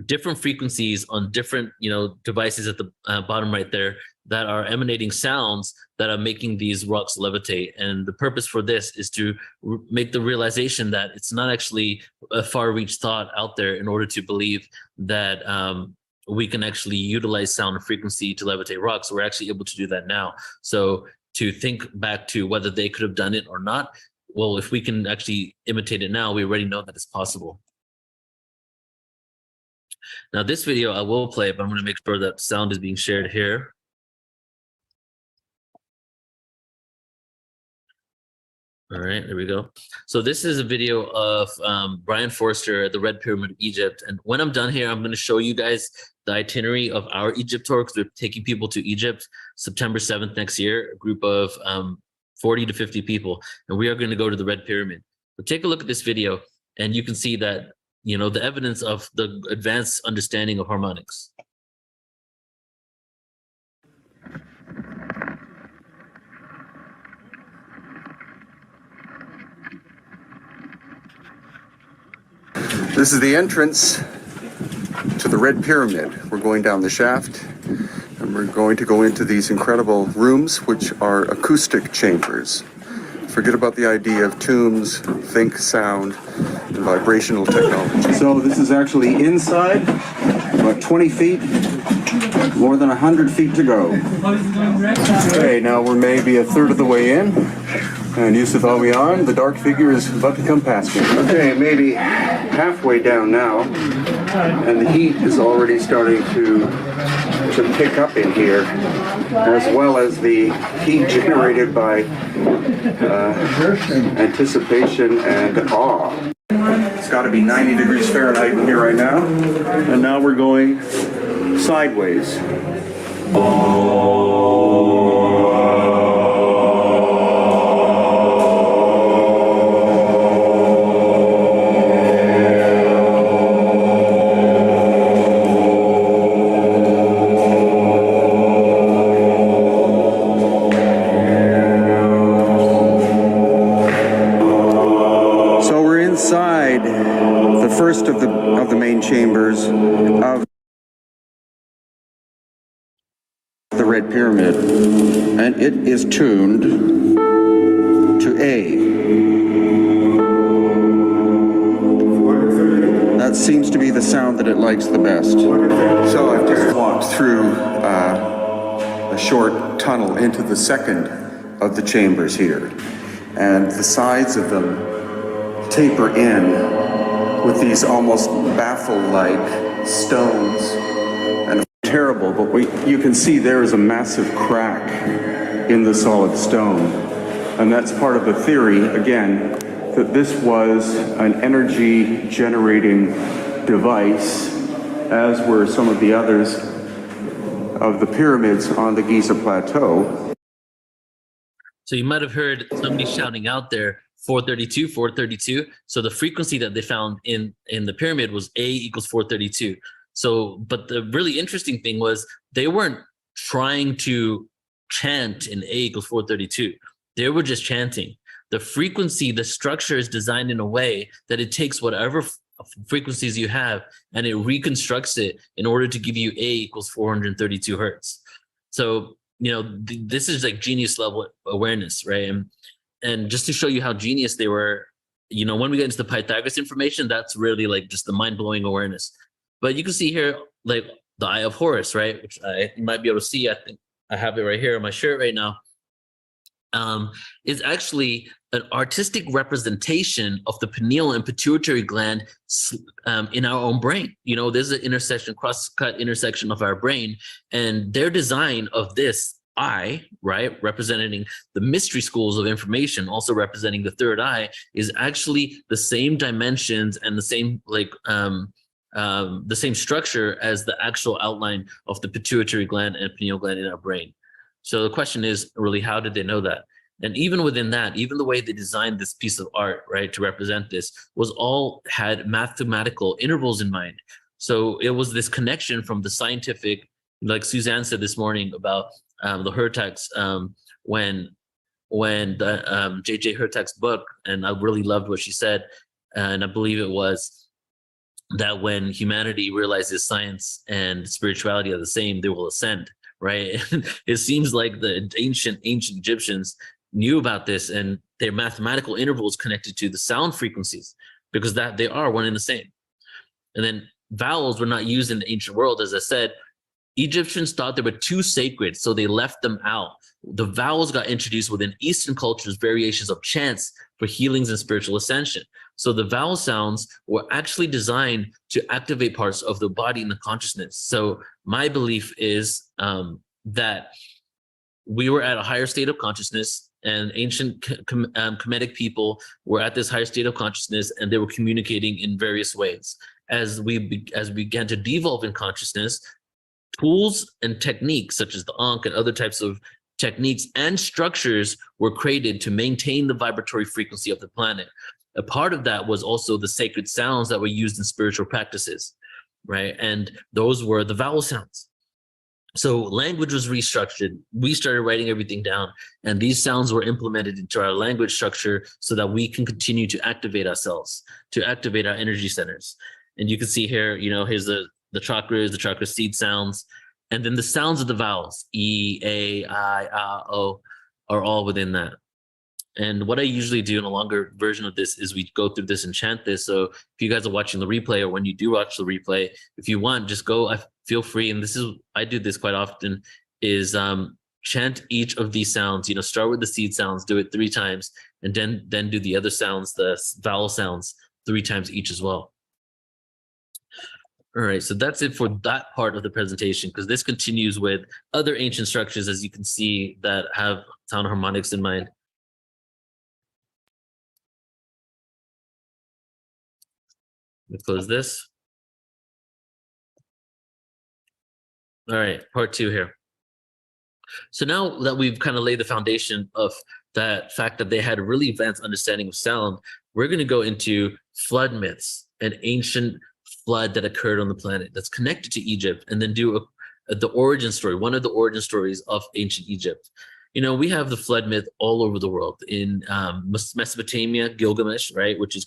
different frequencies on different devices at the bottom right there that are emanating sounds that are making these rocks levitate. And the purpose for this is to make the realization that it's not actually a far-reach thought out there in order to believe that we can actually utilize sound and frequency to levitate rocks. We're actually able to do that now. So to think back to whether they could have done it or not, well, if we can actually imitate it now, we already know that it's possible. Now this video I will play, but I'm going to make sure that sound is being shared here. All right, there we go. So this is a video of Brian Forster at the Red Pyramid of Egypt. And when I'm done here, I'm going to show you guys the itinerary of our Egypt tour, because we're taking people to Egypt September 7th next year, a group of 40 to 50 people. And we are going to go to the Red Pyramid. But take a look at this video and you can see that, the evidence of the advanced understanding of harmonics. This is the entrance to the Red Pyramid. We're going down the shaft and we're going to go into these incredible rooms, which are acoustic chambers. Forget about the idea of tombs, think sound and vibrational technology. So this is actually inside, about 20 feet, more than 100 feet to go. Okay, now we're maybe a third of the way in. And Yusuf Alwian, the dark figure, is about to come past me. Okay, maybe halfway down now, and the heat is already starting to pick up in here, as well as the heat generated by anticipation and awe. It's got to be 90 degrees Fahrenheit in here right now, and now we're going sideways. First of the main chambers of the Red Pyramid, and it is tuned to A. That seems to be the sound that it likes the best. So I've just walked through a short tunnel into the second of the chambers here, and the sides of them taper in with these almost baffle-like stones, and terrible, but you can see there is a massive crack in the solid stone, and that's part of the theory, again, that this was an energy-generating device, as were some of the others of the pyramids on the Giza Plateau. So you might have heard somebody shouting out there, 432, 432. So the frequency that they found in the pyramid was A equals 432. So, but the really interesting thing was they weren't trying to chant in A equals 432. They were just chanting. The frequency, the structure is designed in a way that it takes whatever frequencies you have and it reconstructs it in order to give you A equals 432 hertz. So, this is like genius level awareness, right? And just to show you how genius they were, when we get into the Pythagoras information, that's really like just the mind-blowing awareness. But you can see here, like the Eye of Horus, right? Which you might be able to see. I think I have it right here on my shirt right now. Is actually an artistic representation of the pineal and pituitary gland in our own brain. There's an intersection, cross-cut intersection of our brain, and their design of this eye, right, representing the mystery schools of information, also representing the third eye, is actually the same dimensions and the same the same structure as the actual outline of the pituitary gland and pineal gland in our brain. So the question is really, how did they know that? And even within that, even the way they designed this piece of art, right, to represent this was all had mathematical intervals in mind. So it was this connection from the scientific, like Suzanne said this morning about the Hurtak's, when the J.J. Hurtak's book, and I really loved what she said, and I believe it was that when humanity realizes science and spirituality are the same, they will ascend, right? It seems like the ancient Egyptians knew about this, and their mathematical intervals connected to the sound frequencies, because that they are one and the same. And then vowels were not used in the ancient world. As I said, Egyptians thought they were too sacred, so they left them out. The vowels got introduced within Eastern cultures, variations of chants for healings and spiritual ascension. So the vowel sounds were actually designed to activate parts of the body and the consciousness. So my belief is that we were at a higher state of consciousness, and ancient Kemetic people were at this higher state of consciousness, and they were communicating in various ways. As we began to devolve in consciousness, tools and techniques such as the Ankh and other types of techniques and structures were created to maintain the vibratory frequency of the planet. A part of that was also the sacred sounds that were used in spiritual practices, right? And those were the vowel sounds. So language was restructured. We started writing everything down, and these sounds were implemented into our language structure so that we can continue to activate ourselves, to activate our energy centers. And you can see here, here's the chakras, the chakra seed sounds, and then the sounds of the vowels, E, A, I, O, are all within that. And what I usually do in a longer version of this is we go through this and chant this. So if you guys are watching the replay, or when you do watch the replay, if you want, just go, feel free. And I do this quite often, is chant each of these sounds, start with the seed sounds, do it 3 times, and then do the other sounds, the vowel sounds, 3 times each as well. All right, so that's it for that part of the presentation, because this continues with other ancient structures, as you can see, that have sound harmonics in mind. Let's close this. All right, part 2 here. So now that we've kind of laid the foundation of that fact that they had a really advanced understanding of sound, we're going to go into flood myths, an ancient flood that occurred on the planet that's connected to Egypt, and then do the origin story, one of the origin stories of ancient Egypt. We have the flood myth all over the world. In Mesopotamia, Gilgamesh, right, which is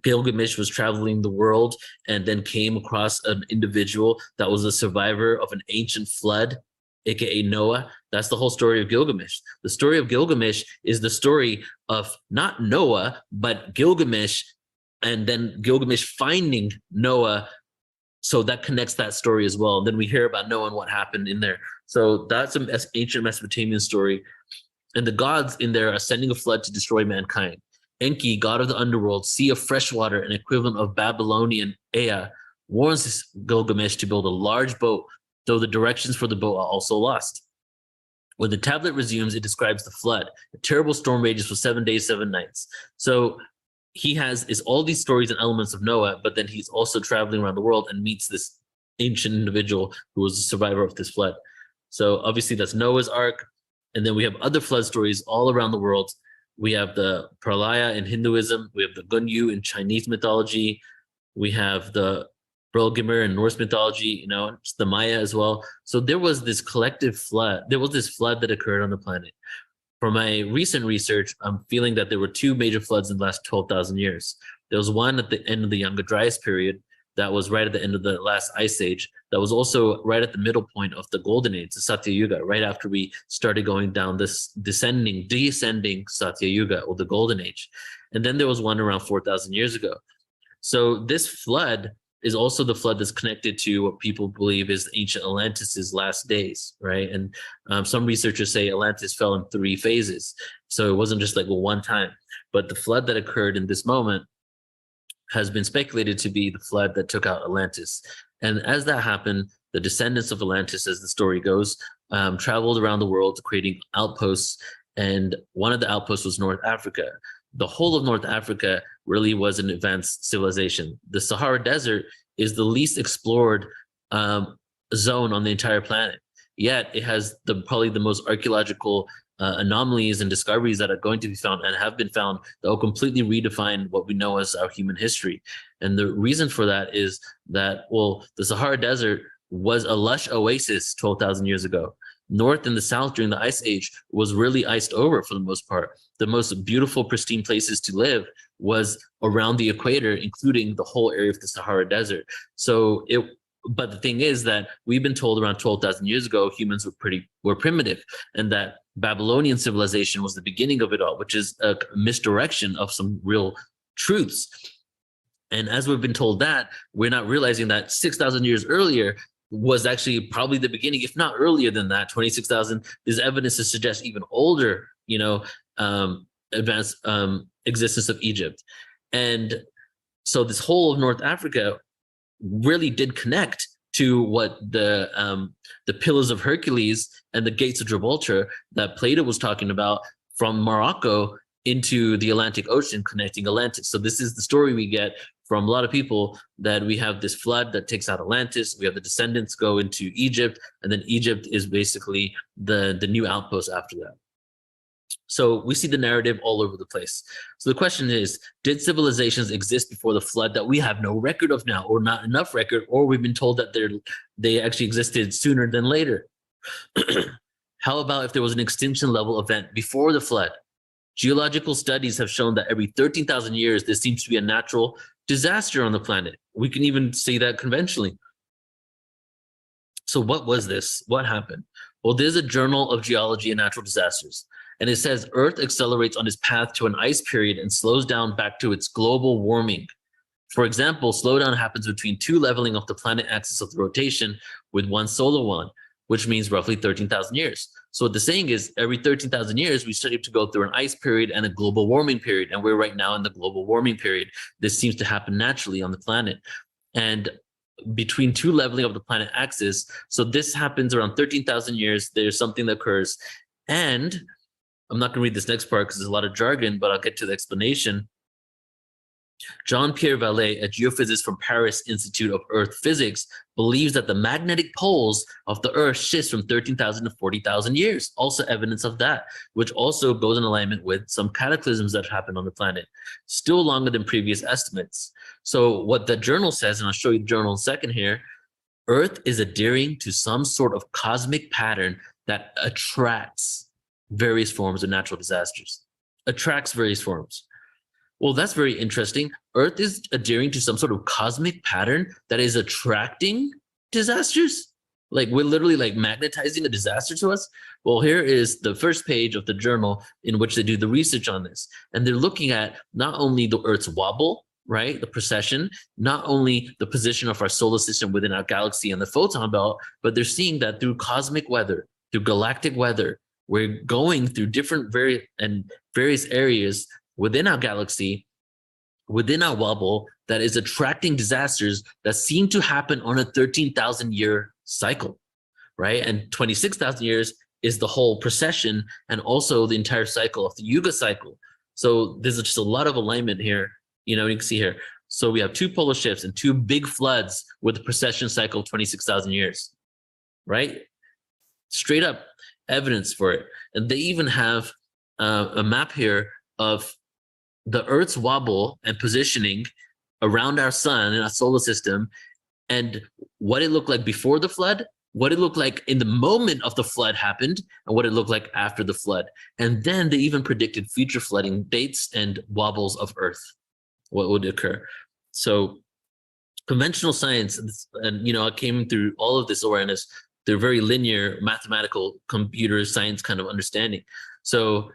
Gilgamesh was traveling the world and then came across an individual that was a survivor of an ancient flood, aka Noah. That's the whole story of Gilgamesh. The story of Gilgamesh is the story of not Noah, but Gilgamesh, and then Gilgamesh finding Noah. So that connects that story as well. And then we hear about Noah and what happened in there. So that's an ancient Mesopotamian story. And the gods in there are sending a flood to destroy mankind. Enki, god of the underworld, sea of fresh water, an equivalent of Babylonian Ea, warns Gilgamesh to build a large boat, though the directions for the boat are also lost. When the tablet resumes, it describes the flood. A terrible storm rages for 7 days, 7 nights. So he is all these stories and elements of Noah, but then he's also traveling around the world and meets this ancient individual who was a survivor of this flood. So obviously that's Noah's Ark. And then we have other flood stories all around the world. We have the Pralaya in Hinduism. We have the Gunyu in Chinese mythology. We have the Brelgimir in Norse mythology, it's the Maya as well. So there was this collective flood. There was this flood that occurred on the planet. From my recent research, I'm feeling that there were 2 major floods in the last 12,000 years. There was one at the end of the Younger Dryas period, that was right at the end of the last ice age, that was also right at the middle point of the golden age, the Satya Yuga, right after we started going down this descending Satya Yuga, or the golden age. And then there was one around 4,000 years ago. So this flood is also the flood that's connected to what people believe is ancient Atlantis' last days, right? And some researchers say Atlantis fell in 3 phases. So it wasn't just like a one time, but the flood that occurred in this moment has been speculated to be the flood that took out Atlantis. And as that happened, the descendants of Atlantis, as the story goes, traveled around the world creating outposts. And one of the outposts was North Africa. The whole of North Africa really was an advanced civilization. The Sahara Desert is the least explored zone on the entire planet. Yet it has probably the most archaeological anomalies and discoveries that are going to be found and have been found that will completely redefine what we know as our human history. And the reason for that is that, well, the Sahara Desert was a lush oasis 12,000 years ago. North and the south during the ice age was really iced over for the most part. The most beautiful, pristine places to live was around the equator, including the whole area of the Sahara Desert. But the thing is that we've been told around 12,000 years ago, humans were primitive, and that Babylonian civilization was the beginning of it all, which is a misdirection of some real truths. And as we've been told that, we're not realizing that 6,000 years earlier was actually probably the beginning, if not earlier than that, 26,000. There's evidence to suggest even older, advanced existence of Egypt. And so this whole of North Africa really did connect to what the Pillars of Hercules and the Gates of Gibraltar that Plato was talking about from Morocco into the Atlantic Ocean, connecting Atlantis. So this is the story we get from a lot of people, that we have this flood that takes out Atlantis. We have the descendants go into Egypt, and then Egypt is basically the new outpost after that. So we see the narrative all over the place. So the question is, did civilizations exist before the flood that we have no record of now, or not enough record, or we've been told that they actually existed sooner than later? How about if there was an extinction level event before the flood? Geological studies have shown that every 13,000 years, there seems to be a natural disaster on the planet. We can even say that conventionally. So what was this? What happened? Well, there's a Journal of Geology and Natural Disasters, and it says Earth accelerates on its path to an ice period and slows down back to its global warming. For example, slowdown happens between 2 leveling of the planet axis of the rotation with 1 solar one, which means roughly 13,000 years. So what the saying is, every 13,000 years, we start to go through an ice period and a global warming period. And we're right now in the global warming period. This seems to happen naturally on the planet. And between 2 leveling of the planet axis, so this happens around 13,000 years, there's something that occurs. And I'm not going to read this next part because there's a lot of jargon, but I'll get to the explanation. Jean-Pierre Vallée, a geophysicist from Paris Institute of Earth Physics, believes that the magnetic poles of the Earth shifts from 13,000 to 40,000 years. Also evidence of that, which also goes in alignment with some cataclysms that happen on the planet, still longer than previous estimates. So what the journal says, and I'll show you the journal in a second here, Earth is adhering to some sort of cosmic pattern that attracts various forms of natural disasters. Attracts various forms. Well, that's very interesting. Earth is adhering to some sort of cosmic pattern that is attracting disasters? Like we're literally like magnetizing a disaster to us? Well, here is the first page of the journal in which they do the research on this. And they're looking at not only the Earth's wobble, right, the precession, not only the position of our solar system within our galaxy and the photon belt, but they're seeing that through cosmic weather, through galactic weather, we're going through different various areas within our galaxy, within our wobble, that is attracting disasters that seem to happen on a 13,000 year cycle, right? And 26,000 years is the whole precession and also the entire cycle of the Yuga cycle. So there's just a lot of alignment here. You can see here. So we have 2 polar shifts and 2 big floods with the precession cycle of 26,000 years, right? Straight up evidence for it. And they even have a map here of the Earth's wobble and positioning around our sun and our solar system, and what it looked like before the flood, what it looked like in the moment of the flood happened, and what it looked like after the flood. And then they even predicted future flooding dates and wobbles of Earth, what would occur. So conventional science, and I came through all of this awareness through very linear mathematical computer science kind of understanding. So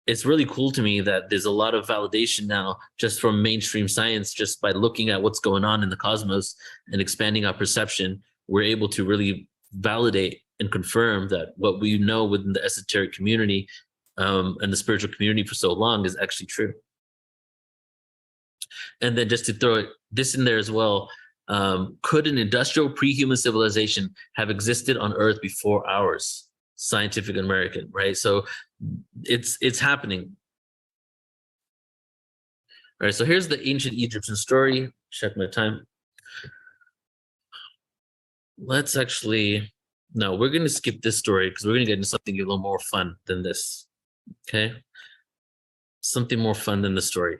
it's really cool to me that there's a lot of validation now just from mainstream science, just by looking at what's going on in the cosmos and expanding our perception. We're able to really validate and confirm that what we know within the esoteric community and the spiritual community for so long is actually true. And then just to throw this in there as well, could an industrial pre-human civilization have existed on Earth before ours? Scientific American, right? So it's happening. All right, so here's the ancient Egyptian story. Check my time. Let's actually, no, we're going to skip this story because we're going to get into something a little more fun than this. Okay, something more fun than the story.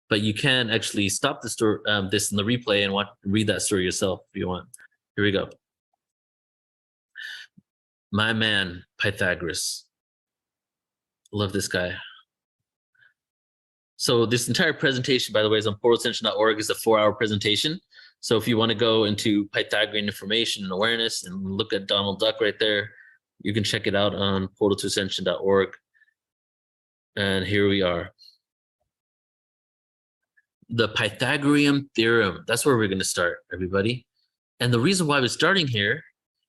But you can actually stop the story, this in the replay, and read that story yourself if you want. Here we go. My man, Pythagoras. Love this guy. So this entire presentation, by the way, is on portalascension.org. Is a 4-hour presentation. So if you want to go into Pythagorean information and awareness and look at Donald Duck right there, you can check it out on portalascension.org. And here we are. The Pythagorean theorem. That's where we're going to start, everybody. And the reason why we're starting here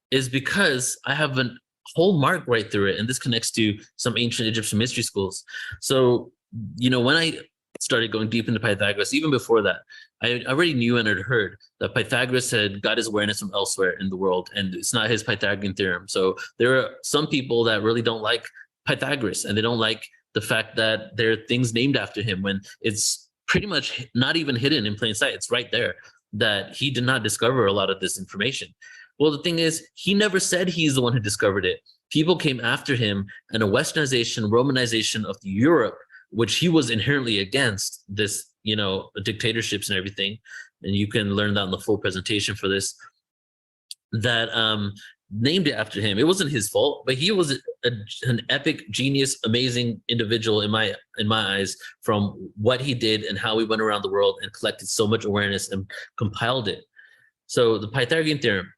is because I have a whole mark right through it, and this connects to some ancient Egyptian mystery schools. So, when I started going deep into Pythagoras, even before that, I already knew and had heard that Pythagoras had got his awareness from elsewhere in the world, and it's not his Pythagorean theorem. So there are some people that really don't like Pythagoras, and they don't like the fact that there are things named after him when it's pretty much not even hidden in plain sight. It's right there that he did not discover a lot of this information. Well, the thing is, he never said he's the one who discovered it. People came after him, and a westernization, Romanization of Europe, which he was inherently against, this, dictatorships and everything. And you can learn that in the full presentation for this, that named it after him. It wasn't his fault, but he was an epic, genius, amazing individual in my eyes, from what he did and how he went around the world and collected so much awareness and compiled it. So the Pythagorean theorem.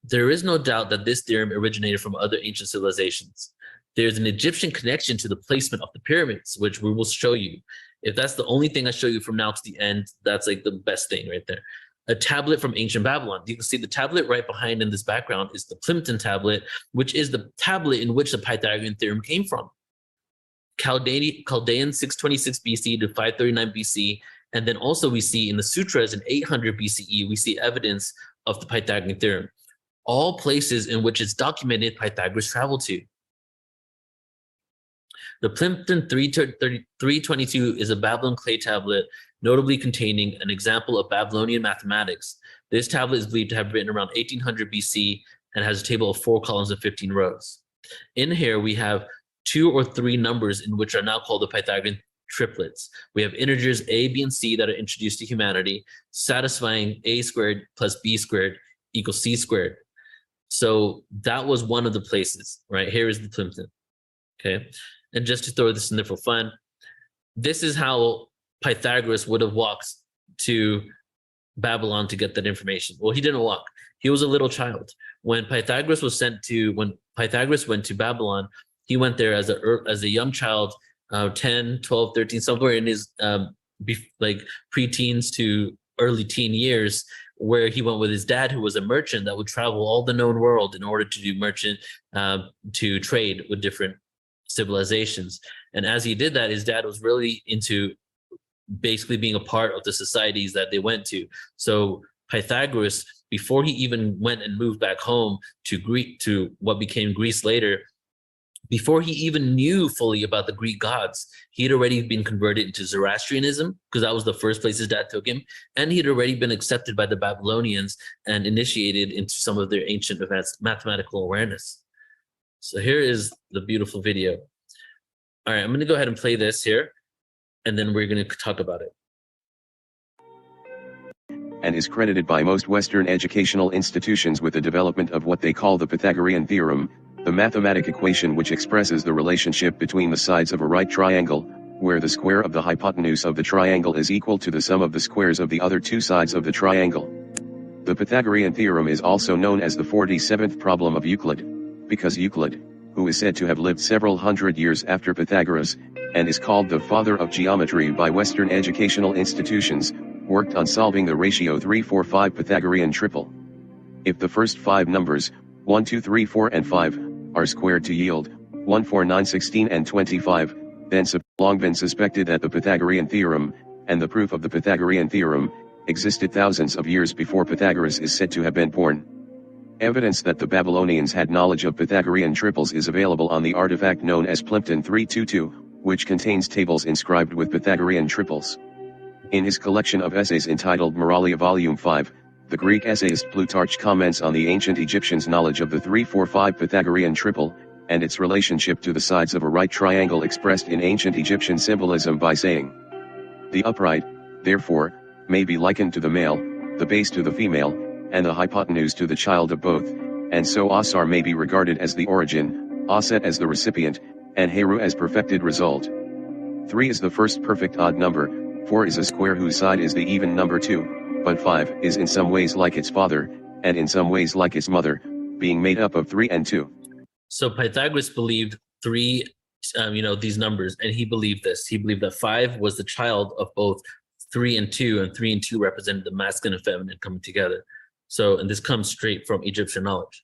There is no doubt that this theorem originated from other ancient civilizations. There's an Egyptian connection to the placement of the pyramids, which we will show you. If that's the only thing I show you from now to the end, that's like the best thing right there. A tablet from ancient Babylon. You can see the tablet right behind in this background is the Plimpton tablet, which is the tablet in which the Pythagorean theorem came from. Chaldean 626 BC to 539 BC. And then also we see in the sutras in 800 BCE, we see evidence of the Pythagorean theorem. All places in which it's documented Pythagoras traveled to. The Plimpton 322 is a Babylon clay tablet, notably containing an example of Babylonian mathematics. This tablet is believed to have written around 1800 BC and has a table of 4 columns and 15 rows. In here, we have 2 or 3 numbers in which are now called the Pythagorean triplets. We have integers A, B, and C that are introduced to humanity, satisfying A squared plus B squared equals C squared. So that was one of the places, right? Here is the Plimpton, okay? And just to throw this in there for fun, this is how Pythagoras would have walked to Babylon to get that information. Well, he didn't walk. He was a little child. When Pythagoras went to Babylon, he went there as a young child, 10, 12, 13, somewhere in his pre-teens to early teen years, where he went with his dad, who was a merchant that would travel all the known world in order to do to trade with different civilizations. And as he did that, his dad was really into basically being a part of the societies that they went to. So Pythagoras, before he even went and moved back home to what became Greece later, before he even knew fully about the Greek gods, he had already been converted into Zoroastrianism, because that was the first place his dad took him. And he had already been accepted by the Babylonians and initiated into some of their ancient mathematical awareness. So here is the beautiful video. All right, I'm going to go ahead and play this here, and then we're going to talk about it. And is credited by most Western educational institutions with the development of what they call the Pythagorean theorem, the mathematic equation which expresses the relationship between the sides of a right triangle, where the square of the hypotenuse of the triangle is equal to the sum of the squares of the other two sides of the triangle. The Pythagorean theorem is also known as the 47th problem of Euclid, because Euclid, who is said to have lived several hundred years after Pythagoras, and is called the father of geometry by Western educational institutions, worked on solving the ratio 3, 4, 5 Pythagorean triple. If the first 5 numbers, 1, 2, 3, 4 and 5, are squared to yield 1, 4, 9, 16 and 25, then long been suspected that the Pythagorean theorem, and the proof of the Pythagorean theorem, existed thousands of years before Pythagoras is said to have been born. Evidence that the Babylonians had knowledge of Pythagorean triples is available on the artifact known as Plimpton 322, which contains tables inscribed with Pythagorean triples. In his collection of essays entitled Moralia Volume 5, the Greek essayist Plutarch comments on the ancient Egyptians' knowledge of the 3-4-5 Pythagorean triple, and its relationship to the sides of a right triangle expressed in ancient Egyptian symbolism by saying, "The upright, therefore, may be likened to the male, the base to the female, and the hypotenuse to the child of both, and so Asar may be regarded as the origin, Aset as the recipient, and Heru as perfected result. 3 is the first perfect odd number, 4 is a square whose side is the even number 2, but 5 is in some ways like its father, and in some ways like its mother, being made up of 3 and 2. So Pythagoras believed 3, these numbers, and he believed this. He believed that 5 was the child of both 3 and 2, and 3 and 2 represented the masculine and feminine coming together. So, and this comes straight from Egyptian knowledge.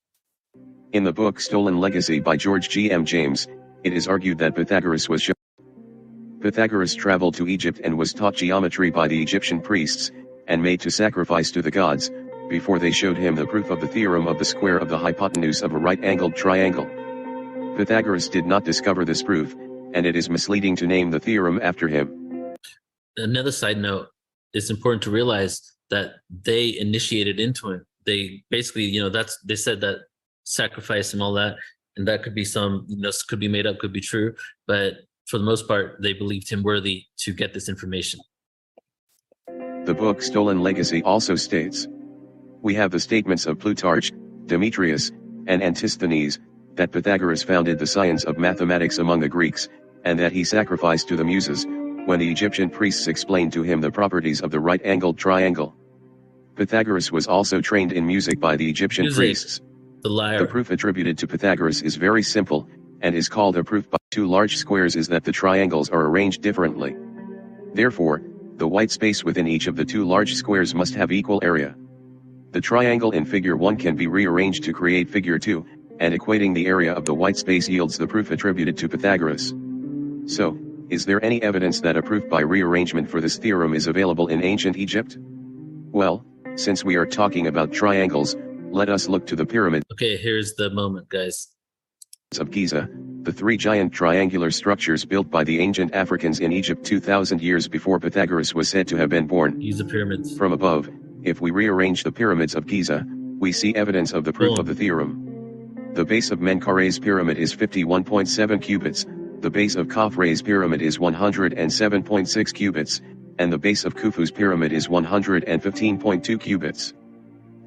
In the book Stolen Legacy by George G.M. James, it is argued that Pythagoras was Pythagoras traveled to Egypt and was taught geometry by the Egyptian priests, and made to sacrifice to the gods, before they showed him the proof of the theorem of the square of the hypotenuse of a right-angled triangle. Pythagoras did not discover this proof, and it is misleading to name the theorem after him. Another side note, it's important to realize that they initiated into it. They basically, they said that sacrifice and all that, and that could be could be made up, could be true, but for the most part, they believed him worthy to get this information. The book Stolen Legacy also states, "We have the statements of Plutarch, Demetrius, and Antisthenes, that Pythagoras founded the science of mathematics among the Greeks, and that he sacrificed to the Muses, when the Egyptian priests explained to him the properties of the right-angled triangle. Pythagoras was also trained in music by the Egyptian priests. The liar. The proof attributed to Pythagoras is very simple, and is called a proof by 2 large squares is that the triangles are arranged differently. Therefore, the white space within each of the 2 large squares must have equal area. The triangle in figure 1 can be rearranged to create figure 2, and equating the area of the white space yields the proof attributed to Pythagoras. So, is there any evidence that a proof by rearrangement for this theorem is available in ancient Egypt? Well, since we are talking about triangles, let us look to the pyramids. Okay, here's the moment, guys. Of Giza, the 3 giant triangular structures built by the ancient Africans in Egypt 2,000 years before Pythagoras was said to have been born. Giza pyramids. From above, if we rearrange the pyramids of Giza, we see evidence of the proof of the theorem. The base of Menkare's pyramid is 51.7 cubits, the base of Khafre's pyramid is 107.6 cubits, and the base of Khufu's pyramid is 115.2 cubits.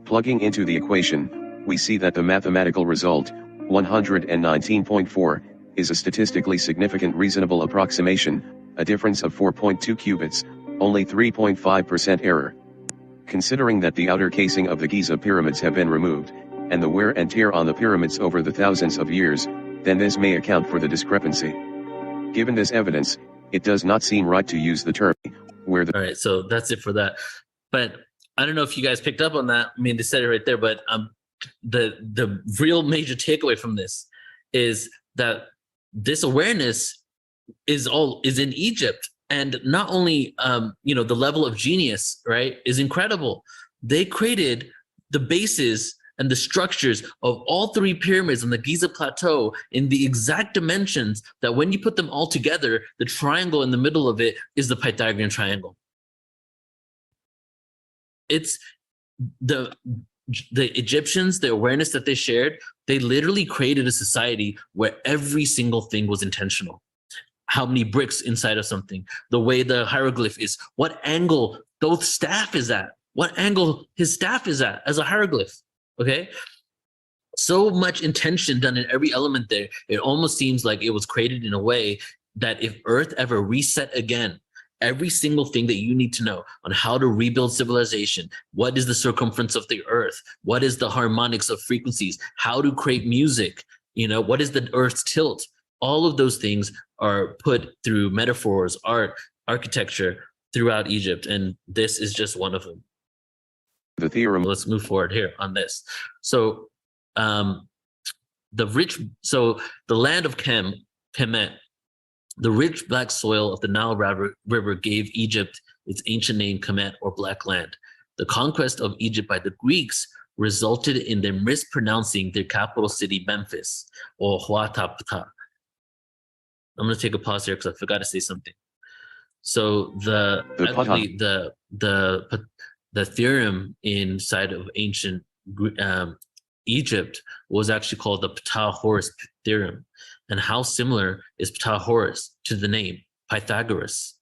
Plugging into the equation, we see that the mathematical result, 119.4, is a statistically significant reasonable approximation, a difference of 4.2 cubits, only 3.5% error. Considering that the outer casing of the Giza pyramids have been removed, and the wear and tear on the pyramids over the thousands of years, then this may account for the discrepancy. Given this evidence, it does not seem right to use the term where the— All right, so that's it for that. But I don't know if you guys picked up on that. I mean, they said it right there, but the real major takeaway from this is that this awareness is in Egypt, and not only the level of genius, right, is incredible. They created the bases and the structures of all 3 pyramids on the Giza plateau in the exact dimensions that when you put them all together, the triangle in the middle of it is the Pythagorean triangle. It's the Egyptians, the awareness that they shared, they literally created a society where every single thing was intentional. How many bricks inside of something, the way the hieroglyph is, what angle Thoth's staff is at, what angle his staff is at as a hieroglyph. Okay, so much intention done in every element there. It almost seems like it was created in a way that if Earth ever reset again, every single thing that you need to know on how to rebuild civilization, what is the circumference of the Earth, what is the harmonics of frequencies, how to create music, what is the Earth's tilt, all of those things are put through metaphors, art, architecture throughout Egypt, and this is just one of them. The theorem. Let's move forward here on this. So the land of Kemet, the rich black soil of the Nile River gave Egypt its ancient name Kemet, or Black Land. The conquest of Egypt by the Greeks resulted in them mispronouncing their capital city Memphis, or Huatapta. I'm going to take a pause here because I forgot to say something. So the theorem inside of ancient Egypt was actually called the Ptah-Horus theorem. And how similar is Ptah-Horus to the name Pythagoras?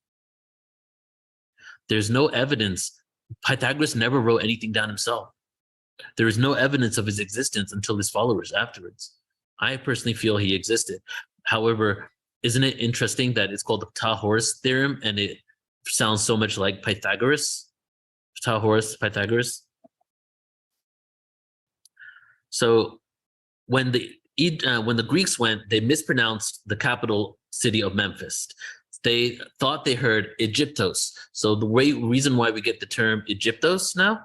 There's no evidence. Pythagoras never wrote anything down himself. There is no evidence of his existence until his followers afterwards. I personally feel he existed. However, isn't it interesting that it's called the Ptah-Horus theorem and it sounds so much like Pythagoras? Ptah-Horus, Pythagoras. So when the Greeks went, they mispronounced the capital city of Memphis. They thought they heard Egyptos. So the reason why we get the term Egyptos now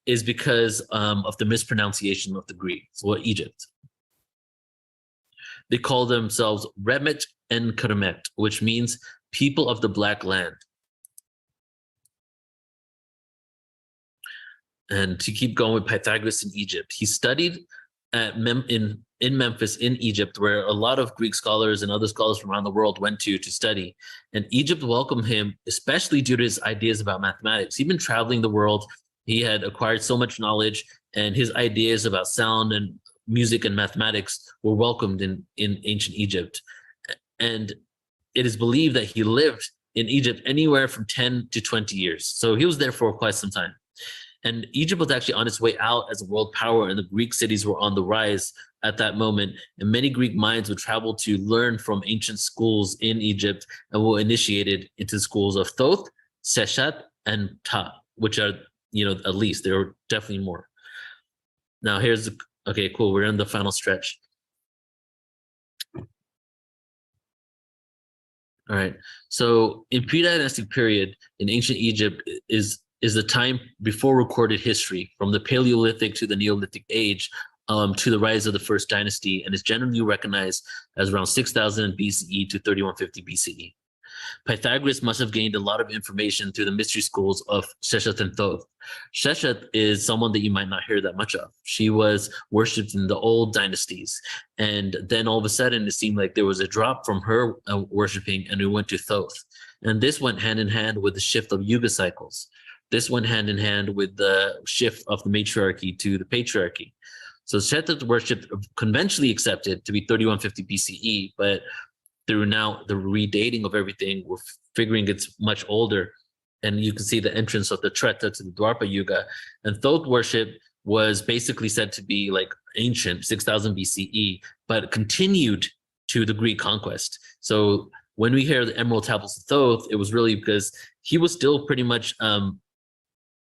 is because of the mispronunciation of the Greeks, or Egypt. They call themselves Remet and Kermet, which means people of the Black Land. And to keep going with Pythagoras in Egypt, he studied in Memphis in Egypt, where a lot of Greek scholars and other scholars from around the world went to study. And Egypt welcomed him, especially due to his ideas about mathematics. He'd been traveling the world. He had acquired so much knowledge, and his ideas about sound and music and mathematics were welcomed in ancient Egypt. And it is believed that he lived in Egypt anywhere from 10 to 20 years. So he was there for quite some time. And Egypt was actually on its way out as a world power, and the Greek cities were on the rise at that moment. And many Greek minds would travel to learn from ancient schools in Egypt and were initiated into the schools of Thoth, Seshat, and Ta, which are, at least there were definitely more. Now okay, cool. We're in the final stretch. All right. So in pre-dynastic period in ancient Egypt is the time before recorded history, from the Paleolithic to the Neolithic age, to the rise of the first dynasty, and is generally recognized as around 6000 BCE to 3150 BCE. Pythagoras must have gained a lot of information through the mystery schools of Sheshet and Thoth. Sheshet is someone that you might not hear that much of. She was worshipped in the old dynasties. And then all of a sudden, it seemed like there was a drop from her worshiping, and we went to Thoth. And this went hand in hand with the shift of Yuga cycles. This went hand in hand with the shift of the matriarchy to the patriarchy. So Sheshet worship conventionally accepted to be 3150 BCE, but through now the redating of everything, we're figuring it's much older. And you can see the entrance of the Treta to the Dwapara Yuga. And Thoth worship was basically said to be like ancient, 6000 BCE, but continued to the Greek conquest. So when we hear the Emerald Tablets of Thoth, it was really because he was still pretty much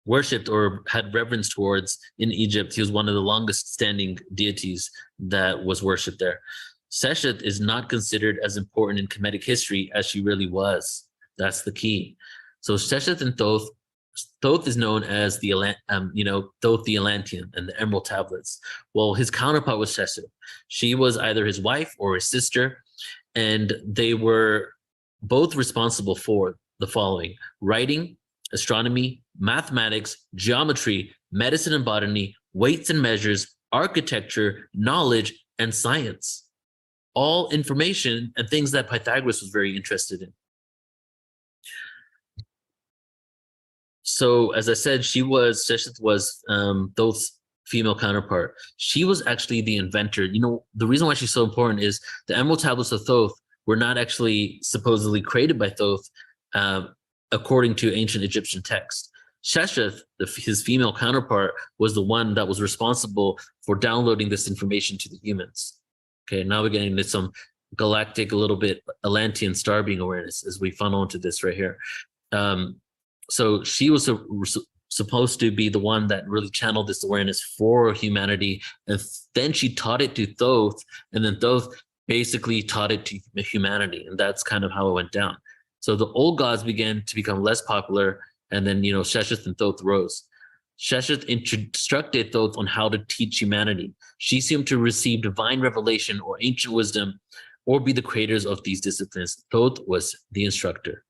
worshipped or had reverence towards in Egypt. He was one of the longest standing deities that was worshipped there. Seshet is not considered as important in Kemetic history as she really was. That's the key. So Seshet and Thoth is known as the Thoth the Atlantean and the Emerald Tablets. Well, his counterpart was Seshet. She was either his wife or his sister, and they were both responsible for the following: writing, astronomy, mathematics, geometry, medicine and botany, weights and measures, architecture, knowledge, and science. All information and things that Pythagoras was very interested in. So as I said, Seshet was Thoth's female counterpart. She was actually the inventor. The reason why she's so important is the Emerald Tablets of Thoth were not actually supposedly created by Thoth, according to ancient Egyptian text. Seshet, his female counterpart, was the one that was responsible for downloading this information to the humans. Okay, now we're getting into some galactic, a little bit Atlantean star being awareness as we funnel into this right here. So she was supposed to be the one that really channeled this awareness for humanity, and then she taught it to Thoth, and then Thoth basically taught it to humanity, and that's kind of how it went down. So the old gods began to become less popular, and then Shesheth and Thoth rose. Shesheth instructed Thoth on how to teach humanity. She seemed to receive divine revelation or ancient wisdom, or be the creators of these disciplines. Thoth was the instructor.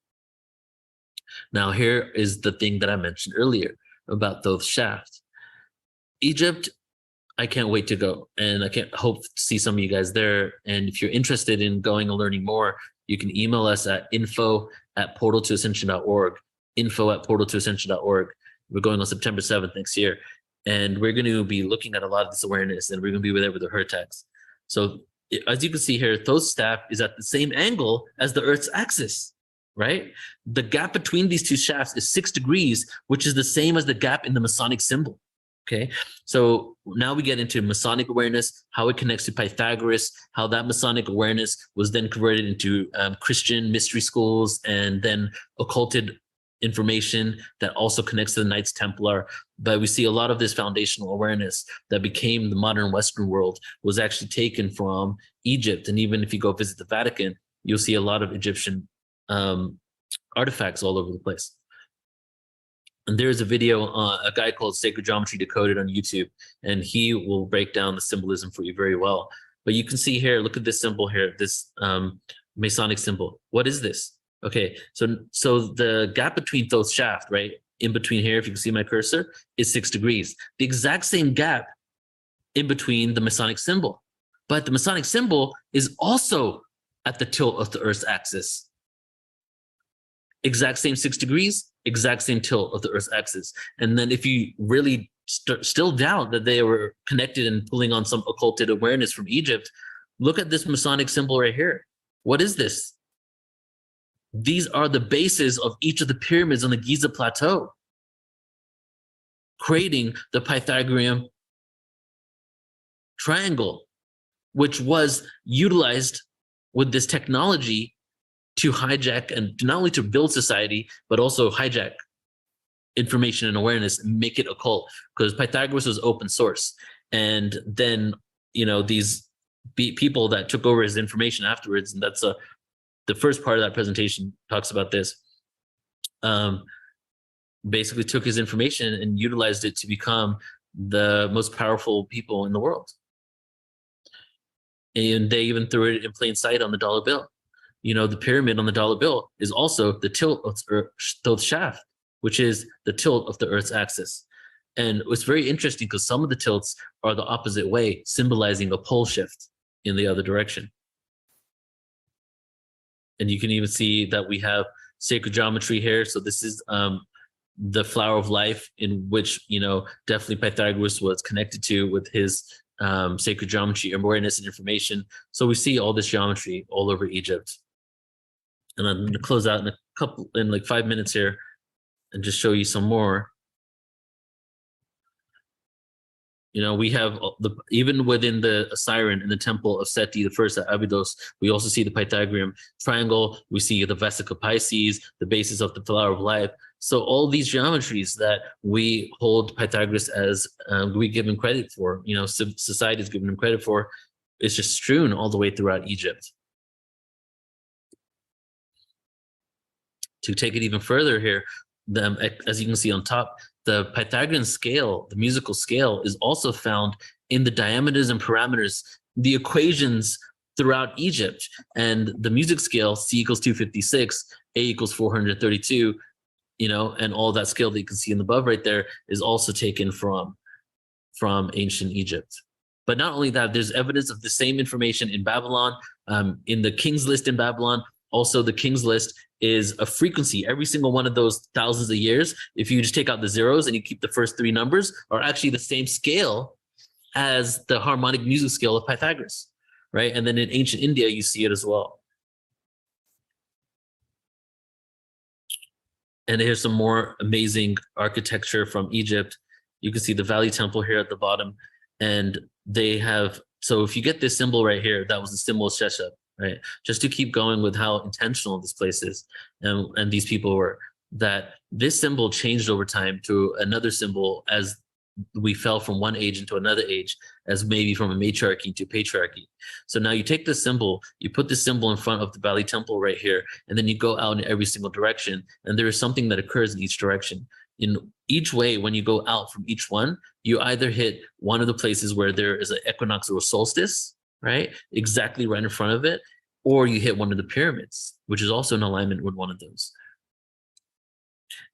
Now, here is the thing that I mentioned earlier about Thoth's shaft. Egypt, I can't wait to go, and I can't hope to see some of you guys there. And if you're interested in going and learning more, you can email us at info@portaltoascension.org, info@portaltoascension.org. We're going on September 7th next year, and we're going to be looking at a lot of this awareness, and we're going to be there with the Hertex. So as you can see here, Thoth's staff is at the same angle as the Earth's axis, right? The gap between these two shafts is 6 degrees, which is the same as the gap in the Masonic symbol. Okay, so now we get into Masonic awareness, how it connects to Pythagoras, how that Masonic awareness was then converted into Christian mystery schools, and then occulted information that also connects to the Knights Templar. But we see a lot of this foundational awareness that became the modern Western world was actually taken from Egypt. And even if you go visit the Vatican, you'll see a lot of Egyptian artifacts all over the place. And there's a video, a guy called Sacred Geometry Decoded on YouTube, and he will break down the symbolism for you very well. But you can see here, look at this symbol here, this Masonic symbol. What is this? Okay, so the gap between Thoth's shaft, right, in between here, if you can see my cursor, is 6 degrees. The exact same gap in between the Masonic symbol. But the Masonic symbol is also at the tilt of the Earth's axis. Exact same 6 degrees, exact same tilt of the Earth's axis. And then if you really still doubt that they were connected and pulling on some occulted awareness from Egypt, look at this Masonic symbol right here. What is this? These are the bases of each of the pyramids on the Giza Plateau, creating the Pythagorean triangle, which was utilized with this technology to hijack and not only to build society, but also hijack information and awareness and make it occult, because Pythagoras was open source. And then, these people that took over his information afterwards, and that's the first part of that presentation talks about this, basically took his information and utilized it to become the most powerful people in the world. And they even threw it in plain sight on the dollar bill. The pyramid on the dollar bill is also the tilt of Thoth's shaft, which is the tilt of the Earth's axis. And it's very interesting because some of the tilts are the opposite way, symbolizing a pole shift in the other direction. And you can even see that we have sacred geometry here. So this is the flower of life, in which, definitely Pythagoras was connected to with his sacred geometry, awareness, and information. So we see all this geometry all over Egypt. And I'm going to close out in like 5 minutes here and just show you some more. We have even within the Siren in the temple of Seti the first at Abydos, we also see the Pythagorean triangle. We see the Vesica Pisces, the basis of the flower of life. So all these geometries that we hold Pythagoras as, we give him credit for, society is giving him credit for, it's just strewn all the way throughout Egypt. To take it even further here, as you can see on top, the Pythagorean scale, the musical scale, is also found in the diameters and parameters, the equations throughout Egypt. And the music scale, C equals 256, A equals 432, and all that scale that you can see in the above right there is also taken from ancient Egypt. But not only that, there's evidence of the same information in Babylon, in the King's List in Babylon. Also, the King's List is a frequency. Every single one of those thousands of years, if you just take out the zeros and you keep the first 3 numbers, are actually the same scale as the harmonic music scale of Pythagoras, right? And then in ancient India, you see it as well. And here's some more amazing architecture from Egypt. You can see the Valley Temple here at the bottom. And they have, so if you get this symbol right here, that was the symbol of Shesheth, right? Just to keep going with how intentional this place is and these people were, that this symbol changed over time to another symbol as we fell from one age into another age, as maybe from a matriarchy to patriarchy. So now you take this symbol, you put this symbol in front of the Bali temple right here, and then you go out in every single direction, and there is something that occurs in each direction. In each way, when you go out from each one, you either hit one of the places where there is an equinox or a solstice, right? Exactly right in front of it, or you hit one of the pyramids, which is also in alignment with one of those.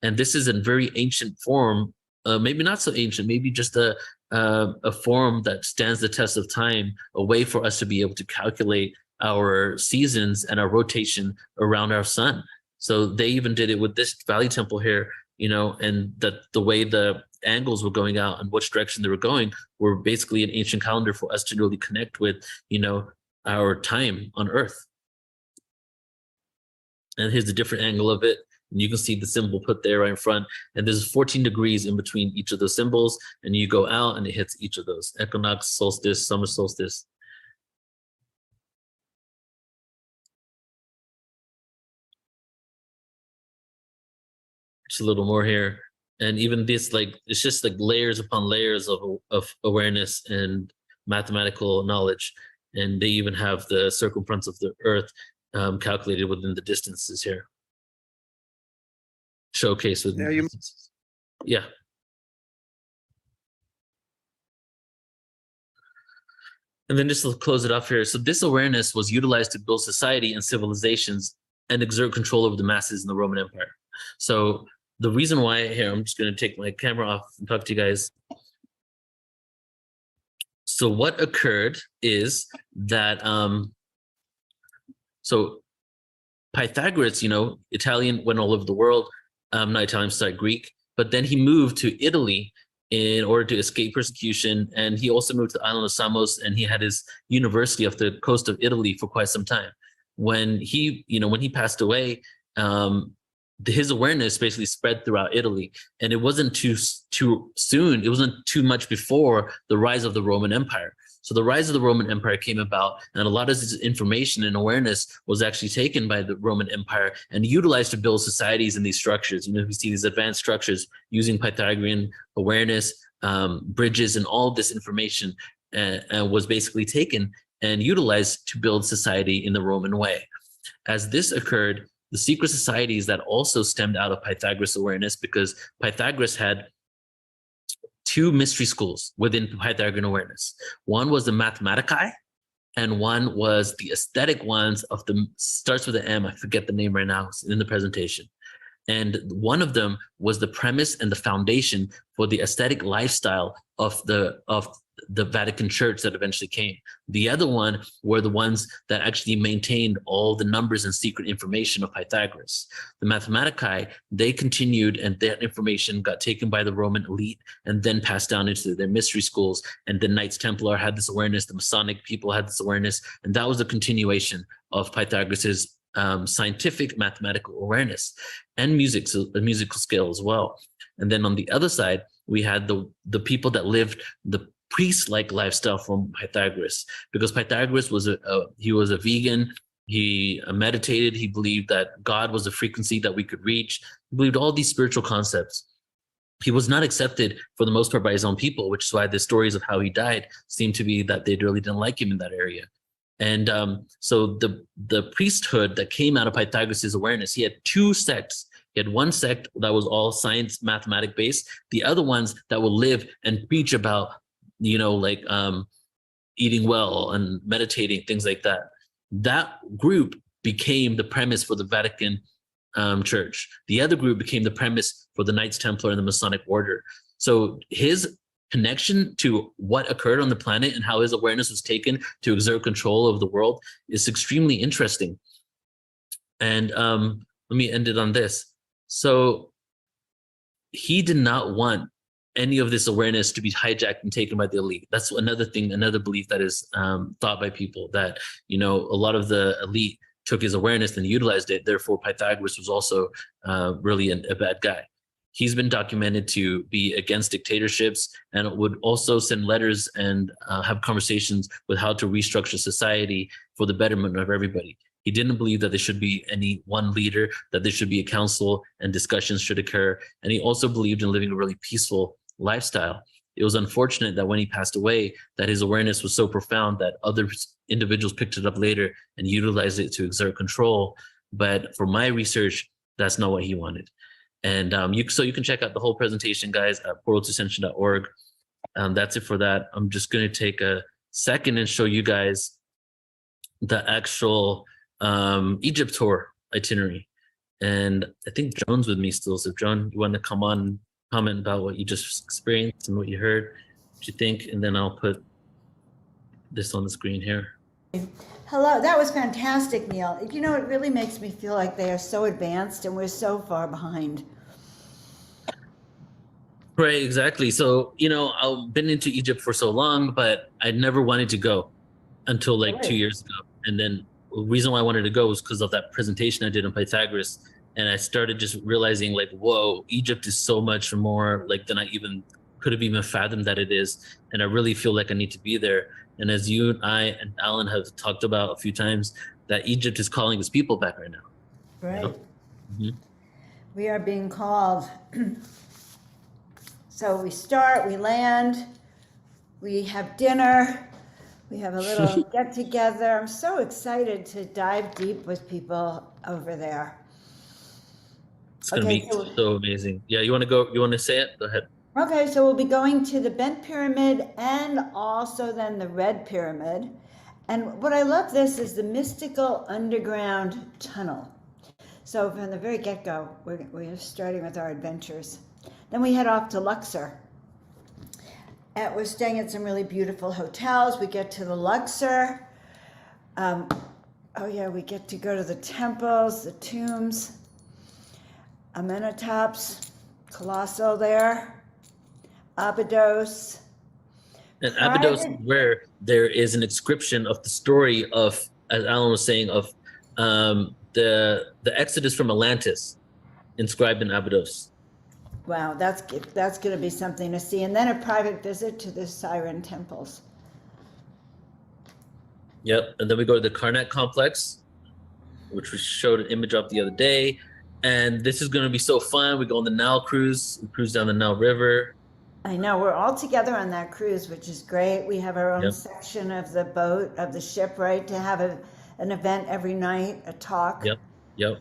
And this is a very ancient form, maybe not so ancient, maybe just a form that stands the test of time, a way for us to be able to calculate our seasons and our rotation around our sun. So they even did it with this Valley Temple here, you know, and the way the angles were going out and which direction they were going were basically an ancient calendar for us to really connect with, you know, our time on Earth. And here's a different angle of it. And you can see the symbol put there right in front. And there's 14 degrees in between each of those symbols. And you go out and it hits each of those. Equinox, solstice, summer solstice. Just a little more here. And even this, like, it's just like layers upon layers of awareness and mathematical knowledge. And they even have the circumference of the Earth calculated within the distances here. Showcase with yeah. And then just to close it off here. So this awareness was utilized to build society and civilizations and exert control over the masses in the Roman Empire. So the reason why here, I'm just going to take my camera off and talk to you guys. So what occurred is that, so Pythagoras, you know, Italian, went all over the world. Not Italian, sorry, Greek, but then he moved to Italy in order to escape persecution. And he also moved to the island of Samos, and he had his university off the coast of Italy for quite some time. When he, you know, when he passed away, his awareness basically spread throughout Italy, and it wasn't too soon. It wasn't too much before the rise of the Roman Empire. So the rise of the Roman Empire came about, and a lot of this information and awareness was actually taken by the Roman Empire and utilized to build societies in these structures. You know, we see these advanced structures using Pythagorean awareness, bridges, and all of this information was basically taken and utilized to build society in the Roman way. As this occurred, the secret societies that also stemmed out of Pythagoras awareness, because Pythagoras had two mystery schools within Pythagorean awareness. One was the Mathematicae, and one was the aesthetic ones of the, starts with an M, I forget the name right now, it's in the presentation. And one of them was the premise and the foundation for the aesthetic lifestyle of the Vatican Church that eventually came. The other one were the ones that actually maintained all the numbers and secret information of Pythagoras. The Mathematicae, they continued, and that information got taken by the Roman elite and then passed down into their mystery schools. And the Knights Templar had this awareness, the Masonic people had this awareness, and that was a continuation of Pythagoras's scientific mathematical awareness and musical skill as well. And then on the other side, we had the people that lived the priest-like lifestyle from Pythagoras, because Pythagoras was he was a vegan. He meditated. He believed that God was a frequency that we could reach. He believed all these spiritual concepts. He was not accepted for the most part by his own people, which is why the stories of how he died seem to be that they really didn't like him in that area. And so the priesthood that came out of Pythagoras' awareness, he had two sects. He had one sect that was all science, mathematic based. The other ones that will live and preach about, you know, like eating well and meditating, things like that. That group became the premise for the Vatican Church. The other group became the premise for the Knights Templar and the Masonic Order. So his connection to what occurred on the planet and how his awareness was taken to exert control of the world is extremely interesting. And let me end it on this. So he did not want any of this awareness to be hijacked and taken by the elite. That's another thing, another belief that is thought by people, that, you know, a lot of the elite took his awareness and utilized it. Therefore, Pythagoras was also really a bad guy. He's been documented to be against dictatorships and would also send letters and have conversations with how to restructure society for the betterment of everybody. He didn't believe that there should be any one leader, that there should be a council and discussions should occur. And he also believed in living a really peaceful lifestyle. It was unfortunate that when he passed away, that his awareness was so profound that other individuals picked it up later and utilized it to exert control. But for my research, that's not what he wanted. And so you can check out the whole presentation, guys, at portal2ascension.org. That's it for that. I'm just going to take a second and show you guys the actual Egypt tour itinerary. And I think Joan's with me still. So Joan, you want to come on and comment about what you just experienced and what you heard, what you think, and then I'll put this on the screen here. Hello, that was fantastic, Neil. You know, it really makes me feel like they are so advanced and we're so far behind. Right, exactly. So, you know, I've been into Egypt for so long, but I never wanted to go until like 2 years ago. And then the reason why I wanted to go was because of that presentation I did on Pythagoras. And I started just realizing like, whoa, Egypt is so much more like than I even could have even fathomed that it is. And I really feel like I need to be there. And as you and I and Alan have talked about a few times, that Egypt is calling its people back right now. Right. You know? Mm-hmm. We are being called. So we start, we land, we have dinner, we have a little get together. I'm so excited to dive deep with people over there. It's going to be so amazing. Yeah, you want to go? You want to say it? Go ahead. Okay, so we'll be going to the Bent Pyramid and also then the Red Pyramid. And what I love this is the mystical underground tunnel. So from the very get-go, we're starting with our adventures. Then we head off to Luxor. And we're staying at some really beautiful hotels. We get to the Luxor. Oh yeah, we get to go to the temples, the tombs, Amenhotep's colossal there, Abydos. And Abydos is where there is an inscription of the story of, as Alan was saying, of the Exodus from Atlantis, inscribed in Abydos. Wow, that's going to be something to see. And then a private visit to the Siren temples. Yep, and then we go to the Karnak complex, which we showed an image of the other day. And this is going to be so fun. We go on the Nile cruise, we cruise down the Nile River. I know, we're all together on that cruise, which is great. We have our own section of the boat, of the ship, right, to have an event every night, a talk. Yep.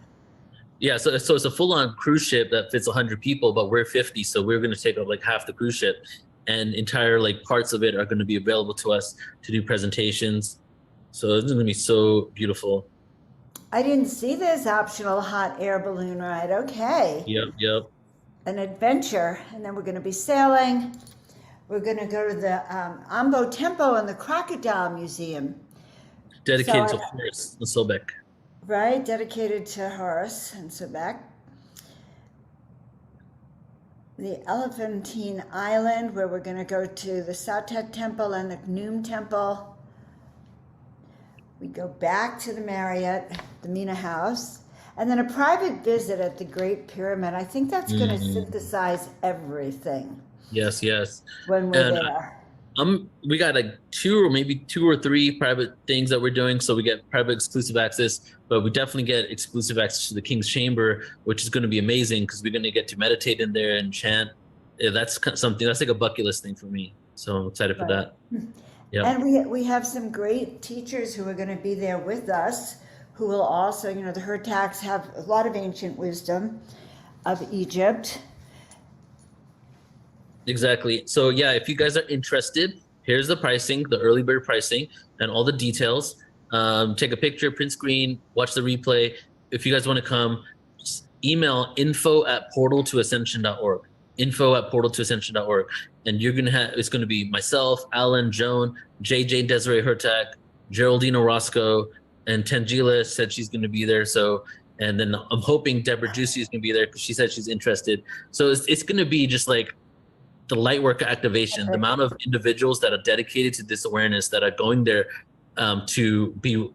Yeah, so it's a full-on cruise ship that fits 100 people, but we're 50, so we're going to take up like half the cruise ship, and entire like parts of it are going to be available to us to do presentations. So it's going to be so beautiful. I didn't see this optional hot air balloon ride. Okay. Yep. An adventure, and then we're going to be sailing. We're going to go to the Ambo Temple and the Crocodile Museum. Dedicated to Horus and Sobek. Right, dedicated to Horus and Sobek. The Elephantine Island, where we're going to go to the Satet Temple and the Khnum Temple. We go back to the Marriott, the Mina House, and then a private visit at the Great Pyramid. I think that's going to synthesize everything. Yes. When we're there. We got like two or three private things that we're doing. So we get private exclusive access, but we definitely get exclusive access to the King's Chamber, which is going to be amazing because we're going to get to meditate in there and chant. Yeah, that's something that's like a bucket list thing for me. So I'm excited for that. Yeah. And we have some great teachers who are going to be there with us, who will also, you know, the Hurtaks have a lot of ancient wisdom of Egypt. Exactly. So yeah, if you guys are interested, here's the pricing, the early bird pricing, and all the details. Take a picture, print screen, watch the replay. If you guys want to come, just email info@portal2ascension.org. info@portal2ascension.org. And you're gonna have, it's gonna be myself, Alan, Joan, JJ Desiree Hurtak, Geraldine Orozco, and Tangela said she's gonna be there. So, and then I'm hoping Deborah Juicy is gonna be there because she said she's interested. So it's gonna be just like the light work activation, the amount of individuals that are dedicated to this awareness that are going there to be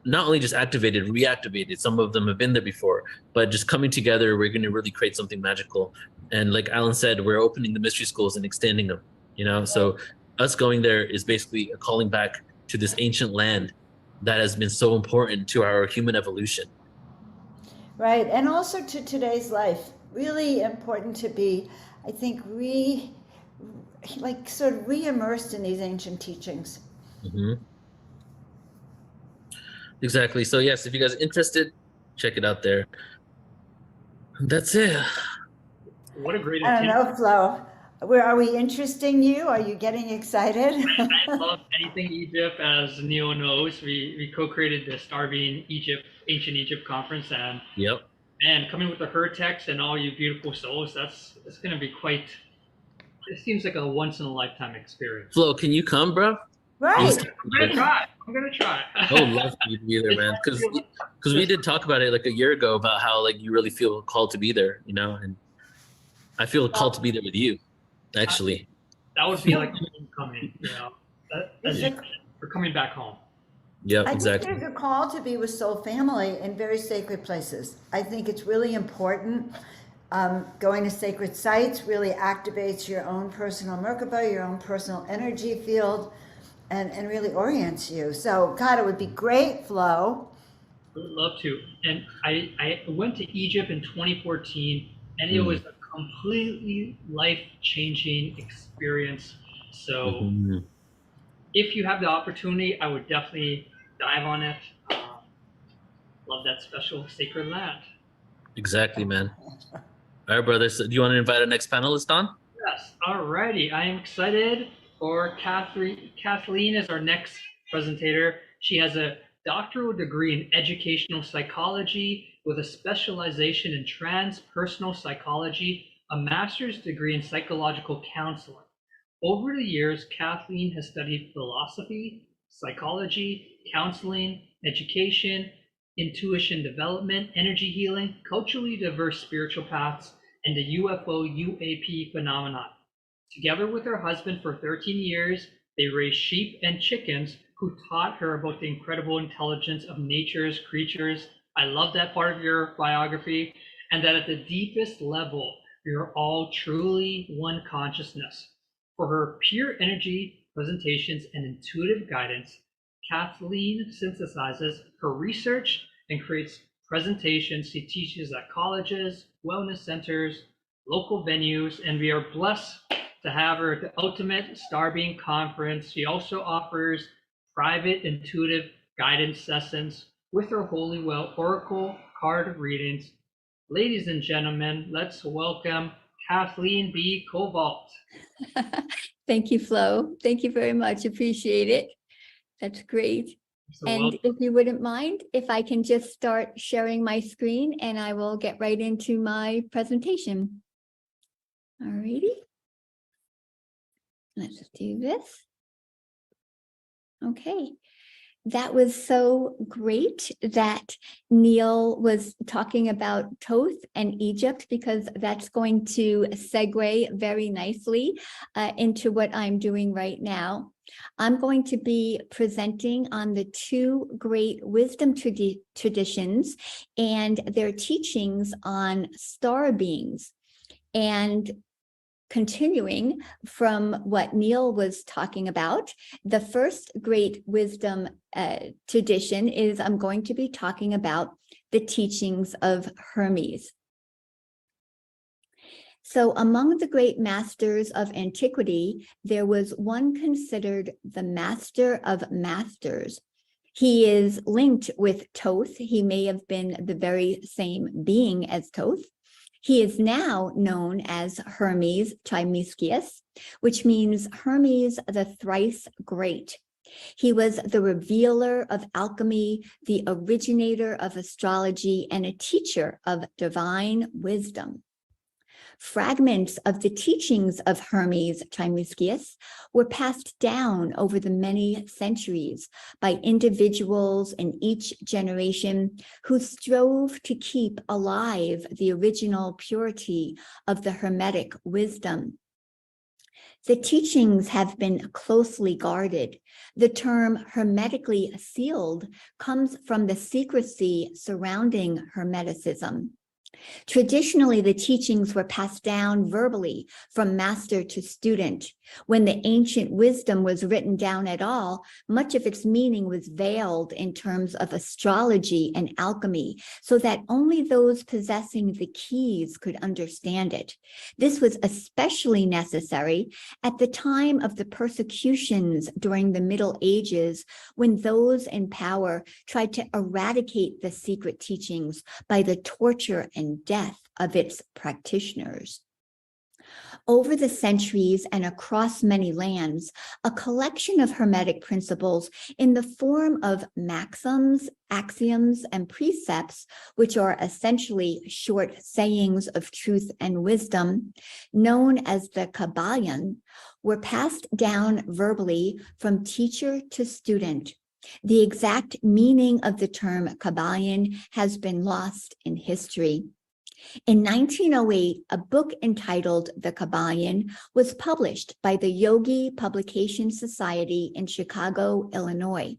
not only just activated, reactivated. Some of them have been there before, but just coming together, we're going to really create something magical. And like Alan said, we're opening the mystery schools and extending them, you know? So us going there is basically a calling back to this ancient land that has been so important to our human evolution. Right, and also to today's life. Really important to be, I think, sort of re-immersed in these ancient teachings. Mm-hmm. Exactly. So yes, if you guys are interested, check it out there. That's it. What a great I don't know, Flo. Are we interesting you? Are you getting excited? I love anything Egypt. As Neil knows, we co-created the Star Being Egypt, Ancient Egypt conference, and yep. Man, coming with the her text and all you beautiful souls, it's going to be quite. It seems like a once in a lifetime experience. Flo, can you come, bro? Right. I'm gonna try. I would love for you to be there, man. Because we did talk about it like a year ago about how like you really feel called to be there, you know, and I feel called to be there with you, actually. That would be like homecoming, you know. We're coming back home. Yeah, exactly. I think there's a call to be with soul family in very sacred places. I think it's really important. Going to sacred sites really activates your own personal Merkaba, your own personal energy field, and really orients you. So, God, it would be great, Flo. I would love to. And I went to Egypt in 2014, and it was a completely life-changing experience. So, if you have the opportunity, I would definitely dive on it. Love that special sacred land. Exactly, man. All right, brothers. So do you want to invite our next panelist on? Yes. All righty. I am excited for Kathleen. Kathleen is our next presentator. She has a doctoral degree in educational psychology with a specialization in transpersonal psychology, a master's degree in psychological counseling. Over the years, Kathleen has studied philosophy, psychology, counseling, education, intuition development, energy healing, culturally diverse spiritual paths, and the UFO UAP phenomenon. Together with her husband for 13 years, they raised sheep and chickens who taught her about the incredible intelligence of nature's creatures. I love that part of your biography, and that at the deepest level, we are all truly one consciousness. For her pure energy presentations and intuitive guidance, Kathleen synthesizes her research and creates presentations. She teaches at colleges, wellness centers, local venues, and we are blessed to have her at the Ultimate Starbeam Conference. She also offers private intuitive guidance sessions with her Holy Well Oracle card readings. Ladies and gentlemen, let's welcome Kathleen B. Cobalt. Thank you, Flo. Thank you very much. Appreciate it. That's great. And if you wouldn't mind, if I can just start sharing my screen and I will get right into my presentation. All righty. Let's do this. Okay. That was so great that Neil was talking about Thoth and Egypt, because that's going to segue very nicely into what I'm doing right now. I'm going to be presenting on the two great wisdom traditions and their teachings on star beings. And continuing from what Neil was talking about, the first great wisdom tradition is I'm going to be talking about the teachings of Hermes. So among the great masters of antiquity, there was one considered the master of masters. He is linked with Thoth. He may have been the very same being as Thoth. He is now known as Hermes Trismegistus, which means Hermes the thrice great. He was the revealer of alchemy, the originator of astrology, and a teacher of divine wisdom. Fragments of the teachings of Hermes Trismegistus were passed down over the many centuries by individuals in each generation who strove to keep alive the original purity of the Hermetic wisdom. The teachings have been closely guarded. The term hermetically sealed comes from the secrecy surrounding Hermeticism. Traditionally, the teachings were passed down verbally from master to student. When the ancient wisdom was written down at all, much of its meaning was veiled in terms of astrology and alchemy, so that only those possessing the keys could understand it. This was especially necessary at the time of the persecutions during the Middle Ages, when those in power tried to eradicate the secret teachings by the torture and death of its practitioners. Over the centuries and across many lands, a collection of Hermetic principles in the form of maxims, axioms, and precepts, which are essentially short sayings of truth and wisdom, known as the Kabbalion, were passed down verbally from teacher to student. The exact meaning of the term Kabbalion has been lost in history. In 1908, a book entitled The Kabbalion was published by the Yogi Publication Society in Chicago, Illinois.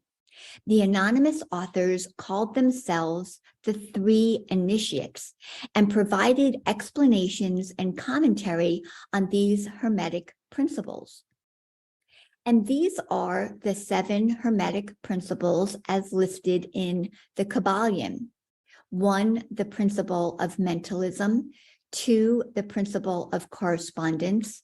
The anonymous authors called themselves the Three Initiates and provided explanations and commentary on these Hermetic principles. And these are the 7 Hermetic principles as listed in the Kabbalion. 1, the principle of mentalism. 2, the principle of correspondence.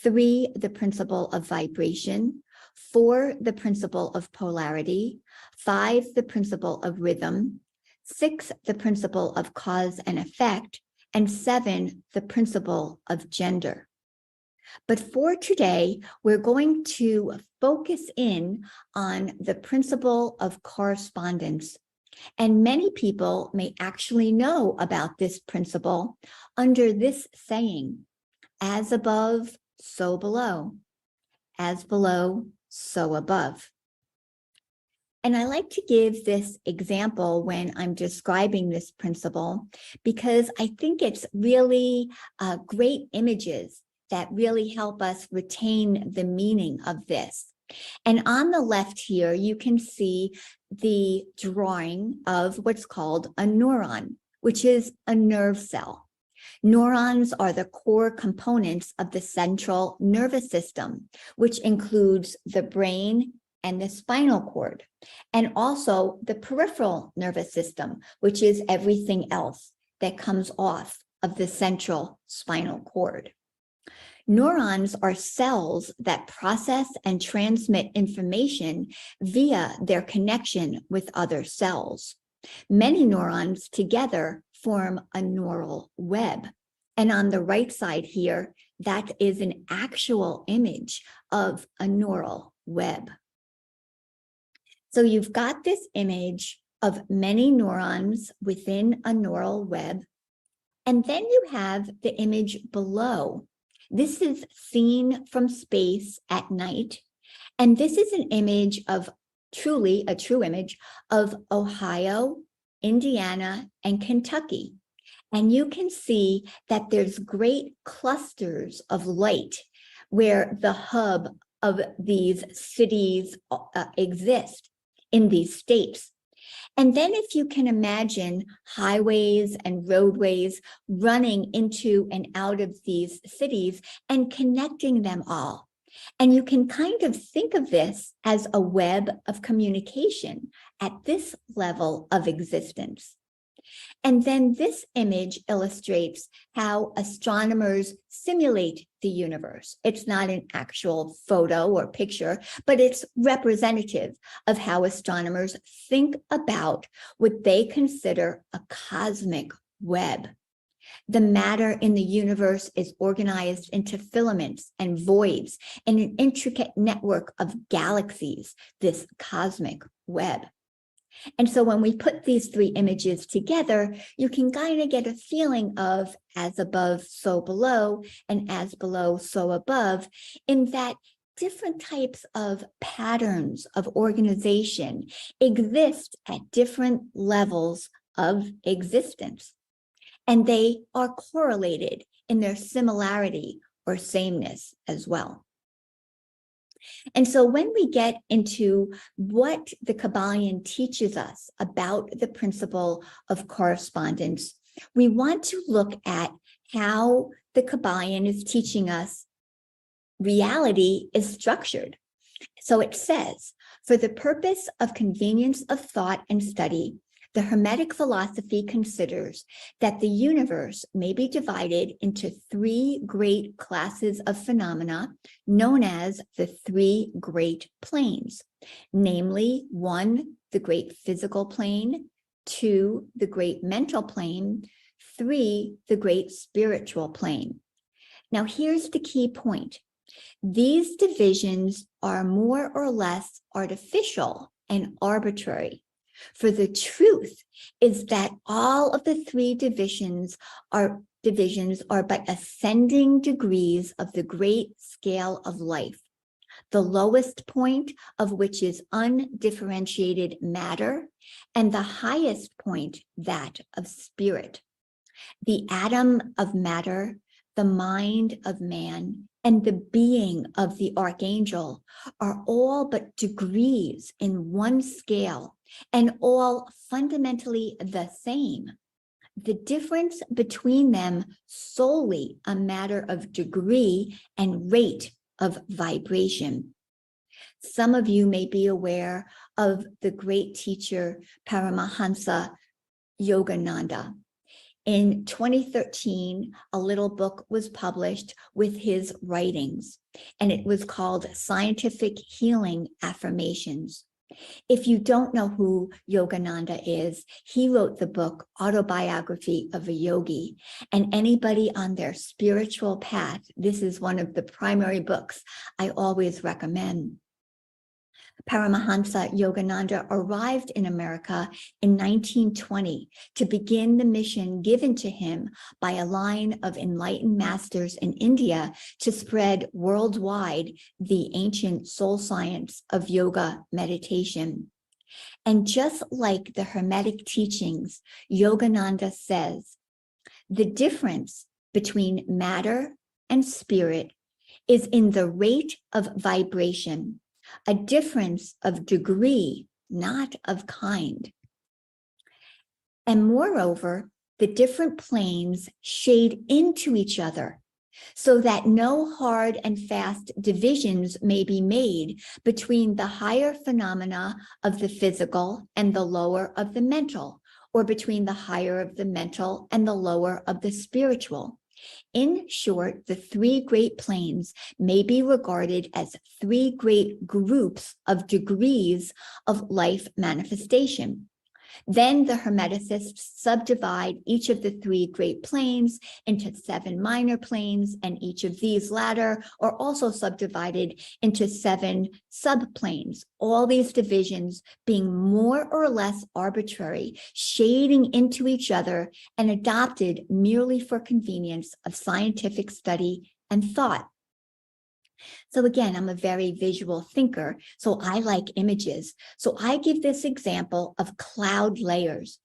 3, the principle of vibration. 4, the principle of polarity. 5, the principle of rhythm. 6, the principle of cause and effect. And 7, the principle of gender. But for today, we're going to focus in on the principle of correspondence. And many people may actually know about this principle under this saying, as above, so below, as below, so above. And I like to give this example when I'm describing this principle, because I think it's really great images that really help us retain the meaning of this. And on the left here, you can see the drawing of what's called a neuron, which is a nerve cell. Neurons are the core components of the central nervous system, which includes the brain and the spinal cord, and also the peripheral nervous system, which is everything else that comes off of the central spinal cord. Neurons are cells that process and transmit information via their connection with other cells. Many neurons together form a neural web. And on the right side here, that is an actual image of a neural web. So you've got this image of many neurons within a neural web. And then you have the image below. This is seen from space at night. And this is an image of truly a true image of Ohio, Indiana, and Kentucky. And you can see that there's great clusters of light where the hub of these cities exist in these states. And then if you can imagine highways and roadways running into and out of these cities and connecting them all. And you can kind of think of this as a web of communication at this level of existence. And then this image illustrates how astronomers simulate the universe. It's not an actual photo or picture, but it's representative of how astronomers think about what they consider a cosmic web. The matter in the universe is organized into filaments and voids in an intricate network of galaxies, this cosmic web. And so when we put these 3 images together, you can kind of get a feeling of as above, so below, and as below, so above, in that different types of patterns of organization exist at different levels of existence. And they are correlated in their similarity or sameness as well. And so when we get into what the Kabbalion teaches us about the principle of correspondence we want to look at how the Kabbalion is teaching us reality is structured. So it says, for the purpose of convenience of thought and study, the Hermetic philosophy considers that the universe may be divided into three great classes of phenomena known as the three great planes, namely 1, the great physical plane, 2, the great mental plane, 3, the great spiritual plane. Now, here's the key point. These divisions are more or less artificial and arbitrary. For the truth is that all of the three divisions are but ascending degrees of the great scale of life, the lowest point of which is undifferentiated matter, and the highest point, that of spirit. The atom of matter, the mind of man, and the being of the archangel are all but degrees in one scale, and all fundamentally the same. The difference between them solely a matter of degree and rate of vibration. Some of you may be aware of the great teacher Paramahansa Yogananda. In 2013, a little book was published with his writings, and it was called Scientific Healing Affirmations. If you don't know who Yogananda is, he wrote the book Autobiography of a Yogi, and anybody on their spiritual path, this is one of the primary books I always recommend. Paramahansa Yogananda arrived in America in 1920 to begin the mission given to him by a line of enlightened masters in India to spread worldwide the ancient soul science of yoga meditation. And just like the Hermetic teachings, Yogananda says, the difference between matter and spirit is in the rate of vibration, a difference of degree, not of kind. And moreover, the different planes shade into each other so that no hard and fast divisions may be made between the higher phenomena of the physical and the lower of the mental, or between the higher of the mental and the lower of the spiritual. In short, the three great planes may be regarded as three great groups of degrees of life manifestation. Then the Hermeticists subdivide each of the three great planes into 7 minor planes, and each of these latter are also subdivided into 7 subplanes, all these divisions being more or less arbitrary, shading into each other and adopted merely for convenience of scientific study and thought. So again, I'm a very visual thinker, so I like images. So I give this example of cloud layers.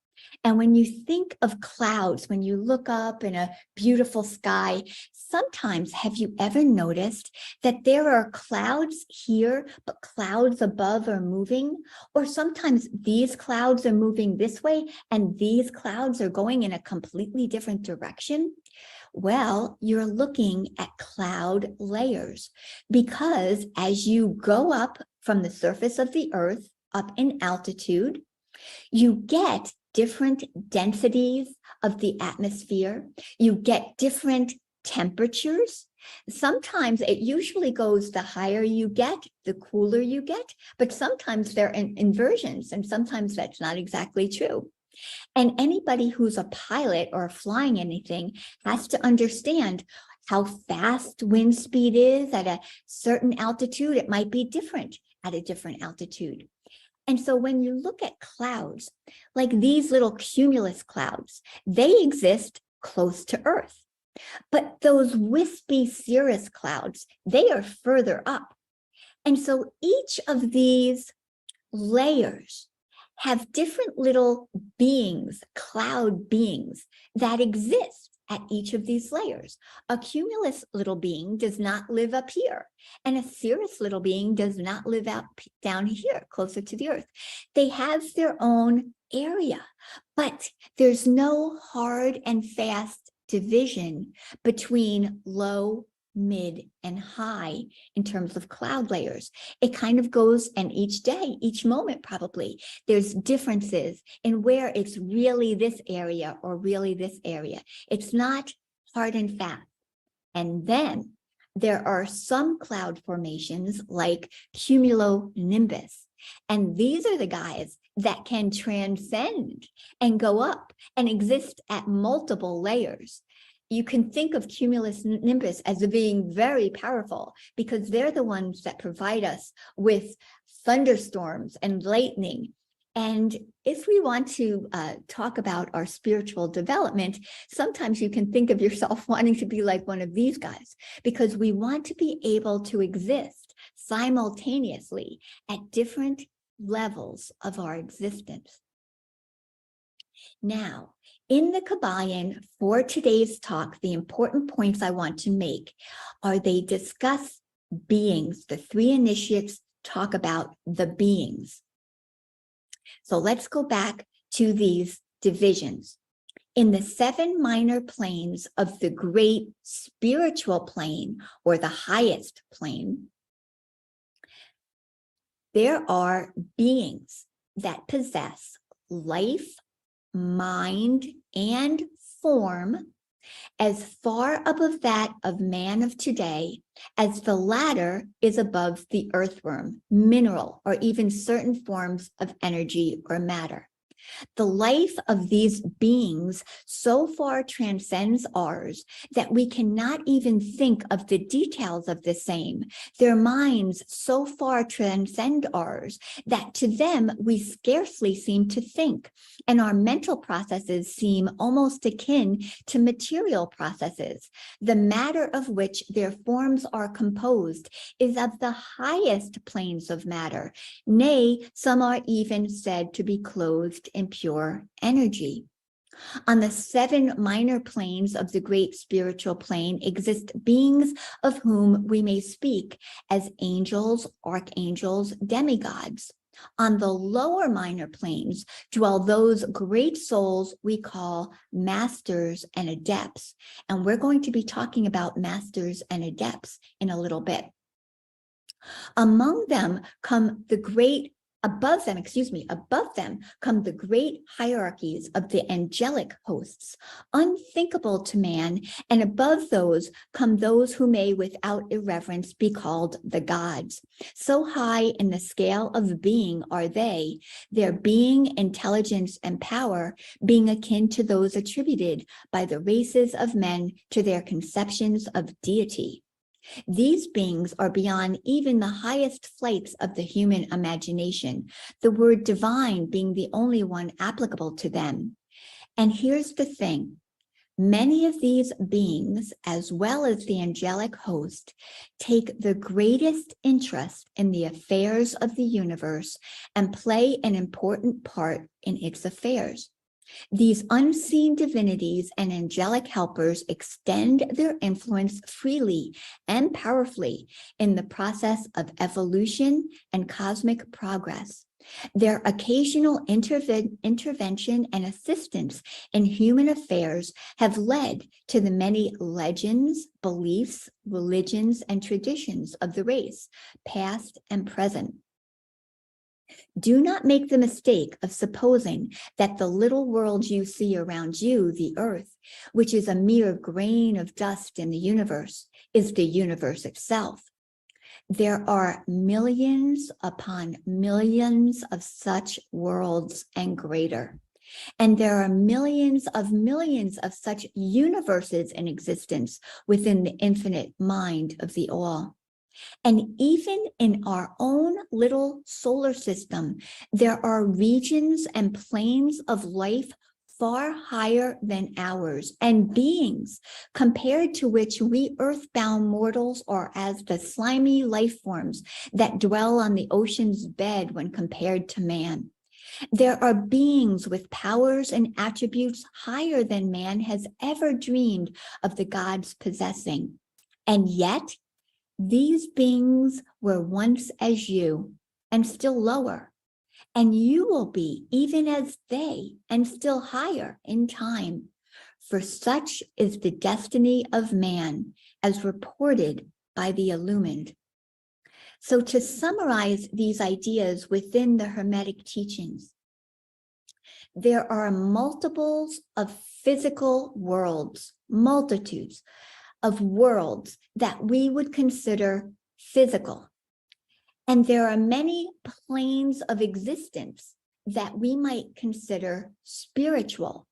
And when you think of clouds, when you look up in a beautiful sky, sometimes have you ever noticed that there are clouds here, but clouds above are moving? Or sometimes these clouds are moving this way and these clouds are going in a completely different direction? Well, you're looking at cloud layers, because as you go up from the surface of the earth, up in altitude, you get different densities of the atmosphere. You get different temperatures. Sometimes it usually goes, the higher you get, the cooler you get, but sometimes they're in inversions, and sometimes that's not exactly true. And anybody who's a pilot or flying anything has to understand how fast wind speed is at a certain altitude. It might be different at a different altitude. And so when you look at clouds, like these little cumulus clouds, they exist close to Earth. But those wispy cirrus clouds, they are further up. And so each of these layers have different little beings, cloud beings, that exist at each of these layers. A cumulus little being does not live up here, and a cirrus little being does not live out down here, closer to the earth. They have their own area, but there's no hard and fast division between low, mid, and high in terms of cloud layers. It kind of goes, and each day, each moment probably, there's differences in where it's really this area or really this area. It's not hard and fast. And then there are some cloud formations like cumulonimbus. And these are the guys that can transcend and go up and exist at multiple layers. You can think of cumulus nimbus as being very powerful because they're the ones that provide us with thunderstorms and lightning. And if we want to talk about our spiritual development, sometimes you can think of yourself wanting to be like one of these guys, because we want to be able to exist simultaneously at different levels of our existence. Now, in the Kabbalion for today's talk, the important points I want to make are they discuss beings. The three initiates talk about the beings. So let's go back to these divisions. In the 7 minor planes of the great spiritual plane, or the highest plane, there are beings that possess life, mind, and form as far above that of man of today as the latter is above the earthworm, mineral, or even certain forms of energy or matter. The life of these beings so far transcends ours that we cannot even think of the details of the same. Their minds so far transcend ours that to them we scarcely seem to think, and our mental processes seem almost akin to material processes. The matter of which their forms are composed is of the highest planes of matter. Nay, some are even said to be clothed in pure energy. On the 7 minor planes of the great spiritual plane exist beings of whom we may speak as angels, archangels, demigods. On the lower minor planes dwell those great souls we call masters and adepts. And we're going to be talking about masters and adepts in a little bit. Above them come the great hierarchies of the angelic hosts, unthinkable to man, and above those come those who may without irreverence be called the gods. So high in the scale of being are they, their being, intelligence, and power being akin to those attributed by the races of men to their conceptions of deity. These beings are beyond even the highest flights of the human imagination, the word divine being the only one applicable to them. And here's the thing. Many of these beings, as well as the angelic host, take the greatest interest in the affairs of the universe and play an important part in its affairs. These unseen divinities and angelic helpers extend their influence freely and powerfully in the process of evolution and cosmic progress. Their occasional intervention and assistance in human affairs have led to the many legends, beliefs, religions, and traditions of the race, past and present. Do not make the mistake of supposing that the little world you see around you, the earth, which is a mere grain of dust in the universe, is the universe itself. There are millions upon millions of such worlds and greater. And there are millions of such universes in existence within the infinite mind of the all. And even in our own little solar system, there are regions and planes of life far higher than ours, and beings compared to which we earthbound mortals are as the slimy life forms that dwell on the ocean's bed when compared to man. There are beings with powers and attributes higher than man has ever dreamed of the gods possessing. And yet, these beings were once as you and still lower. And you will be even as they and still higher in time. For such is the destiny of man as reported by the illumined. So to summarize these ideas within the Hermetic teachings, there are multiples of physical worlds, multitudes of worlds that we would consider physical. And there are many planes of existence that we might consider spiritual.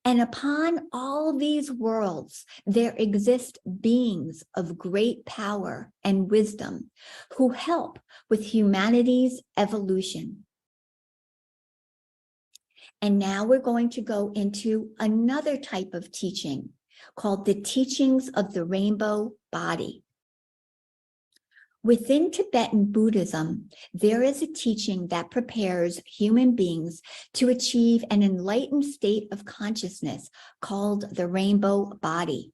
And upon all these worlds, there exist beings of great power and wisdom who help with humanity's evolution. And now we're going to go into another type of teaching called the teachings of the rainbow body. Within Tibetan Buddhism, there is a teaching that prepares human beings to achieve an enlightened state of consciousness called the rainbow body.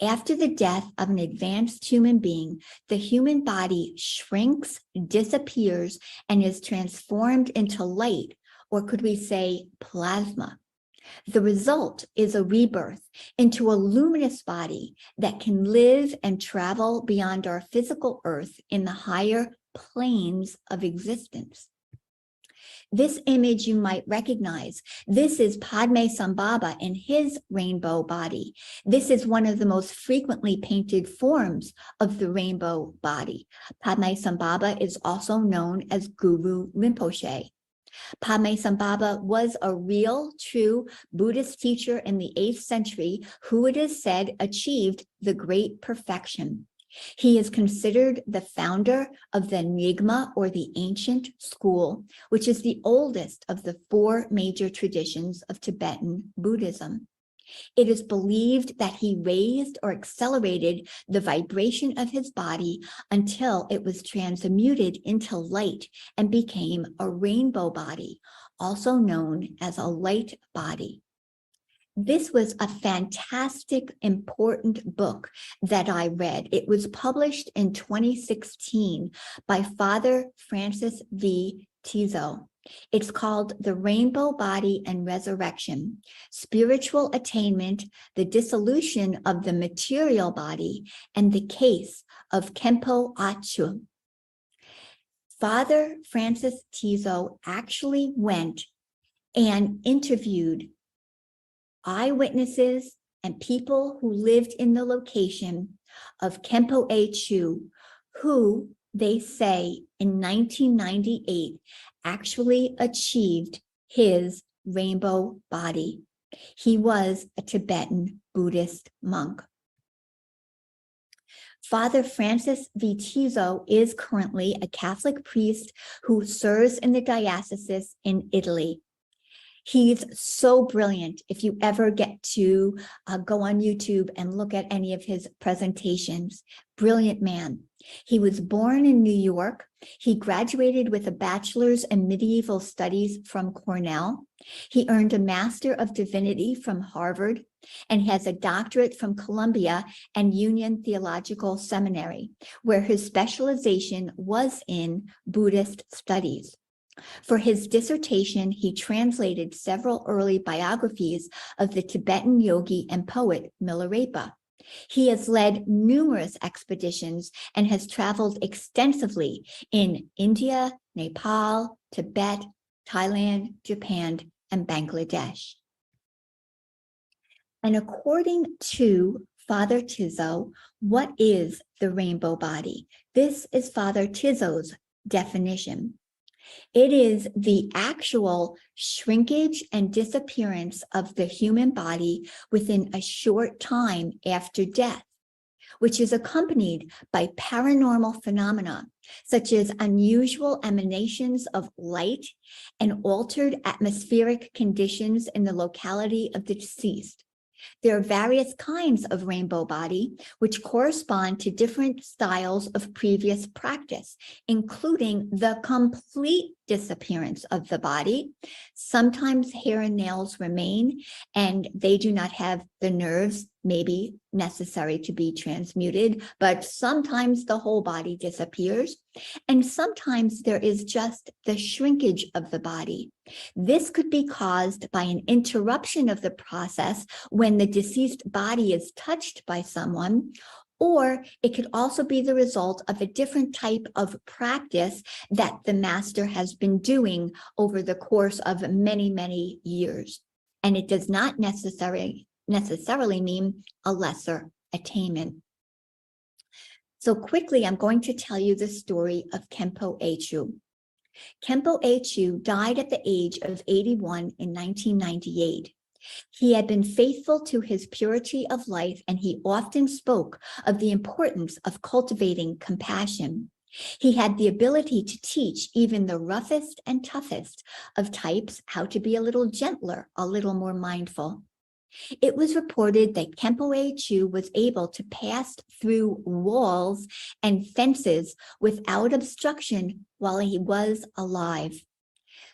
After the death of an advanced human being, the human body shrinks, disappears, and is transformed into light, or could we say plasma. The result is a rebirth into a luminous body that can live and travel beyond our physical earth in the higher planes of existence. This image you might recognize. This is Padmasambhava in his rainbow body. This is one of the most frequently painted forms of the rainbow body. Padmasambhava is also known as Guru Rinpoche. Padmasambhava was a real, true Buddhist teacher in the 8th century who it is said achieved the great perfection. He is considered the founder of the Nyingma, or the ancient school, which is the oldest of the 4 major traditions of Tibetan Buddhism. It is believed that he raised or accelerated the vibration of his body until it was transmuted into light and became a rainbow body, also known as a light body. This was a fantastic, important book that I read. It was published in 2016 by Father Francis V. Tizo. It's called The Rainbow Body and Resurrection, Spiritual Attainment, the Dissolution of the Material Body, and the Case of Khenpo Achu. Father Francis Tizo actually went and interviewed eyewitnesses and people who lived in the location of Khenpo Achu, who they say in 1998 actually achieved his rainbow body. He was a Tibetan Buddhist monk. Father Francis V. Tizo is currently a Catholic priest who serves in the diocese in Italy. He's so brilliant. If you ever get to go on YouTube and look at any of his presentations, brilliant man. He was born in New York. He graduated with a bachelor's in medieval studies from Cornell. He earned a Master of Divinity from Harvard and has a doctorate from Columbia and Union Theological Seminary, where his specialization was in Buddhist studies. For his dissertation, he translated several early biographies of the Tibetan yogi and poet Milarepa. He has led numerous expeditions and has traveled extensively in India, Nepal, Tibet, Thailand, Japan, and Bangladesh. And according to Father Tizo, what is the rainbow body? This is Father Tizo's definition. It is the actual shrinkage and disappearance of the human body within a short time after death, which is accompanied by paranormal phenomena, such as unusual emanations of light and altered atmospheric conditions in the locality of the deceased. There are various kinds of rainbow body, which correspond to different styles of previous practice, including the complete disappearance of the body. Sometimes hair and nails remain, and they do not have the nerves maybe necessary to be transmuted, but sometimes the whole body disappears, and sometimes there is just the shrinkage of the body. This could be caused by an interruption of the process when the deceased body is touched by someone, or it could also be the result of a different type of practice that the master has been doing over the course of many, many years. And it does not necessarily mean a lesser attainment. So quickly, I'm going to tell you the story of Khenpo Echu. Khenpo Echu died at the age of 81 in 1998. He had been faithful to his purity of life, and he often spoke of the importance of cultivating compassion. He had the ability to teach even the roughest and toughest of types how to be a little gentler, a little more mindful. It was reported that Khenpo Echu was able to pass through walls and fences without obstruction while he was alive.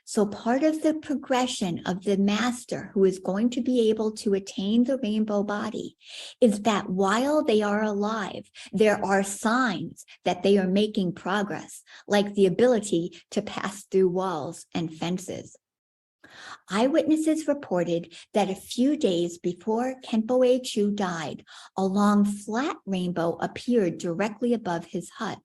So part of the progression of the master who is going to be able to attain the rainbow body is that while they are alive, there are signs that they are making progress, like the ability to pass through walls and fences. Eyewitnesses reported that a few days before Khenpo Echu died, a long flat rainbow appeared directly above his hut.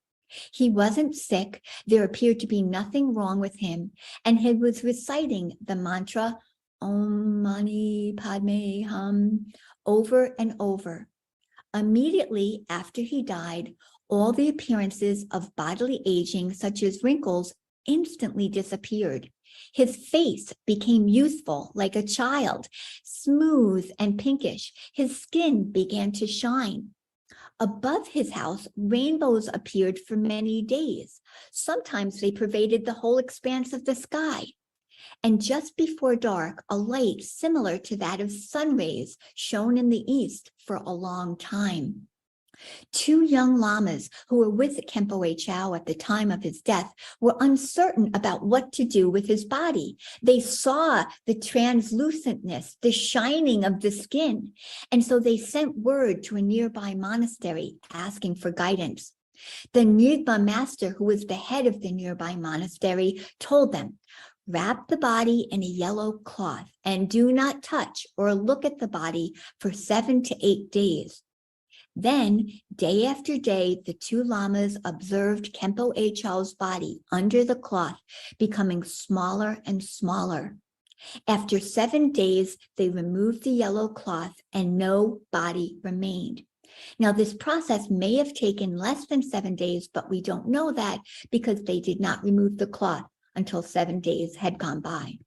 He wasn't sick, there appeared to be nothing wrong with him, and he was reciting the mantra Om Mani Padme Hum over and over. Immediately after he died, all the appearances of bodily aging, such as wrinkles, instantly disappeared. His face became youthful like a child, smooth and pinkish. His skin began to shine. Above his house, rainbows appeared for many days. Sometimes they pervaded the whole expanse of the sky. And just before dark, a light similar to that of sun rays shone in the east for a long time. Two young lamas who were with Khenpo Echu at the time of his death were uncertain about what to do with his body. They saw the translucentness, the shining of the skin, and so they sent word to a nearby monastery asking for guidance. The Nyingma master, who was the head of the nearby monastery, told them, "Wrap the body in a yellow cloth and do not touch or look at the body for 7 to 8 days. Then, day after day, the two lamas observed Khenpo Echu's body under the cloth, becoming smaller and smaller. After 7 days, they removed the yellow cloth and no body remained. Now, this process may have taken less than 7 days, but we don't know that because they did not remove the cloth until 7 days had gone by.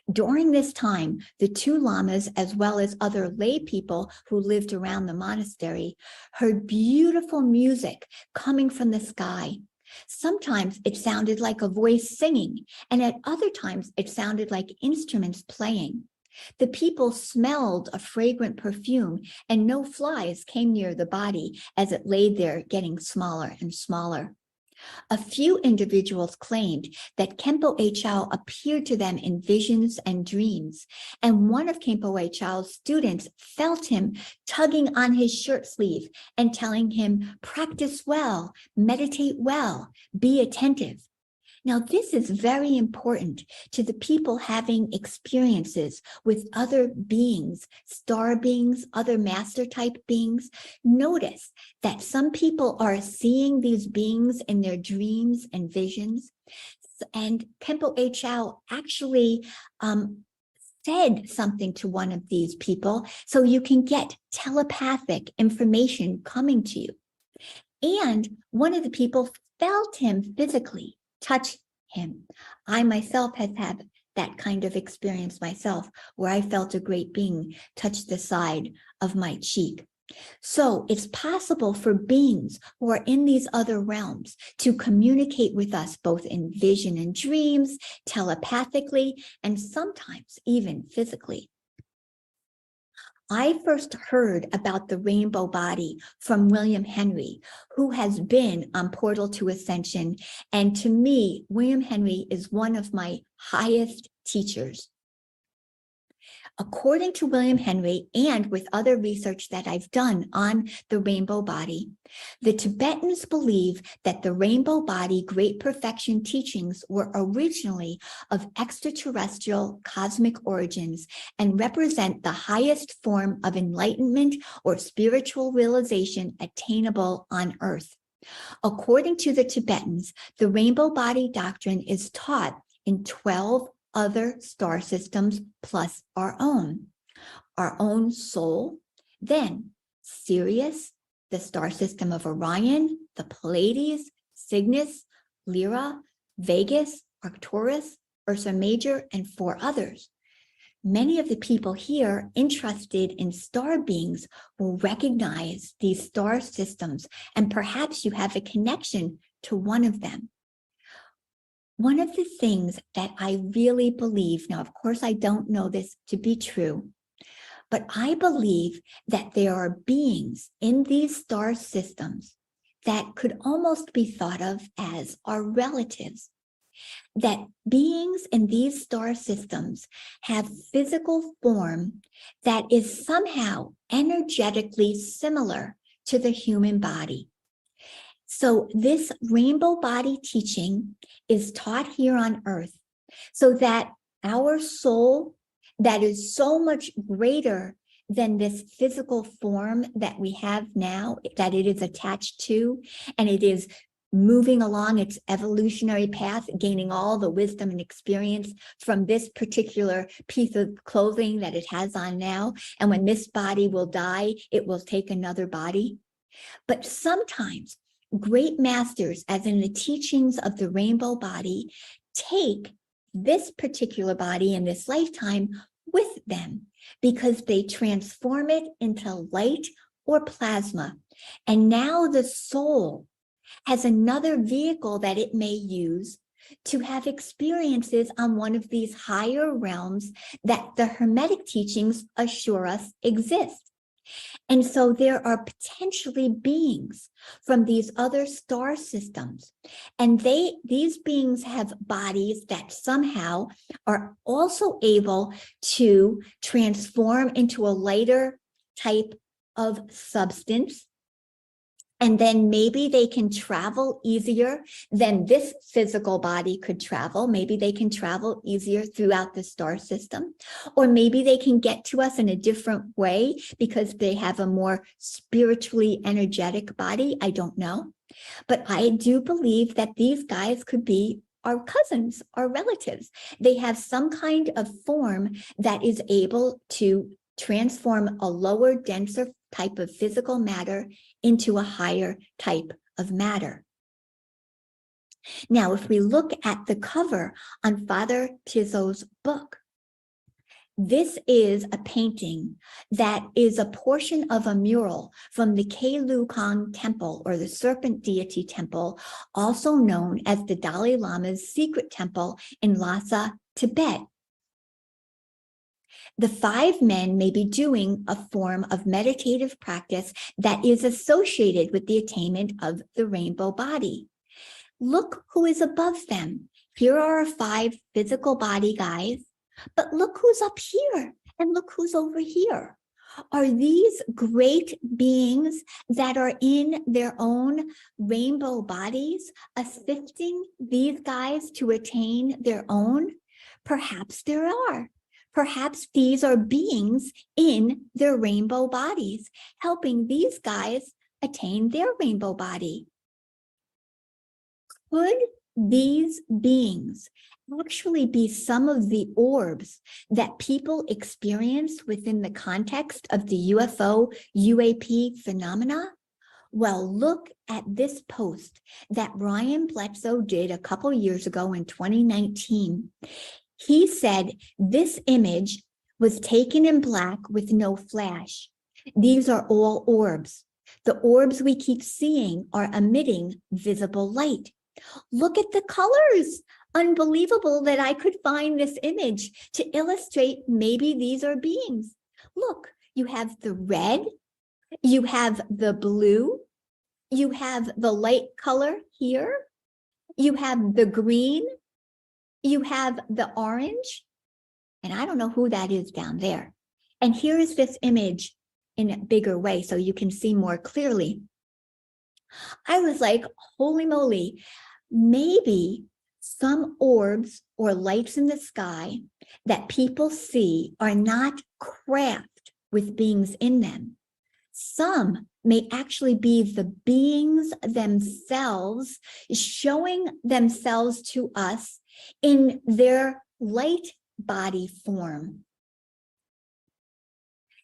During this time, the two lamas, as well as other lay people who lived around the monastery, heard beautiful music coming from the sky. Sometimes it sounded like a voice singing, and at other times it sounded like instruments playing. The people smelled a fragrant perfume, and no flies came near the body as it lay there getting smaller and smaller. A few individuals claimed that Khenpo Echu appeared to them in visions and dreams, and one of Khenpo Echu's students felt him tugging on his shirt sleeve and telling him, "Practice well, meditate well, be attentive." Now, this is very important to the people having experiences with other beings, star beings, other master type beings. Notice that some people are seeing these beings in their dreams and visions. And Khenpo Echu actually said something to one of these people, so you can get telepathic information coming to you. And one of the people felt him physically touch him. I myself have had that kind of experience myself, where I felt a great being touch the side of my cheek. So it's possible for beings who are in these other realms to communicate with us both in vision and dreams, telepathically, and sometimes even physically. I first heard about the rainbow body from William Henry, who has been on Portal to Ascension. And to me, William Henry is one of my highest teachers. According to William Henry, and with other research that I've done on the rainbow body, the Tibetans believe that the rainbow body great perfection teachings were originally of extraterrestrial cosmic origins and represent the highest form of enlightenment or spiritual realization attainable on Earth. According to the Tibetans, the rainbow body doctrine is taught in 12 other star systems plus our own soul, then Sirius, the star system of Orion, the Pleiades, Cygnus, Lyra, Vegas, Arcturus, Ursa Major, and 4 others. Many of the people here interested in star beings will recognize these star systems, and perhaps you have a connection to one of them. One of the things that I really believe, now, of course, I don't know this to be true, but I believe that there are beings in these star systems that could almost be thought of as our relatives. That beings in these star systems have physical form that is somehow energetically similar to the human body. So this rainbow body teaching is taught here on Earth so that our soul that is so much greater than this physical form that we have now, that it is attached to, and it is moving along its evolutionary path, gaining all the wisdom and experience from this particular piece of clothing that it has on now. And when this body will die, it will take another body. But sometimes great masters, as in the teachings of the rainbow body, take this particular body in this lifetime with them because they transform it into light or plasma. And now the soul has another vehicle that it may use to have experiences on one of these higher realms that the Hermetic teachings assure us exist. And so there are potentially beings from these other star systems, and these beings have bodies that somehow are also able to transform into a lighter type of substance. And then maybe they can travel easier than this physical body could travel. Maybe they can travel easier throughout the star system, or maybe they can get to us in a different way because they have a more spiritually energetic body. I don't know. But I do believe that these guys could be our cousins, our relatives. They have some kind of form that is able to transform a lower, denser type of physical matter into a higher type of matter. Now, if we look at the cover on Father Tizzo's book, this is a painting that is a portion of a mural from the Keilukang Temple, or the Serpent Deity Temple, also known as the Dalai Lama's secret temple in Lhasa, Tibet. The 5 men may be doing a form of meditative practice that is associated with the attainment of the rainbow body. Look who is above them. Here are our 5 physical body guys, but look who's up here and look who's over here. Are these great beings that are in their own rainbow bodies assisting these guys to attain their own? Perhaps there are. Perhaps these are beings in their rainbow bodies, helping these guys attain their rainbow body. Could these beings actually be some of the orbs that people experience within the context of the UFO, UAP phenomena? Well, look at this post that Ryan Bledsoe did a couple years ago in 2019. He said this image was taken in black with no flash. These are all orbs. The orbs we keep seeing are emitting visible light. Look at the colors. Unbelievable that I could find this image to illustrate maybe these are beings. Look, you have the red, you have the blue, you have the light color here, you have the green, you have the orange, and I don't know who that is down there. And here is this image in a bigger way so you can see more clearly. I was like, holy moly, maybe some orbs or lights in the sky that people see are not craft with beings in them. Some may actually be the beings themselves showing themselves to us in their light body form.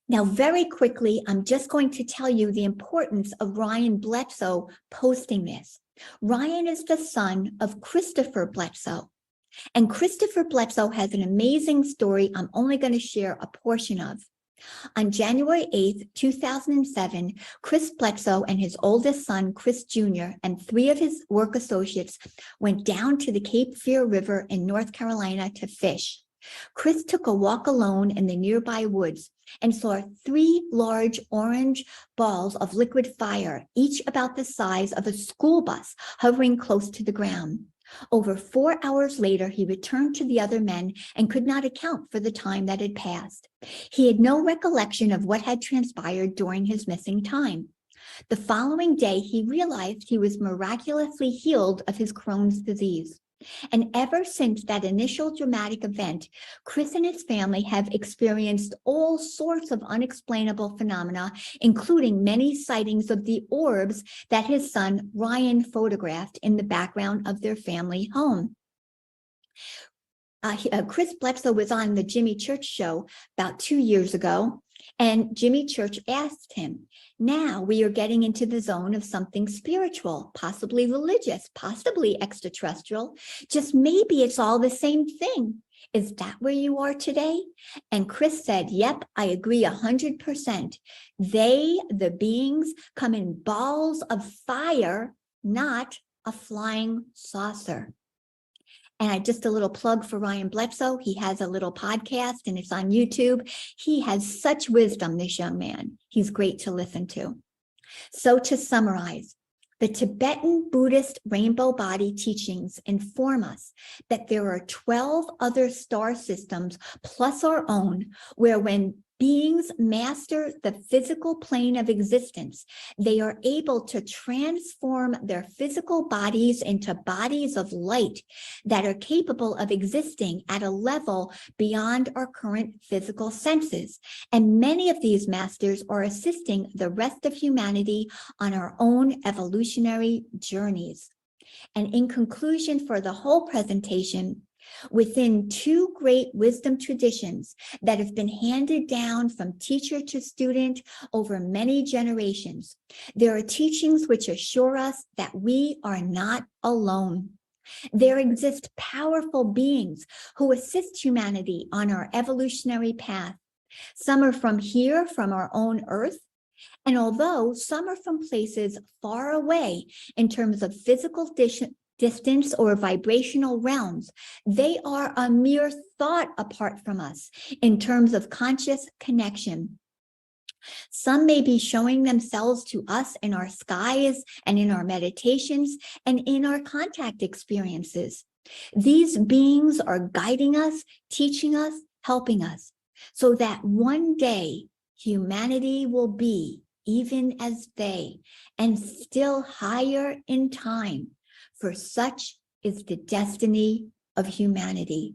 Now, very quickly, I'm just going to tell you the importance of Ryan Bledsoe posting this. Ryan is the son of Christopher Bledsoe. And Christopher Bledsoe has an amazing story I'm only going to share a portion of. On January 8th, 2007, Chris Bledsoe and his oldest son, Chris Jr., and 3 of his work associates went down to the Cape Fear River in North Carolina to fish. Chris took a walk alone in the nearby woods and saw 3 large orange balls of liquid fire, each about the size of a school bus, hovering close to the ground. Over 4 hours later, he returned to the other men and could not account for the time that had passed. He had no recollection of what had transpired during his missing time. The following day, he realized he was miraculously healed of his Crohn's disease. And ever since that initial dramatic event, Chris and his family have experienced all sorts of unexplainable phenomena, including many sightings of the orbs that his son Ryan photographed in the background of their family home. Chris Bledsoe was on the Jimmy Church show about 2 years ago, and Jimmy Church asked him, now we are getting into the zone of something spiritual, possibly religious, possibly extraterrestrial, just maybe it's all the same thing. Is that where you are today? And Chris said, yep, I agree 100%. They, the beings, come in balls of fire, not a flying saucer. And just a little plug for Ryan Bledsoe. He has a little podcast and it's on YouTube. He has such wisdom, this young man. He's great to listen to. So to summarize, the Tibetan Buddhist rainbow body teachings inform us that there are 12 other star systems plus our own, where when beings master the physical plane of existence, they are able to transform their physical bodies into bodies of light that are capable of existing at a level beyond our current physical senses. And many of these masters are assisting the rest of humanity on our own evolutionary journeys. And in conclusion for the whole presentation, within 2 great wisdom traditions that have been handed down from teacher to student over many generations, there are teachings which assure us that we are not alone. There exist powerful beings who assist humanity on our evolutionary path. Some are from here, from our own earth, and although some are from places far away in terms of physical distance or vibrational realms, they are a mere thought apart from us in terms of conscious connection. Some may be showing themselves to us in our skies and in our meditations and in our contact experiences. These beings are guiding us, teaching us, helping us, so that one day humanity will be even as they, and still higher in time, for such is the destiny of humanity.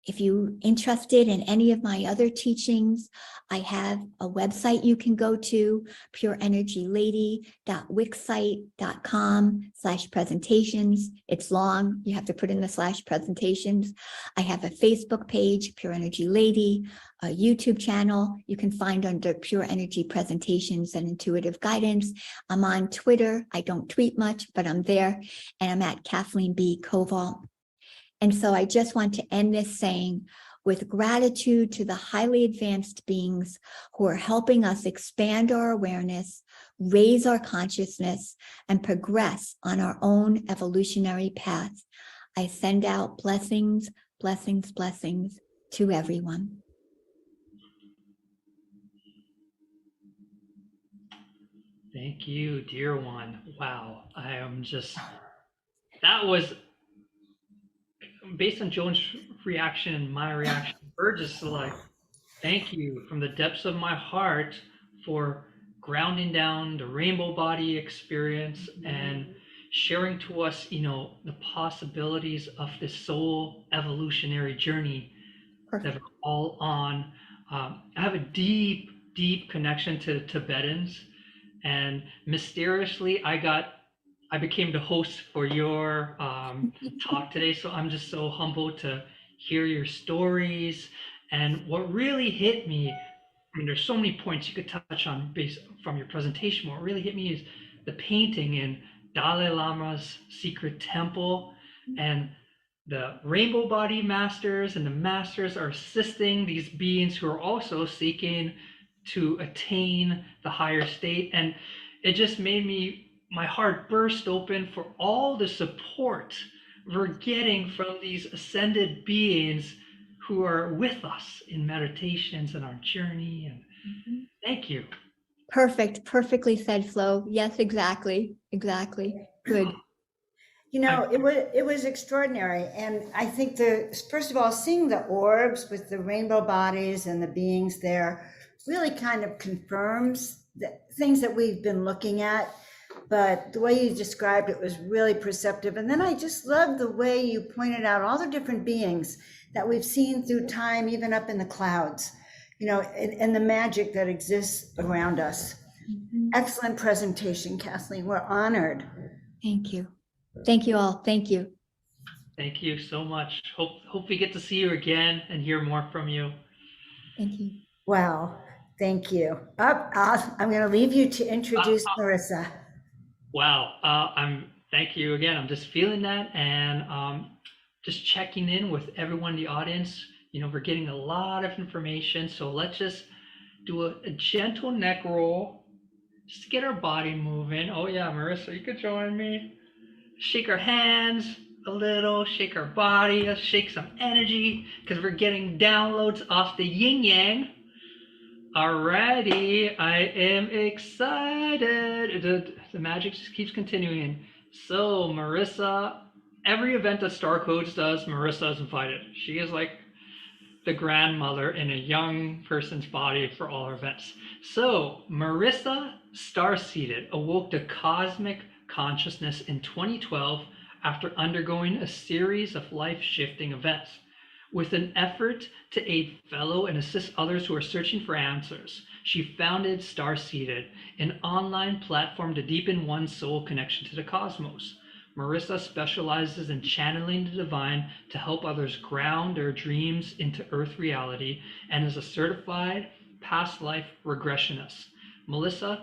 If you're interested in any of my other teachings, I have a website you can go to, pureenergylady.wixsite.com/presentations. It's long, you have to put in the /presentations. I have a Facebook page, Pure Energy Lady, a YouTube channel you can find under Pure Energy Presentations and Intuitive Guidance. I'm on Twitter. I don't tweet much, but I'm there, and I'm at Kathleen B. Koval. And so I just want to end this saying, with gratitude to the highly advanced beings who are helping us expand our awareness, raise our consciousness, and progress on our own evolutionary path, I send out blessings, blessings, blessings to everyone. Thank you, dear one. Wow. That was based on Joan's reaction and my reaction. We're just like, thank you from the depths of my heart for grounding down the rainbow body experience and sharing to us, the possibilities of this soul evolutionary journey that we're all on. I have a deep, deep connection to the Tibetans, and mysteriously, I became the host for your talk today. So I'm just so humbled to hear your stories. And what really hit me, I mean, there's so many points you could touch on based from your presentation. What really hit me is the painting in Dalai Lama's secret temple, and the rainbow body masters and the masters are assisting these beings who are also seeking to attain the higher state. And it just made my heart burst open for all the support we're getting from these ascended beings who are with us in meditations and our journey. And thank you. Perfect. Perfectly said, Flo. Yes, exactly. Exactly. Good. It was extraordinary. And I think first of all, seeing the orbs with the rainbow bodies and the beings there really kind of confirms the things that we've been looking at. But the way you described it was really perceptive. And then I just love the way you pointed out all the different beings that we've seen through time, even up in the clouds, and the magic that exists around us. Excellent presentation, Kathleen. We're honored. Thank you. Thank you all. Thank you. Thank you so much. Hope we get to see you again and hear more from you. Thank you. Wow. Thank you. I'm going to leave you to introduce Marissa. Wow. Thank you again. I'm just feeling that, and just checking in with everyone in the audience. We're getting a lot of information, so let's just do a gentle neck roll just to get our body moving. Oh yeah, Marissa, you could join me. Shake our hands a little, shake our body, let's shake some energy, because we're getting downloads off the yin yang. Alrighty, I am excited. The magic just keeps continuing. So Marissa, every event that Star Codes does, Marissa is invited. She is like the grandmother in a young person's body for all her events. So Marissa, star-seeded, awoke to cosmic consciousness in 2012 after undergoing a series of life-shifting events. With an effort to aid fellow and assist others who are searching for answers, she founded Starseeded, an online platform to deepen one's soul connection to the cosmos. Marissa specializes in channeling the divine to help others ground their dreams into earth reality, and is a certified past life regressionist. Marissa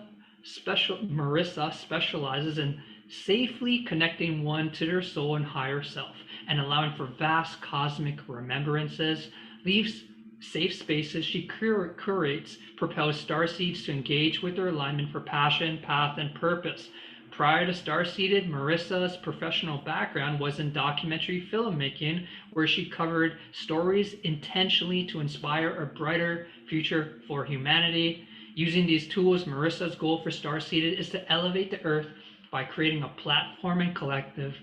specializes in safely connecting one to their soul and higher self, and allowing for vast cosmic remembrances, leaves safe spaces she curates, propels starseeds to engage with their alignment for passion, path, and purpose. Prior to Starseeded, Marissa's professional background was in documentary filmmaking, where she covered stories intentionally to inspire a brighter future for humanity. Using these tools, Marissa's goal for Starseeded is to elevate the earth by creating a platform and collective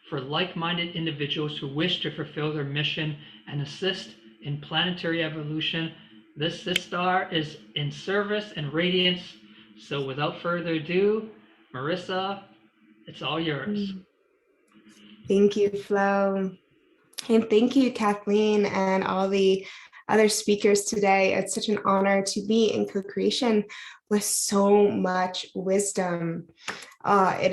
for like-minded individuals who wish to fulfill their mission and assist in planetary evolution. This star is in service and radiance. So without further ado, Marissa, it's all yours. Thank you, Flo. And thank you, Kathleen, and all the other speakers today. It's such an honor to be in co-creation with so much wisdom. I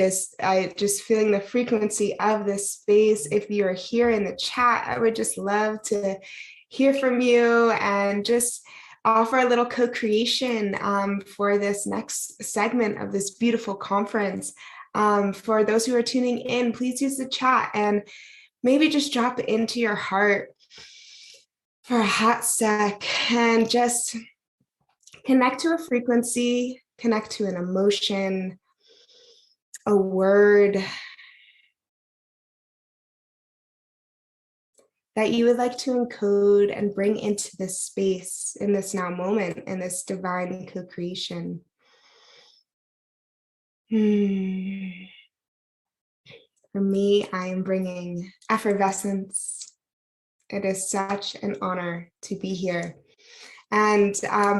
just feeling the frequency of this space. If you're here in the chat, I would just love to hear from you and just offer a little co-creation for this next segment of this beautiful conference. For those who are tuning in, please use the chat and maybe just drop it into your heart for a hot sec and just connect to a frequency, connect to an emotion, a word that you would like to encode and bring into this space in this now moment, in this divine co-creation. For me, I am bringing effervescence. It is such an honor to be here. And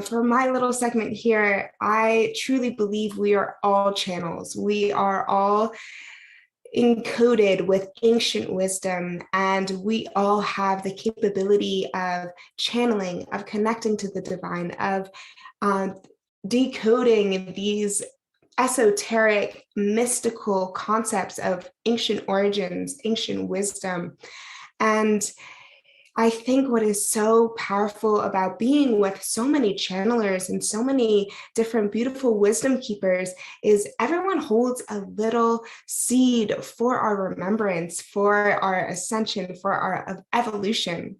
for my little segment here, I truly believe we are all channels. We are all encoded with ancient wisdom, and we all have the capability of channeling, of connecting to the divine, of decoding these esoteric, mystical concepts of ancient origins, ancient wisdom. And I think what is so powerful about being with so many channelers and so many different beautiful wisdom keepers is everyone holds a little seed for our remembrance, for our ascension, for our evolution.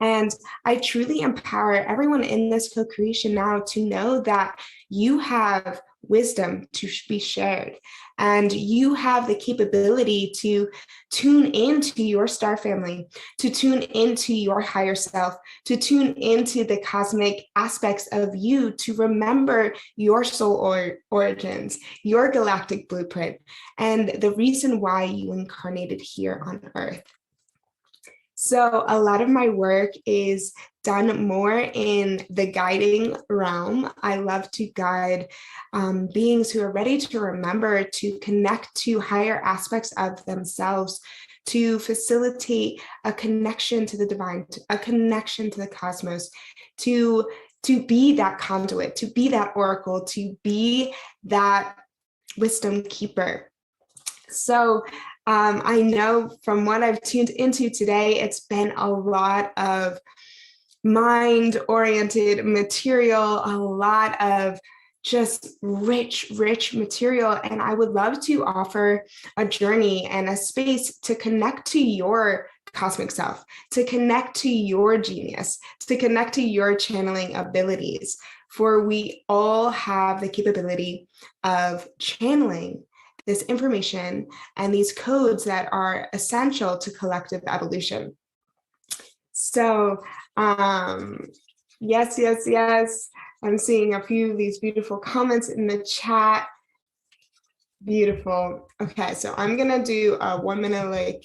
And I truly empower everyone in this co-creation now to know that you have wisdom to be shared, and you have the capability to tune into your star family, to tune into your higher self, to tune into the cosmic aspects of you, to remember your soul origins, your galactic blueprint, and the reason why you incarnated here on Earth. So a lot of my work is done more in the guiding realm. I love to guide beings who are ready to remember, to connect to higher aspects of themselves, to facilitate a connection to the divine, a connection to the cosmos, to be that conduit, to be that oracle, to be that wisdom keeper. So I know from what I've tuned into today, it's been a lot of mind-oriented material, a lot of just rich material. And I would love to offer a journey and a space to connect to your cosmic self, to connect to your genius, to connect to your channeling abilities. For we all have the capability of channeling this information and these codes that are essential to collective evolution. So yes. I'm seeing a few of these beautiful comments in the chat. Beautiful. Okay, so I'm gonna do a 1 minute,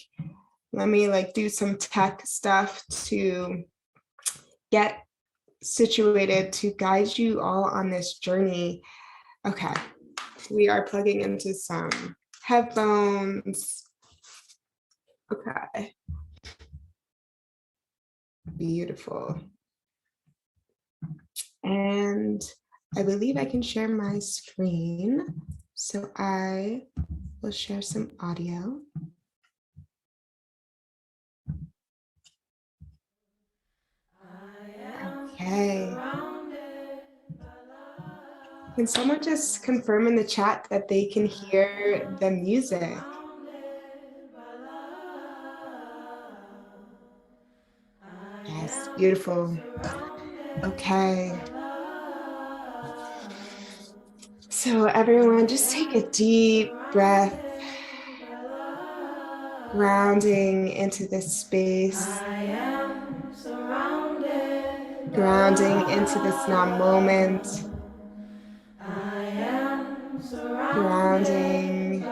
let me do some tech stuff to get situated to guide you all on this journey. Okay. We are plugging into some headphones. Okay. Beautiful. And I believe I can share my screen. So I will share some audio. Okay. Can someone just confirm in the chat that they can hear the music? Yes, beautiful. Okay. So everyone, just take a deep breath, grounding into this space, grounding into this now moment, grounding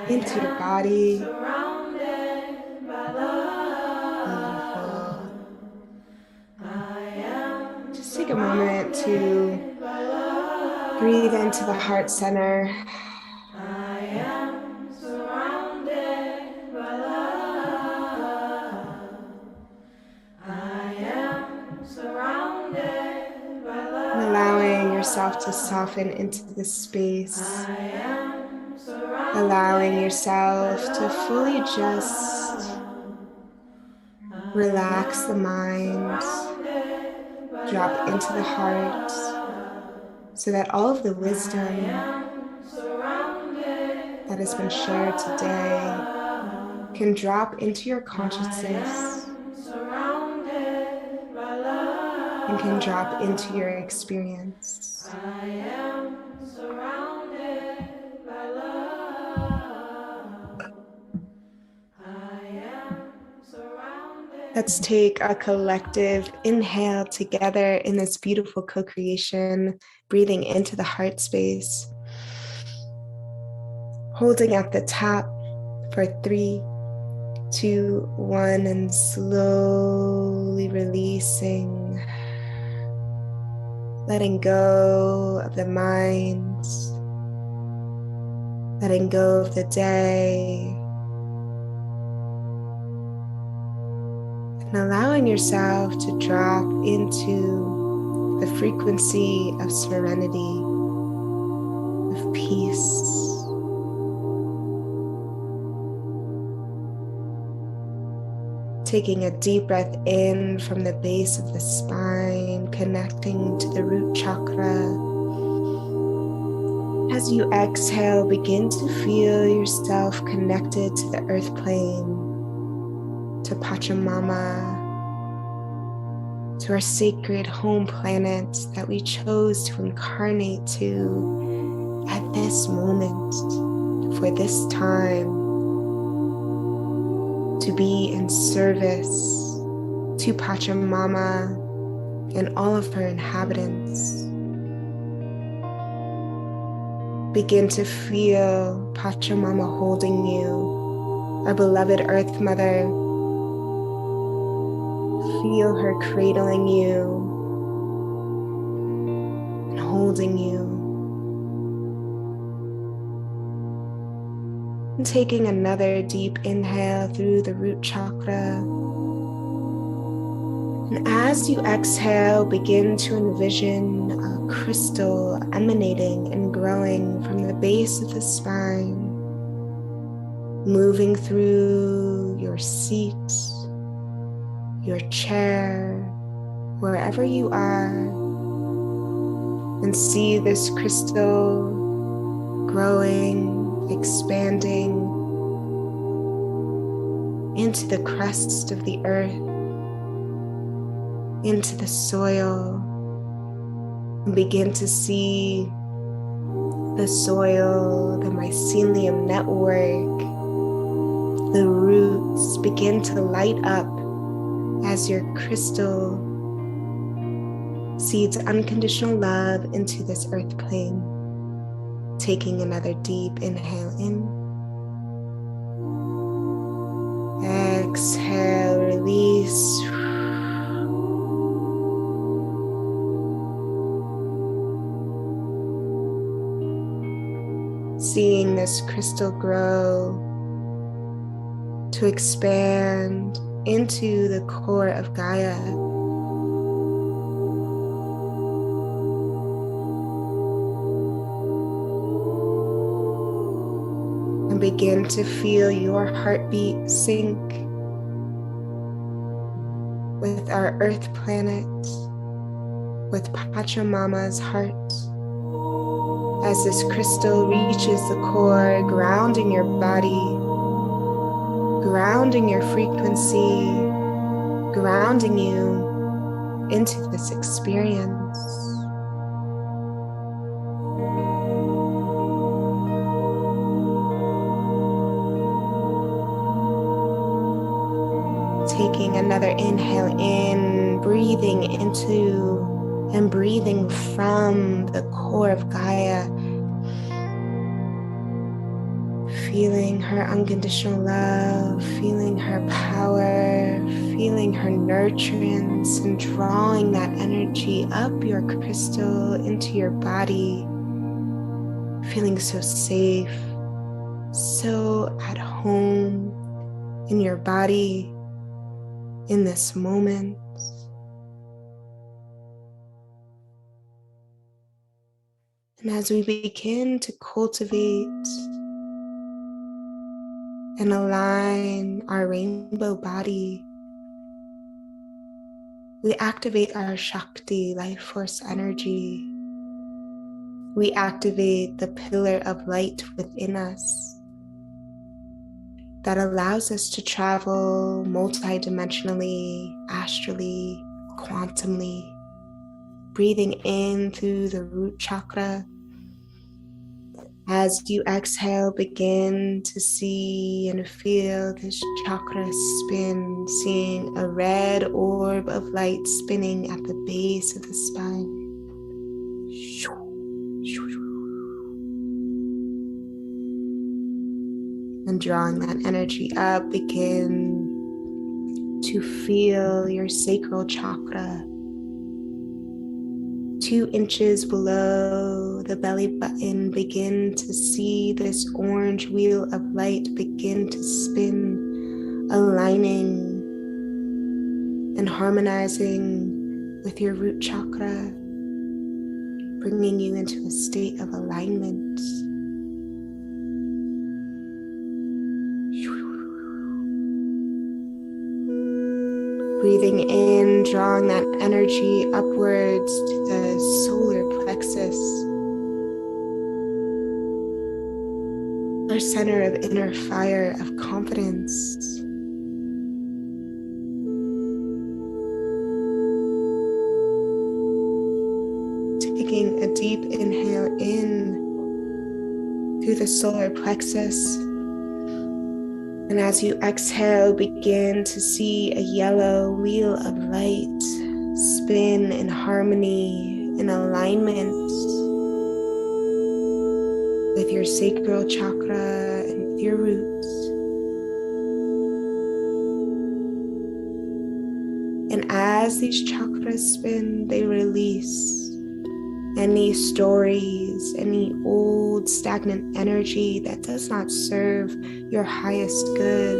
into your body. Beautiful. Just take a moment to breathe into the heart center. Allowing yourself to soften into this space. Allowing yourself to fully just relax the mind, drop into the heart, so that all of the wisdom that has been shared today can drop into your consciousness and can drop into your experience. Let's take a collective inhale together in this beautiful co-creation, breathing into the heart space, holding at the top for 3, 2, 1, and slowly releasing, letting go of the mind, letting go of the day, and allowing yourself to drop into the frequency of serenity, of peace. Taking a deep breath in from the base of the spine, connecting to the root chakra. As you exhale, begin to feel yourself connected to the earth plane, to Pachamama, to our sacred home planet that we chose to incarnate to at this moment, for this time, to be in service to Pachamama and all of her inhabitants. Begin to feel Pachamama holding you, our beloved Earth Mother. Feel her cradling you and holding you. And taking another deep inhale through the root chakra. And as you exhale, begin to envision a crystal emanating and growing from the base of the spine, moving through your seat, your chair, wherever you are, and see this crystal growing, expanding into the crust of the earth, into the soil, and begin to see the soil, the mycelium network, the roots begin to light up as your crystal seeds unconditional love into this earth plane. Taking another deep inhale in. Exhale, release. Seeing this crystal grow to expand into the core of Gaia. And begin to feel your heartbeat sync with our earth planet, with Pachamama's heart. As this crystal reaches the core, grounding your body, grounding your frequency, grounding you into this experience. Taking another inhale in, breathing into and breathing from the core of Gaia. Feeling her unconditional love, feeling her power, feeling her nurturance, and drawing that energy up your crystal into your body. Feeling so safe, so at home in your body, in this moment. And as we begin to cultivate and align our rainbow body, we activate our Shakti, life force energy. We activate the pillar of light within us that allows us to travel multidimensionally, astrally, quantumly, breathing in through the root chakra, As you exhale, begin to see and feel this chakra spin, seeing a red orb of light spinning at the base of the spine. And drawing that energy up, begin to feel your sacral chakra 2 inches below the belly button. Begin to see this orange wheel of light begin to spin, aligning and harmonizing with your root chakra, bringing you into a state of alignment. Breathing in, drawing that energy upwards to the solar plexus, our center of inner fire of confidence. Taking a deep inhale in through the solar plexus. And as you exhale, begin to see a yellow wheel of light spin in harmony, in alignment with your sacral chakra and with your roots. And as these chakras spin, they release any stories, any old stagnant energy that does not serve your highest good,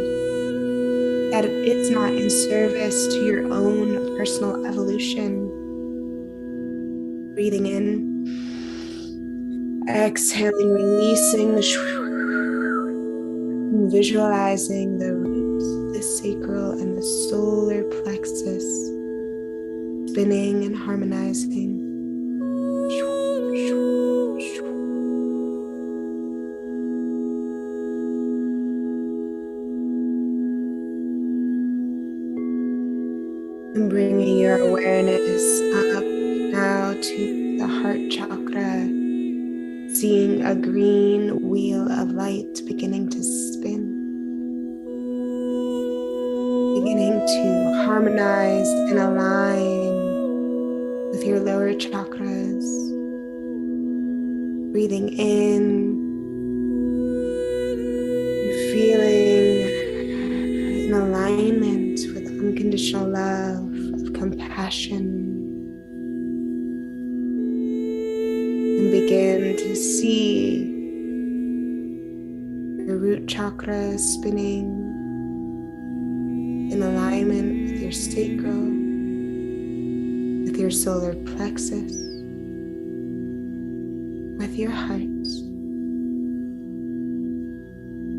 that it's not in service to your own personal evolution. Breathing in, exhaling, releasing the and visualizing the roots, the sacral and the solar plexus spinning and harmonizing. And bringing your awareness up now to the heart chakra, seeing a green wheel of light beginning to spin, beginning to harmonize and align with your lower chakras. Breathing in, feeling in alignment with unconditional love, of compassion, and begin to see your root chakra spinning in alignment with your sacral, with your solar plexus, with your heart.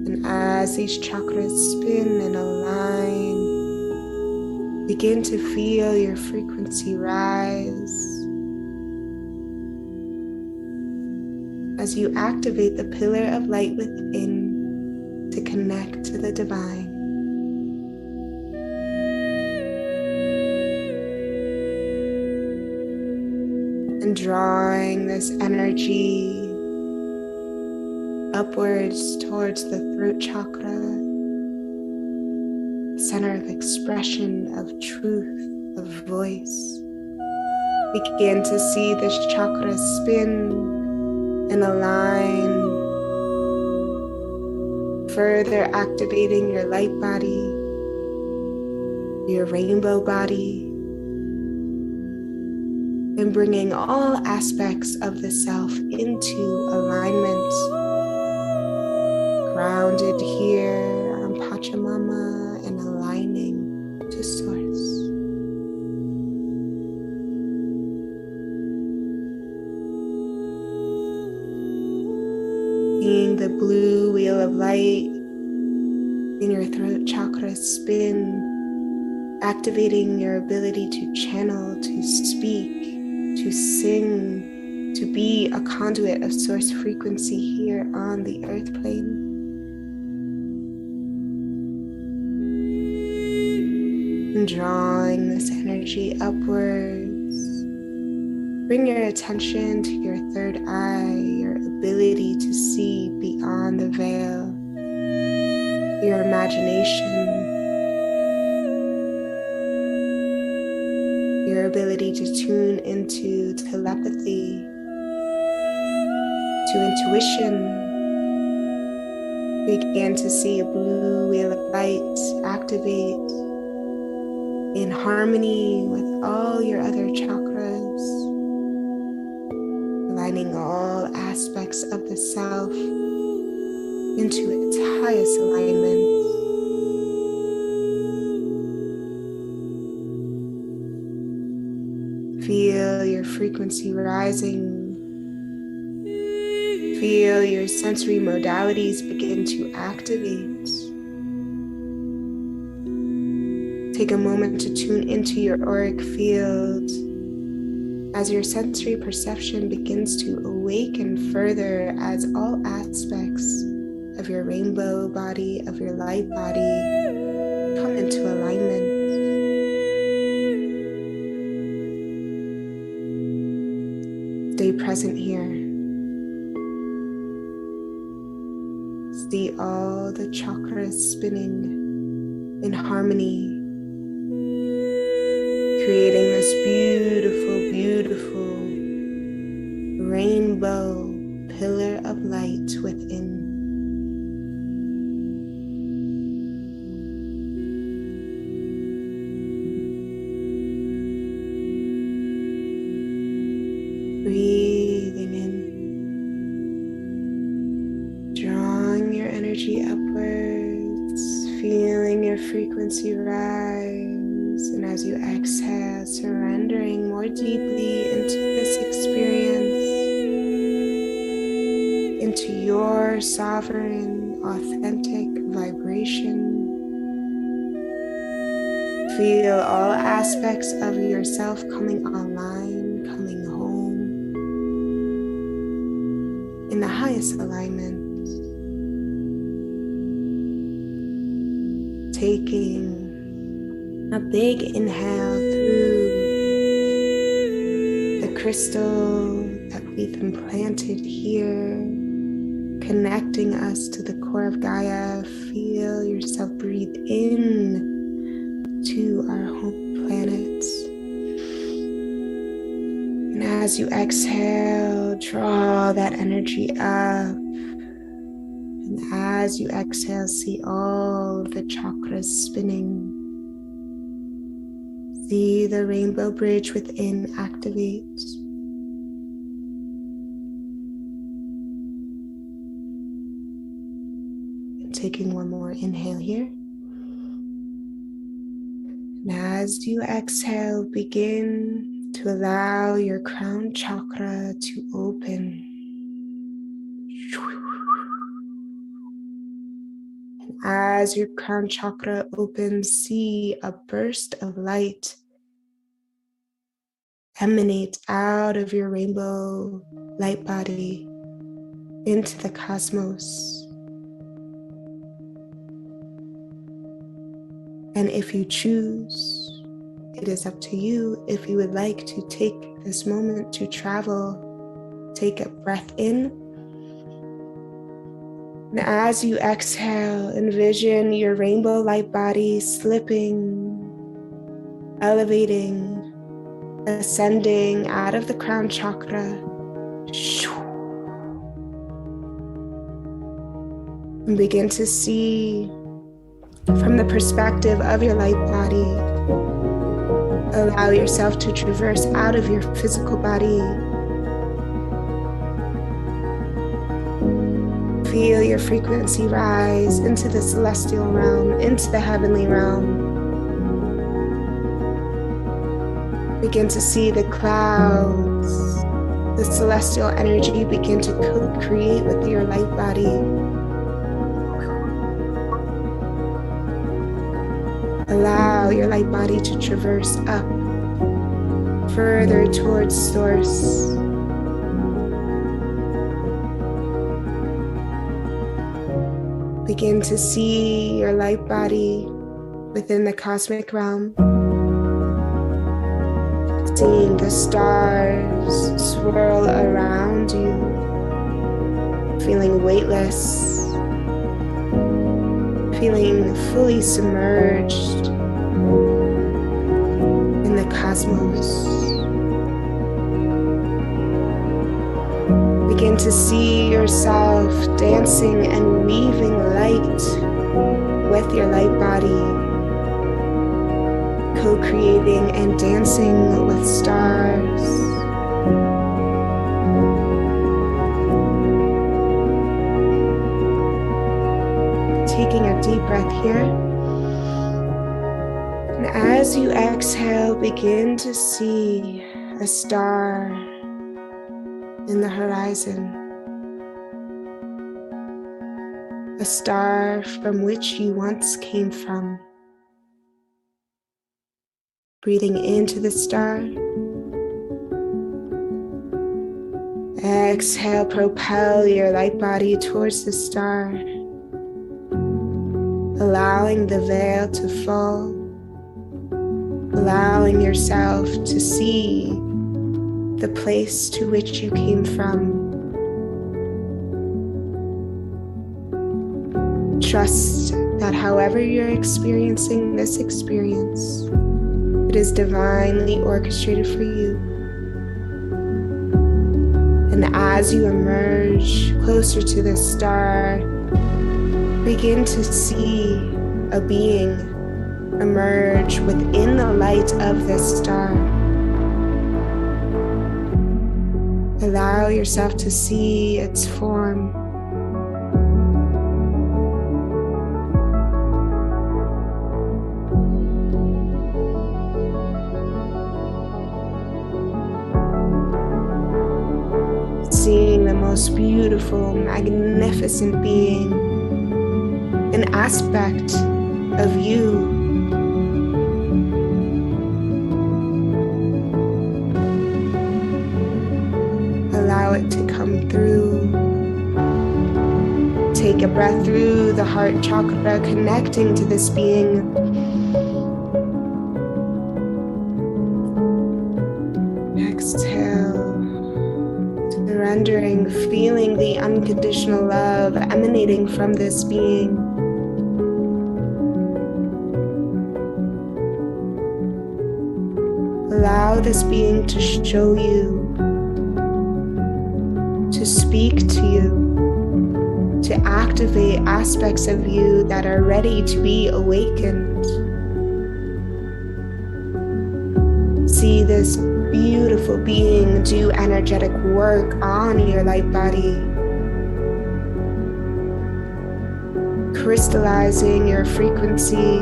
And as these chakras spin and align, begin to feel your frequency rise as you activate the pillar of light within to connect to the divine. And drawing this energy upwards towards the throat chakra, center of expression, of truth, of voice. Begin to see this chakra spin and align, further activating your light body, your rainbow body, and bringing all aspects of the self into alignment, grounded here on Pachamama and aligning to Source. Seeing the blue wheel of light in your throat chakra spin, activating your ability to channel, to speak, to sing, to be a conduit of source frequency here on the earth plane. And drawing this energy upwards, bring your attention to your third eye, your ability to see beyond the veil, your imagination, your ability to tune into telepathy, to intuition. Begin to see a blue wheel of light activate in harmony with all your other chakras, aligning all aspects of the self into its highest alignment. Feel your frequency rising. Feel your sensory modalities begin to activate. Take a moment to tune into your auric field as your sensory perception begins to awaken further as all aspects of your rainbow body, of your light body, come into alignment. Stay present here. See all the chakras spinning in harmony, creating this beautiful, beautiful rainbow pillar of light within. Breathing in, drawing your energy upwards, feeling your frequency rise, and as you exhale, surrendering more deeply into this experience, into your sovereign, authentic vibration. Feel all aspects of yourself coming online, coming home, in the highest alignment. Taking a big inhale through the crystal that we've implanted here, connecting us to the core of Gaia. Feel yourself breathe in to our home planet. And as you exhale, draw that energy up. And as you exhale, see all the chakras spinning. See the rainbow bridge within activate. And taking one more inhale here. And as you exhale, begin to allow your crown chakra to open. And as your crown chakra opens, see a burst of light emanate out of your rainbow light body into the cosmos. And if you choose, it is up to you. If you would like to take this moment to travel, take a breath in. And as you exhale, envision your rainbow light body slipping, elevating, ascending out of the crown chakra. And begin to see from the perspective of your light body. Allow yourself to traverse out of your physical body. Feel your frequency rise into the celestial realm, into the heavenly realm. Begin to see the clouds, the celestial energy begin to co-create with your light body. Allow your light body to traverse up, further towards source. Begin to see your light body within the cosmic realm. seeing the stars swirl around you, feeling weightless, feeling fully submerged in the cosmos. Begin to see yourself dancing and weaving light with your light body, co-creating and dancing with stars. Taking a deep breath here. And as you exhale, begin to see a star in the horizon. A star from which you once came from. Breathing into the star. Exhale, propel your light body towards the star. Allowing the veil to fall. Allowing yourself to see the place to which you came from. Trust that however you're experiencing this experience, it is divinely orchestrated for you. And as you emerge closer to the star, begin to see a being emerge within the light of this star. Allow yourself to see its form. Seeing the most beautiful, magnificent being, an aspect of you. Allow it to come through. Take a breath through the heart chakra, connecting to this being. Exhale. Surrendering, feeling the unconditional love emanating from this being. Allow this being to show you, to speak to you, to activate aspects of you that are ready to be awakened. See this beautiful being do energetic work on your light body, crystallizing your frequency,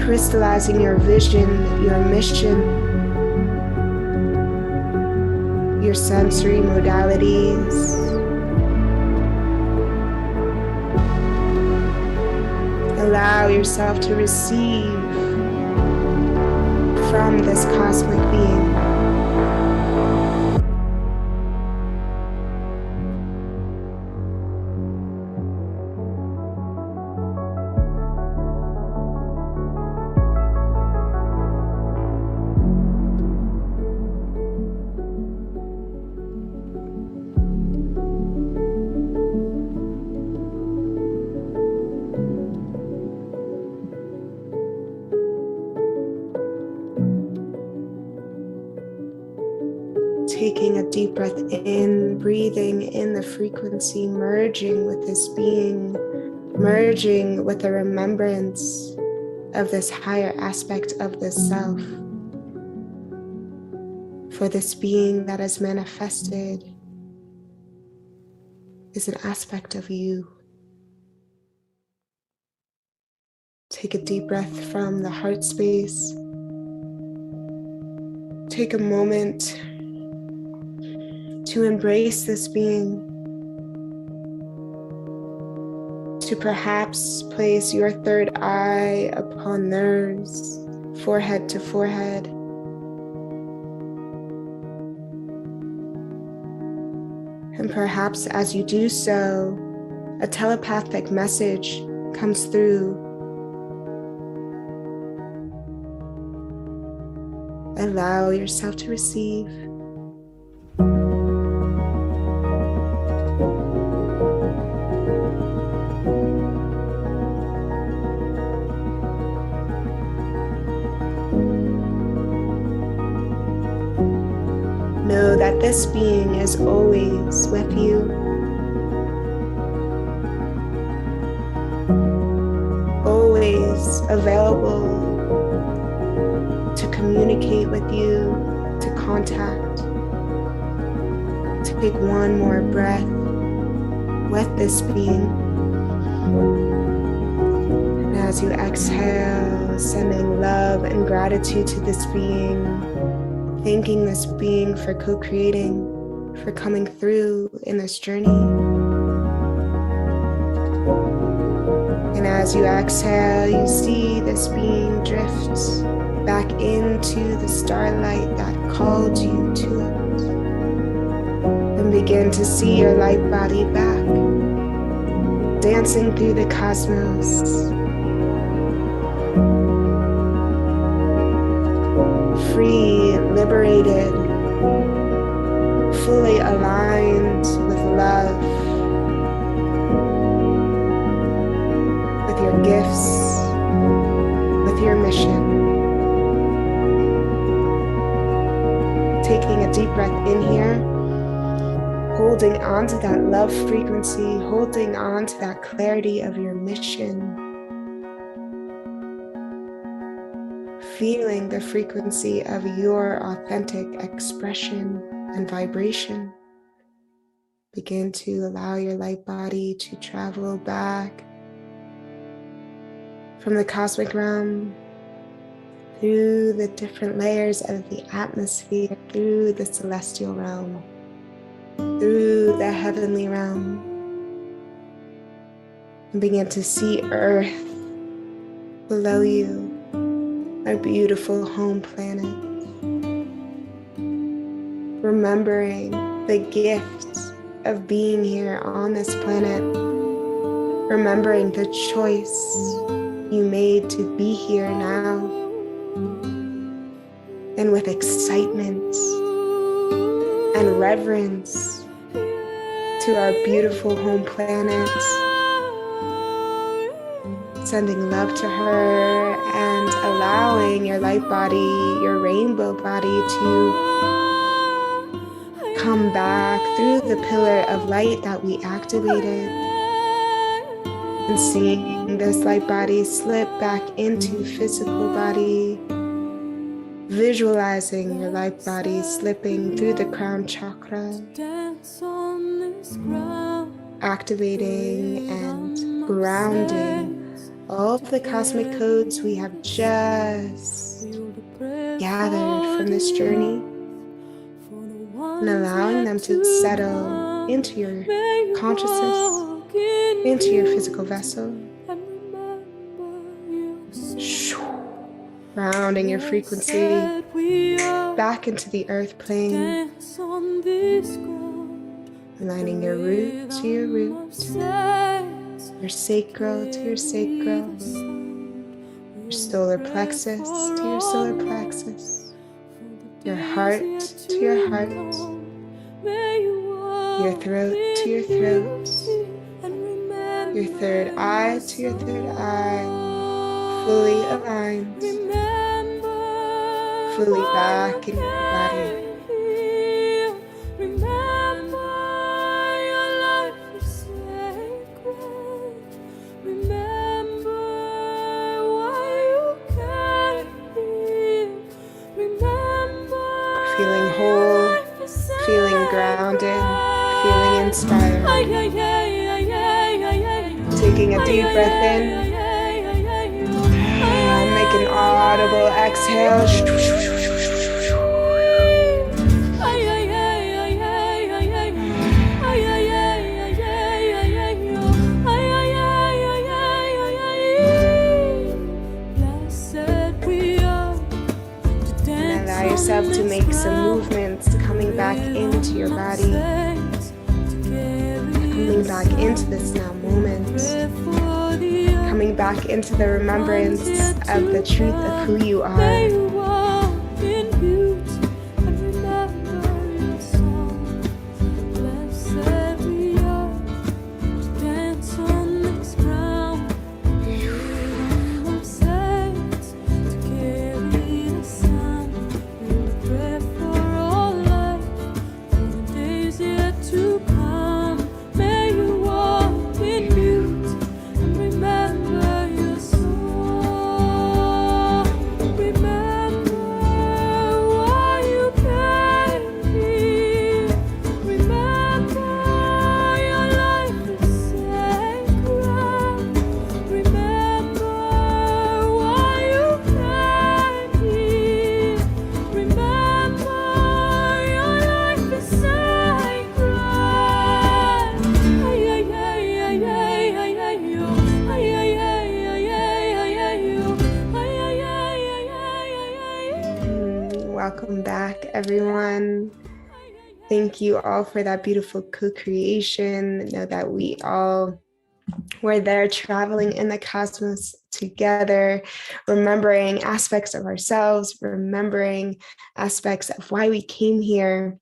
crystallizing your vision, your mission, your sensory modalities. Allow yourself to receive from this cosmic being. Taking a deep breath in, breathing in the frequency, merging with this being, merging with the remembrance of this higher aspect of the self. For this being that is manifested is an aspect of you. Take a deep breath from the heart space. Take a moment to embrace this being, to perhaps place your third eye upon theirs, forehead to forehead. And perhaps as you do so, a telepathic message comes through. Allow yourself to receive. Know that this being is always with you. Always available to communicate with you, to contact, to take one more breath with this being. And as you exhale, sending love and gratitude to this being, thanking this being for co-creating, for coming through in this journey. And as you exhale, you see this being drift back into the starlight that called you to it. And begin to see your light body back, dancing through the cosmos. Free, liberated, fully aligned with love, with your gifts, with your mission. Taking a deep breath in here, holding on to that love frequency, holding on to that clarity of your mission. Feeling the frequency of your authentic expression and vibration. Begin to allow your light body to travel back from the cosmic realm, through the different layers of the atmosphere, through the celestial realm, through the heavenly realm, and begin to see Earth below you, our beautiful home planet. Remembering the gift of being here on this planet. Remembering the choice you made to be here now. And with excitement and reverence to our beautiful home planet, sending love to her and allowing your light body, your rainbow body to come back through the pillar of light that we activated, and seeing this light body slip back into physical body, visualizing your light body slipping through the crown chakra, activating and grounding all of the cosmic codes we have just gathered from this journey, and allowing them to settle into your consciousness, into your physical vessel. Rounding your frequency back into the earth plane, aligning your root to your root, your sacral to your sacral, your solar plexus to your solar plexus, your heart to your heart, your throat to your throat, your third eye to your third eye, fully aligned, fully back in your body. Feeling whole, feeling grounded, feeling inspired. Taking a deep breath in and make an audible exhale. And allow yourself to make some movements coming back into your body, coming back into this now moment, coming back into the remembrance of the truth of who you are. Welcome back, everyone. Thank you all for that beautiful co-creation. Know that we all were there traveling in the cosmos together, remembering aspects of ourselves, remembering aspects of why we came here.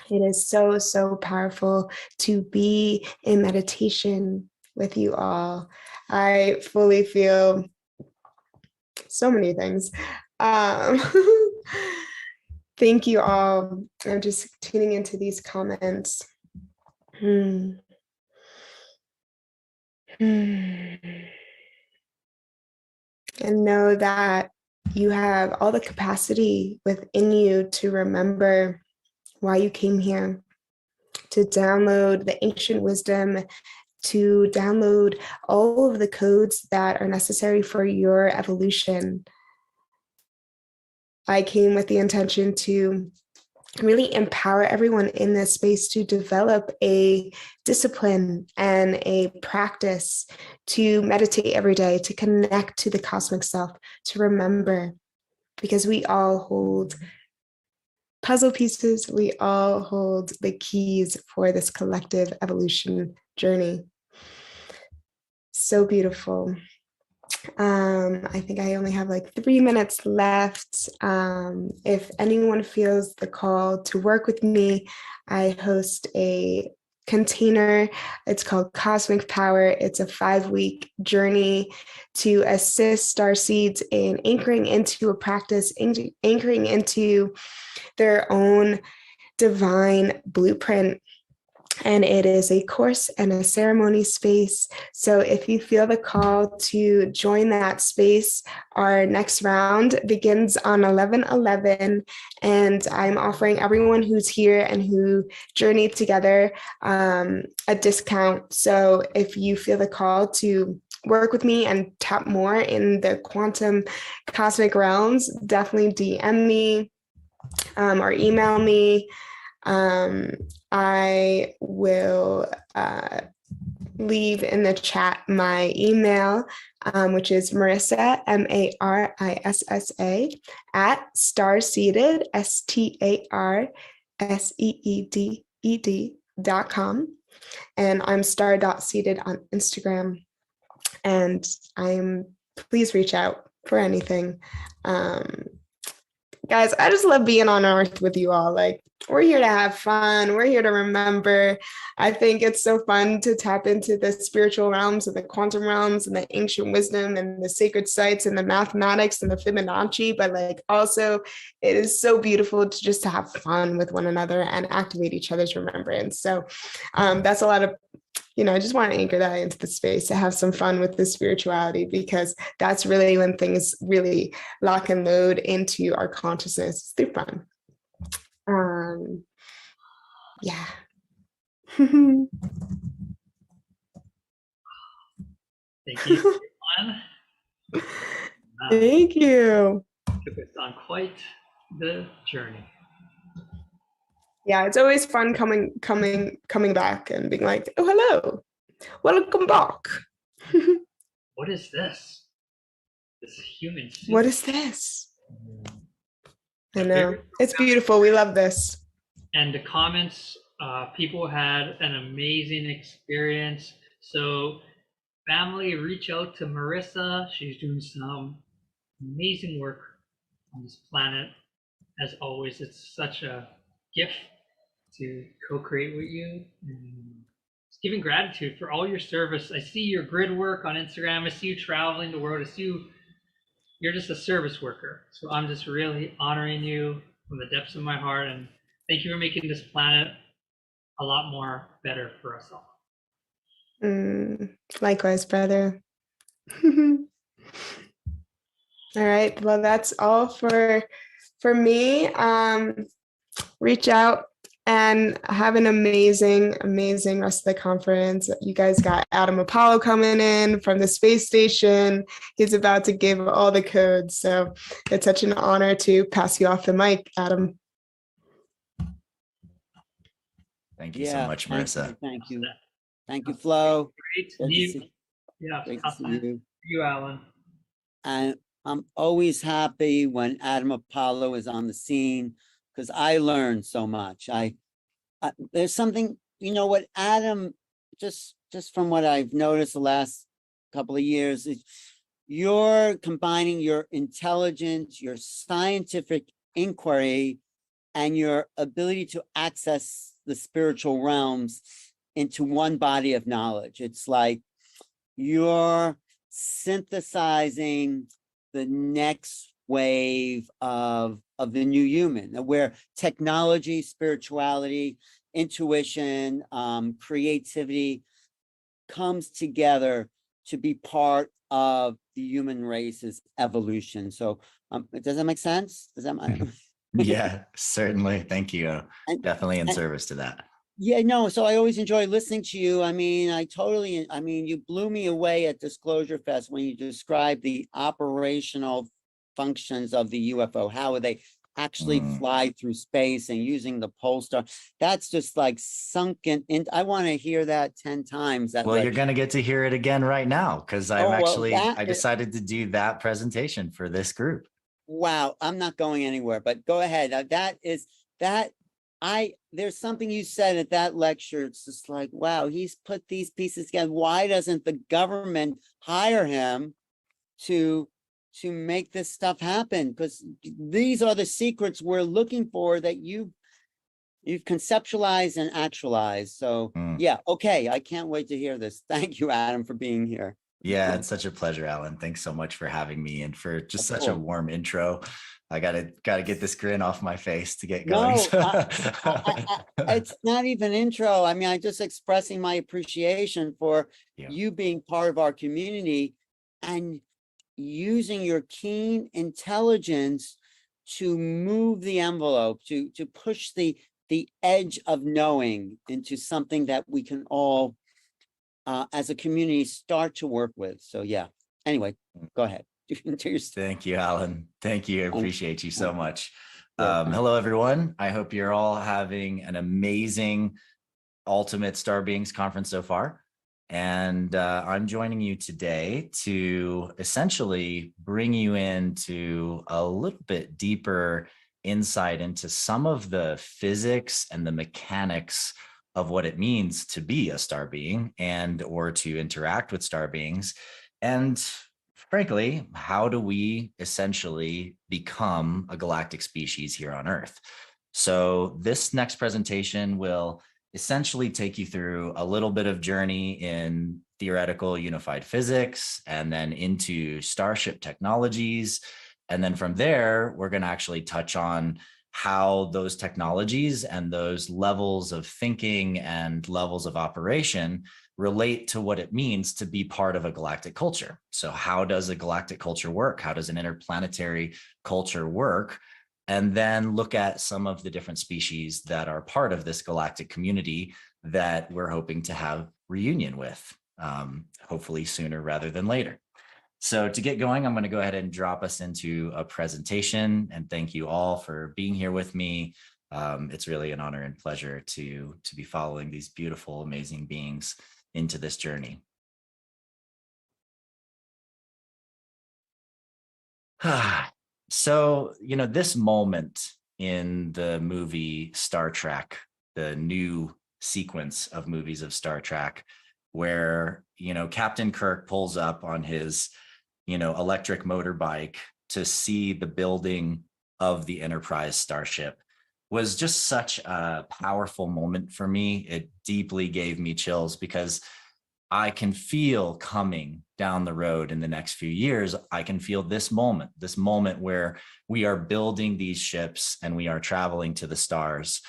It is so, so powerful to be in meditation with you all. I fully feel so many things. Thank you all. I'm just tuning into these comments. And know that you have all the capacity within you to remember why you came here, to download the ancient wisdom, to download all of the codes that are necessary for your evolution. I came with the intention to really empower everyone in this space to develop a discipline and a practice to meditate every day, to connect to the cosmic self, to remember, because we all hold puzzle pieces, we all hold the keys for this collective evolution journey. So beautiful. I think I only have like 3 minutes left. If anyone feels the call to work with me, I host a container. It's called Cosmic Power. It's a 5-week journey to assist starseeds in anchoring into a practice, anchoring into their own divine blueprint. And it is a course and a ceremony space. So if you feel the call to join that space, our next round begins on 11/11, and I'm offering everyone who's here and who journeyed together a discount. So if you feel the call to work with me and tap more in the quantum cosmic realms, definitely DM me or email me. I will leave in the chat my email, which is Marissa, Marissa, at starseeded, starseeded.com. And I'm star.seeded on Instagram. And please reach out for anything. Guys, I just love being on Earth with you all. Like, we're here to have fun. We're here to remember. I think it's so fun to tap into the spiritual realms and the quantum realms and the ancient wisdom and the sacred sites and the mathematics and the Fibonacci. But like, also, it is so beautiful to just to have fun with one another and activate each other's remembrance. So that's a lot of, I just want to anchor that into the space, to have some fun with the spirituality, because that's really when things really lock and load into our consciousness through fun. Yeah. Thank you, everyone. Thank you. Took us on quite the journey. Yeah, it's always fun coming back and being like, oh, hello, welcome back. What is this? This human suit. What is this? I know. It's beautiful. We love this. And the comments, people had an amazing experience. So family, reach out to Marissa. She's doing some amazing work on this planet. As always, it's such a gift to co-create with you. And just giving gratitude for all your service. I see your grid work on Instagram. I see you traveling the world. I see you're just a service worker. So I'm just really honoring you from the depths of my heart. And thank you for making this planet a lot more better for us all. Likewise, brother. All right. Well, that's all for me. Reach out and have an amazing rest of the conference. You guys got Adam Apollo coming in from the space station. He's about to give all the codes. So it's such an honor to pass you off the mic, Adam. Thank you so much, Marissa. Thank you. Thank you, Flo. Great. Great to You, see yeah, great to see you. You, Alan. And I'm always happy when Adam Apollo is on the scene because I learn so much. There's something, you know what, Adam, just from what I've noticed the last couple of years, is you're combining your intelligence, your scientific inquiry, and your ability to access the spiritual realms into one body of knowledge. It's like you're synthesizing the next wave of the new human, where technology, spirituality, intuition, creativity comes together to be part of the human race's evolution. So does that make sense? Does that Yeah, certainly. Thank you. And- Definitely in and- service to that. Yeah, no, so I always enjoy listening to you. I mean, you blew me away at Disclosure Fest when you described the operational functions of the UFO. How would they actually fly through space and using the pole star? That's just like sunken in. I want to hear that 10 times. Well, you're going to get to hear it again right now because I decided to do that presentation for this group. Wow, I'm not going anywhere, but go ahead. There's something you said at that lecture. It's just like, wow, he's put these pieces together. Why doesn't the government hire him to make this stuff happen? Because these are the secrets we're looking for that you've conceptualized and actualized. So yeah, okay, I can't wait to hear this. Thank you, Adam, for being here. Yeah, it's such a pleasure, Alan. Thanks so much for having me and for just such a warm intro. I gotta get this grin off my face to get going. No, it's not even intro. I mean, I'm just expressing my appreciation for you being part of our community and using your keen intelligence to move the envelope, to push the edge of knowing into something that we can all, as a community, start to work with. So yeah. Anyway, go ahead. Thank you, Alan. Thank you. I appreciate you so much. Hello, everyone. I hope you're all having an amazing Ultimate Star Beings conference so far. And I'm joining you today to essentially bring you into a little bit deeper insight into some of the physics and the mechanics of what it means to be a star being and or to interact with star beings. And frankly, how do we essentially become a galactic species here on Earth? So this next presentation will essentially take you through a little bit of journey in theoretical unified physics and then into starship technologies. And then from there, we're going to actually touch on how those technologies and those levels of thinking and levels of operation relate to what it means to be part of a galactic culture. So how does a galactic culture work? How does an interplanetary culture work? And then look at some of the different species that are part of this galactic community that we're hoping to have reunion with, hopefully sooner rather than later. So to get going, I'm going to go ahead and drop us into a presentation, and thank you all for being here with me. It's really an honor and pleasure to be following these beautiful, amazing beings into this journey. So, this moment in the movie Star Trek, the new sequence of movies of Star Trek, where, Captain Kirk pulls up on his, electric motorbike to see the building of the Enterprise starship was just such a powerful moment for me. It deeply gave me chills because I can feel coming down the road in the next few years. I can feel this moment where we are building these ships and we are traveling to the stars.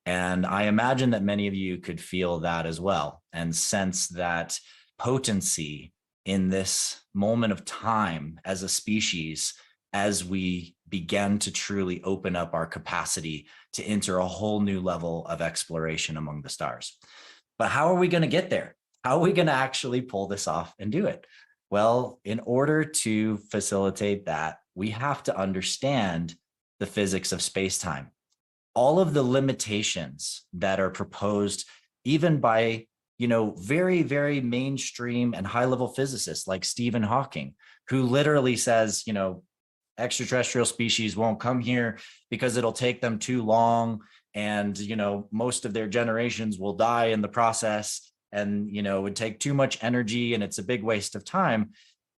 And I imagine that many of you could feel that as well and sense that potency in this moment of time as a species, as we begin to truly open up our capacity to enter a whole new level of exploration among the stars. But how are we going to get there? How are we going to actually pull this off and do it? Well, in order to facilitate that, we have to understand the physics of space-time. All of the limitations that are proposed, even by, very, very mainstream and high-level physicists like Stephen Hawking, who literally says, extraterrestrial species won't come here because it'll take them too long, and most of their generations will die in the process, and it would take too much energy and it's a big waste of time.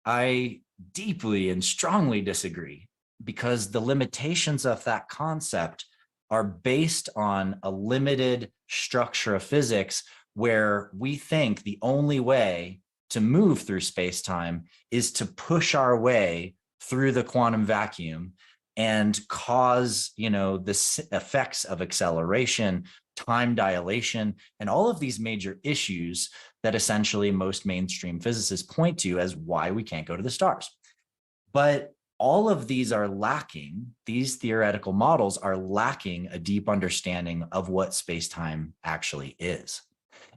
I deeply and strongly disagree, because the limitations of that concept are based on a limited structure of physics, where we think the only way to move through space-time is to push our way through the quantum vacuum and cause, the effects of acceleration, time dilation, and all of these major issues that essentially most mainstream physicists point to as why we can't go to the stars. But all of these are lacking, these theoretical models are lacking a deep understanding of what space-time actually is.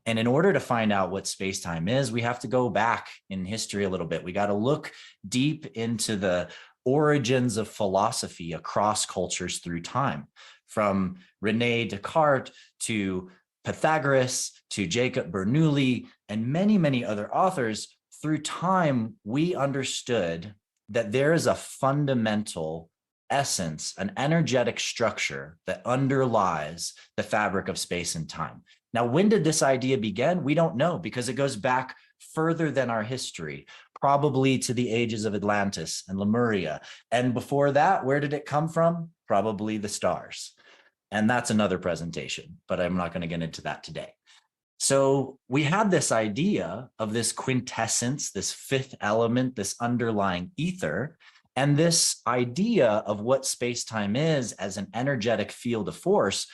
And in order to find out what space-time is, we have to go back in history a little bit. We got to look deep into the origins of philosophy across cultures through time, from René Descartes to Pythagoras to Jacob Bernoulli and many, many other authors. Through time, we understood that there is a fundamental essence, an energetic structure that underlies the fabric of space and time. Now, when did this idea begin? We don't know, because it goes back further than our history, probably to the ages of Atlantis and Lemuria. And before that, where did it come from? Probably the stars. And that's another presentation, but I'm not going to get into that today. So we had this idea of this quintessence, this fifth element, this underlying ether, and this idea of what space-time is as an energetic field of force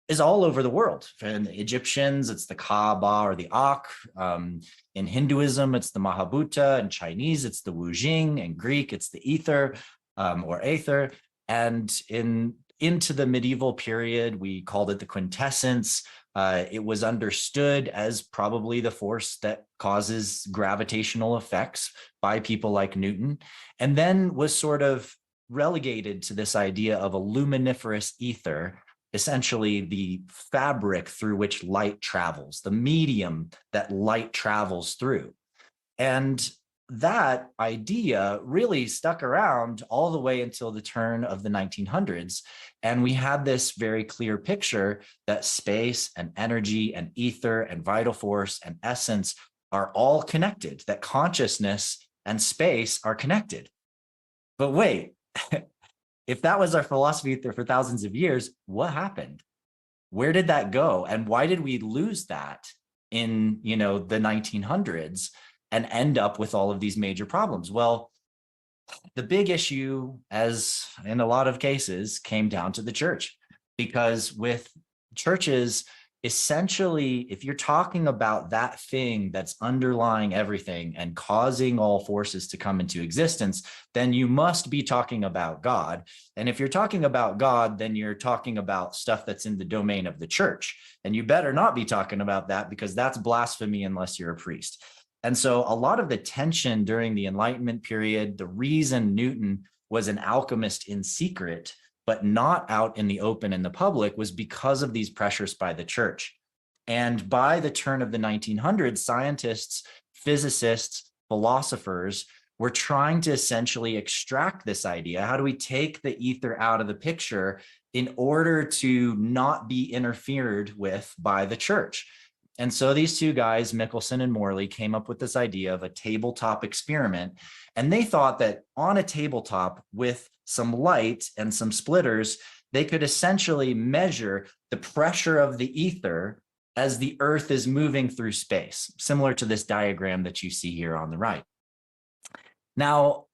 is all over the world. In the Egyptians, it's the Kaaba or the Ak. In Hinduism, it's the Mahabhuta. In Chinese, it's the Wujing. In Greek, it's the ether or aether. And into the medieval period, we called it the quintessence. It was understood as probably the force that causes gravitational effects by people like Newton, and then was sort of relegated to this idea of a luminiferous ether, essentially the fabric through which light travels, the medium that light travels through. And that idea really stuck around all the way until the turn of the 1900s. And we had this very clear picture that space and energy and ether and vital force and essence are all connected, that consciousness and space are connected. But wait, if that was our philosophy for thousands of years, what happened? Where did that go? And why did we lose that in, the 1900s and end up with all of these major problems? Well, the big issue, as in a lot of cases, came down to the church, because with churches, essentially, if you're talking about that thing that's underlying everything and causing all forces to come into existence, then you must be talking about God. And if you're talking about God, then you're talking about stuff that's in the domain of the church. And you better not be talking about that, because that's blasphemy unless you're a priest. And so a lot of the tension during the Enlightenment period, the reason Newton was an alchemist in secret, but not out in the open in the public, was because of these pressures by the church. And by the turn of the 1900s, scientists, physicists, philosophers were trying to essentially extract this idea. How do we take the ether out of the picture in order to not be interfered with by the church? And so these two guys, Michelson and Morley, came up with this idea of a tabletop experiment. And they thought that on a tabletop with some light and some splitters, they could essentially measure the pressure of the ether as the Earth is moving through space, similar to this diagram that you see here on the right. Now,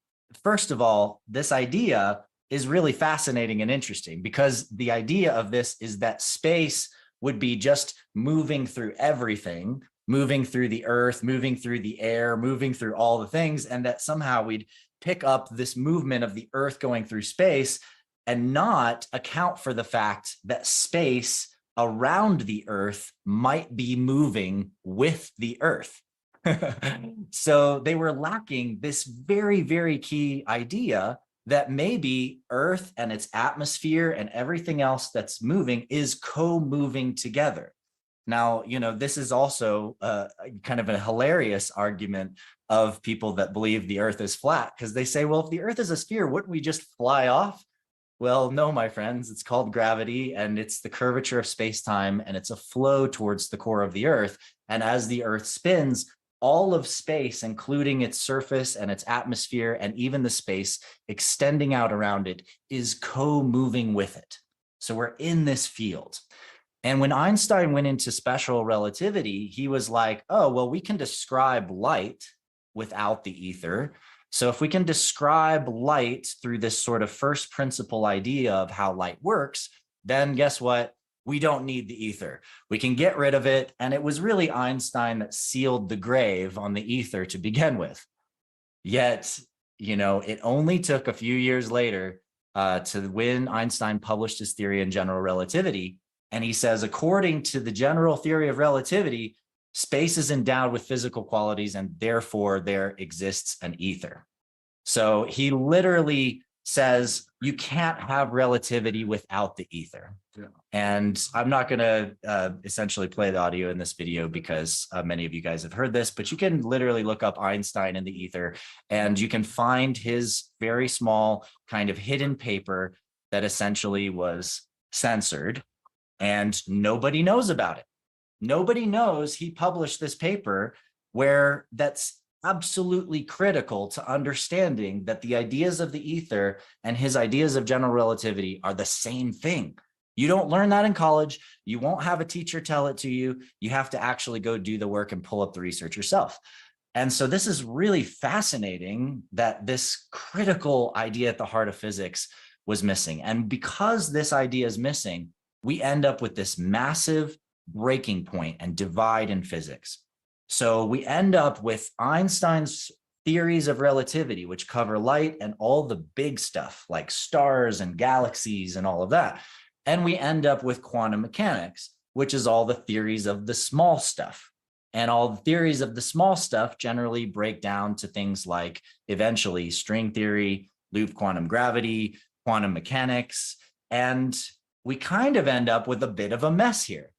first of all, this idea is really fascinating and interesting, because the idea of this is that space would be just moving through everything, moving through the earth, moving through the air, moving through all the things, and that somehow we'd pick up this movement of the earth going through space and not account for the fact that space around the earth might be moving with the earth. So they were lacking this very, very key idea that maybe Earth and its atmosphere and everything else that's moving is co-moving together. Now, this is also kind of a hilarious argument of people that believe the earth is flat, because they say, well, if the earth is a sphere, wouldn't we just fly off? Well, no, my friends, it's called gravity, and it's the curvature of space-time, and it's a flow towards the core of the earth. And as the earth spins, all of space, including its surface and its atmosphere, and even the space extending out around it, is co-moving with it. So we're in this field. And when Einstein went into special relativity, he was like, oh, well, we can describe light without the ether. So if we can describe light through this sort of first principle idea of how light works, then guess what? We don't need the ether. We can get rid of it. And it was really Einstein that sealed the grave on the ether to begin with. Yet, it only took a few years later to when Einstein published his theory in general relativity. And he says, according to the general theory of relativity, space is endowed with physical qualities, and therefore there exists an ether. So he literally says you can't have relativity without the ether. Yeah. And I'm not going to essentially play the audio in this video because many of you guys have heard this, but you can literally look up Einstein in the ether, and you can find his very small kind of hidden paper that essentially was censored. And nobody knows about it. Nobody knows he published this paper where that's absolutely critical to understanding that the ideas of the ether and his ideas of general relativity are the same thing. You don't learn that in college. You won't have a teacher tell it to you. You have to actually go do the work and pull up the research yourself. And so this is really fascinating that this critical idea at the heart of physics was missing. And because this idea is missing, we end up with this massive breaking point and divide in physics. So we end up with Einstein's theories of relativity, which cover light and all the big stuff like stars and galaxies and all of that. And we end up with quantum mechanics, which is all the theories of the small stuff. And all the theories of the small stuff generally break down to things like eventually string theory, loop quantum gravity, quantum mechanics, and we kind of end up with a bit of a mess here.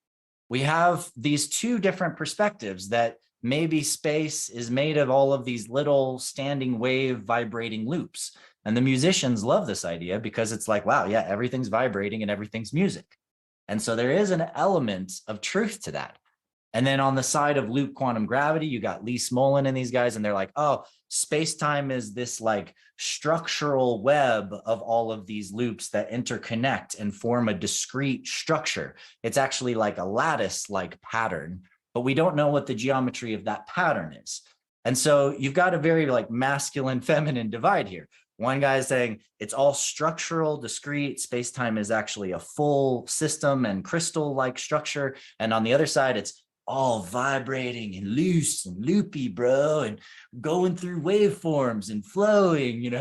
We have these two different perspectives that maybe space is made of all of these little standing wave vibrating loops. And the musicians love this idea because it's like, wow, yeah, everything's vibrating and everything's music. And so there is an element of truth to that. And then on the side of loop quantum gravity, you got Lee Smolin and these guys, and they're like, oh, space-time is this like structural web of all of these loops that interconnect and form a discrete structure. It's actually like a lattice-like pattern, but we don't know what the geometry of that pattern is. And so you've got a very like masculine, feminine divide here. One guy is saying it's all structural, discrete. Space-time is actually a full system and crystal-like structure. And on the other side, it's all vibrating and loose and loopy, bro, and going through waveforms and flowing,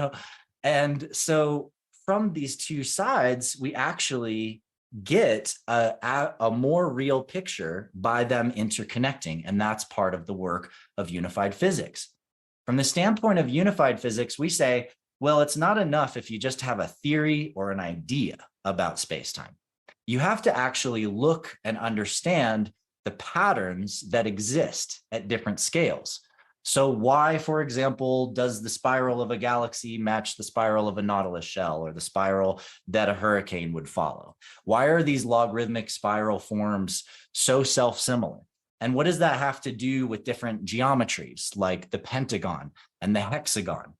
And so from these two sides, we actually get a more real picture by them interconnecting. And that's part of the work of unified physics. From the standpoint of unified physics, we say, well, it's not enough if you just have a theory or an idea about space-time. You have to actually look and understand the patterns that exist at different scales. So why, for example, does the spiral of a galaxy match the spiral of a Nautilus shell or the spiral that a hurricane would follow? Why are these logarithmic spiral forms so self-similar? And what does that have to do with different geometries like the pentagon and the hexagon?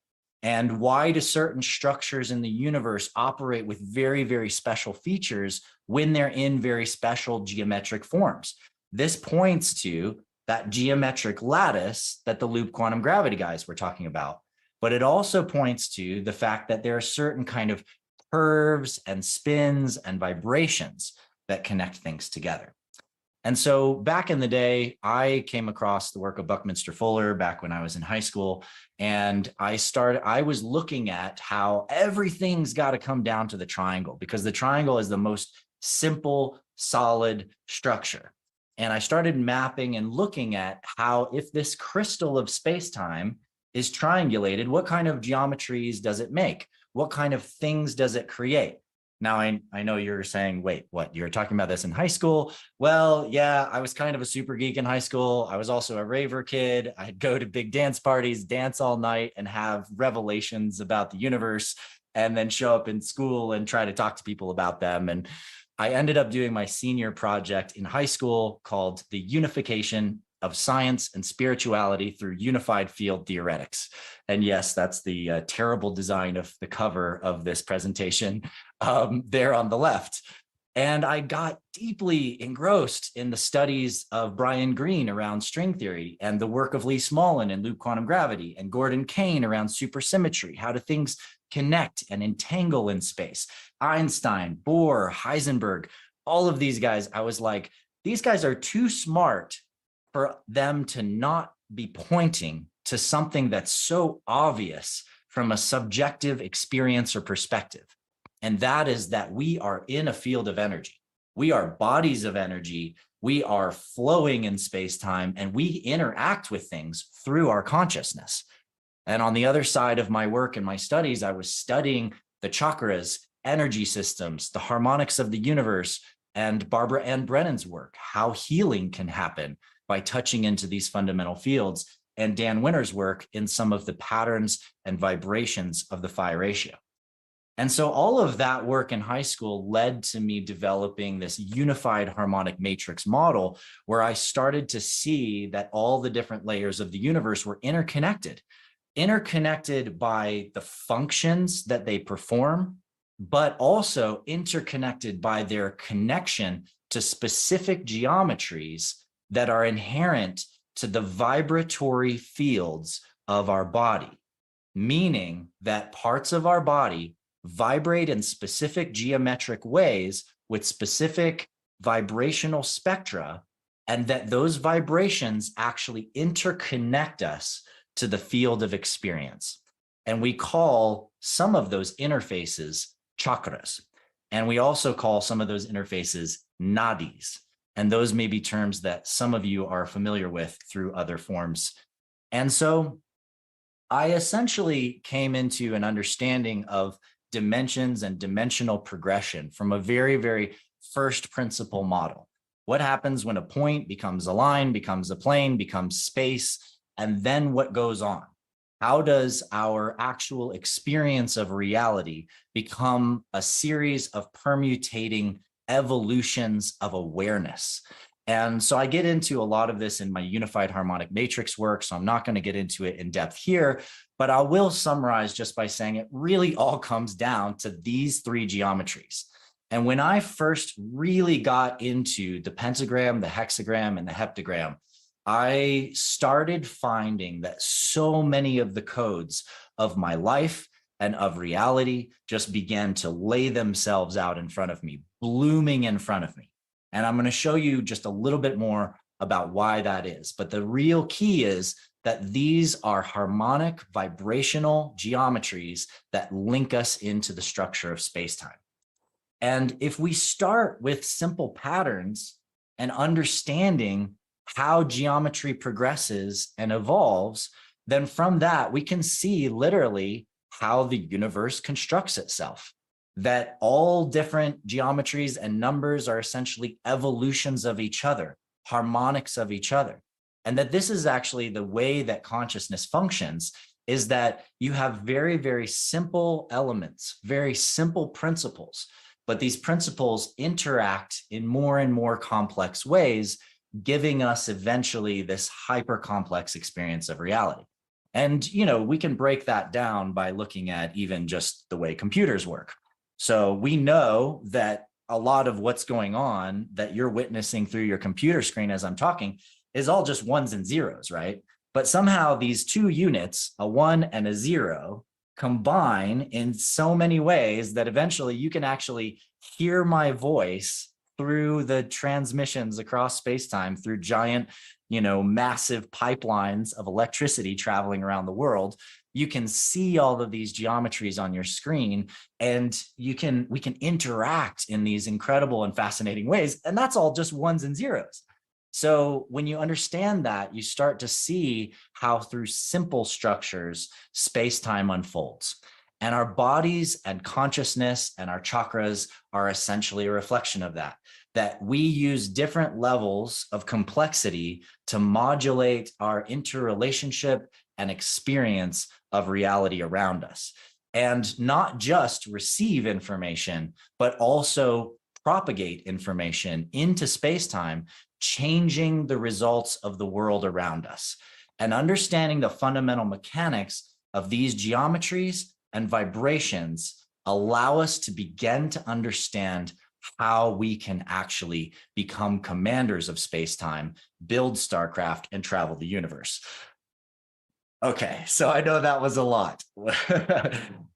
And why do certain structures in the universe operate with very, very special features when they're in very special geometric forms? This points to that geometric lattice that the loop quantum gravity guys were talking about. But it also points to the fact that there are certain kind of curves and spins and vibrations that connect things together. And so back in the day, I came across the work of Buckminster Fuller back when I was in high school. And I was looking at how everything's got to come down to the triangle, because the triangle is the most simple, solid structure. And I started mapping and looking at how, if this crystal of space-time is triangulated, what kind of geometries does it make? What kind of things does it create? Now, I know you're saying, wait, what? You're talking about this in high school? Well, yeah, I was kind of a super geek in high school. I was also a raver kid. I'd go to big dance parties, dance all night, and have revelations about the universe, and then show up in school and try to talk to people about them. And I ended up doing my senior project in high school called The Unification of Science and Spirituality Through Unified Field Theoretics. And yes, that's the terrible design of the cover of this presentation there on the left. And I got deeply engrossed in the studies of Brian Greene around string theory, and the work of Lee Smolin in loop quantum gravity, and Gordon Kane around supersymmetry. How do things connect and entangle in space? Einstein, Bohr, Heisenberg, all of these guys, I was like, these guys are too smart for them to not be pointing to something that's so obvious from a subjective experience or perspective. And that is that we are in a field of energy. We are bodies of energy. We are flowing in space-time, and we interact with things through our consciousness. And on the other side of my work and my studies, I was studying the chakras, energy systems, the harmonics of the universe, and Barbara Ann Brennan's work, how healing can happen by touching into these fundamental fields, and Dan Winter's work in some of the patterns and vibrations of the phi ratio. And so all of that work in high school led to me developing this unified harmonic matrix model, where I started to see that all the different layers of the universe were interconnected by the functions that they perform, but also interconnected by their connection to specific geometries that are inherent to the vibratory fields of our body, meaning that parts of our body vibrate in specific geometric ways with specific vibrational spectra, and that those vibrations actually interconnect us to the field of experience. And we call some of those interfaces chakras. And we also call some of those interfaces nadis. And those may be terms that some of you are familiar with through other forms. And so I essentially came into an understanding of dimensions and dimensional progression from a very, very first principle model. What happens when a point becomes a line, becomes a plane, becomes space, and then what goes on? How does our actual experience of reality become a series of permutating evolutions of awareness? And so I get into a lot of this in my unified harmonic matrix work, so I'm not going to get into it in depth here, but I will summarize just by saying it really all comes down to these three geometries. And when I first really got into the pentagram, the hexagram, and the heptagram, I started finding that so many of the codes of my life and of reality just began to lay themselves out in front of me, blooming in front of me. And I'm going to show you just a little bit more about why that is. But the real key is that these are harmonic vibrational geometries that link us into the structure of space-time. And if we start with simple patterns and understanding how geometry progresses and evolves, then from that, we can see literally how the universe constructs itself. That all different geometries and numbers are essentially evolutions of each other, harmonics of each other. And that this is actually the way that consciousness functions, is that you have very, very simple elements, very simple principles, but these principles interact in more and more complex ways, giving us eventually this hyper complex experience of reality. And, you know, we can break that down by looking at even just the way computers work. So we know that a lot of what's going on that you're witnessing through your computer screen as I'm talking is all just ones and zeros, right? But somehow these two units, a 1 and a 0, combine in so many ways that eventually you can actually hear my voice through the transmissions across space-time, through giant, you know, massive pipelines of electricity traveling around the world. You can see all of these geometries on your screen, and we can interact in these incredible and fascinating ways. And that's all just ones and zeros. So when you understand that, you start to see how through simple structures, space-time unfolds. And our bodies and consciousness and our chakras are essentially a reflection of that, that we use different levels of complexity to modulate our interrelationship and experience of reality around us. And not just receive information, but also propagate information into space-time, changing the results of the world around us. And understanding the fundamental mechanics of these geometries and vibrations allow us to begin to understand how we can actually become commanders of space-time, build StarCraft, and travel the universe. Okay, so I know that was a lot.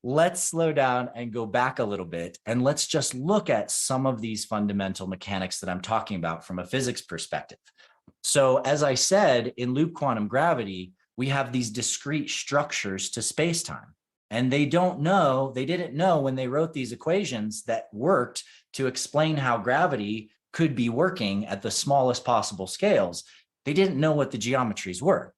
Let's slow down and go back a little bit, and let's just look at some of these fundamental mechanics that I'm talking about from a physics perspective. So as I said, in loop quantum gravity, we have these discrete structures to space-time. And they didn't know when they wrote these equations that worked to explain how gravity could be working at the smallest possible scales. They didn't know what the geometries were.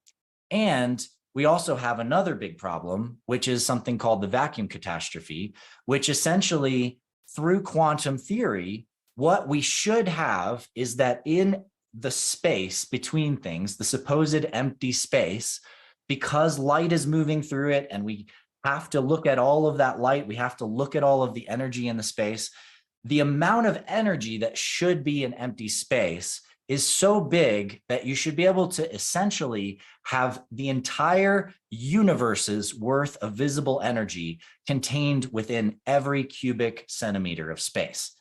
And we also have another big problem, which is something called the vacuum catastrophe, which essentially, through quantum theory, what we should have is that in the space between things, the supposed empty space, because light is moving through it and we have to look at all of that light, we have to look at all of the energy in the space, the amount of energy that should be in empty space is so big that you should be able to essentially have the entire universe's worth of visible energy contained within every cubic centimeter of space.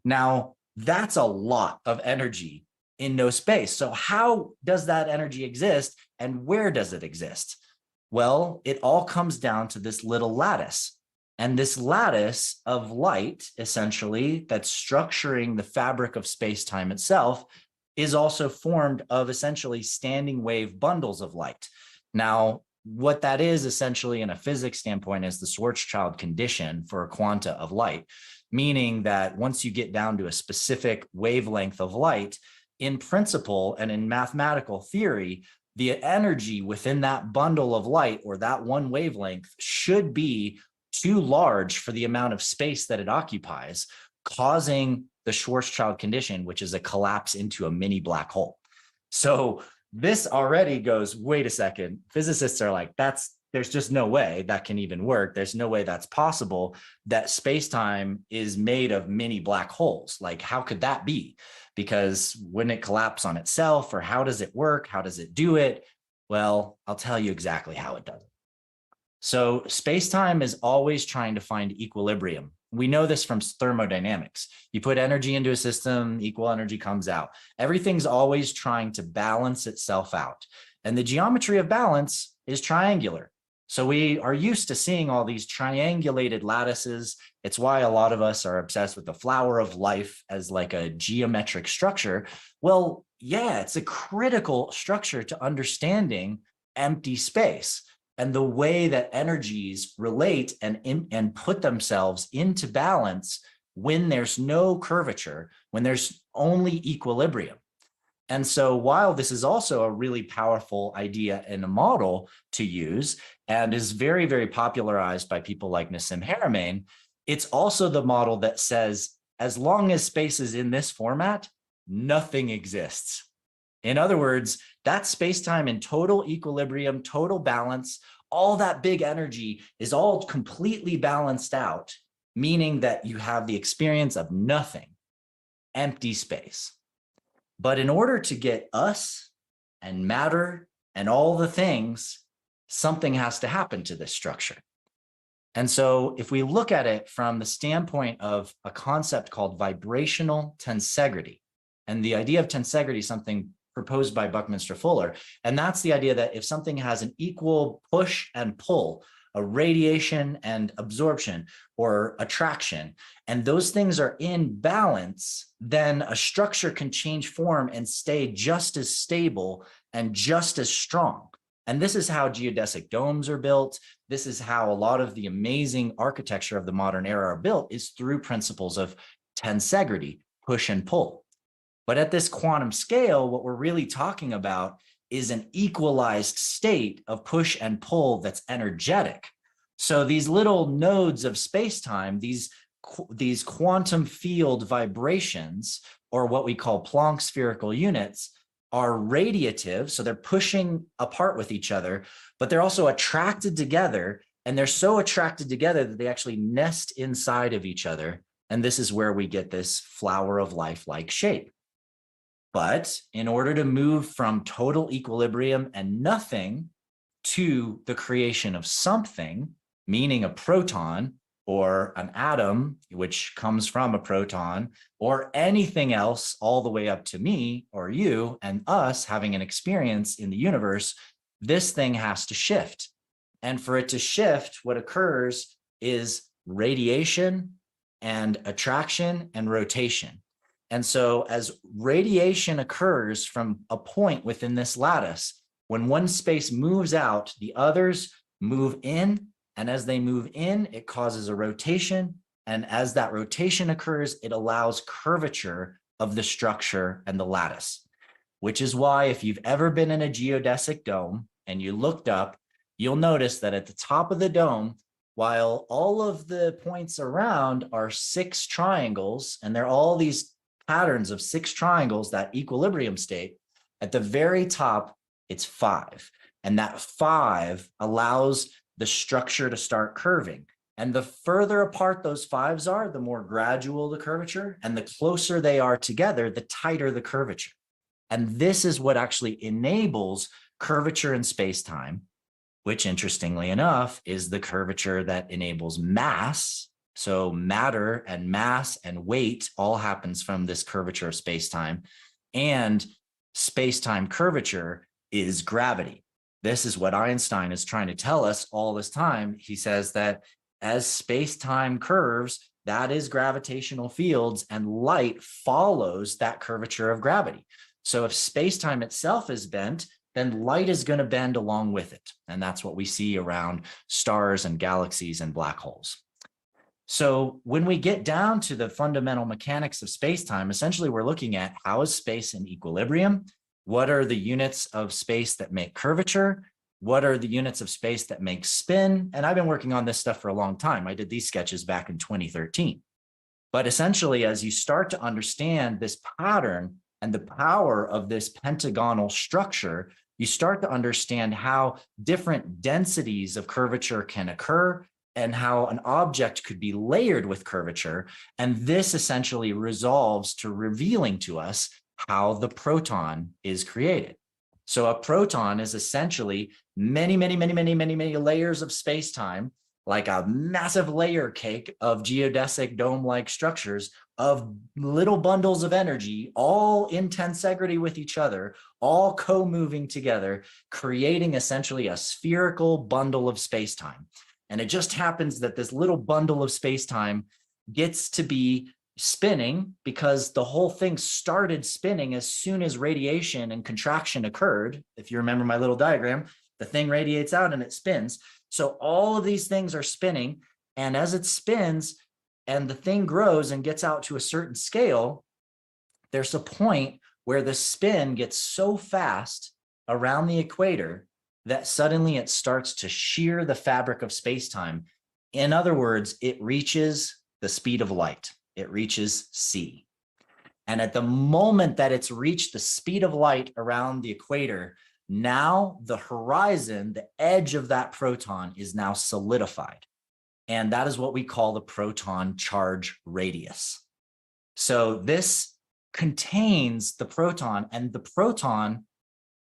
Now, that's a lot of energy in no space. So how does that energy exist and where does it exist? Well, it all comes down to this little lattice. And this lattice of light, essentially, that's structuring the fabric of space-time itself, is also formed of essentially standing wave bundles of light. Now, what that is essentially in a physics standpoint is the Schwarzschild condition for a quanta of light, meaning that once you get down to a specific wavelength of light, in principle and in mathematical theory, the energy within that bundle of light or that one wavelength should be too large for the amount of space that it occupies, causing the Schwarzschild condition, which is a collapse into a mini black hole. So this already goes, wait a second, physicists are like, there's just no way that can even work. There's no way that's possible, that space-time is made of mini black holes. Like, how could that be? Because wouldn't it collapse on itself, or how does it work? How does it do it? Well, I'll tell you exactly how it does it. So space-time is always trying to find equilibrium. We know this from thermodynamics. You put energy into a system, equal energy comes out. Everything's always trying to balance itself out. And the geometry of balance is triangular. So we are used to seeing all these triangulated lattices. It's why a lot of us are obsessed with the flower of life as like a geometric structure. Well, yeah, it's a critical structure to understanding empty space and the way that energies relate and put themselves into balance when there's no curvature, when there's only equilibrium. And so while this is also a really powerful idea and a model to use and is very, very popularized by people like Nassim Haramein, it's also the model that says, as long as space is in this format, nothing exists. In other words, that space-time in total equilibrium, total balance, all that big energy is all completely balanced out, meaning that you have the experience of nothing, empty space. But in order to get us and matter and all the things, something has to happen to this structure. And so if we look at it from the standpoint of a concept called vibrational tensegrity, and the idea of tensegrity is something proposed by Buckminster Fuller, and that's the idea that if something has an equal push and pull, a radiation and absorption or attraction, and those things are in balance, then a structure can change form and stay just as stable and just as strong. And this is how geodesic domes are built. This is how a lot of the amazing architecture of the modern era are built, is through principles of tensegrity, push and pull. But at this quantum scale, what we're really talking about is an equalized state of push and pull that's energetic. So these little nodes of space-time, these quantum field vibrations, or what we call Planck spherical units, are radiative. So they're pushing apart with each other, but they're also attracted together. And they're so attracted together that they actually nest inside of each other. And this is where we get this flower of life-like shape. But in order to move from total equilibrium and nothing to the creation of something, meaning a proton or an atom, which comes from a proton, or anything else all the way up to me or you and us having an experience in the universe, this thing has to shift. And for it to shift, what occurs is radiation and attraction and rotation. And so as radiation occurs from a point within this lattice, when one space moves out, the others move in. And as they move in, it causes a rotation. And as that rotation occurs, it allows curvature of the structure and the lattice, which is why if you've ever been in a geodesic dome and you looked up, you'll notice that at the top of the dome, while all of the points around are 6 triangles, and they're all these patterns of 6 triangles, that equilibrium state, at the very top, it's 5. And that 5 allows the structure to start curving. And the further apart those 5s are, the more gradual the curvature, and the closer they are together, the tighter the curvature. And this is what actually enables curvature in space-time, which interestingly enough is the curvature that enables mass. So matter and mass and weight all happens from this curvature of space-time, and space-time curvature is gravity. This is what Einstein is trying to tell us all this time. He says that as space-time curves, that is gravitational fields, and light follows that curvature of gravity. So if space-time itself is bent, then light is going to bend along with it. And that's what we see around stars and galaxies and black holes. So when we get down to the fundamental mechanics of space-time, essentially we're looking at how is space in equilibrium? What are the units of space that make curvature? What are the units of space that make spin? And I've been working on this stuff for a long time. I did these sketches back in 2013. But essentially, as you start to understand this pattern and the power of this pentagonal structure, you start to understand how different densities of curvature can occur and how an object could be layered with curvature. And this essentially resolves to revealing to us how the proton is created. So a proton is essentially many layers of space-time, like a massive layer cake of geodesic dome-like structures of little bundles of energy, all in tensegrity with each other, all co-moving together, creating essentially a spherical bundle of space-time. And it just happens that this little bundle of space-time gets to be spinning because the whole thing started spinning as soon as radiation and contraction occurred. If you remember my little diagram, the thing radiates out and it spins. So all of these things are spinning, and as it spins and the thing grows and gets out to a certain scale, there's a point where the spin gets so fast around the equator that suddenly it starts to shear the fabric of space-time. In other words, it reaches the speed of light. It reaches c. And at the moment that it's reached the speed of light around the equator, now the horizon, the edge of that proton is now solidified. And that is what we call the proton charge radius. So this contains the proton, and the proton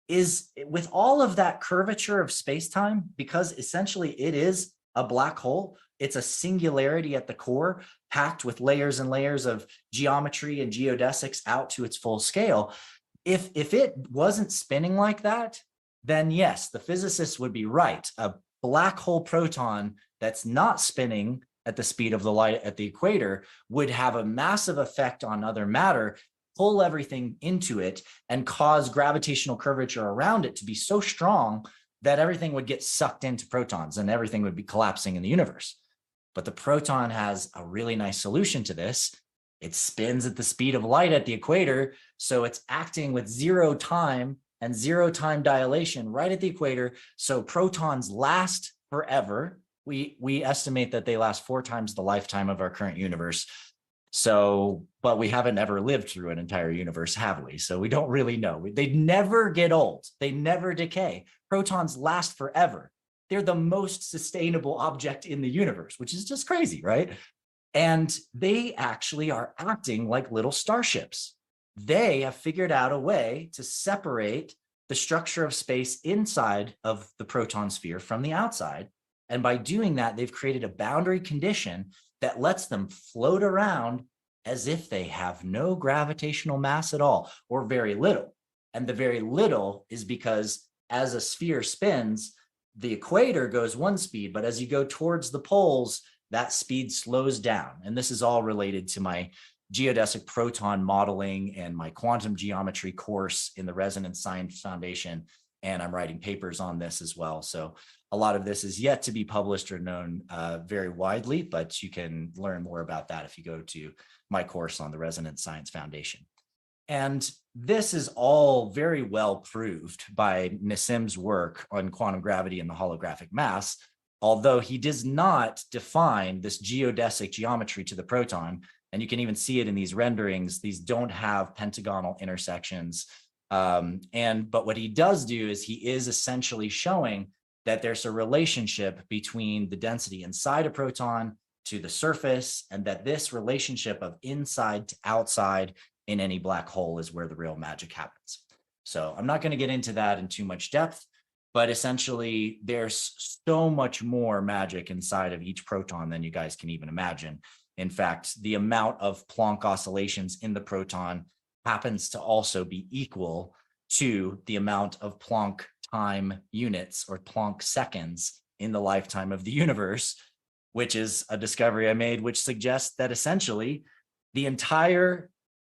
is, with all of that curvature of space-time, because essentially it is a black hole, it's a singularity at the core, packed with layers and layers of geometry and geodesics out to its full scale. If it wasn't spinning like that, then yes, the physicists would be right. A black hole proton that's not spinning at the speed of the light at the equator would have a massive effect on other matter, pull everything into it, and cause gravitational curvature around it to be so strong that everything would get sucked into protons and everything would be collapsing in the universe. But the proton has a really nice solution to this. It spins at the speed of light at the equator, so it's acting with zero time and zero time dilation right at the equator. So protons last forever, we estimate that they last 4 times the lifetime of our current universe. So, but we haven't ever lived through an entire universe, have we? So we don't really know. They never get old. They never decay. Protons last forever. They're the most sustainable object in the universe, which is just crazy, right? And they actually are acting like little starships. They have figured out a way to separate the structure of space inside of the proton sphere from the outside. And by doing that, they've created a boundary condition that lets them float around as if they have no gravitational mass at all, or very little. And the very little is because as a sphere spins, the equator goes one speed, but as you go towards the poles, that speed slows down. And this is all related to my geodesic proton modeling and my quantum geometry course in the Resonance Science Foundation. And I'm writing papers on this as well. So a lot of this is yet to be published or known very widely, but you can learn more about that if you go to my course on the Resonance Science Foundation. And this is all very well proved by Nassim's work on quantum gravity and the holographic mass, although he does not define this geodesic geometry to the proton. And you can even see it in these renderings. These don't have pentagonal intersections. But what he does do is he is essentially showing that there's a relationship between the density inside a proton to the surface, and that this relationship of inside to outside in any black hole is where the real magic happens. So I'm not going to get into that in too much depth, but essentially there's so much more magic inside of each proton than you guys can even imagine. In fact, the amount of Planck oscillations in the proton happens to also be equal to the amount of Planck time units or Planck seconds in the lifetime of the universe, which is a discovery I made, which suggests that essentially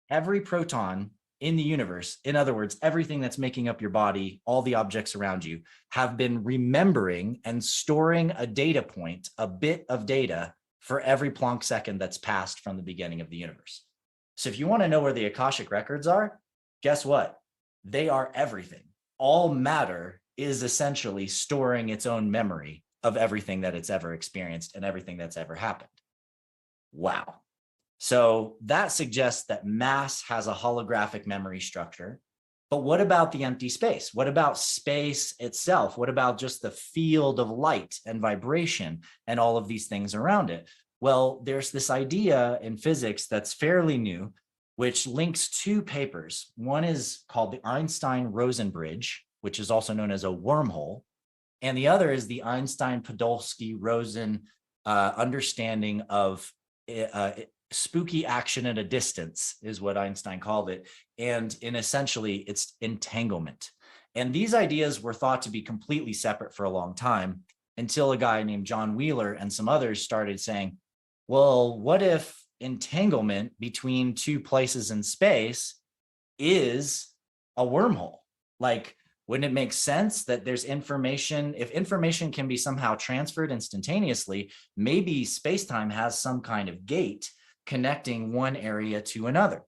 every proton in the universe, in other words, everything that's making up your body, all the objects around you, have been remembering and storing a data point, a bit of data for every Planck second that's passed from the beginning of the universe. So if you want to know where the Akashic records are, guess what? They are everything. All matter is essentially storing its own memory of everything that it's ever experienced and everything that's ever happened. Wow. So that suggests that mass has a holographic memory structure. But what about the empty space? What about space itself? What about just the field of light and vibration and all of these things around it? Well, there's this idea in physics that's fairly new, which links 2 papers. One is called the Einstein-Rosen bridge, which is also known as a wormhole. And the other is the Einstein-Podolsky-Rosen understanding of spooky action at a distance, is what Einstein called it. And essentially, it's entanglement. And these ideas were thought to be completely separate for a long time, until a guy named John Wheeler and some others started saying, well, what if entanglement between 2 places in space is a wormhole? Like, wouldn't it make sense that there's information, if information can be somehow transferred instantaneously, maybe space-time has some kind of gate connecting one area to another.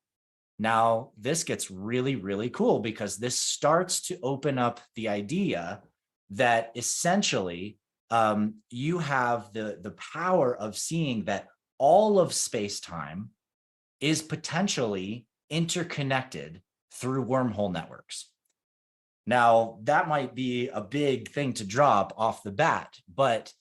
Now, this gets really, really cool, because this starts to open up the idea that essentially you have the power of seeing that all of space-time is potentially interconnected through wormhole networks. Now, that might be a big thing to drop off the bat, but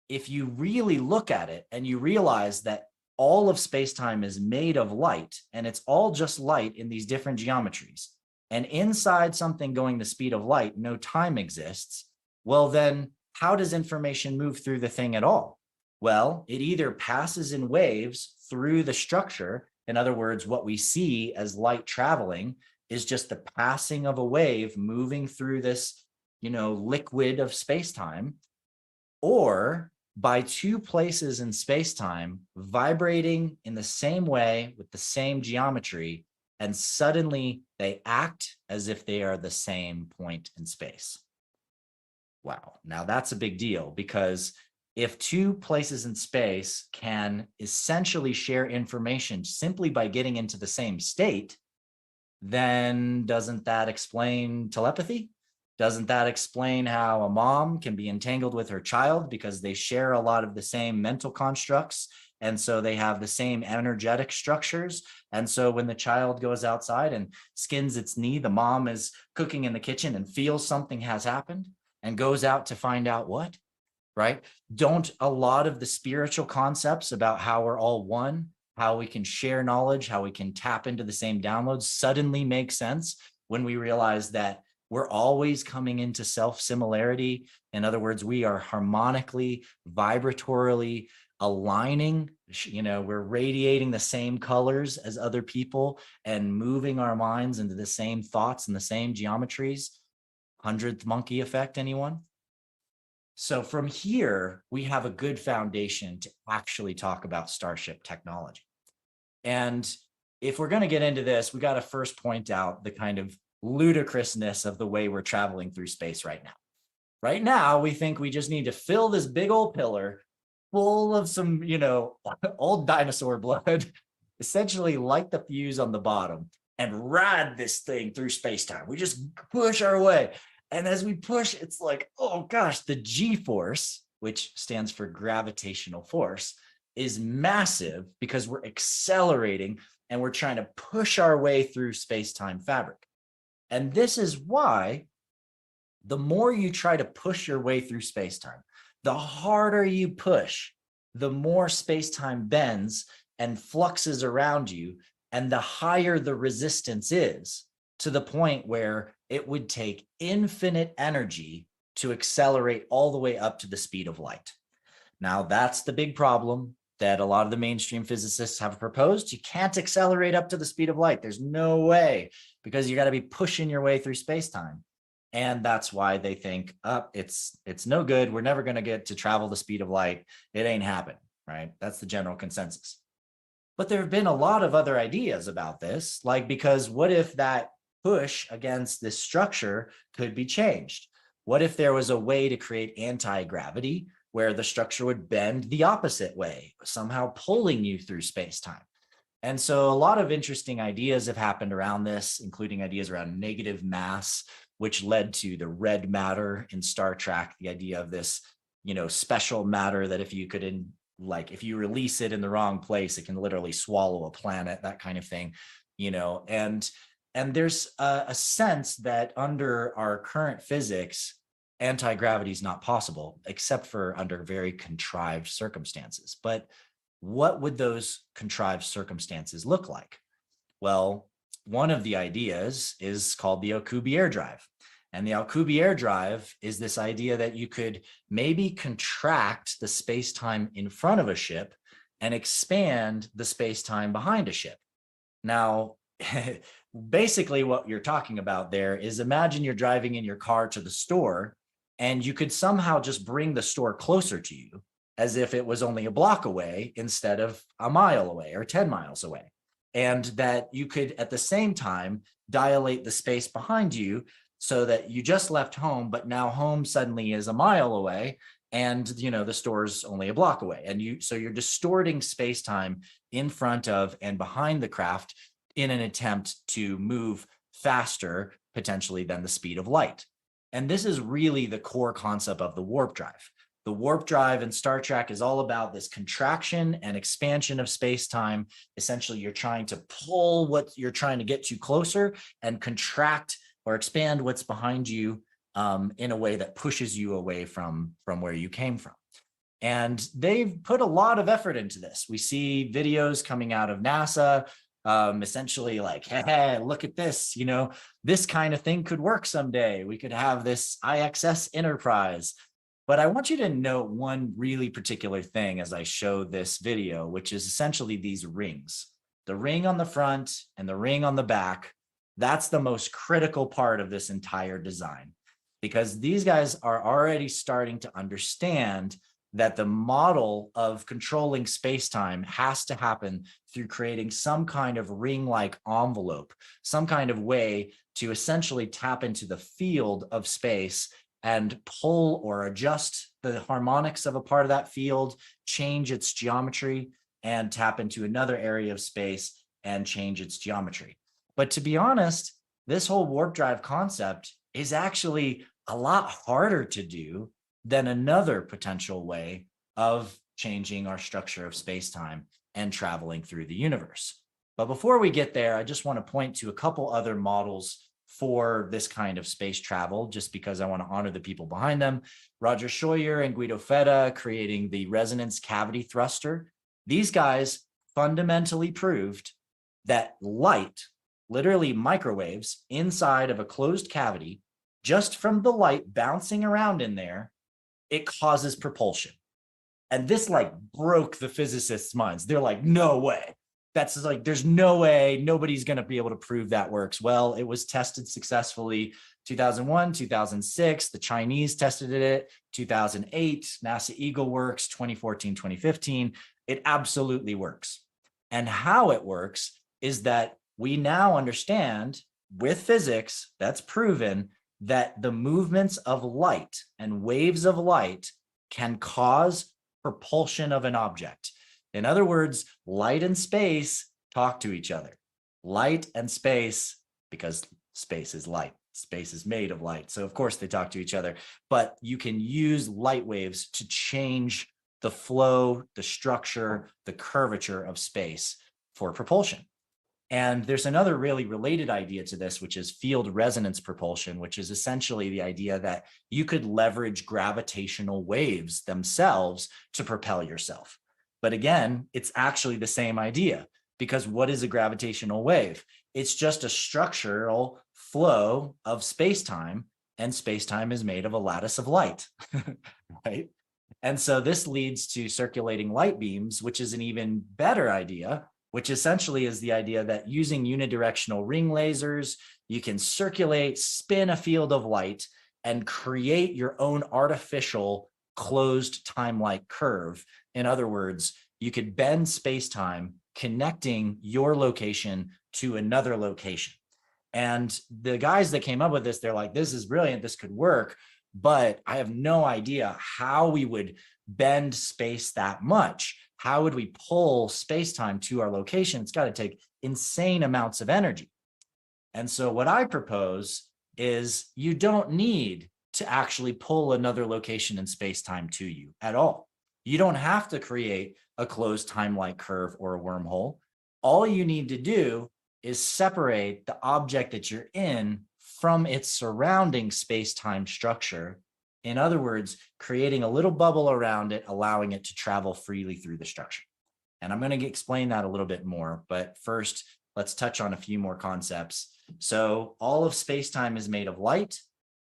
if you really look at it and you realize that all of space-time is made of light, and it's all just light in these different geometries, and inside something going the speed of light, no time exists, well then, how does information move through the thing at all? Well, it either passes in waves through the structure. In other words, what we see as light traveling is just the passing of a wave moving through this, liquid of space-time, or by 2 places in space-time vibrating in the same way with the same geometry, and suddenly they act as if they are the same point in space. Wow. Now that's a big deal, because if 2 places in space can essentially share information simply by getting into the same state, then doesn't that explain telepathy? Doesn't that explain how a mom can be entangled with her child because they share a lot of the same mental constructs? And so they have the same energetic structures. And so when the child goes outside and skins its knee, the mom is cooking in the kitchen and feels something has happened and goes out to find out what, right? Don't a lot of the spiritual concepts about how we're all one, how we can share knowledge, how we can tap into the same downloads suddenly make sense when we realize that we're always coming into self-similarity? In other words, we are harmonically, vibratorily aligning, we're radiating the same colors as other people and moving our minds into the same thoughts and the same geometries. 100th monkey effect, anyone? So from here, we have a good foundation to actually talk about Starship technology. And if we're going to get into this, we got to first point out the kind of ludicrousness of the way we're traveling through space right now. Right now, we think we just need to fill this big old pillar full of some, old dinosaur blood, essentially light the fuse on the bottom and ride this thing through space-time. We just push our way. And as we push, it's like, oh gosh, the G-force, which stands for gravitational force, is massive because we're accelerating and we're trying to push our way through space-time fabric. And this is why the more you try to push your way through space-time, the harder you push, the more space-time bends and fluxes around you, and the higher the resistance is, to the point where it would take infinite energy to accelerate all the way up to the speed of light. Now, that's the big problem that a lot of the mainstream physicists have proposed. You can't accelerate up to the speed of light. There's no way, because you got to be pushing your way through space-time. And that's why they think, it's no good. We're never going to get to travel the speed of light. It ain't happening, right? That's the general consensus. But there have been a lot of other ideas about this, because what if that push against this structure could be changed? What if there was a way to create anti-gravity where the structure would bend the opposite way, somehow pulling you through space-time? And so a lot of interesting ideas have happened around this, including ideas around negative mass, which led to the red matter in Star Trek, the idea of this, special matter that if you could, if you release it in the wrong place, it can literally swallow a planet, that kind of thing, and there's a sense that under our current physics, anti-gravity is not possible, except for under very contrived circumstances. But what would those contrived circumstances look like? Well, one of the ideas is called the Alcubierre drive. And the Alcubierre drive is this idea that you could maybe contract the space-time in front of a ship and expand the space-time behind a ship. Now, basically what you're talking about there is, imagine you're driving in your car to the store and you could somehow just bring the store closer to you as if it was only a block away instead of a mile away or 10 miles away. And that you could at the same time dilate the space behind you so that you just left home, but now home suddenly is a mile away and the store's only a block away. And so you're distorting space-time in front of and behind the craft in an attempt to move faster, potentially, than the speed of light. And this is really the core concept of the warp drive. The warp drive in Star Trek is all about this contraction and expansion of space-time. Essentially, you're trying to pull what you're trying to get to closer and contract or expand what's behind you in a way that pushes you away from where you came from. And they've put a lot of effort into this. We see videos coming out of NASA, essentially like, hey, look at this, this kind of thing could work someday. We could have this IXS Enterprise. But I want you to note one really particular thing as I show this video, which is essentially these rings. The ring on the front and the ring on the back, that's the most critical part of this entire design, because these guys are already starting to understand that the model of controlling space-time has to happen through creating some kind of ring-like envelope, some kind of way to essentially tap into the field of space and pull or adjust the harmonics of a part of that field, change its geometry, and tap into another area of space and change its geometry. But to be honest, this whole warp drive concept is actually a lot harder to do than another potential way of changing our structure of space-time and traveling through the universe. But before we get there, I just want to point to a couple other models for this kind of space travel, just because I want to honor the people behind them. Roger Scheuer and Guido Fetta creating the resonance cavity thruster. These guys fundamentally proved that light, literally microwaves inside of a closed cavity, just from the light bouncing around in there, it causes propulsion. And this like broke the physicists' minds. They're like, no way. That's like, there's no way, nobody's going to be able to prove that works. Well, it was tested successfully 2001, 2006, the Chinese tested it, 2008, NASA Eagle works, 2014, 2015. It absolutely works. And how it works is that we now understand with physics, that's proven that the movements of light and waves of light can cause propulsion of an object. In other words, light and space talk to each other. Light and space, because space is light, space is made of light. So of course they talk to each other, but you can use light waves to change the flow, the structure, the curvature of space for propulsion. And there's another really related idea to this, which is field resonance propulsion, which is essentially the idea that you could leverage gravitational waves themselves to propel yourself. But again, it's actually the same idea, because what is a gravitational wave? It's just a structural flow of space-time, and space-time is made of a lattice of light, right? And so this leads to circulating light beams, which is an even better idea, which essentially is the idea that using unidirectional ring lasers, you can circulate, spin a field of light, and create your own artificial closed time-like curve. In other words, you could bend space-time, connecting your location to another location. And the guys that came up with this, they're like, this is brilliant, this could work, but I have no idea how we would bend space that much. How would we pull space-time to our location? It's got to take insane amounts of energy. And so what I propose is you don't need to actually pull another location in space-time to you at all. You don't have to create a closed time-like curve or a wormhole. All you need to do is separate the object that you're in from its surrounding space-time structure. In other words, creating a little bubble around it, allowing it to travel freely through the structure. And I'm going to explain that a little bit more, but first, let's touch on a few more concepts. So all of space-time is made of light.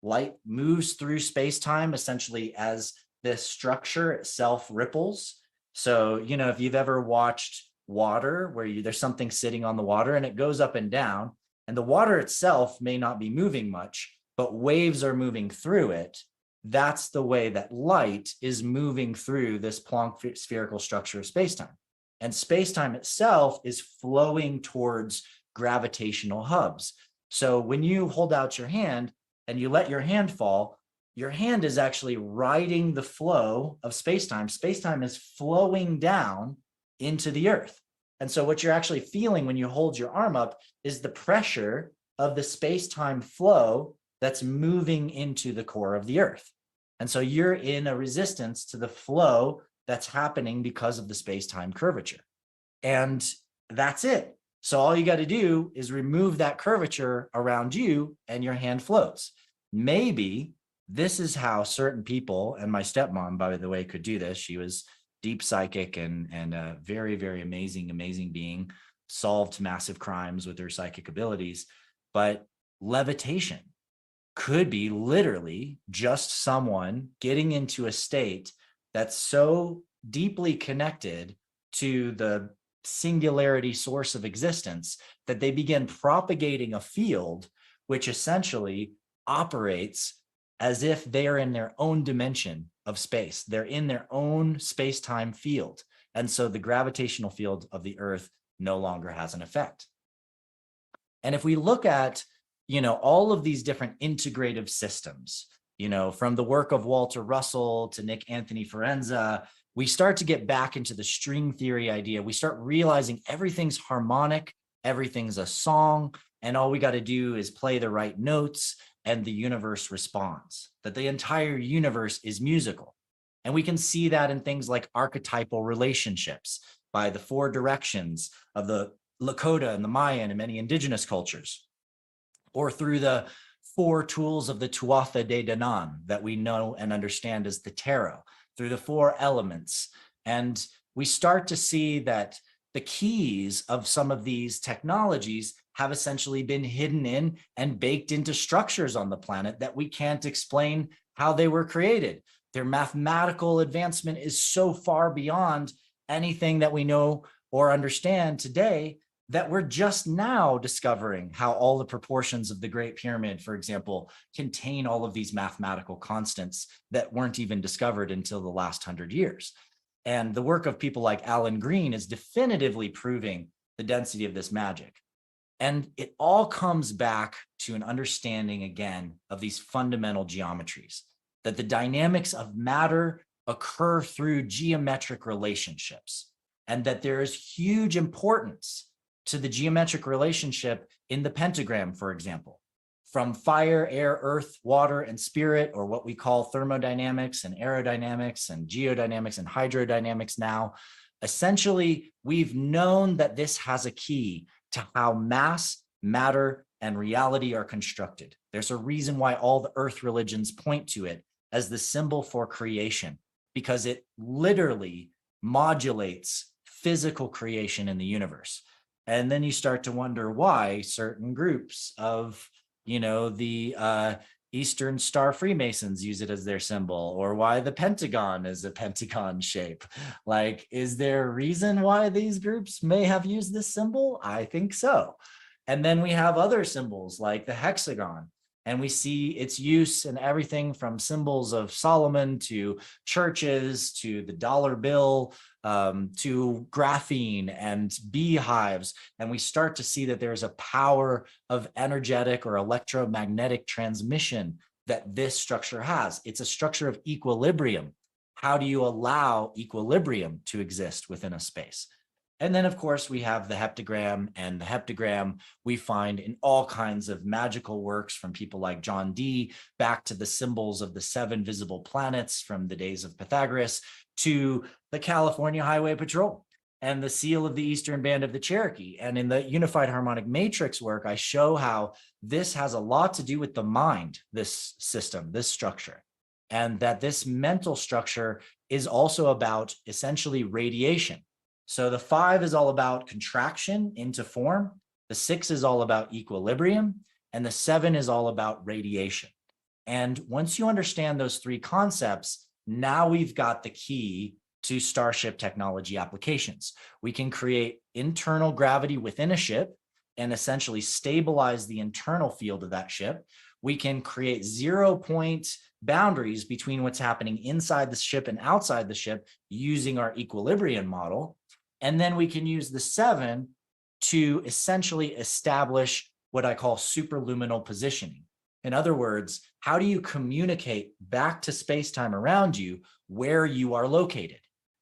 Light moves through space-time essentially as this structure itself ripples. So, you know, if you've ever watched water where there's something sitting on the water and it goes up and down, and the water itself may not be moving much, but waves are moving through it. That's the way that light is moving through this Planck spherical structure of spacetime. And spacetime itself is flowing towards gravitational hubs. So when you hold out your hand and you let your hand fall, your hand is actually riding the flow of spacetime. Spacetime is flowing down into the earth. And so what you're actually feeling when you hold your arm up is the pressure of the space-time flow that's moving into the core of the earth. And so you're in a resistance to the flow that's happening because of the space-time curvature. And that's it. So all you got to do is remove that curvature around you and your hand floats. Maybe this is how certain people, and my stepmom, by the way, could do this. She was deep psychic and a very, very amazing being, solved massive crimes with her psychic abilities. But levitation could be literally just someone getting into a state that's so deeply connected to the singularity source of existence that they begin propagating a field which essentially operates as if they are in their own dimension of space. They're in their own space-time field. And so the gravitational field of the Earth no longer has an effect. And if we look at, you know, all of these different integrative systems, you know, from the work of Walter Russell to Nick Anthony Ferenza, we start to get back into the string theory idea. We start realizing everything's harmonic everything's a song, and all we got to do is play the right notes and the universe responds, that the entire universe is musical. And we can see that in things like archetypal relationships by the 4 directions of the Lakota and the Mayan and many indigenous cultures, or through the 4 tools of the Tuatha De Danann that we know and understand as the tarot, through the 4 elements. And we start to see that the keys of some of these technologies have essentially been hidden in and baked into structures on the planet that we can't explain how they were created. Their mathematical advancement is so far beyond anything that we know or understand today that we're just now discovering how all the proportions of the Great Pyramid, for example, contain all of these mathematical constants that weren't even discovered until the last 100 years. And the work of people like Alan Green is definitively proving the density of this magic. And it all comes back to an understanding, again, of these fundamental geometries, that the dynamics of matter occur through geometric relationships, and that there is huge importance to the geometric relationship in the pentagram, for example, from fire, air, earth, water, and spirit, or what we call thermodynamics and aerodynamics and geodynamics and hydrodynamics now. Essentially, we've known that this has a key to how mass, matter, and reality are constructed. There's a reason why all the earth religions point to it as the symbol for creation, because it literally modulates physical creation in the universe. And then you start to wonder why certain groups of, the Eastern Star Freemasons use it as their symbol, or why the Pentagon is a pentagon shape. Like, is there a reason why these groups may have used this symbol? I think so. And then we have other symbols like the hexagon, and we see its use in everything from symbols of Solomon to churches to the dollar bill, to graphene and beehives. And we start to see that there's a power of energetic or electromagnetic transmission that this structure has. It's a structure of equilibrium. How do you allow equilibrium to exist within a space? And then, of course, we have the heptagram, and the heptagram we find in all kinds of magical works from people like John Dee, back to the symbols of the 7 visible planets from the days of Pythagoras, to the California Highway Patrol and the seal of the Eastern Band of the Cherokee. And in the Unified Harmonic Matrix work, I show how this has a lot to do with the mind, this system, this structure, and that this mental structure is also about essentially radiation. So the 5 is all about contraction into form, the 6 is all about equilibrium, and the 7 is all about radiation. And once you understand those 3 concepts, now we've got the key to Starship technology applications. We can create internal gravity within a ship and essentially stabilize the internal field of that ship. We can create 0-point boundaries between what's happening inside the ship and outside the ship using our equilibrium model. And then we can use the 7 to essentially establish what I call superluminal positioning. In other words, how do you communicate back to space-time around you where you are located?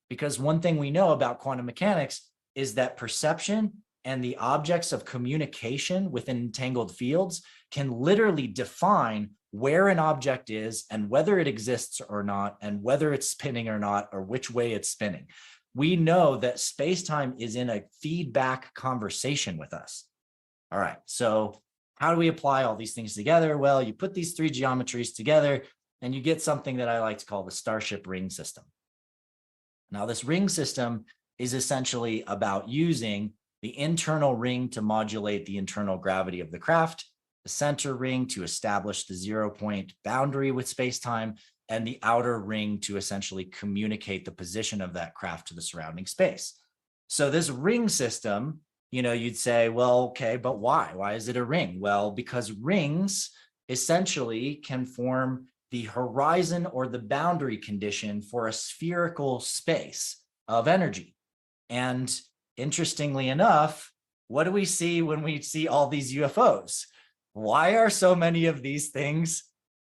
Because one thing we know about quantum mechanics is that perception and the objects of communication within entangled fields can literally define where an object is and whether it exists or not, and whether it's spinning or not, or which way it's spinning. We know that space-time is in a feedback conversation with us. All right, so how do we apply all these things together? Well, you put these 3 geometries together and you get something that I like to call the Starship ring system. Now, this ring system is essentially about using the internal ring to modulate the internal gravity of the craft, the center ring to establish the 0-point boundary with space-time, and the outer ring to essentially communicate the position of that craft to the surrounding space. So this ring system, you'd say, well, okay, but why? Why is it a ring? Well, because rings essentially can form the horizon or the boundary condition for a spherical space of energy. And interestingly enough, what do we see when we see all these UFOs? Why are so many of these things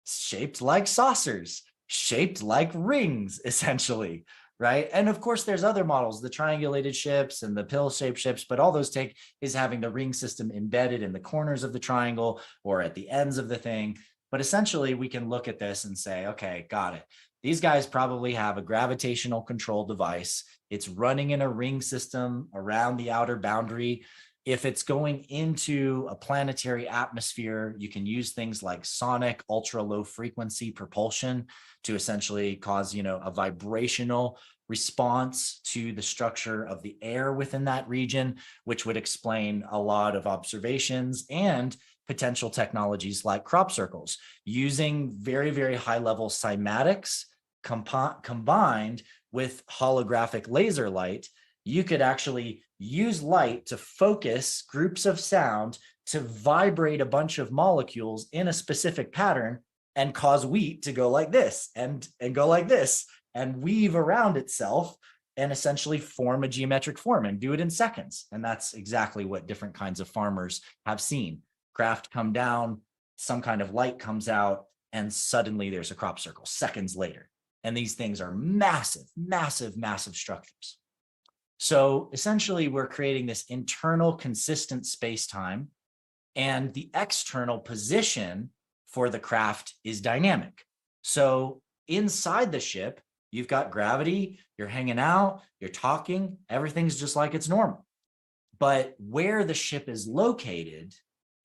shaped like saucers, shaped like rings, essentially? right? And of course, there's other models, the triangulated ships and the pill-shaped ships, but all those take is having the ring system embedded in the corners of the triangle or at the ends of the thing. But essentially, we can look at this and say, okay, got it. These guys probably have a gravitational control device. It's running in a ring system around the outer boundary. If it's going into a planetary atmosphere, you can use things like sonic ultra low frequency propulsion to essentially cause, a vibrational response to the structure of the air within that region, which would explain a lot of observations and potential technologies like crop circles using very, very high level cymatics combined with holographic laser light. You could actually use light to focus groups of sound to vibrate a bunch of molecules in a specific pattern and cause wheat to go like this and go like this and weave around itself and essentially form a geometric form and do it in seconds. And that's exactly what different kinds of farmers have seen. Craft come down, some kind of light comes out, and suddenly there's a crop circle seconds later. And these things are massive, massive, massive structures. So essentially, we're creating this internal consistent space-time, and the external position for the craft is dynamic. So inside the ship, you've got gravity, you're hanging out, you're talking, everything's just like it's normal. But where the ship is located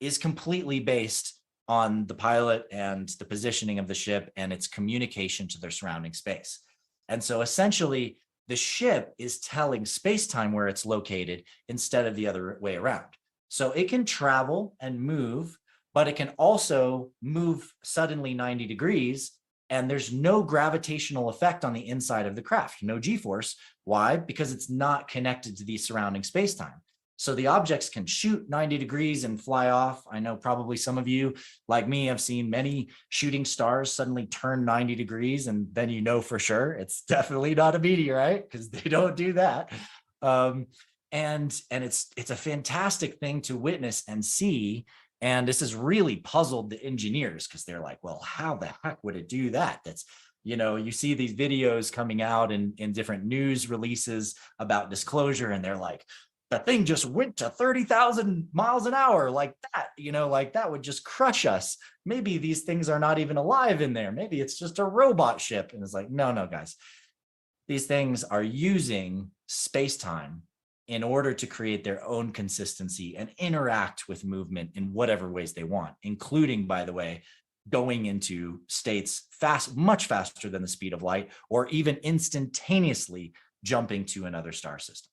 is completely based on the pilot and the positioning of the ship and its communication to their surrounding space. And so essentially, the ship is telling space-time where it's located instead of the other way around. So it can travel and move, but it can also move suddenly 90 degrees, and there's no gravitational effect on the inside of the craft, no G-force. Why? Because it's not connected to the surrounding space-time. So the objects can shoot 90 degrees and fly off. I know probably some of you, like me, have seen many shooting stars suddenly turn 90 degrees, and then you know for sure it's definitely not a meteorite because they don't do that. And it's a fantastic thing to witness and see. And this has really puzzled the engineers because they're like, well, how the heck would it do that? That's, you see these videos coming out in different news releases about disclosure, and they're like, the thing just went to 30,000 miles an hour like that, like that would just crush us. Maybe these things are not even alive in there. Maybe it's just a robot ship. And it's like, no, guys, these things are using space-time in order to create their own consistency and interact with movement in whatever ways they want, including, by the way, going into states much faster than the speed of light, or even instantaneously jumping to another star system.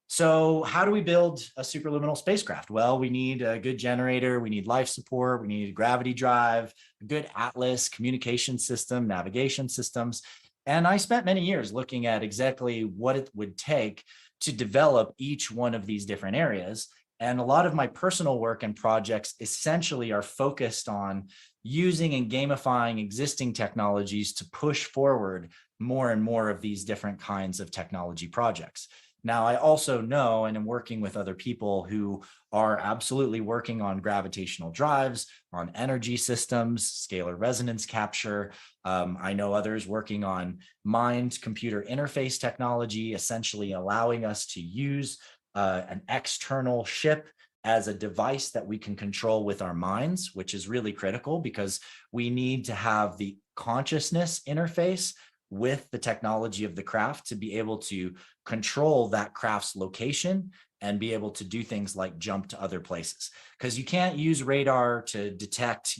So how do we build a superluminal spacecraft? Well, we need a good generator, we need life support, we need a gravity drive, a good atlas, communication system, navigation systems. And I spent many years looking at exactly what it would take to develop each one of these different areas. And a lot of my personal work and projects essentially are focused on using and gamifying existing technologies to push forward more and more of these different kinds of technology projects. Now, I also know and am working with other people who are absolutely working on gravitational drives, on energy systems, scalar resonance capture. I know others working on mind-computer interface technology, essentially allowing us to use an external ship as a device that we can control with our minds, which is really critical because we need to have the consciousness interface with the technology of the craft to be able to control that craft's location and be able to do things like jump to other places. Because you can't use radar to detect,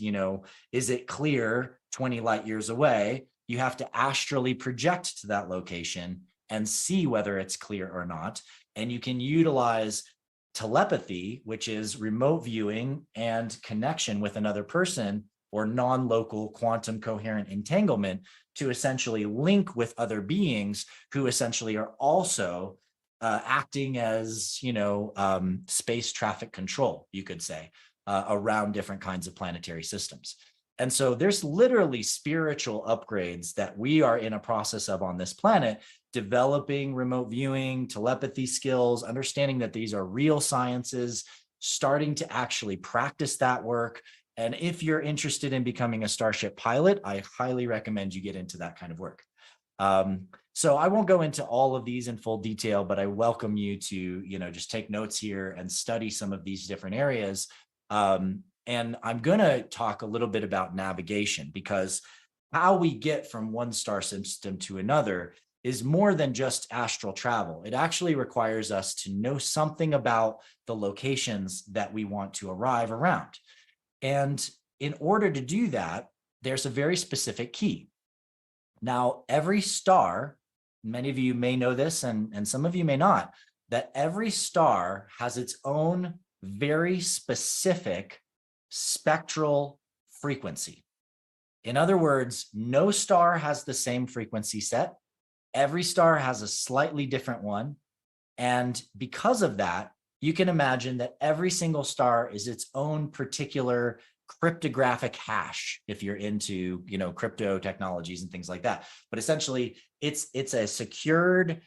is it clear 20 light years away? You have to astrally project to that location and see whether it's clear or not. And you can utilize telepathy, which is remote viewing and connection with another person, or non-local quantum coherent entanglement, to essentially link with other beings who essentially are also acting as, space traffic control, you could say, around different kinds of planetary systems. And so there's literally spiritual upgrades that we are in a process of on this planet, developing remote viewing, telepathy skills, understanding that these are real sciences, starting to actually practice that work. And if you're interested in becoming a Starship pilot, I highly recommend you get into that kind of work. So I won't go into all of these in full detail, but I welcome you to, just take notes here and study some of these different areas. And I'm going to talk a little bit about navigation, because how we get from one star system to another is more than just astral travel. It actually requires us to know something about the locations that we want to arrive around. And in order to do that, there's a very specific key. Now, every star, many of you may know this and some of you may not, that every star has its own very specific spectral frequency. In other words, no star has the same frequency set. Every star has a slightly different one. And because of that, you can imagine that every single star is its own particular cryptographic hash, if you're into, crypto technologies and things like that. But essentially, it's a secured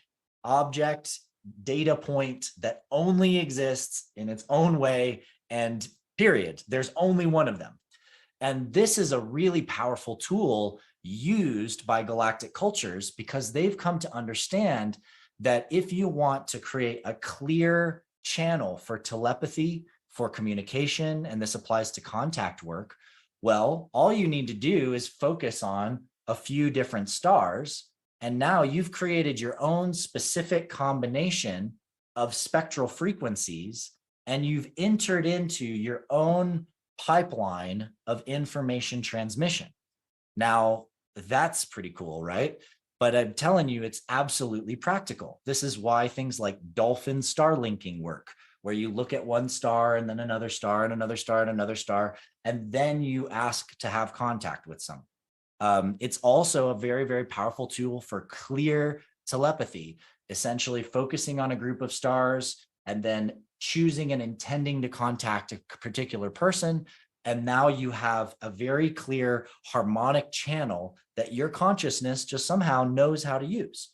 object data point that only exists in its own way, and period. There's only one of them. And this is a really powerful tool used by galactic cultures, because they've come to understand that if you want to create a clear channel for telepathy, for communication, and this applies to contact work, well, all you need to do is focus on a few different stars, and now you've created your own specific combination of spectral frequencies, and you've entered into your own pipeline of information transmission. Now, that's pretty cool, right? But I'm telling you, it's absolutely practical. This is why things like dolphin star linking work, where you look at one star and then another star and another star and another star, and then you ask to have contact with some. It's also a very, very powerful tool for clear telepathy, essentially focusing on a group of stars and then choosing and intending to contact a particular person. And now you have a very clear harmonic channel that your consciousness just somehow knows how to use.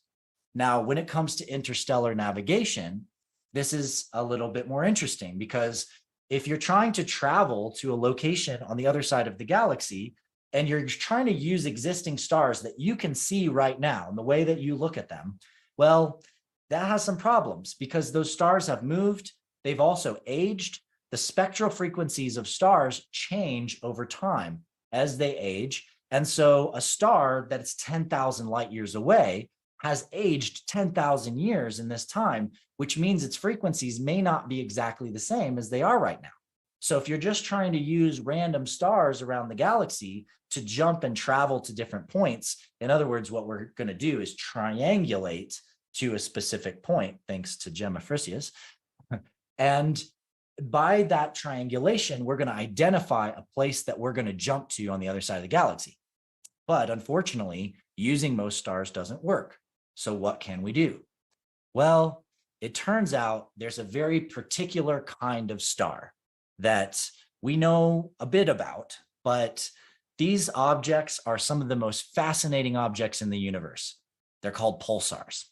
Now, when it comes to interstellar navigation, this is a little bit more interesting, because if you're trying to travel to a location on the other side of the galaxy, and you're trying to use existing stars that you can see right now and the way that you look at them, well, that has some problems, because those stars have moved. They've also aged. The spectral frequencies of stars change over time as they age. And so a star that's 10,000 light years away has aged 10,000 years in this time, which means its frequencies may not be exactly the same as they are right now. So if you're just trying to use random stars around the galaxy to jump and travel to different points, in other words, what we're going to do is triangulate to a specific point, thanks to Gemma Frisius. And by that triangulation, we're going to identify a place that we're going to jump to on the other side of the galaxy. But unfortunately, using most stars doesn't work. So what can we do? Well, it turns out there's a very particular kind of star that we know a bit about, but these objects are some of the most fascinating objects in the universe. They're called pulsars.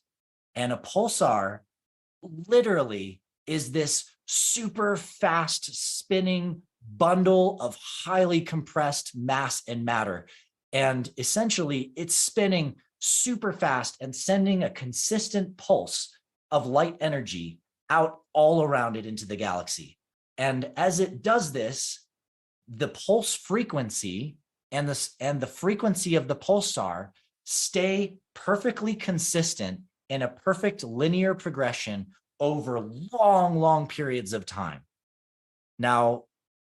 And a pulsar literally is this super fast spinning bundle of highly compressed mass and matter. And essentially, it's spinning super fast and sending a consistent pulse of light energy out all around it into the galaxy. And as it does this, the pulse frequency and the frequency of the pulsar stay perfectly consistent in a perfect linear progression over long, long periods of time. Now,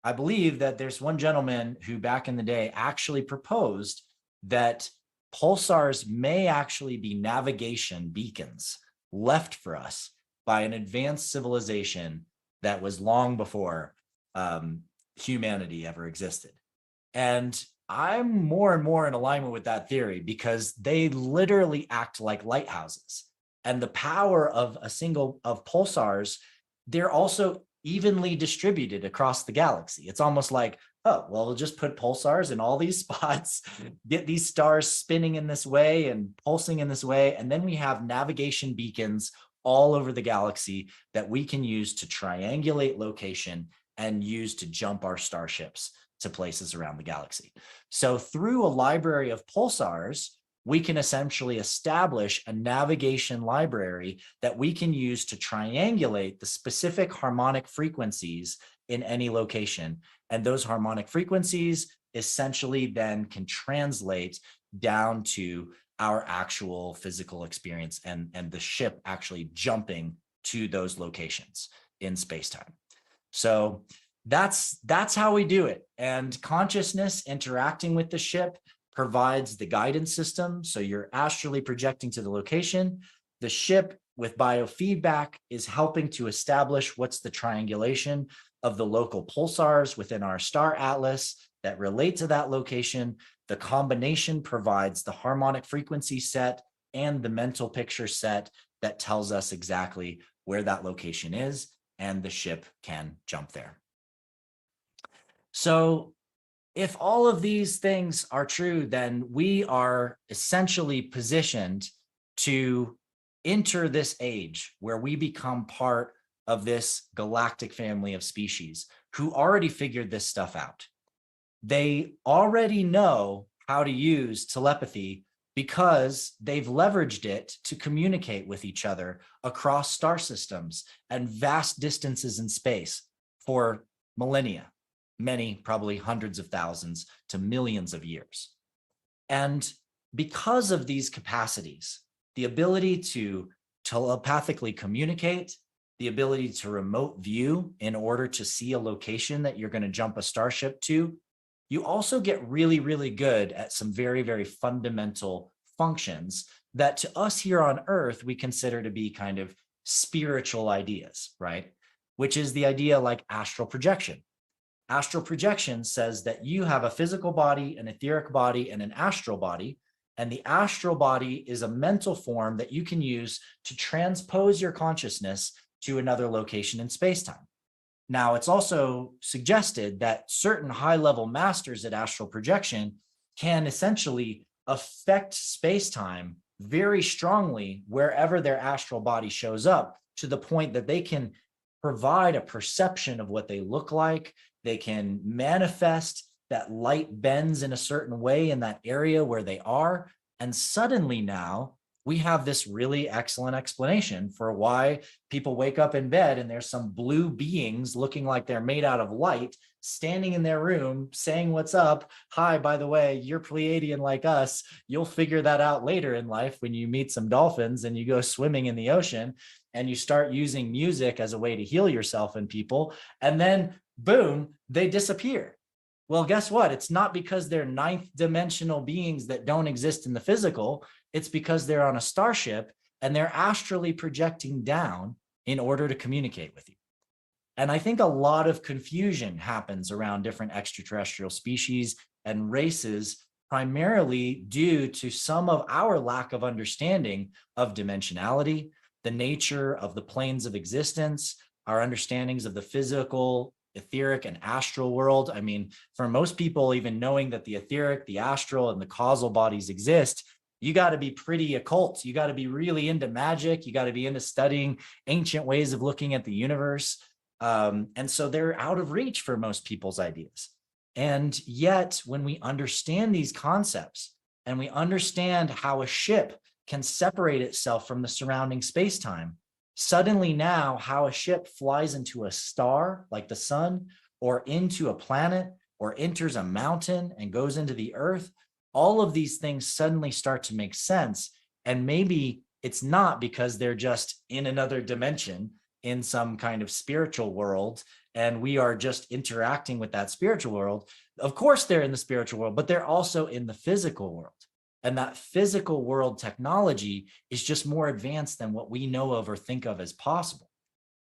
I believe that there's one gentleman who back in the day actually proposed that pulsars may actually be navigation beacons left for us by an advanced civilization that was long before humanity ever existed. And I'm more and more in alignment with that theory, because they literally act like lighthouses. And the power of of pulsars, they're also evenly distributed across the galaxy. It's almost like, oh, well, we'll just put pulsars in all these spots, get these stars spinning in this way and pulsing in this way. And then we have navigation beacons all over the galaxy that we can use to triangulate location and use to jump our starships to places around the galaxy. So through a library of pulsars, we can essentially establish a navigation library that we can use to triangulate the specific harmonic frequencies in any location. And those harmonic frequencies essentially then can translate down to our actual physical experience and the ship actually jumping to those locations in space-time. So that's how we do it. And consciousness interacting with the ship provides the guidance system. So you're astrally projecting to the location. The ship with biofeedback is helping to establish what's the triangulation of the local pulsars within our star atlas that relate to that location. The combination provides the harmonic frequency set and the mental picture set that tells us exactly where that location is, and the ship can jump there. So if all of these things are true, then we are essentially positioned to enter this age where we become part of this galactic family of species who already figured this stuff out. They already know how to use telepathy because they've leveraged it to communicate with each other across star systems and vast distances in space for millennia. Many, probably hundreds of thousands to millions of years. And because of these capacities, the ability to telepathically communicate, the ability to remote view in order to see a location that you're going to jump a starship to, you also get really, really good at some very, very fundamental functions that to us here on Earth, we consider to be kind of spiritual ideas, right? Which is the idea like astral projection. Astral projection says that you have a physical body, an etheric body, and an astral body. And the astral body is a mental form that you can use to transpose your consciousness to another location in space-time. Now, it's also suggested that certain high-level masters at astral projection can essentially affect space-time very strongly wherever their astral body shows up, to the point that they can provide a perception of what they look like. They can manifest that light bends in a certain way in that area where they are. And suddenly now we have this really excellent explanation for why people wake up in bed and there's some blue beings looking like they're made out of light standing in their room saying, "What's up? Hi, by the way, you're Pleiadian like us." You'll figure that out later in life when you meet some dolphins and you go swimming in the ocean and you start using music as a way to heal yourself and people. And then boom, they disappear. Well, guess what? It's not because they're ninth dimensional beings that don't exist in the physical. It's because they're on a starship and they're astrally projecting down in order to communicate with you. And I think a lot of confusion happens around different extraterrestrial species and races, primarily due to some of our lack of understanding of dimensionality, the nature of the planes of existence, our understandings of the physical, etheric, and astral world. I mean, for most people, even knowing that the etheric, the astral, and the causal bodies exist, you got to be pretty occult. You got to be really into magic. You got to be into studying ancient ways of looking at the universe. And so they're out of reach for most people's ideas. And yet, when we understand these concepts and we understand how a ship can separate itself from the surrounding space-time, suddenly now how a ship flies into a star like the sun, or into a planet, or enters a mountain and goes into the earth, all of these things suddenly start to make sense. And maybe it's not because they're just in another dimension in some kind of spiritual world, and we are just interacting with that spiritual world. Of course, they're in the spiritual world, but they're also in the physical world. And that physical world technology is just more advanced than what we know of or think of as possible.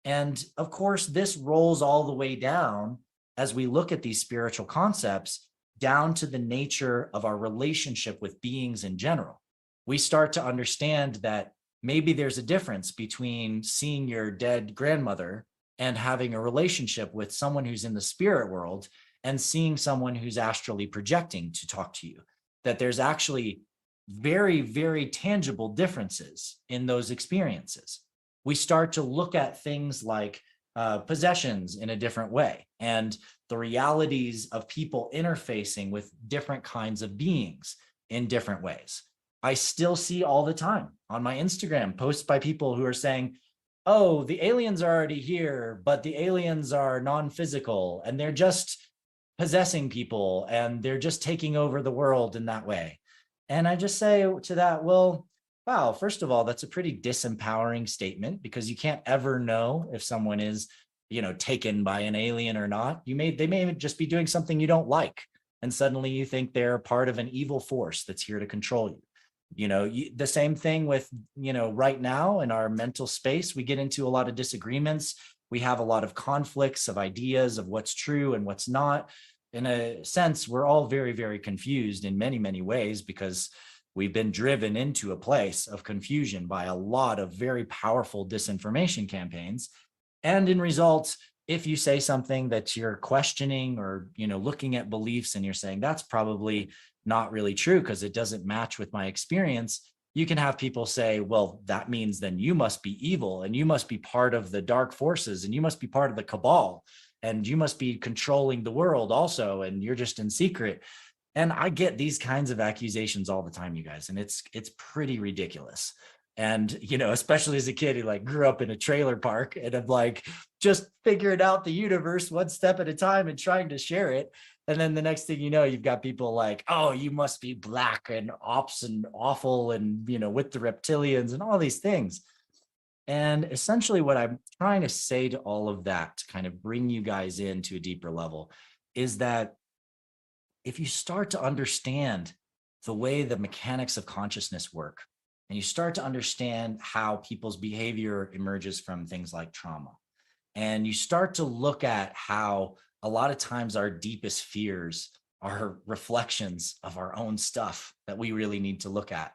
And of course, this rolls all the way down as we look at these spiritual concepts down to the nature of our relationship with beings in general. We start to understand that maybe there's a difference between seeing your dead grandmother and having a relationship with someone who's in the spirit world and seeing someone who's astrally projecting to talk to you. That there's actually very, very tangible differences in those experiences. We start to look at things like possessions in a different way, and the realities of people interfacing with different kinds of beings in different ways. I still see all the time on my Instagram posts by people who are saying, oh, the aliens are already here, but the aliens are non-physical and they're just possessing people and they're just taking over the world in that way. And I just say to that, well, wow, first of all, that's a pretty disempowering statement, because you can't ever know if someone is, taken by an alien or not. They may just be doing something you don't like, and suddenly you think they're part of an evil force that's here to control you. The same thing with, right now in our mental space, we get into a lot of disagreements. We have a lot of conflicts of ideas of what's true and what's not. In a sense, we're all very, very confused in many, many ways, because we've been driven into a place of confusion by a lot of very powerful disinformation campaigns. And in result, if you say something that you're questioning or, looking at beliefs and you're saying that's probably not really true because it doesn't match with my experience, you can have people say, well, that means then you must be evil and you must be part of the dark forces and you must be part of the cabal and you must be controlling the world also, and you're just in secret. And I get these kinds of accusations all the time, you guys, and it's pretty ridiculous. And, especially as a kid who grew up in a trailer park and I'm just figuring out the universe one step at a time and trying to share it. And then the next thing you know, you've got people like, oh, you must be black and ops and awful and, with the reptilians and all these things. And essentially what I'm trying to say to all of that, to kind of bring you guys into a deeper level, is that if you start to understand the way the mechanics of consciousness work, and you start to understand how people's behavior emerges from things like trauma, and you start to look at how a lot of times our deepest fears are reflections of our own stuff that we really need to look at,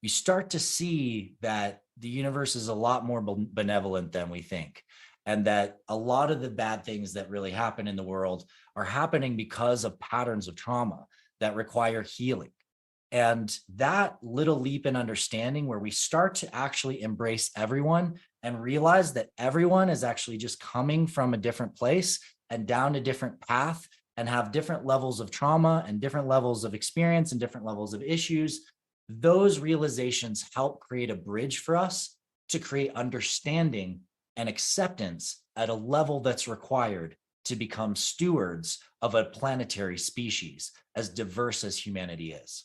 you start to see that the universe is a lot more benevolent than we think. And that a lot of the bad things that really happen in the world are happening because of patterns of trauma that require healing. And that little leap in understanding, where we start to actually embrace everyone and realize that everyone is actually just coming from a different place and down a different path and have different levels of trauma and different levels of experience and different levels of issues, those realizations help create a bridge for us to create understanding and acceptance at a level that's required to become stewards of a planetary species as diverse as humanity is.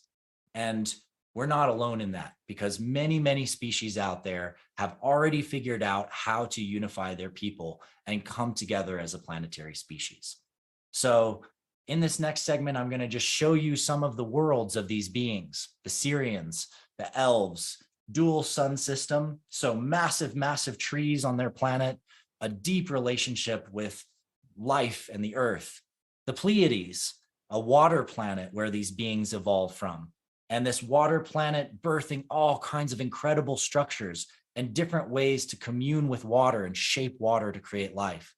And we're not alone in that, because many, many species out there have already figured out how to unify their people and come together as a planetary species. So in this next segment, I'm going to just show you some of the worlds of these beings: the Syrians, the elves, dual sun system, so massive, massive trees on their planet, a deep relationship with life and the earth, the Pleiades, a water planet where these beings evolved from, and this water planet birthing all kinds of incredible structures and different ways to commune with water and shape water to create life.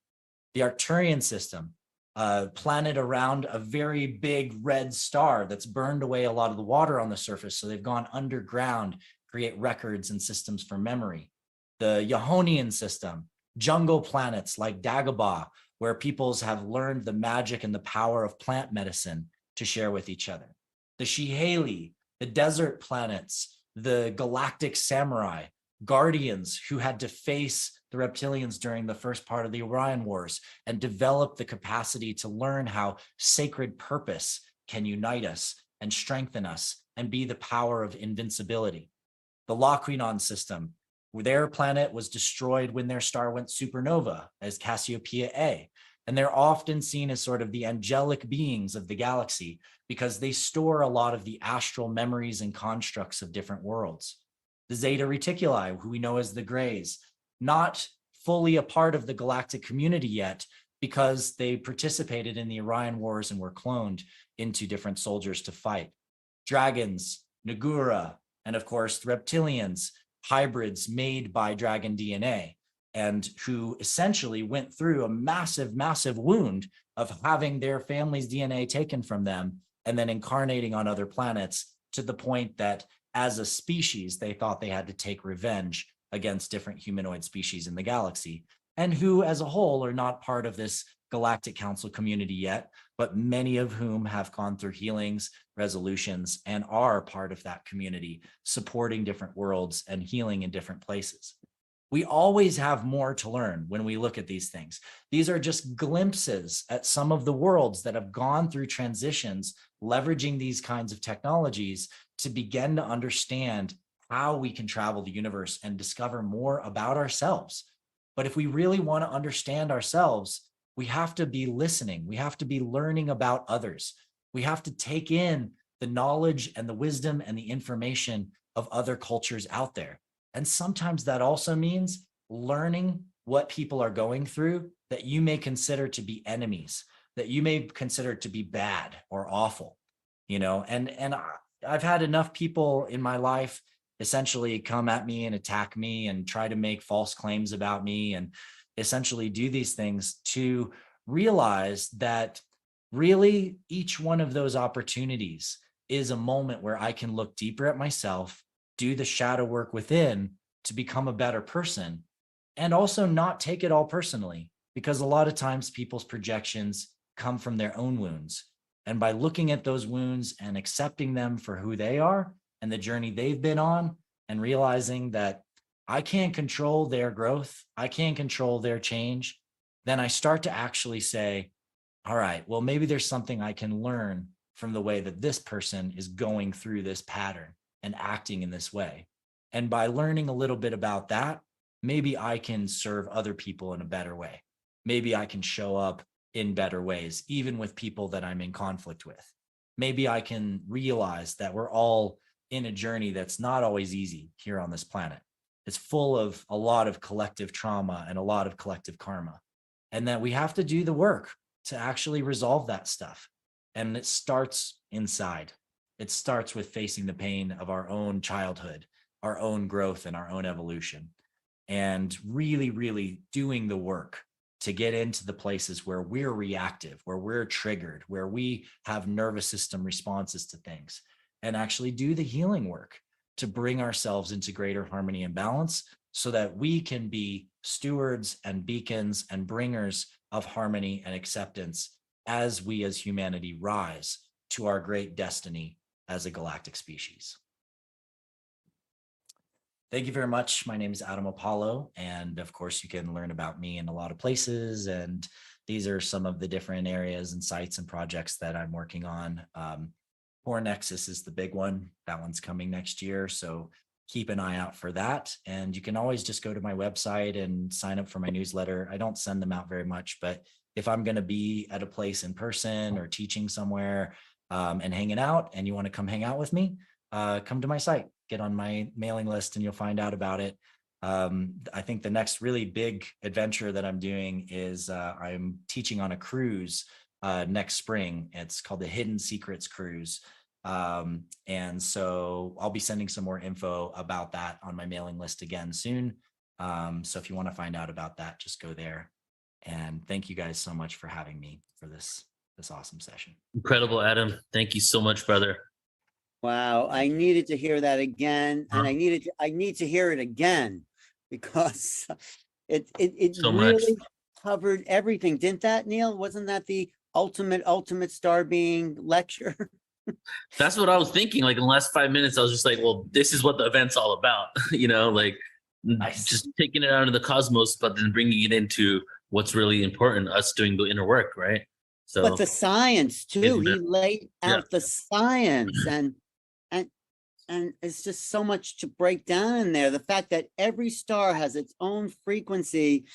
The Arcturian system, a planet around a very big red star that's burned away a lot of the water on the surface, so they've gone underground, create records and systems for memory. The Yahonian system, jungle planets like Dagobah, where peoples have learned the magic and the power of plant medicine to share with each other. The Shiheli, the desert planets, the galactic samurai, guardians who had to face the reptilians during the first part of the Orion Wars and develop the capacity to learn how sacred purpose can unite us and strengthen us and be the power of invincibility. The Locrinon system, where their planet was destroyed when their star went supernova as Cassiopeia A. And they're often seen as sort of the angelic beings of the galaxy because they store a lot of the astral memories and constructs of different worlds. The Zeta Reticuli, who we know as the Greys, not fully a part of the galactic community yet because they participated in the Orion Wars and were cloned into different soldiers to fight. Dragons, Nagura, and of course, the reptilians, hybrids made by dragon DNA, and who essentially went through a massive, massive wound of having their family's DNA taken from them and then incarnating on other planets, to the point that as a species, they thought they had to take revenge against different humanoid species in the galaxy, and who as a whole are not part of this Galactic Council community yet, but many of whom have gone through healings, resolutions, and are part of that community, supporting different worlds and healing in different places. We always have more to learn when we look at these things. These are just glimpses at some of the worlds that have gone through transitions, leveraging these kinds of technologies to begin to understand how we can travel the universe and discover more about ourselves. But if we really want to understand ourselves, we have to be listening. We have to be learning about others. We have to take in the knowledge and the wisdom and the information of other cultures out there. And sometimes that also means learning what people are going through that you may consider to be enemies, that you may consider to be bad or awful, you know, and I've had enough people in my life essentially come at me and attack me and try to make false claims about me and essentially do these things to realize that really each one of those opportunities is a moment where I can look deeper at myself, do the shadow work within to become a better person, and also not take it all personally, because a lot of times people's projections come from their own wounds. And by looking at those wounds and accepting them for who they are and the journey they've been on, and realizing that I can't control their growth, I can't control their change, then I start to actually say, all right, well, maybe there's something I can learn from the way that this person is going through this pattern and acting in this way. And by learning a little bit about that, maybe I can serve other people in a better way. Maybe I can show up in better ways, even with people that I'm in conflict with. Maybe I can realize that we're all in a journey that's not always easy here on this planet. It's full of a lot of collective trauma and a lot of collective karma. And that we have to do the work to actually resolve that stuff. And it starts inside. It starts with facing the pain of our own childhood, our own growth, and our own evolution. And really, really doing the work to get into the places where we're reactive, where we're triggered, where we have nervous system responses to things, and actually do the healing work to bring ourselves into greater harmony and balance so that we can be stewards and beacons and bringers of harmony and acceptance as we as humanity rise to our great destiny as a galactic species. Thank you very much. My name is Adam Apollo, and of course you can learn about me in a lot of places, and these are some of the different areas and sites and projects that I'm working on. Core Nexus is the big one. That one's coming next year, so keep an eye out for that. And you can always just go to my website and sign up for my newsletter. I don't send them out very much, but if I'm going to be at a place in person or teaching somewhere and hanging out, and you want to come hang out with me, come to my site, get on my mailing list, and you'll find out about it. I think the next really big adventure that I'm doing is I'm teaching on a cruise next spring. It's called the Hidden Secrets Cruise. And so I'll be sending some more info about that on my mailing list again soon. So if you want to find out about that, just go there. And thank you guys so much for having me for this awesome session. Incredible, Adam. Thank you so much, brother. Wow, I needed to hear that again, and I need to hear it again because it So really much. covered everything, didn't that, Neil? Wasn't that the ultimate star being lecture? That's what I was thinking. Like in the last 5 minutes, I was just like, well, this is what the event's all about. You know, like just taking it out of the cosmos, but then bringing it into what's really important, us doing the inner work, right? So, But the science too, he laid out the science, and it's just so much to break down in there. The fact that every star has its own frequency